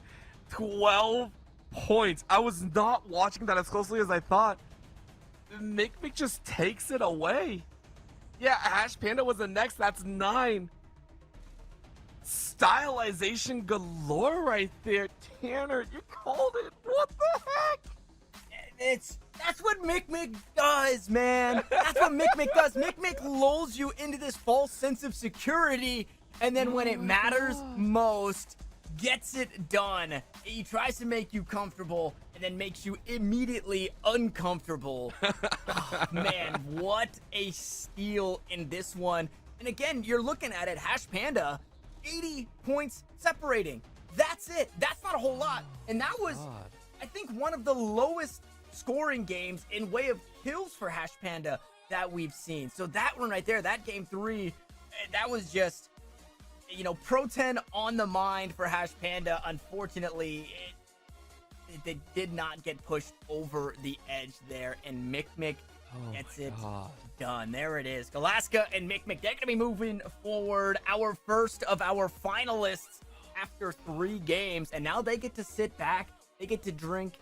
12 points. I was not watching that as closely as I thought. Mick just takes it away. Yeah, Hash Panda was the next. That's 9. Stylization galore right there. Tanner, you called it. What the heck? That's what Mick does, man. That's what Mick does. Mick lulls you into this false sense of security, and then when it matters most, gets it done. He tries to make you comfortable and then makes you immediately uncomfortable. Oh, man, what a steal in this one. And again, you're looking at it, Hash Panda, 80 points separating. That's it. That's not a whole lot. And that was, I think, one of the lowest scoring games in way of kills for Hash Panda that we've seen. So that one right there, that game 3, that was just, you know, Pro 10 on the mind for Hash Panda. Unfortunately, they did not get pushed over the edge there, and Mick gets it done. There it is. Galaska and Mick, they're going to be moving forward. Our first of our finalists after 3 games, and now they get to sit back. They get to drink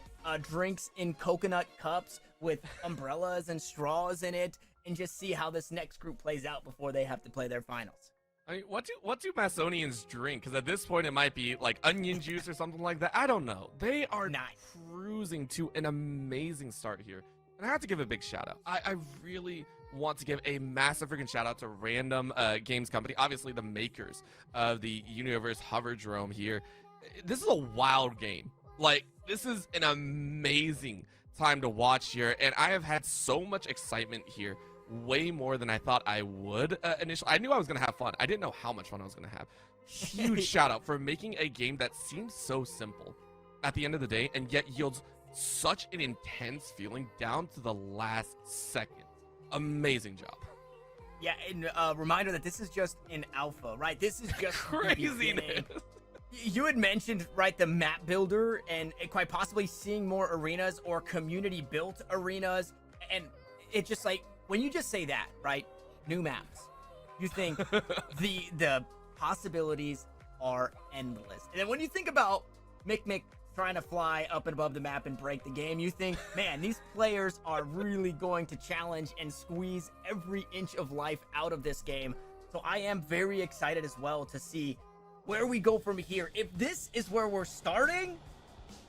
drinks in coconut cups with umbrellas and straws in it, and just see how this next group plays out before they have to play their finals. I mean, what do Macedonians drink? Because at this point, it might be like onion juice or something like that. I don't know. They are cruising to an amazing start here. And I have to give a big shout out. I really want to give a massive freaking shout out to Random Games Company, obviously the makers of the Unioverse Hoverdrome here. This is a wild game. Like, this is an amazing time to watch here, and I have had so much excitement here, way more than I thought I would initially. I knew I was going to have fun. I didn't know how much fun I was going to have. Huge shout out for making a game that seems so simple at the end of the day, and yet yields such an intense feeling down to the last second. Amazing job. Yeah, and reminder that this is just an alpha, right? This is just craziness. You had mentioned, right, the map builder and quite possibly seeing more arenas or community built arenas, and it's just like, when you just say that, right, new maps, you think the possibilities are endless. And then when you think about Mick trying to fly up and above the map and break the game, you think, man, these players are really going to challenge and squeeze every inch of life out of this game. So I am very excited as well to see where we go from here. If this is where we're starting,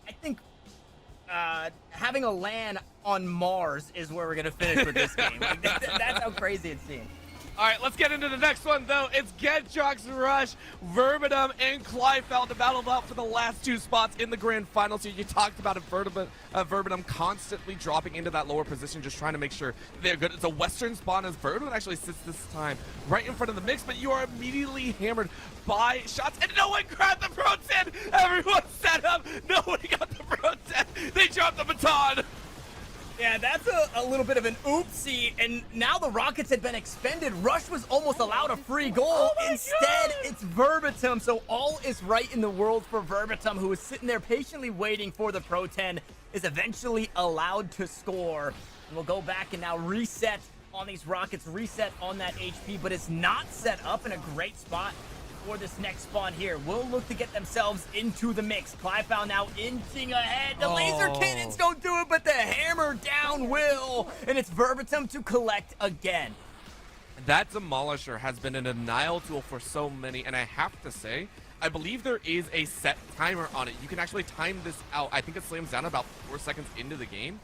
I think having a LAN on Mars is where we're going to finish with this game. Like, that's how crazy it seems. All right, let's get into the next one, though. It's Gedrock's Rush, Hoverdrome, and Kleifeld to battle out for the last 2 spots in the grand finals here. You talked about Hoverdrome constantly dropping into that lower position, just trying to make sure they're good. It's a Western spawn as Hoverdrome actually sits this time right in front of the mix, but you are immediately hammered by shots, and no one grabbed the Pro 10. Everyone set up. Nobody got the Pro 10. They dropped the baton. Yeah, that's a little bit of an oopsie, and now the Rockets had been expended. Rush was almost allowed a free goal. Instead, it's Hoverdrome, so all is right in the world for Hoverdrome, who was sitting there patiently waiting for the Pro 10, is eventually allowed to score. And we'll go back and now reset on these Rockets, reset on that HP, but it's not set up in a great spot for this next spawn here. Will look to get themselves into the mix. Kleifeld now inching ahead. The laser cannons don't do it, but the hammer down will. And it's Hoverdrome to collect again. That Demolisher has been a denial tool for so many, and I have to say, I believe there is a set timer on it. You can actually time this out. I think it slams down about 4 seconds into the game.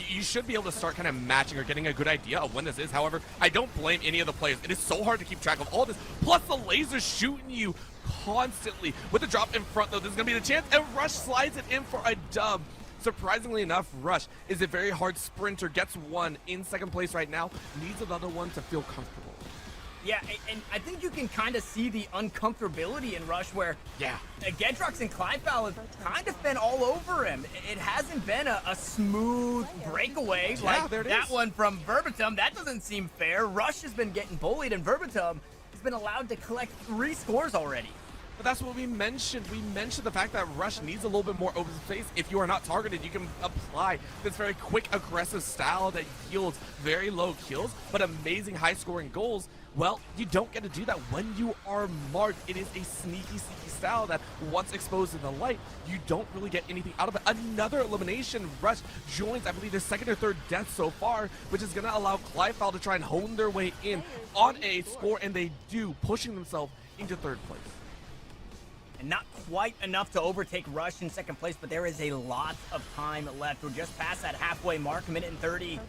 You should be able to start kind of matching or getting a good idea of when this is. However, I don't blame any of the players. It is so hard to keep track of all this. Plus, the laser shooting you constantly. With the drop in front, though, there's going to be the chance, and Rush slides it in for a dub. Surprisingly enough, Rush is a very hard sprinter, gets one in second place right now, needs another one to feel comfortable. Yeah, and I think you can kind of see the uncomfortability in Rush where Gedrox and Kleifeld have kind of been all over him. It hasn't been a smooth breakaway like that one from Hoverdrome. That doesn't seem fair. Rush has been getting bullied, and Hoverdrome has been allowed to collect 3 scores already. But that's what we mentioned. We mentioned the fact that Rush needs a little bit more open space. If you are not targeted, you can apply this very quick, aggressive style that yields very low kills, but amazing high-scoring goals. Well, you don't get to do that when you are marked. It is a sneaky style that once exposed in the light, you don't really get anything out of it. Another elimination. Rush joins, I believe, their 2nd or 3rd death so far, which is going to allow Kleifeld to try and hone their way in on a score, and they do, pushing themselves into 3rd place. And not quite enough to overtake Rush in 2nd place, but there is a lot of time left. We're just past that halfway mark, 1:30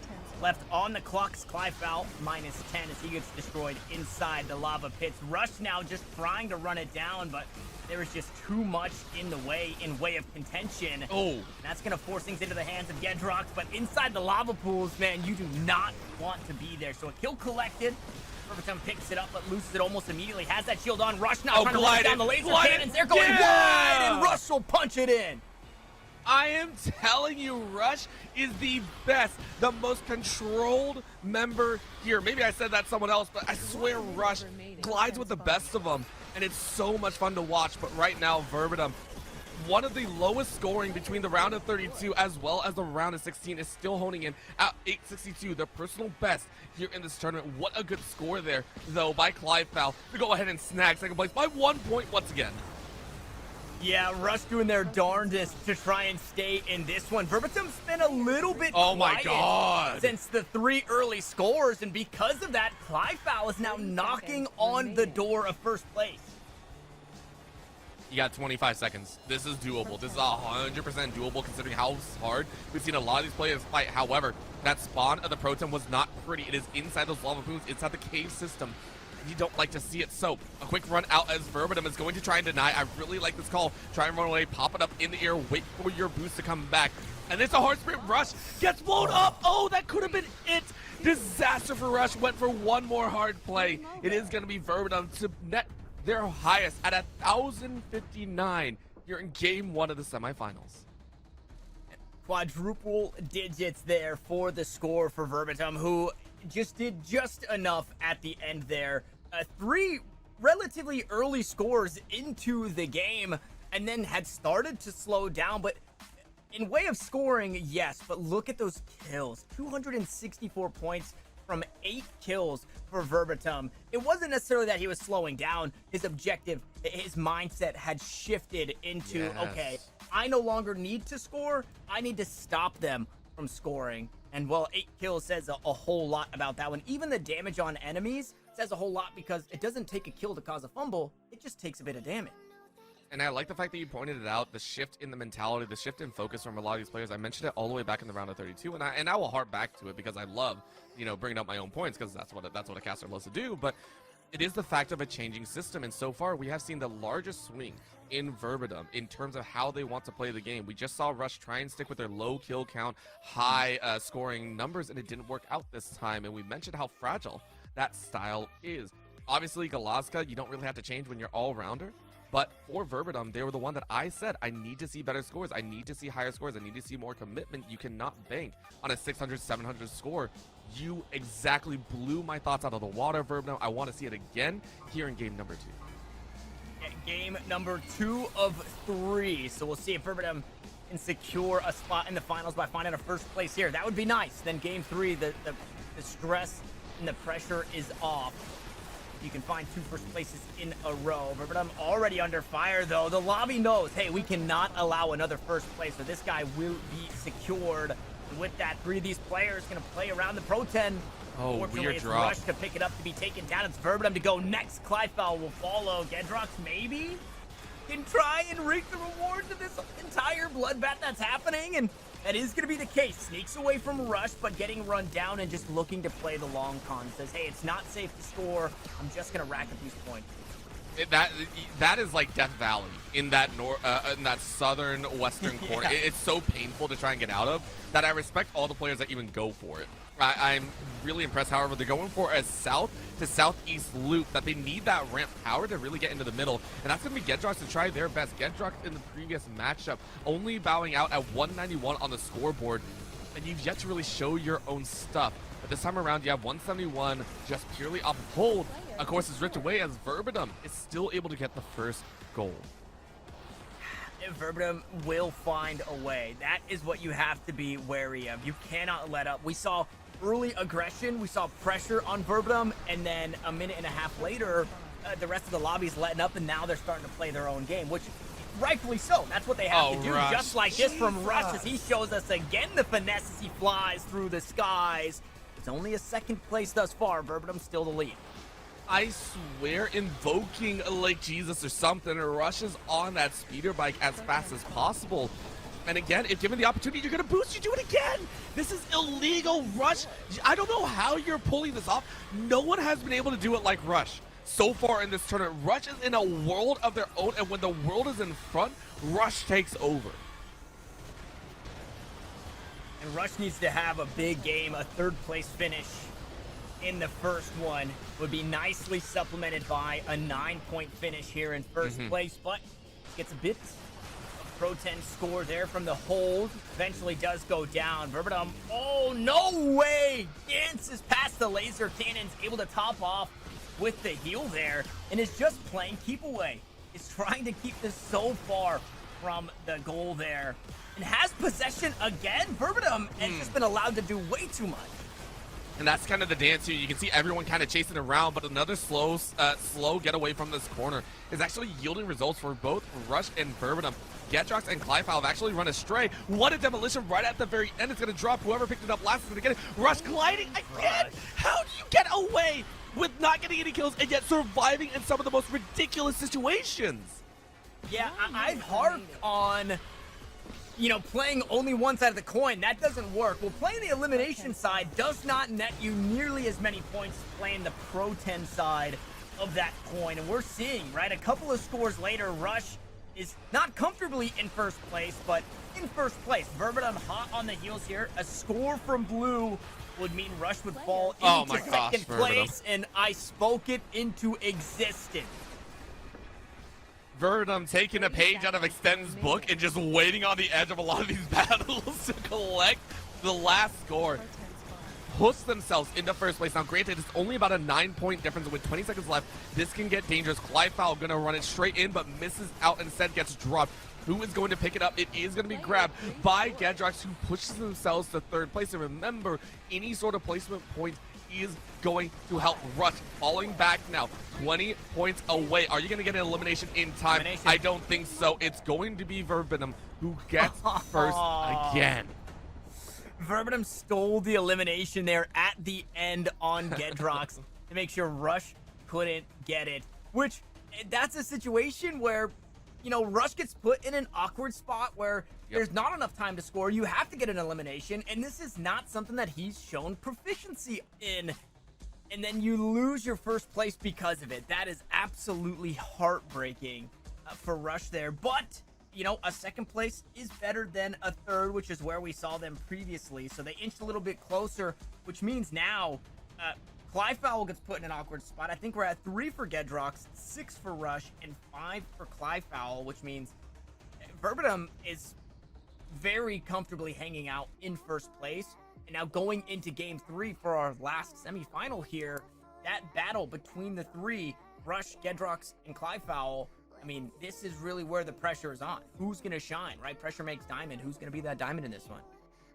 left on the clock. Kleifeld -10 as he gets destroyed inside the lava pits. Rush now just trying to run it down, but there is just too much in the way of contention. And that's going to force things into the hands of Gedrox, but inside the lava pools, man, you do not want to be there. So a kill collected. Hoverdrome picks it up, but loses it almost immediately. Has that shield on. Rush now trying to run down the laser cannons. They're going wide, and Rush will punch it in. I am telling you, Rush is the best, the most controlled member here. Maybe I said that to someone else, but I swear Rush glides with the best of them, and it's so much fun to watch. But right now, Verbatim, one of the lowest scoring between the round of 32 as well as the round of 16, is still honing in at 862, their personal best here in this tournament. What a good score there, though, by Clivefowl to go ahead and snag second place by 1 point once again. Yeah, Rush doing their darndest to try and stay in this one. Verbatim's been a little bit Oh my quiet God. since the 3 early scores, and because of that, Clivefowl is now knocking on the door of first place. You got 25 seconds. This is doable. This is 100% doable considering how hard we've seen a lot of these players fight. However, that spawn of the Proton was not pretty. It is inside those lava pools, inside the cave system. You don't like to see it. So a quick run out as Verbatim is going to try and deny. I really like this call. Try and run away, pop it up in the air, wait for your boost to come back. And it's a hard sprint. Rush gets blown up. Oh, that could have been it. Disaster for Rush. Went for one more hard play. It is going to be Verbatim to net their highest at 1,059 here in game 1 of the semifinals. Quadruple digits there for the score for Verbatim, who just did just enough at the end there. 3 relatively early scores into the game, and then had started to slow down. But in way of scoring, yes, but look at those kills. 264 points from 8 kills for Verbatim. It wasn't necessarily that he was slowing down. His objective, his mindset had shifted into, Yes. okay, I no longer need to score. I need to stop them from scoring. And well, 8 kills says a whole lot about that one. Even the damage on enemies says a whole lot, because it doesn't take a kill to cause a fumble. It just takes a bit of damage. And I like the fact that you pointed it out, the shift in the mentality, the shift in focus from a lot of these players. I mentioned it all the way back in the round of 32, and I will harp back to it because I love, bringing up my own points, because that's what a caster loves to do. But it is the fact of a changing system, and so far we have seen the largest swing in Verbatim in terms of how they want to play the game. We just saw Rush try and stick with their low kill count, high scoring numbers, and it didn't work out this time. And we mentioned how fragile that style is. Obviously, Galazka, you don't really have to change when you're all-rounder. But for Verbatim, they were the one that I said, I need to see better scores. I need to see higher scores. I need to see more commitment. You cannot bank on a 600, 700 score. You exactly blew my thoughts out of the water, Verbatim. I want to see it again here in game number 2. Game number 2 of 3. So we'll see if Verbatim can secure a spot in the finals by finding a first place here. That would be nice. Then game 3, the stress and the pressure is off. You can find 2 first places in a row. Verbatim already under fire, though. The lobby knows, hey, we cannot allow another first place, so this guy will be secured. And with that, 3 of these players going to play around the Pro 10. Oh, Fortunately, weird it's drop. Rush to pick it up to be taken down. It's Verbatim to go next. Clivefowl will follow. Gedrox maybe can try and reap the rewards of this entire bloodbath that's happening, and that is going to be the case. Sneaks away from Rush, but getting run down and just looking to play the long con. Says, hey, it's not safe to score. I'm just going to rack up these points. That is like Death Valley in that southern western corner. Yeah. It's so painful to try and get out of that I respect all the players that even go for it. I'm really impressed, however, they're going for a south to southeast loop, that they need that ramp power to really get into the middle, and that's going to be Gedrox to try their best. Gedrox in the previous matchup only bowing out at 191 on the scoreboard, and you've yet to really show your own stuff. But this time around, you have 171 just purely off of hold. Of course, it's ripped away as Verbatim is still able to get the first goal. Verbatim will find a way. That is what you have to be wary of. You cannot let up. We saw early aggression. We saw pressure on Verbatim, and then a minute and a half later, the rest of the lobby's letting up, and now they're starting to play their own game, which rightfully so. That's what they have to do. Rush. Just like this from Rush, as he shows us again the finesse as he flies through the skies. It's only a second place thus far. Verbatim still the lead. I swear, invoking like Jesus or something, rushes on that speeder bike as fast as possible. And again, if given the opportunity, you're going to boost, you do it again. This is illegal, Rush. I don't know how you're pulling this off. No one has been able to do it like Rush so far in this tournament. Rush is in a world of their own, and when the world is in front, Rush takes over. And Rush needs to have a big game, a third place finish in the first one would be nicely supplemented by a 9-point finish here in first place, but gets a bit of Pro 10 score there from the hold. Eventually does go down. Verbatim, oh, no way! Dances past the laser cannons, able to top off with the heal there and is just playing keep away. Is trying to keep this so far from the goal there and has possession again. Hoverdrome has just been allowed to do way too much. And that's kind of the dance here. You can see everyone kind of chasing around, but another slow getaway from this corner is actually yielding results for both Rush and Hoverdrome. Gedrox and Clyfal have actually run astray. What a demolition right at the very end. It's going to drop. Whoever picked it up last is going to get it. Rush gliding again. How do you get away with not getting any kills and yet surviving in some of the most ridiculous situations? Yeah, I've harped on, you know, playing only one side of the coin. That doesn't work. Well, playing the elimination side does not net you nearly as many points as playing the Pro 10 side of that coin. And we're seeing, right, a couple of scores later, Rush is not comfortably in first place, but in first place. Hoverdrome hot on the heels here. A score from Blue would mean Rush would fall into second place, and I spoke it into existence. Hoverdrome taking a page out of Extend's book and just waiting on the edge of a lot of these battles to collect the last score. Push themselves into first place. Now, granted, it's only about a 9-point difference with 20 seconds left. This can get dangerous. Clyfal gonna run it straight in, but misses out and instead gets dropped. Who is going to pick it up? It is going to be grabbed by Gedrox, who pushes themselves to third place. And remember, any sort of placement point is going to help Rush. Falling back now, 20 points away. Are you going to get an elimination in time? I don't think so. It's going to be Hoverdrome who gets first again. Hoverdrome stole the elimination there at the end on Gedrox to make sure Rush couldn't get it. Which, that's a situation where, you know, Rush gets put in an awkward spot where there's not enough time to score. You have to get an elimination, and this is not something that he's shown proficiency in. And then you lose your first place because of it. That is absolutely heartbreaking for Rush there. But, you know, a second place is better than a third, which is where we saw them previously. So they inched a little bit closer, which means now Clyfal gets put in an awkward spot. I think we're at 3 for Gedrox, 6 for Rush, and 5 for Clyfal, which means Hoverdrome is very comfortably hanging out in first place. And now going into game 3 for our last semifinal here, that battle between the 3, Rush, Gedrox, and Clyfal, I mean, this is really where the pressure is on. Who's going to shine, right? Pressure makes diamond. Who's going to be that diamond in this one?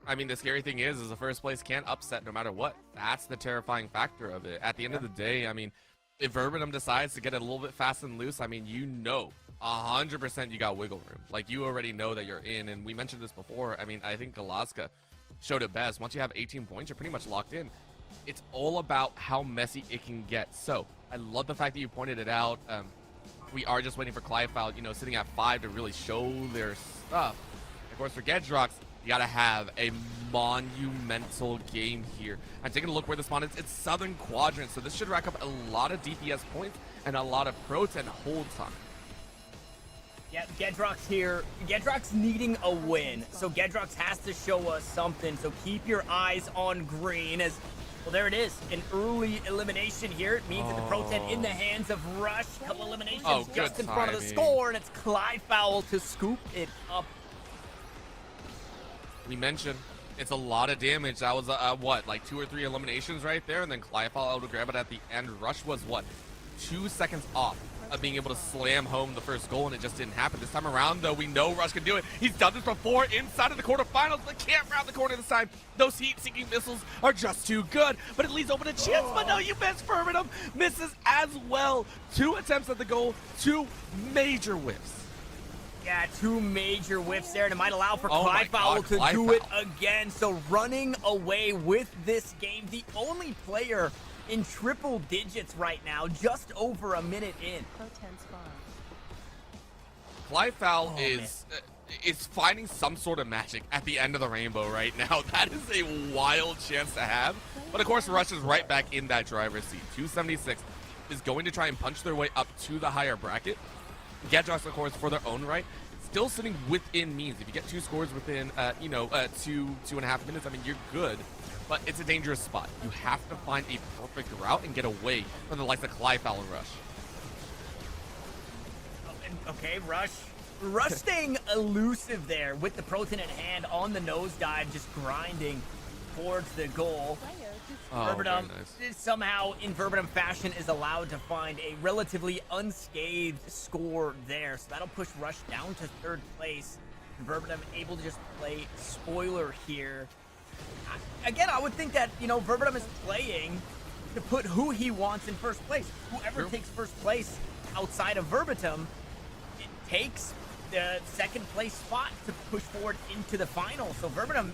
I mean, the scary thing is the first place can't upset no matter what. That's the terrifying factor of it. At the end of the day, I mean, if Hoverdrome decides to get it a little bit fast and loose, I mean, you know, 100% you got wiggle room. Like, you already know that you're in, and we mentioned this before. I mean, I think Alaska showed it best. Once you have 18 points, you're pretty much locked in. It's all about how messy it can get. So, I love the fact that you pointed it out. We are just waiting for Clyfal, you know, sitting at 5 to really show their stuff. Of course, for Gedrox, you gotta have a monumental game here. I'm taking a look where the spawn is. It's Southern Quadrant, so this should rack up a lot of DPS points and a lot of Pro 10 hold time. Yeah, Gedrox here. Gedrox needing a win, so Gedrox has to show us something. So keep your eyes on green as, well, there it is. An early elimination here. It means that the Pro 10 in the hands of Rush. A couple eliminations just in front of the score, and it's Clyfal to scoop it up. We mentioned it's a lot of damage. That was, what, like 2 or 3 eliminations right there, and then Clyfal able to grab it at the end. Rush was, what, 2 seconds off of being able to slam home the first goal, and it just didn't happen. This time around, though, we know Rush can do it. He's done this before inside of the quarterfinals, but can't round the corner this time. Those heat-seeking missiles are just too good, but it leaves open a chance. But no, you missed. Hoverdrome misses as well. 2 attempts at the goal, 2 major whiffs. Yeah, 2 major whiffs there, and it might allow for Clyfal to do it again. So running away with this game, the only player in triple digits right now, just over a minute in. Clyfal is finding some sort of magic at the end of the rainbow right now. That is a wild chance to have. But of course, Rush is right back in that driver's seat. 276 is going to try and punch their way up to the higher bracket. Gedrox, of course, for their own right, still sitting within means. If you get 2 scores within, 2.5 minutes, I mean, you're good. But it's a dangerous spot. You have to find a perfect route and get away from the likes of Clyfal and Rush. Okay, Rush staying elusive there with the Pro 10 in hand on the nosedive, just grinding towards the goal. Oh, very Hoverdrome nice. somehow, in Hoverdrome fashion, is allowed to find a relatively unscathed score there. So that'll push Rush down to 3rd place. And Hoverdrome able to just play spoiler here. Again, I would think that, you know, Hoverdrome is playing to put who he wants in 1st place. Whoever takes 1st place outside of Hoverdrome, it takes the 2nd place spot to push forward into the final. So Hoverdrome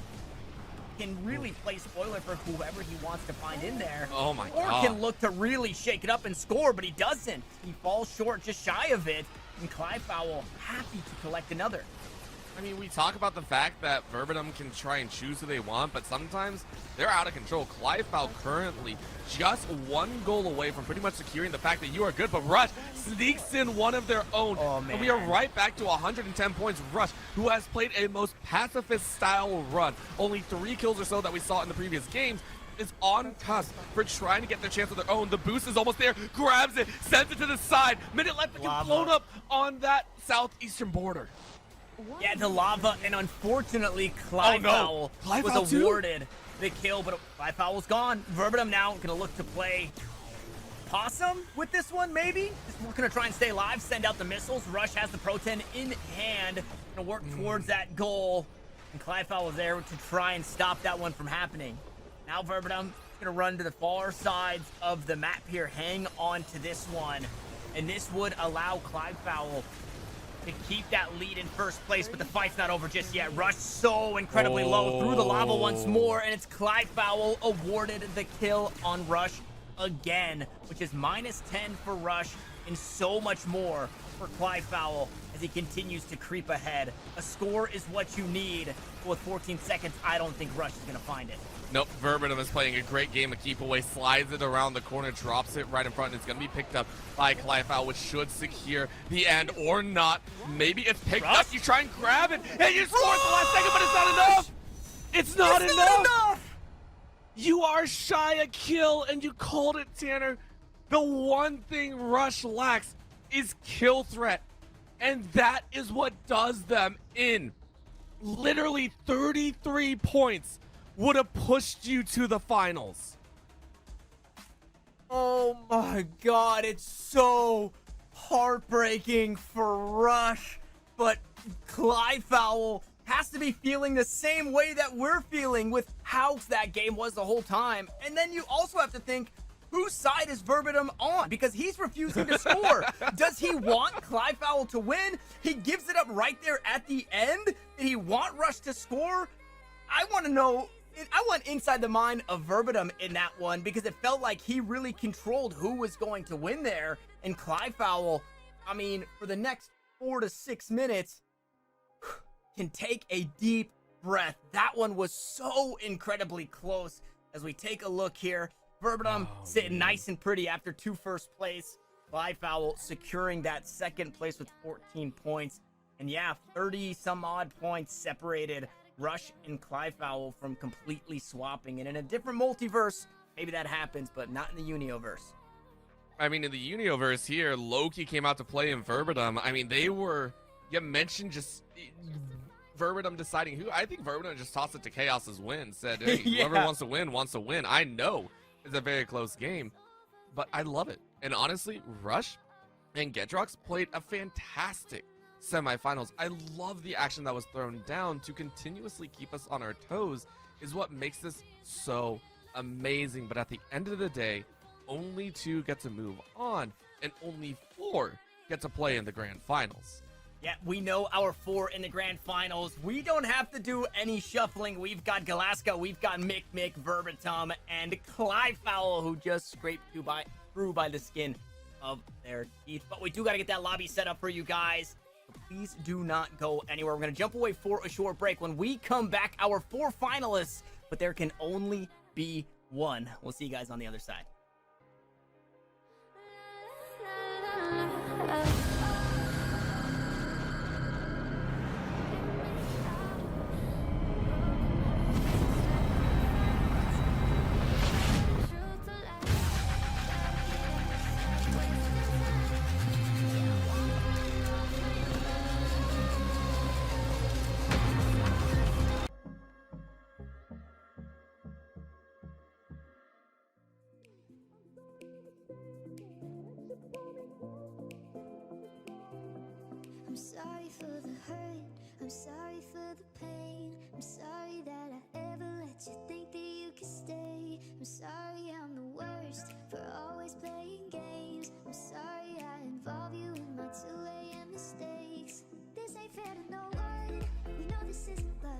can really play spoiler for whoever he wants to find in there. Oh my or God. can look to really shake it up and score, but he doesn't. He falls short, just shy of it. And Clyfowl happy to collect another. I mean, we talk about the fact that Hoverdrome can try and choose who they want, but sometimes they're out of control. Clyfowl currently just 1 goal away from pretty much securing the fact that you are good, but Rush sneaks in one of their own. Oh, man. And we are right back to 110 points. Rush, who has played a most pacifist-style run, only 3 kills or so that we saw in the previous games, is on cusp for trying to get their chance of their own. The boost is almost there, grabs it, sends it to the side. Minute left to get blown up on that southeastern border. Yeah, the lava, and unfortunately, Clyfowl was awarded the kill, but Clyfowl's gone. Hoverdrome now gonna look to play Possum with this one, maybe? Just gonna try and stay alive, send out the missiles. Rush has the Pro-10 in hand, gonna work towards that goal, and Clyfowl is there to try and stop that one from happening. Now Hoverdrome gonna run to the far sides of the map here, hang on to this one, and this would allow Clyfowl to keep that lead in 1st place, but the fight's not over just yet. Rush so incredibly low through the lava once more, and it's Clyfowl awarded the kill on Rush again, which is -10 for Rush and so much more for Clyfowl as he continues to creep ahead. A score is what you need. With 14 seconds, I don't think Rush is going to find it. Nope, Hoverdrome is playing a great game of keep away, slides it around the corner, drops it right in front, and it's going to be picked up by Clyfowl, which should secure the end or not. Maybe it's picked up, you try and grab it, and you score at the last second, but it's not enough! It's not enough! You are shy a kill, and you called it, Tanner. The one thing Rush lacks is kill threat, and that is what does them in. Literally 33 points would have pushed you to the finals. Oh my God, it's so heartbreaking for Rush, but Clyfowl has to be feeling the same way that we're feeling with how that game was the whole time. And then you also have to think, whose side is Hoverdrome on? Because he's refusing to score. Does he want Clyfowl to win? He gives it up right there at the end. Did he want Rush to score? I want to know. I went inside the mind of Hoverdrome in that one because it felt like he really controlled who was going to win there. And Clyfowl, I mean, for the next 4 to 6 minutes, can take a deep breath. That one was so incredibly close. As we take a look here, Hoverdrome sitting nice and pretty after 2 first place. Clyfowl securing that 2nd place with 14 points. And yeah, 30 some odd points separated Rush and Clyfowl from completely swapping. And in a different multiverse, maybe that happens, but not in the Unioverse. I mean, in the Unioverse here, Loki came out to play in Hoverdrome. I mean, they were, you mentioned just Hoverdrome deciding who. I think Hoverdrome just tossed it to Chaos's win. Said, hey, whoever wants to win. I know it's a very close game, but I love it. And honestly, Rush and Gedrox played a fantastic semifinals. I love the action that was thrown down to continuously keep us on our toes is what makes this so amazing. But at the end of the day, only 2 get to move on and only 4 get to play in the grand finals. Yeah, we know our 4 in the grand finals. We don't have to do any shuffling. We've got Galaska, we've got Mick, Hoverdrome, and Clyfowl, who just scraped through by the skin of their teeth. But we do got to get that lobby set up for you guys. So please do not go anywhere. We're going to jump away for a short break. When we come back, our 4 finalists, but there can only be 1. We'll see you guys on the other side. I'm sorry for the pain. I'm sorry that I ever let you think that you could stay. I'm sorry I'm the worst for always playing games. I'm sorry I involve you in my 2 a.m. mistakes. This ain't fair to no one. We know this isn't love.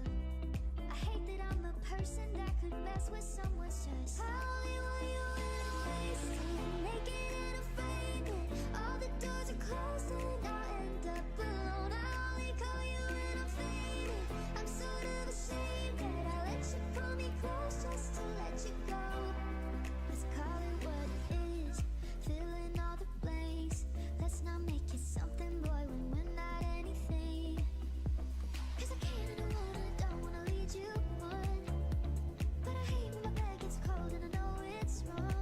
I hate that I'm a person that could mess with someone's trust. I only want you in a wasted, naked and afraid that all the doors are closed and I'll end up alone. I only call you when I'm faded. I'm sort of ashamed that I let you pull me close just to let you go. Let's call it what it is, fill in all the blanks. Let's not make it something, boy, when we're not anything. 'Cause I can't and I don't wanna lead you on. But I hate when my bed gets cold and I know it's wrong.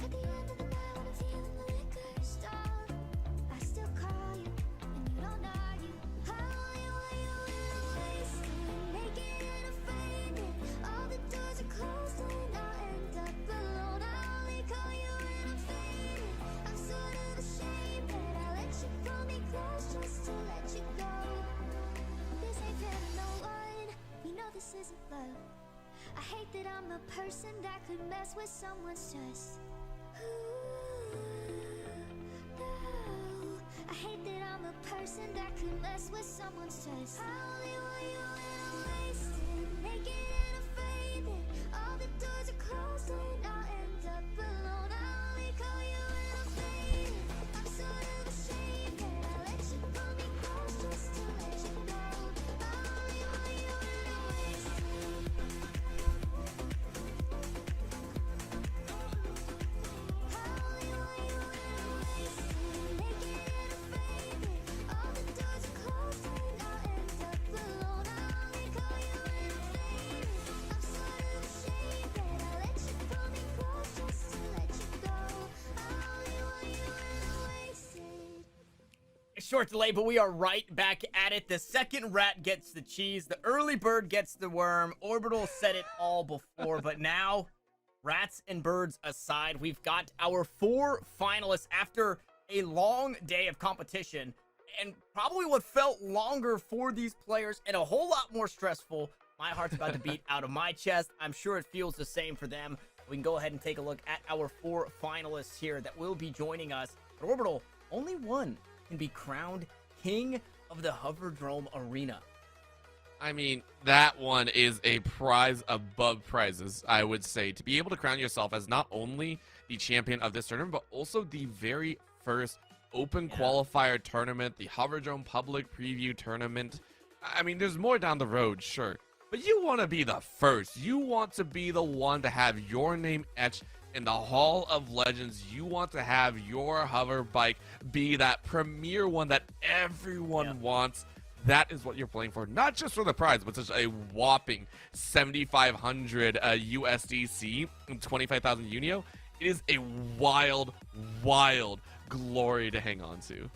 At the end of the night when I'm feeling the liquor stall, I still call you and you don't argue. I only want you in a wasted, naked and afraid that all the doors are closed and I'll end up alone. I only call you when I'm faded. I'm sort of ashamed that I let you pull me close just to let you go. This ain't fair to no one. We know this isn't love. I hate that I'm a person that could mess with someone's trust. Ooh, no. I hate that I'm a person that could mess with someone's trust. I only want you when I'm wasted, naked and afraid that all the doors are closed and I'll end up alone. I only call you when I'm faded. I'm sort of ashamed that I let you pull me close just to let you go. I only want you when I'm wasted. Short delay, but we are right back at it. The second rat gets the cheese. The early bird gets the worm. Orbital said it all before, but now, rats and birds aside, we've got our 4 finalists after a long day of competition, and probably what felt longer for these players and a whole lot more stressful. My heart's about to beat out of my chest. I'm sure it feels the same for them. We can go ahead and take a look at our 4 finalists here that will be joining us. But Orbital, only one can be crowned king of the Hoverdrome arena. I mean, that one is a prize above prizes, I would say. To be able to crown yourself as not only the champion of this tournament, but also the very first open qualifier tournament, the Hoverdrome public preview tournament. I mean, there's more down the road, sure. But you want to be the first. You want to be the one to have your name etched in the Hall of Legends. You want to have your hover bike be that premier one that everyone wants. That is what you're playing for, not just for the prize, but such a whopping 7,500 USDC and 25,000 Unio. It is a wild, wild glory to hang on to.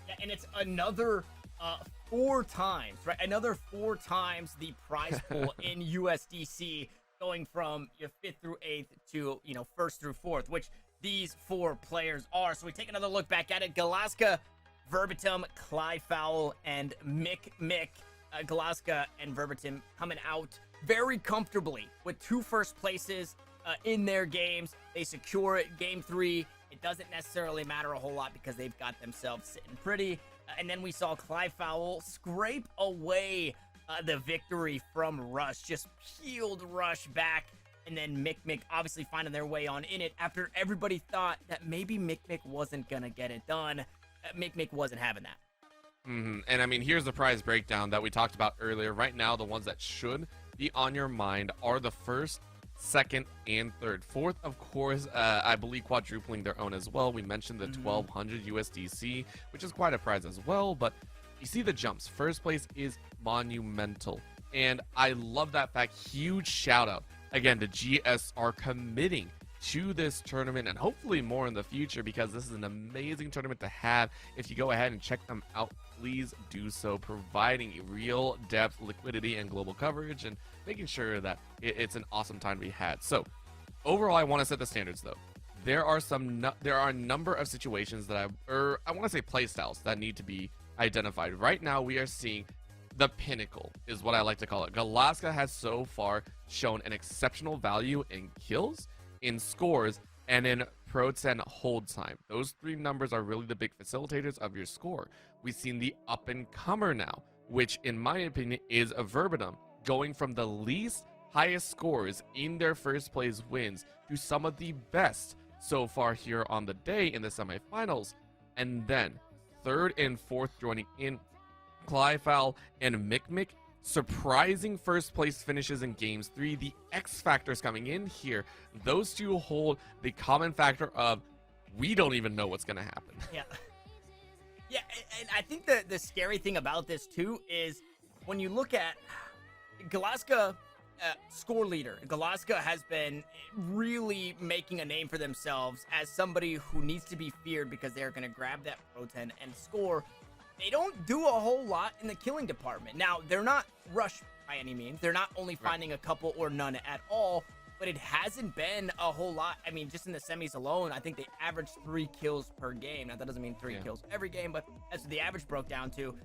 Yeah, and it's another 4 times, right? Another 4 times the prize pool in USDC, going from your 5th through 8th to, 1st through 4th, which these 4 players are. So we take another look back at it. Galaska, Verbatim, Clyfowl, and Mick. Galaska and Verbatim coming out very comfortably with 2 first places in their games. They secure it. Game 3, it doesn't necessarily matter a whole lot because they've got themselves sitting pretty. And then we saw Clyfowl scrape away the victory from Rush, just peeled Rush back, and then Mick obviously finding their way on in it after everybody thought that maybe Mick wasn't gonna get it done. Mick wasn't having that. And I mean, here's the prize breakdown that we talked about earlier. Right now, the ones that should be on your mind are the 1st, 2nd, and 3rd. 4th, of course, I believe quadrupling their own as well. We mentioned the 1,200 USDC, which is quite a prize as well, but you see the jumps. 1st place is monumental, and I love that fact. Huge shout out again to GSR committing to this tournament, and hopefully more in the future, because this is an amazing tournament to have. If you go ahead and check them out, please do so, providing real depth, liquidity, and global coverage, and making sure that it's an awesome time to be had. So overall, I want to set the standards though. There are a number of situations that I want to say play styles that need to be identified. Right now, we are seeing the pinnacle is what I like to call it. Galaska has so far shown an exceptional value in kills, in scores, and in Pro 10 hold time. Those 3 numbers are really the big facilitators of your score. We've seen the up-and-comer now, which in my opinion is a Hoverdrome, going from the least highest scores in their first place wins to some of the best so far here on the day in the semifinals. And then 3rd and 4th joining in, Clyfal and Mikmik, surprising first place finishes in games 3. The X factors coming in here, those two hold the common factor of we don't even know what's gonna happen. Yeah, and I think the scary thing about this too is when you look at Galaska, score leader. Galaska has been really making a name for themselves as somebody who needs to be feared because they're going to grab that Pro 10 and score. They don't do a whole lot in the killing department. Now, they're not rushed by any means. They're not only finding a couple or none at all, but it hasn't been a whole lot. I mean, just in the semis alone, I think they averaged 3 kills per game. Now, that doesn't mean 3 kills every game, but that's what the average broke down to.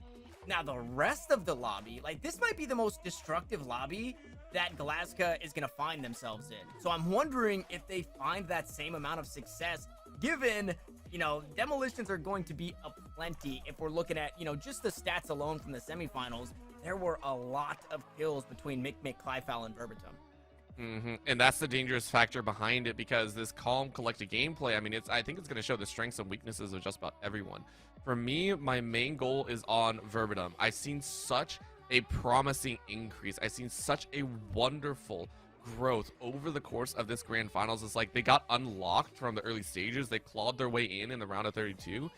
Now, the rest of the lobby, like, this might be the most destructive lobby that Galaska is going to find themselves in. So I'm wondering if they find that same amount of success, given, you know, demolitions are going to be aplenty. If we're looking at, you know, just the stats alone from the semifinals, there were a lot of kills between Mikmik, Clyfal, and Hoverdrome. And that's the dangerous factor behind it, because this calm, collected gameplay, I mean, I think it's going to show the strengths and weaknesses of just about everyone. For me, my main goal is on Hoverdrome. I've seen such a promising increase. I've seen such a wonderful growth over the course of this grand finals. It's like they got unlocked from the early stages. They clawed their way in the round of 32.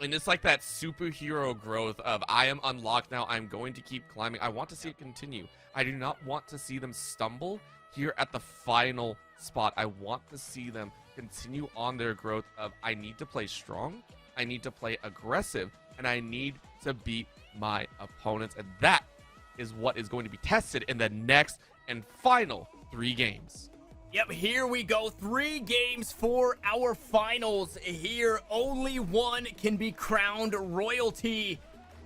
And it's like that superhero growth of I am unlocked now. I'm going to keep climbing. I want to see it continue. I do not want to see them stumble here at the final spot. I want to see them continue on their growth of I need to play strong, I need to play aggressive, and I need to beat my opponents. And that is what is going to be tested in the next and final 3 games. Yep, here we go. 3 games for our finals. Here, only one can be crowned royalty.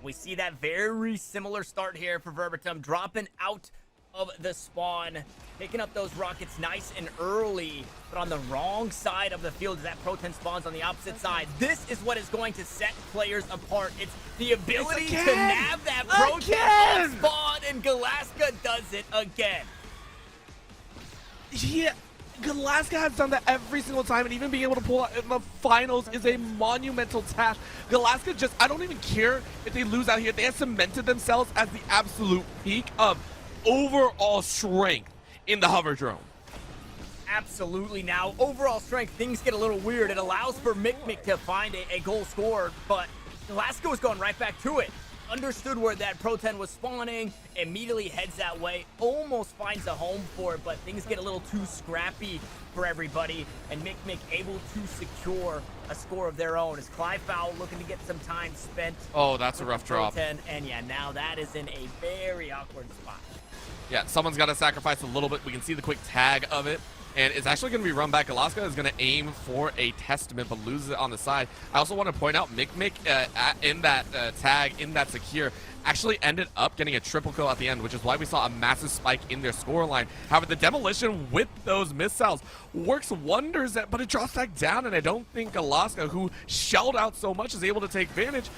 We see that very similar start here for Hoverdrome, dropping out of the spawn, picking up those rockets nice and early, but on the wrong side of the field as that Pro 10 spawns on the opposite side. This is what is going to set players apart. It's the ability to nab that Pro 10 on spawn, and Galaska does it again. Yeah, Galaska has done that every single time, and even being able to pull out in the finals is a monumental task. Galaska just, I don't even care if they lose out here. They have cemented themselves as the absolute peak of overall strength in the Hoverdrome. Absolutely. Now, overall strength, things get a little weird. It allows for Mikmik to find a goal scored, but Galaska was going right back to it. Understood where that Pro 10 was spawning, immediately heads that way, almost finds a home for it, but things get a little too scrappy for everybody, and Mikmik able to secure a score of their own as Clyfal looking to get some time spent. Oh, that's a rough drop. 10, and yeah, now that is in a very awkward spot. Yeah, someone's got to sacrifice a little bit. We can see the quick tag of it, and it's actually going to be run back. Galaska is going to aim for a testament, but loses it on the side. I also want to point out Mikmik in that tag, in that secure, actually ended up getting a triple kill at the end, which is why we saw a massive spike in their scoreline. However, the demolition with those missiles works wonders, but it drops back down, and I don't think Galaska, who shelled out so much, is able to take advantage.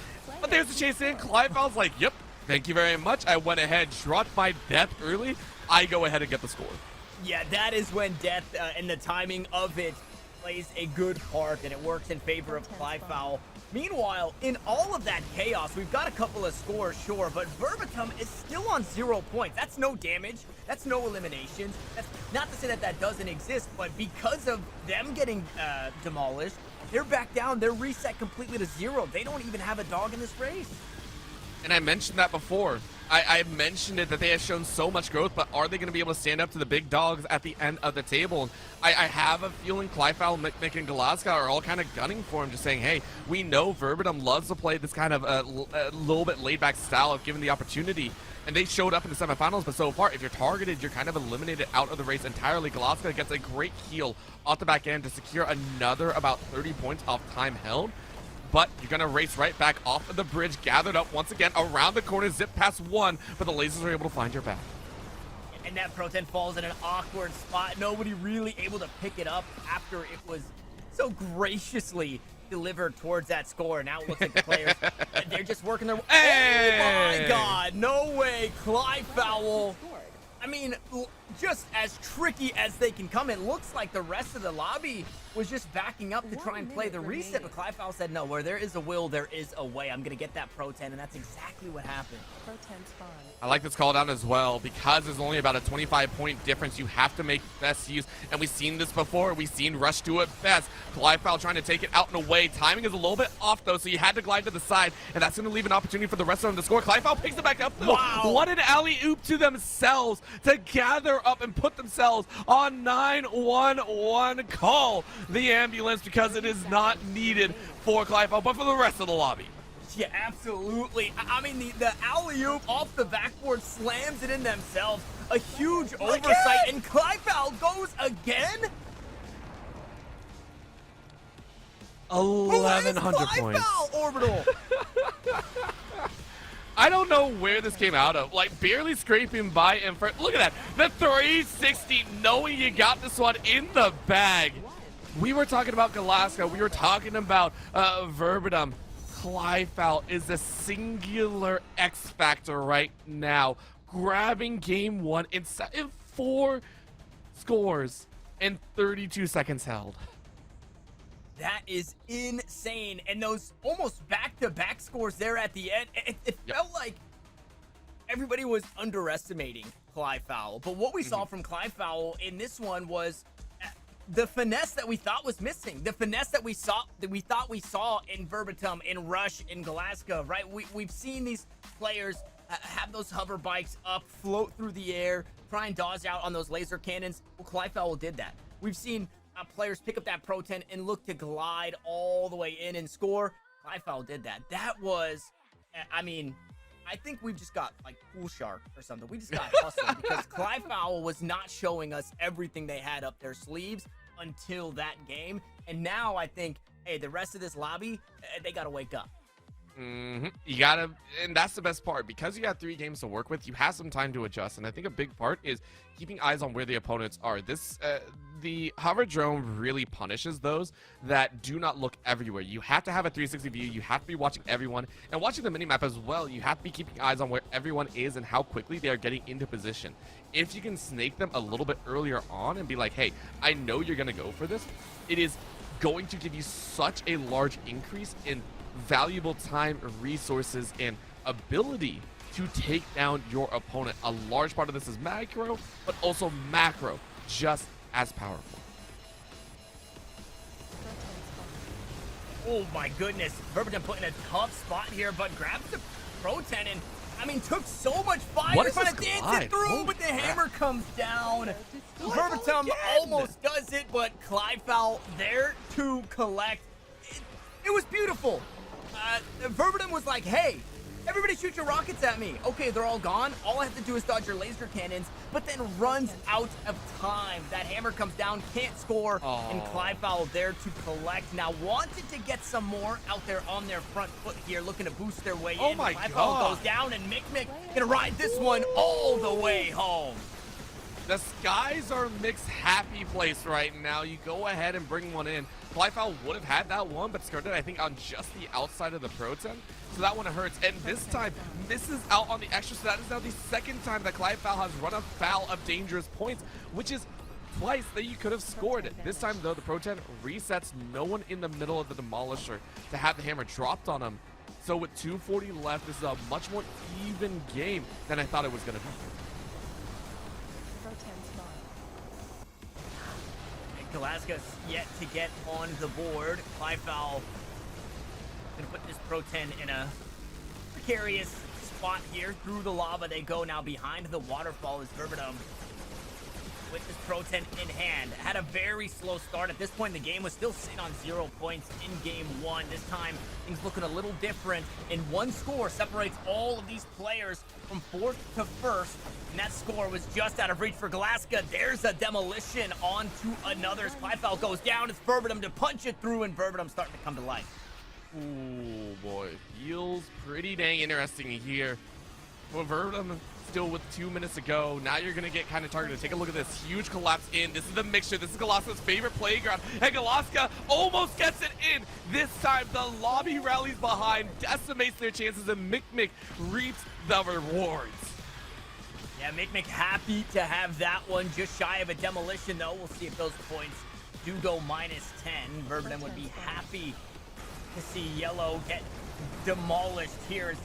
But there's the chase in. Clyfal's like, yep, thank you very much. I went ahead, dropped my death early. I go ahead and get the score. Yeah, that is when death and the timing of it plays a good part, and it works in favor of Clyfal. Meanwhile, in all of that chaos, we've got a couple of scores, sure, but Hoverdrome is still on 0 points. That's no damage. That's no eliminations. That's not to say that that doesn't exist, but because of them getting demolished, they're back down. They're reset completely to 0. They don't even have a dog in this race. And I mentioned that before. I mentioned it, that they have shown so much growth, but are they going to be able to stand up to the big dogs at the end of the table? And I have a feeling Clyfal, Mikmik, and Galaska are all kind of gunning for him, just saying, hey, we know Hoverdrome loves to play this kind of a little bit laid-back style of given the opportunity. And they showed up in the semifinals, but so far, if you're targeted, you're kind of eliminated out of the race entirely. Galaska gets a great heal off the back end to secure another about 30 points off time held. but you're gonna race right back off of the bridge, gathered up once again around the corner, zip past one, but the lasers are able to find your back. And that Pro-10 falls in an awkward spot. Nobody really able to pick it up after it was so graciously delivered towards that score. Now it looks like the players, they're just working their... Hey! Oh my God, no way. Clive Foul. I mean, just as tricky as they can come, it looks like the rest of the lobby was just backing up to try and play the reset, but Clive Foul said, no, where there is a will, there is a way. I'm going to get that Pro-10, and that's exactly what happened. Pro-10 spawn. I like this call down as well because there's only about a 25-point difference. You have to make best use, and we've seen this before. We've seen Rush do it best. Clive Foul trying to take it out and away. Timing is a little bit off, though, so you had to glide to the side, and that's going to leave an opportunity for the rest of them to score. Clive Foul picks it back up, though. Wow. What an alley-oop to themselves to gather up and put themselves on 911. Call the ambulance because it is not needed for Clive Foul, but for the rest of the lobby. Yeah, absolutely. I mean, the alley-oop off the backboard slams it in themselves. A huge oversight, and Clive Foul goes again? 1,100 Clive points. Foul, Orbital. I don't know where this came out of. Like, barely scraping by and for look at that. The 360, knowing you got this one in the bag. We were talking about Galaska. We were talking about Hoverdrome. Clive Foul is a singular X factor right now. Grabbing game one in 4 scores and 32 seconds held. That is insane. And those almost back-to-back scores there at the end, it felt like everybody was underestimating Clive Foul. But what we saw from Clive Foul in this one was the finesse that we thought was missing. The finesse that we thought we saw in Hoverdrome, in Rush, in Galaska, right? We've seen these players have those hover bikes up, float through the air, try and dodge out on those laser cannons. Well, Clive Foul did that. We've seen players pick up that Pro-10 and look to glide all the way in and score. Clive Foul did that. That was, I mean, I think we've just got like Pool Shark or something. We just got hustled because Clive Foul was not showing us everything they had up their sleeves until that game. And now I think, hey, the rest of this lobby, they got to wake up. You gotta, and that's the best part, because you have 3 games to work with. You have some time to adjust, and I think a big part is keeping eyes on where the opponents are. The Hoverdrome really punishes those that do not look everywhere. You have to have a 360 view. You have to be watching everyone, and watching the minimap as well. You have to be keeping eyes on where everyone is and how quickly they are getting into position. If you can snake them a little bit earlier on and be like, hey, I know you're gonna go for this, it is going to give you such a large increase in valuable time, resources, and ability to take down your opponent. A large part of this is micro, but also macro, just as powerful. Oh my goodness, Hoverdrome put in a tough spot here, but grabs the Pro-10 and, I mean, took so much fire trying to dance it through, but the hammer comes down. Hoverdrome almost does it, but Clive Foul there to collect. It was beautiful. Hoverdrome was like, hey, everybody shoot your rockets at me. Okay, they're all gone. All I have to do is dodge your laser cannons, but then runs out of time. That hammer comes down, can't score, and Clive Foul there to collect. Now wanted to get some more out there on their front foot here, looking to boost their way in. My Clive God. Foul goes down, and Mick gonna ride this one all the way home. The skies are Mick's happy place right now. You go ahead and bring one in. Clive Foul would have had that one, but skirted, I think, on just the outside of the Pro-10. So that one hurts. And this time, misses out on the extra. So that is now the second time that Clive Foul has run afoul of dangerous points, which is twice that you could have scored. This time, though, the Pro-10 resets. No one in the middle of the Demolisher to have the hammer dropped on him. So with 2:40 left, this is a much more even game than I thought it was going to be. Galaska's yet to get on the board. Clive Foul gonna put this Pro-10 in a precarious spot here. Through the lava they go now. Behind the waterfall is Hoverdrome with this Pro-10 in hand. Had a very slow start. At this point, the game was still sitting on 0 points in game 1. This time, things looking a little different. And one score separates all of these players from 4th to 1st. And that score was just out of reach for Galaska. There's a demolition onto another. Clive Foul goes down. It's Hoverdrome to punch it through, and Hoverdrome starting to come to life. Ooh, boy. Feels pretty dang interesting here. Hoverdrome still with 2 minutes to go. Now you're going to get kind of targeted. Take a look at this huge collapse in. This is the mixture. This is Galaska's favorite playground. And Galaska almost gets it in. This time, the lobby rallies behind, decimates their chances, and Mick reaps the rewards. Yeah, Mick happy to have that one. Just shy of a demolition, though. We'll see if those points do go minus 10. Hoverdrome would be happy to see yellow get demolished here.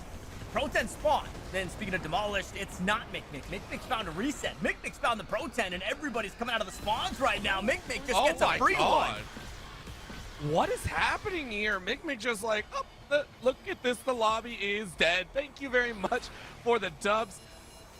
Pro-10 spawn. Then speaking of demolished, it's not Mick. Mick's found a reset. Mick's found the Pro-10, and everybody's coming out of the spawns right now. Mick just gets a free one. What is happening here? Mick just like, oh, look at this. The lobby is dead. Thank you very much for the dubs.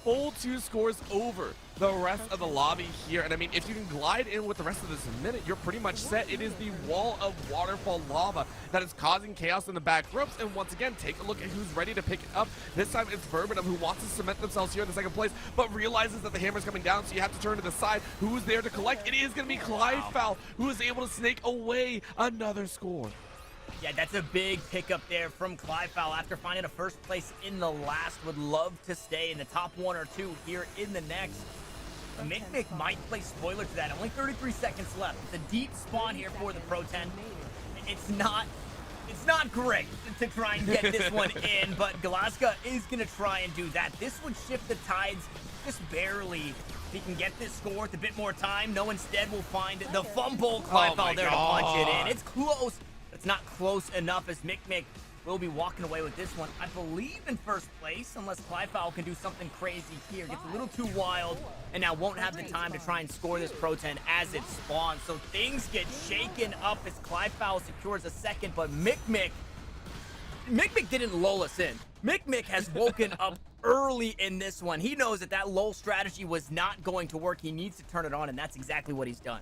Full 2 scores over the rest of the lobby here. And I mean, if you can glide in with the rest of this minute, you're pretty much set. It is the wall of waterfall lava that is causing chaos in the back ropes. And once again, take a look at who's ready to pick it up. This time it's Hoverdrome who wants to cement themselves here in the second place, but realizes that the hammer's coming down, so you have to turn to the side. Who's there to collect? It is going to be Clydefowl, who is able to snake away another score. Yeah, that's a big pickup there from Clydefowl after finding a first place in the last. Would love to stay in the top 1 or 2 here in the next. Mick might play spoiler to that. Only 33 seconds left. It's a deep spawn here for the Pro-10. It's not great to try and get this one in, but Galaska is going to try and do that. This would shift the tides just barely. If he can get this score with a bit more time, no, instead we'll find the fumble. Clydefowl there to punch it in. It's close. It's not close enough as Mick will be walking away with this one, I believe, in first place, unless Clydefowl can do something crazy here. Gets a little too wild, and now won't have the time to try and score this Pro-10 as it spawns. So things get shaken up as Clydefowl secures a second, but Mick didn't lull us in. Mick has woken up early in this one. He knows that lull strategy was not going to work. He needs to turn it on, and that's exactly what he's done.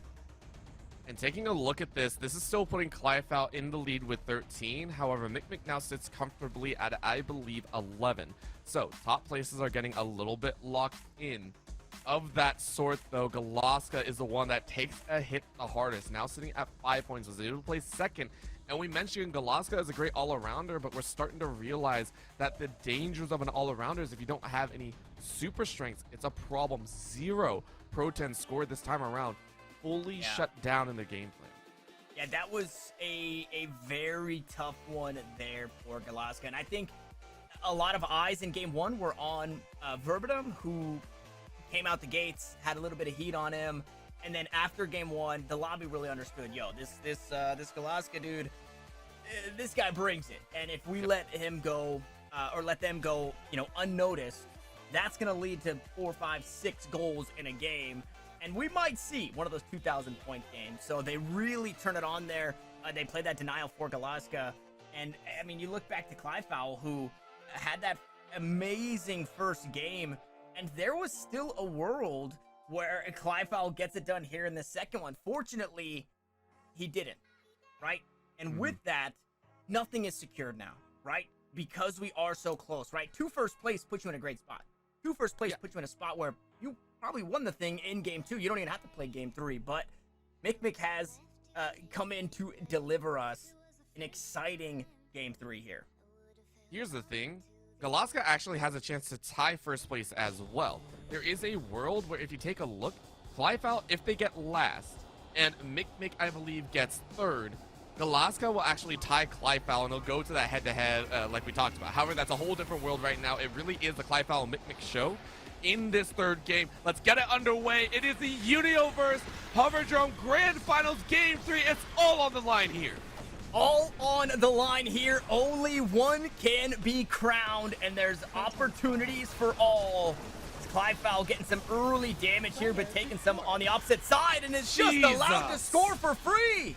And taking a look at this is still putting Clydefowl in the lead with 13. However, Mick now sits comfortably at, I believe, 11. So top places are getting a little bit locked in. Of that sort, though, Galaska is the one that takes a hit the hardest. Now sitting at 5 points, was able to play second. And we mentioned Galaska is a great all-arounder, but we're starting to realize that the dangers of an all-arounder is if you don't have any super strengths, it's a problem. 0 Pro-10 scored this time around. Fully shut down in their game plan. Yeah, that was a very tough one there for Galaska. And I think a lot of eyes in game 1 were on Hoverdrome, who came out the gates, had a little bit of heat on him. And then after game 1, the lobby really understood, yo, this Galaska dude, this guy brings it. And if we let him go, or let them go, unnoticed, that's going to lead to 4, 5, 6 goals in a game. And we might see one of those 2,000-point games. So they really turn it on there. They played that denial for Galaska. And, I mean, you look back to Clydefowl, who had that amazing first game. And there was still a world where Clydefowl gets it done here in the second one. Fortunately, he didn't, right? And with that, nothing is secured now, right? Because we are so close, right? 2 first place puts you in a great spot. 2 first place puts you in a spot where you probably won the thing in game 2. You don't even have to play game 3, but Mick has come in to deliver us an exciting game 3 here. Here's the thing. Galaska actually has a chance to tie first place as well. There is a world where if you take a look, Clydefowl, if they get last, and Mick, I believe, gets third, Galaska will actually tie Clydefowl, and they'll go to that head-to-head like we talked about. However, that's a whole different world right now. It really is the Clydefowl and Mick show in this third game. Let's get it underway. It is the Unioverse Hoverdrome Grand Finals Game 3. It's all on the line here. All on the line here. Only one can be crowned, and there's opportunities for all. Clydefowl getting some early damage here, but taking some on the opposite side, and is just allowed to score for free.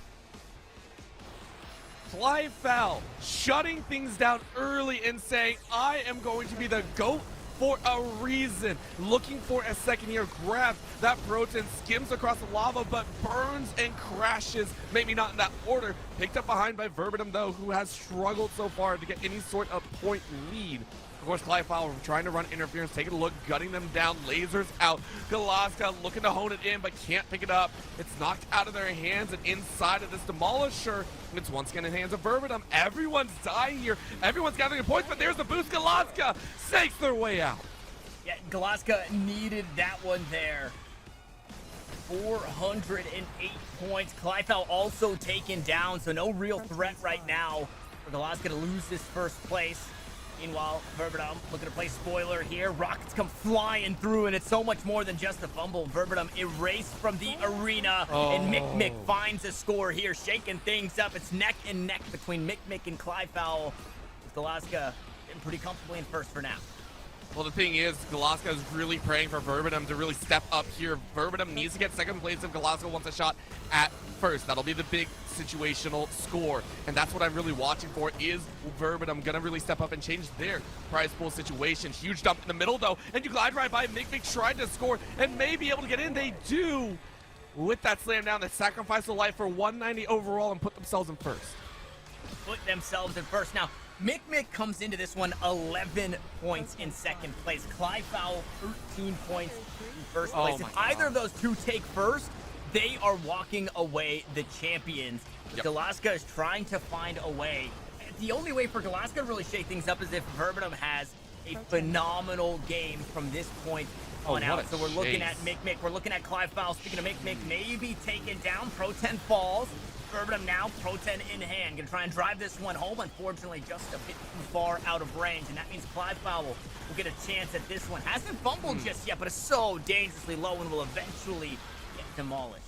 Clydefowl shutting things down early and saying, I am going to be the GOAT for a reason. Looking for a second here, grabs that Pro-10, skims across the lava, but burns and crashes. Maybe not in that order. Picked up behind by Hoverdrome, though, who has struggled so far to get any sort of point lead. Of course, Clyfile trying to run interference, taking a look, gutting them down, lasers out. Galaska looking to hone it in, but can't pick it up. It's knocked out of their hands and inside of this Demolisher. It's once again in the hands of Hoverdrome. Everyone's dying here. Everyone's gathering points, but there's the boost. Galaska snakes their way out. Yeah, Galaska needed that one there. 408 points. Clyfile also taken down, so no real threat right now for Galaska to lose this first place. Meanwhile, Hoverdrome looking to play spoiler here. Rockets come flying through, and it's so much more than just a fumble. Hoverdrome erased from the arena, and Mick finds a score here, shaking things up. It's neck and neck between Mick and Clyfile, with Galaska getting pretty comfortably in first for now. Well, the thing is, Galaska is really praying for Hoverdrome to really step up here. Hoverdrome needs to get second place if Galaska wants a shot at first. That'll be the big situational score, and that's what I'm really watching for. Is Hoverdrome gonna really step up and change their prize pool situation? Huge dump in the middle though, and you glide right by. Mick tried to score and may be able to get in. They do with that slam down. They sacrifice a life for 190 overall and put themselves in first. Put themselves in first. Now, Mick comes into this one 11 points in second place. Clyfile 13 points in first place. If either of those two take first, they are walking away the champions. Yep. Galaska is trying to find a way. The only way for Galaska to really shake things up is if Hoverdrome has a phenomenal game from this point on out. So we're looking at Mick. We're looking at Clyfile. Speaking of Mick, maybe taken down. Pro 10 falls. Hoverdrome now, Pro 10 in hand. Gonna try and drive this one home. Unfortunately, just a bit too far out of range. And that means Clyfile will get a chance at this one. Hasn't fumbled just yet, but is so dangerously low and will eventually get demolished.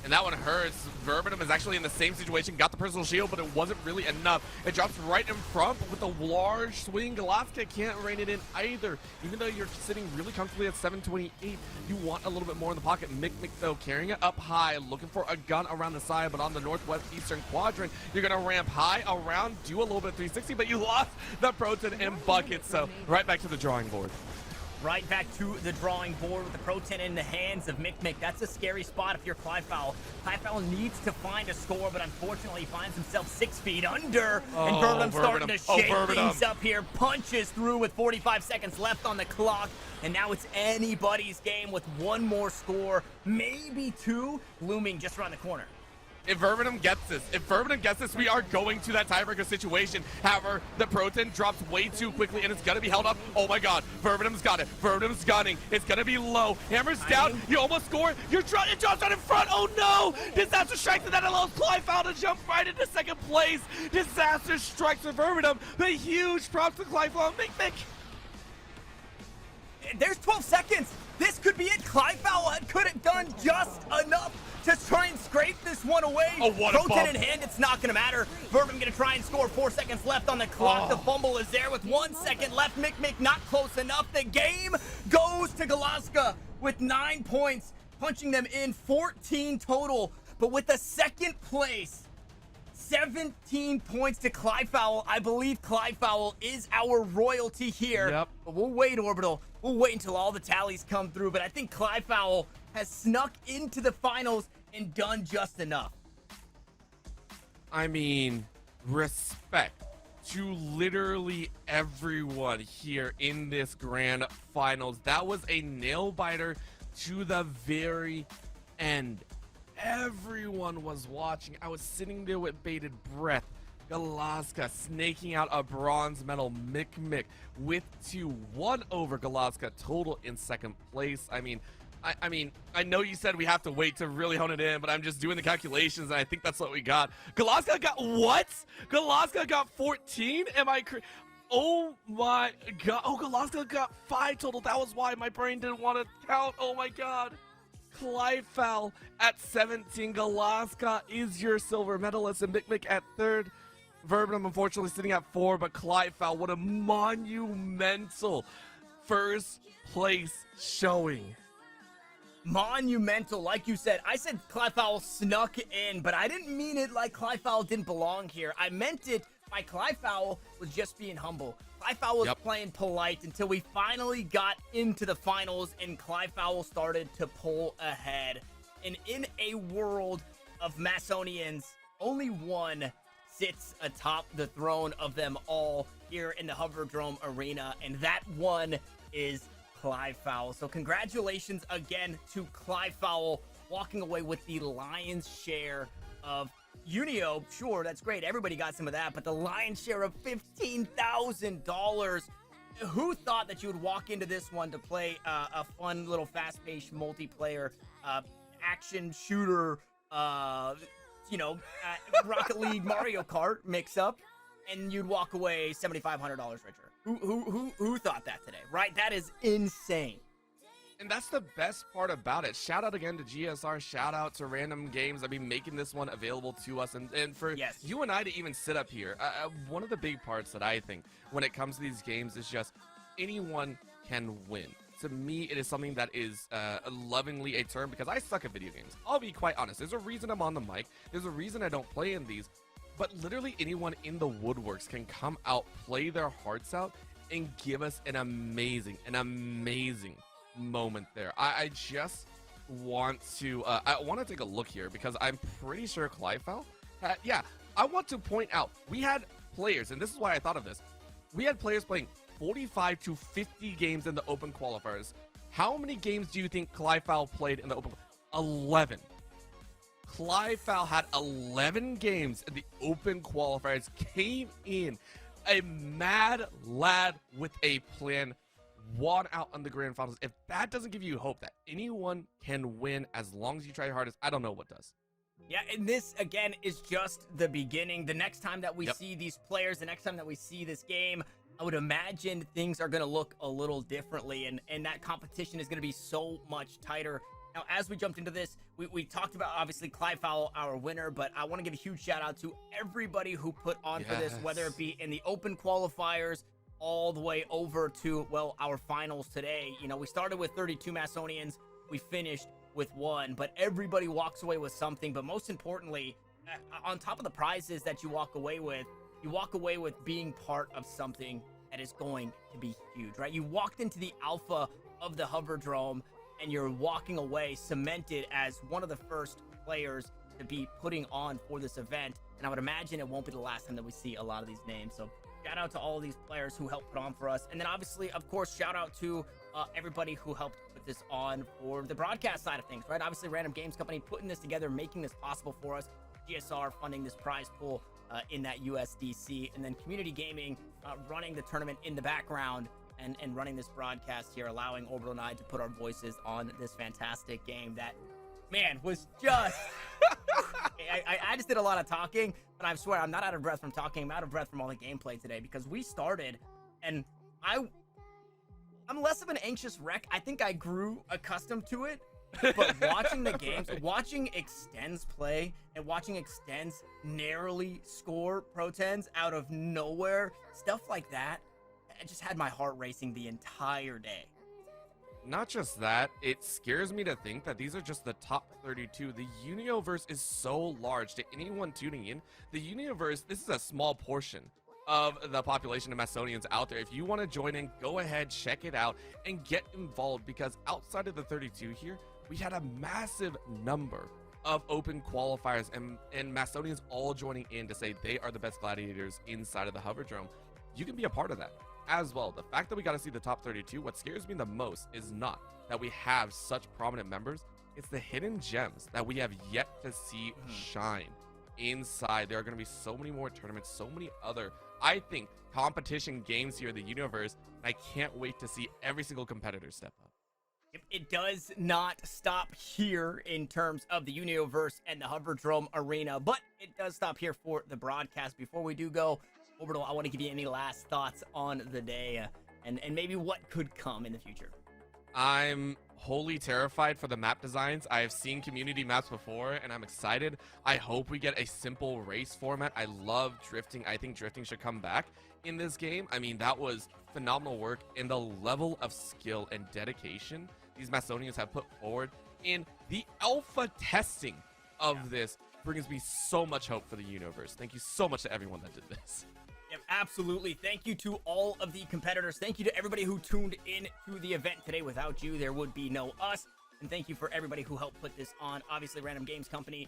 And that one hurts. Hoverdrome is actually in the same situation. Got the personal shield, but it wasn't really enough. It drops right in front, but with a large swing, Galaska can't rein it in either. Even though you're sitting really comfortably at 728, you want a little bit more in the pocket. Mick, though, carrying it up high, looking for a gun around the side, but on the northwest eastern quadrant, you're going to ramp high around, do a little bit of 360, but you lost the Proton and bucket, so right back to the drawing board. Right back to the drawing board with the Pro 10 in the hands of Mick. That's a scary spot if you're Clyfile. Clyfile needs to find a score, but unfortunately he finds himself 6 feet under. And Hoverdrome's starting to shake things up here. Punches through with 45 seconds left on the clock. And now it's anybody's game with one more score, maybe two, looming just around the corner. If Hoverdrome gets this, we are going to that tiebreaker situation. However, the Proton drops way too quickly, and it's going to be held up. Oh my god, Hoverdrome's got it. Hoverdrome's gunning. It's going to be low. Hammers down. You almost score. It drops right in front. Oh no! Disaster strikes, and that allows Clyfile to jump right into second place. Disaster strikes for Hoverdrome. The huge props to Clyfile. Mick. There's 12 seconds. This could be it. Clyfile could have done just enough to try and scrape this one away. Oh, what a Pro 10 in hand, it's not going to matter. Hoverdrome going to try and score. 4 seconds left on the clock. The fumble is there with 1 second left. Mick not close enough. The game goes to Galaska with 9 points, punching them in 14 total. But with the second place, 17 points to Clyfile. I believe Clyfile is our royalty here. Yep. But we'll wait, Orbital. We'll wait until all the tallies come through. But I think Clyfile has snuck into the finals and done just enough. I mean, respect to literally everyone here in this grand finals. That was a nail biter to the very end. Everyone was watching. I was sitting there with bated breath. Galaska snaking out a bronze medal. Mick with 2-1 over Galaska total in second place. I mean, I know you said we have to wait to really hone it in, but I'm just doing the calculations, and I think that's what we got. Galaska got what? Galaska got 14? Am I oh my god. Oh, Galaska got 5 total. That was why my brain didn't want to count. Oh my god. Clyfile at 17. Galaska is your silver medalist, and Mick at 3rd. Hoverdrome unfortunately sitting at 4, but Clyfile, what a monumental first place showing. Monumental, like you said. I said Clyfile snuck in, but I didn't mean it like Clyfile didn't belong here. I meant it by Clyfile was just being humble. Clyfile was playing polite until we finally got into the finals and Clyfile started to pull ahead. And in a world of Macedonians, only one sits atop the throne of them all. here in the Hoverdrome Arena, and that one is Clive Fowl. So congratulations again to Clive Fowl, walking away with the lion's share of Unio. Sure, that's great. Everybody got some of that, but the lion's share of $15,000. Who thought that you would walk into this one to play a fun little fast-paced multiplayer action shooter, Rocket League Mario Kart mix-up, and you'd walk away $7,500 richer? Who thought that today, right? That is insane. And that's the best part about it. Shout out again to GSR. Shout out to Random Games. I mean, making this one available to us. And for you and I to even sit up here, one of the big parts that I think when it comes to these games is just anyone can win. To me, it is something that is lovingly a term because I suck at video games. I'll be quite honest. There's a reason I'm on the mic. There's a reason I don't play in these. But literally anyone in the woodworks can come out, play their hearts out, and give us an amazing moment there. I just want to take a look here because I'm pretty sure Clive Fowl, I want to point out we had players, and this is why I thought of this. We had players playing 45 to 50 games in the open qualifiers. How many games do you think Clive Fowl played in the open? 11. Clive Fowl had 11 games in the open qualifiers, came in a mad lad with a plan, won out on the grand finals. If that doesn't give you hope that anyone can win as long as you try your hardest, I don't know what does. Yeah, and this, again, is just the beginning. The next time that we see these players, the next time that we see this game, I would imagine things are going to look a little differently, and that competition is going to be so much tighter. Now, as we jumped into this, we talked about, obviously, Clive Fowl, our winner, but I want to give a huge shout-out to everybody who put on for this, whether it be in the open qualifiers, all the way over to, well, our finals today. You know, we started with 32 Macedonians, we finished with 1, but everybody walks away with something. But most importantly, on top of the prizes that you walk away with being part of something that is going to be huge, right? You walked into the alpha of the Hoverdrome, and you're walking away cemented as one of the first players to be putting on for this event. And I would imagine it won't be the last time that we see a lot of these names. So shout out to all of these players who helped put on for us. And then obviously, of course, shout out to everybody who helped put this on for the broadcast side of things, right? Obviously, Random Games Company putting this together, making this possible for us. GSR funding this prize pool in that USDC. And then Community Gaming running the tournament in the background and running this broadcast here, allowing Orbital and I to put our voices on this fantastic game that, man, was just... I just did a lot of talking, but I swear I'm not out of breath from talking. I'm out of breath from all the gameplay today because we started, and I'm less of an anxious wreck. I think I grew accustomed to it, but watching the games, watching Extends play, and watching Extends narrowly score Pro 10s out of nowhere, stuff like that, it just had my heart racing the entire day. Not just that, it scares me to think that these are just the top 32. The Unioverse is so large. To anyone tuning in, the Unioverse, this is a small portion of the population of Macedonians out there. If you want to join in, go ahead, check it out, and get involved, because outside of the 32 here, we had a massive number of open qualifiers and Macedonians all joining in to say they are the best gladiators inside of the Hoverdrome. You can be a part of that as well. The fact that we got to see the top 32, what scares me the most is not that we have such prominent members, it's the hidden gems that we have yet to see shine inside. There are going to be so many more tournaments, so many other, I think, competition games here in the Universe, and I can't wait to see every single competitor step up. It does not stop here in terms of the Unioverse and the Hoverdrome Arena, but it does stop here for the broadcast. Before we do go, Orbital, I want to give you any last thoughts on the day and maybe what could come in the future. I'm wholly terrified for the map designs. I have seen community maps before, and I'm excited. I hope we get a simple race format. I love drifting. I think drifting should come back in this game. I mean, that was phenomenal work, and the level of skill and dedication these Macedonians have put forward in the alpha testing of this brings me so much hope for the Universe. Thank you so much to everyone that did this. Yep, absolutely. Thank you to all of the competitors. Thank you to everybody who tuned in to the event today. Without you, there would be no us. And thank you for everybody who helped put this on. Obviously, Random Games Company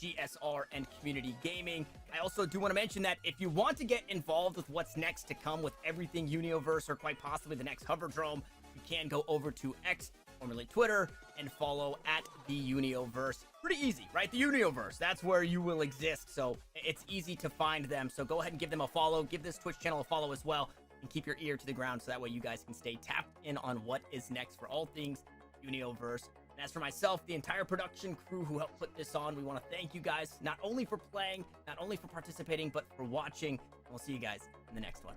GSR and community gaming. I also do want to mention that if you want to get involved with what's next to come with everything Unioverse, or quite possibly the next Hoverdrome, you can go over to X, formerly Twitter, and follow at the Unioverse. Pretty easy, right? The Unioverse, that's where you will exist, so it's easy to find them. So go ahead and give them a follow, give this Twitch channel a follow as well, and keep your ear to the ground so that way you guys can stay tapped in on what is next for all things Unioverse. And as for myself, the entire production crew who helped put this on, we want to thank you guys, not only for playing, not only for participating, but for watching. And we'll see you guys in the next one.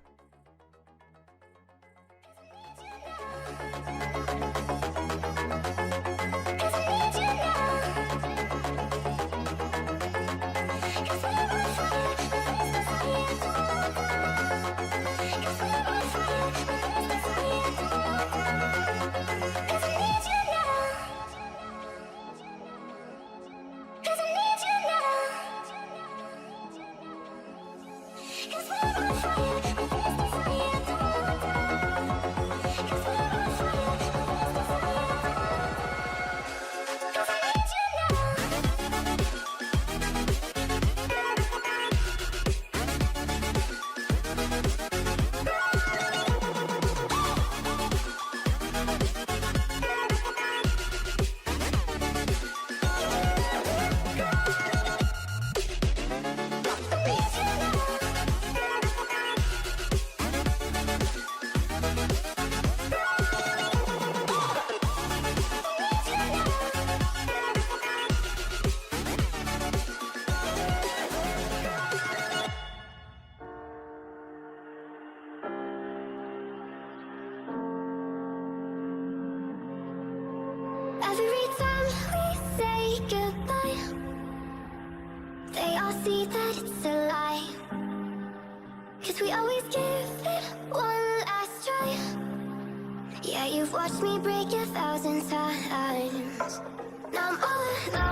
Every time we say goodbye, they all see that it's a lie. 'Cause we always give it one last try. Yeah, you've watched me break 1,000 times.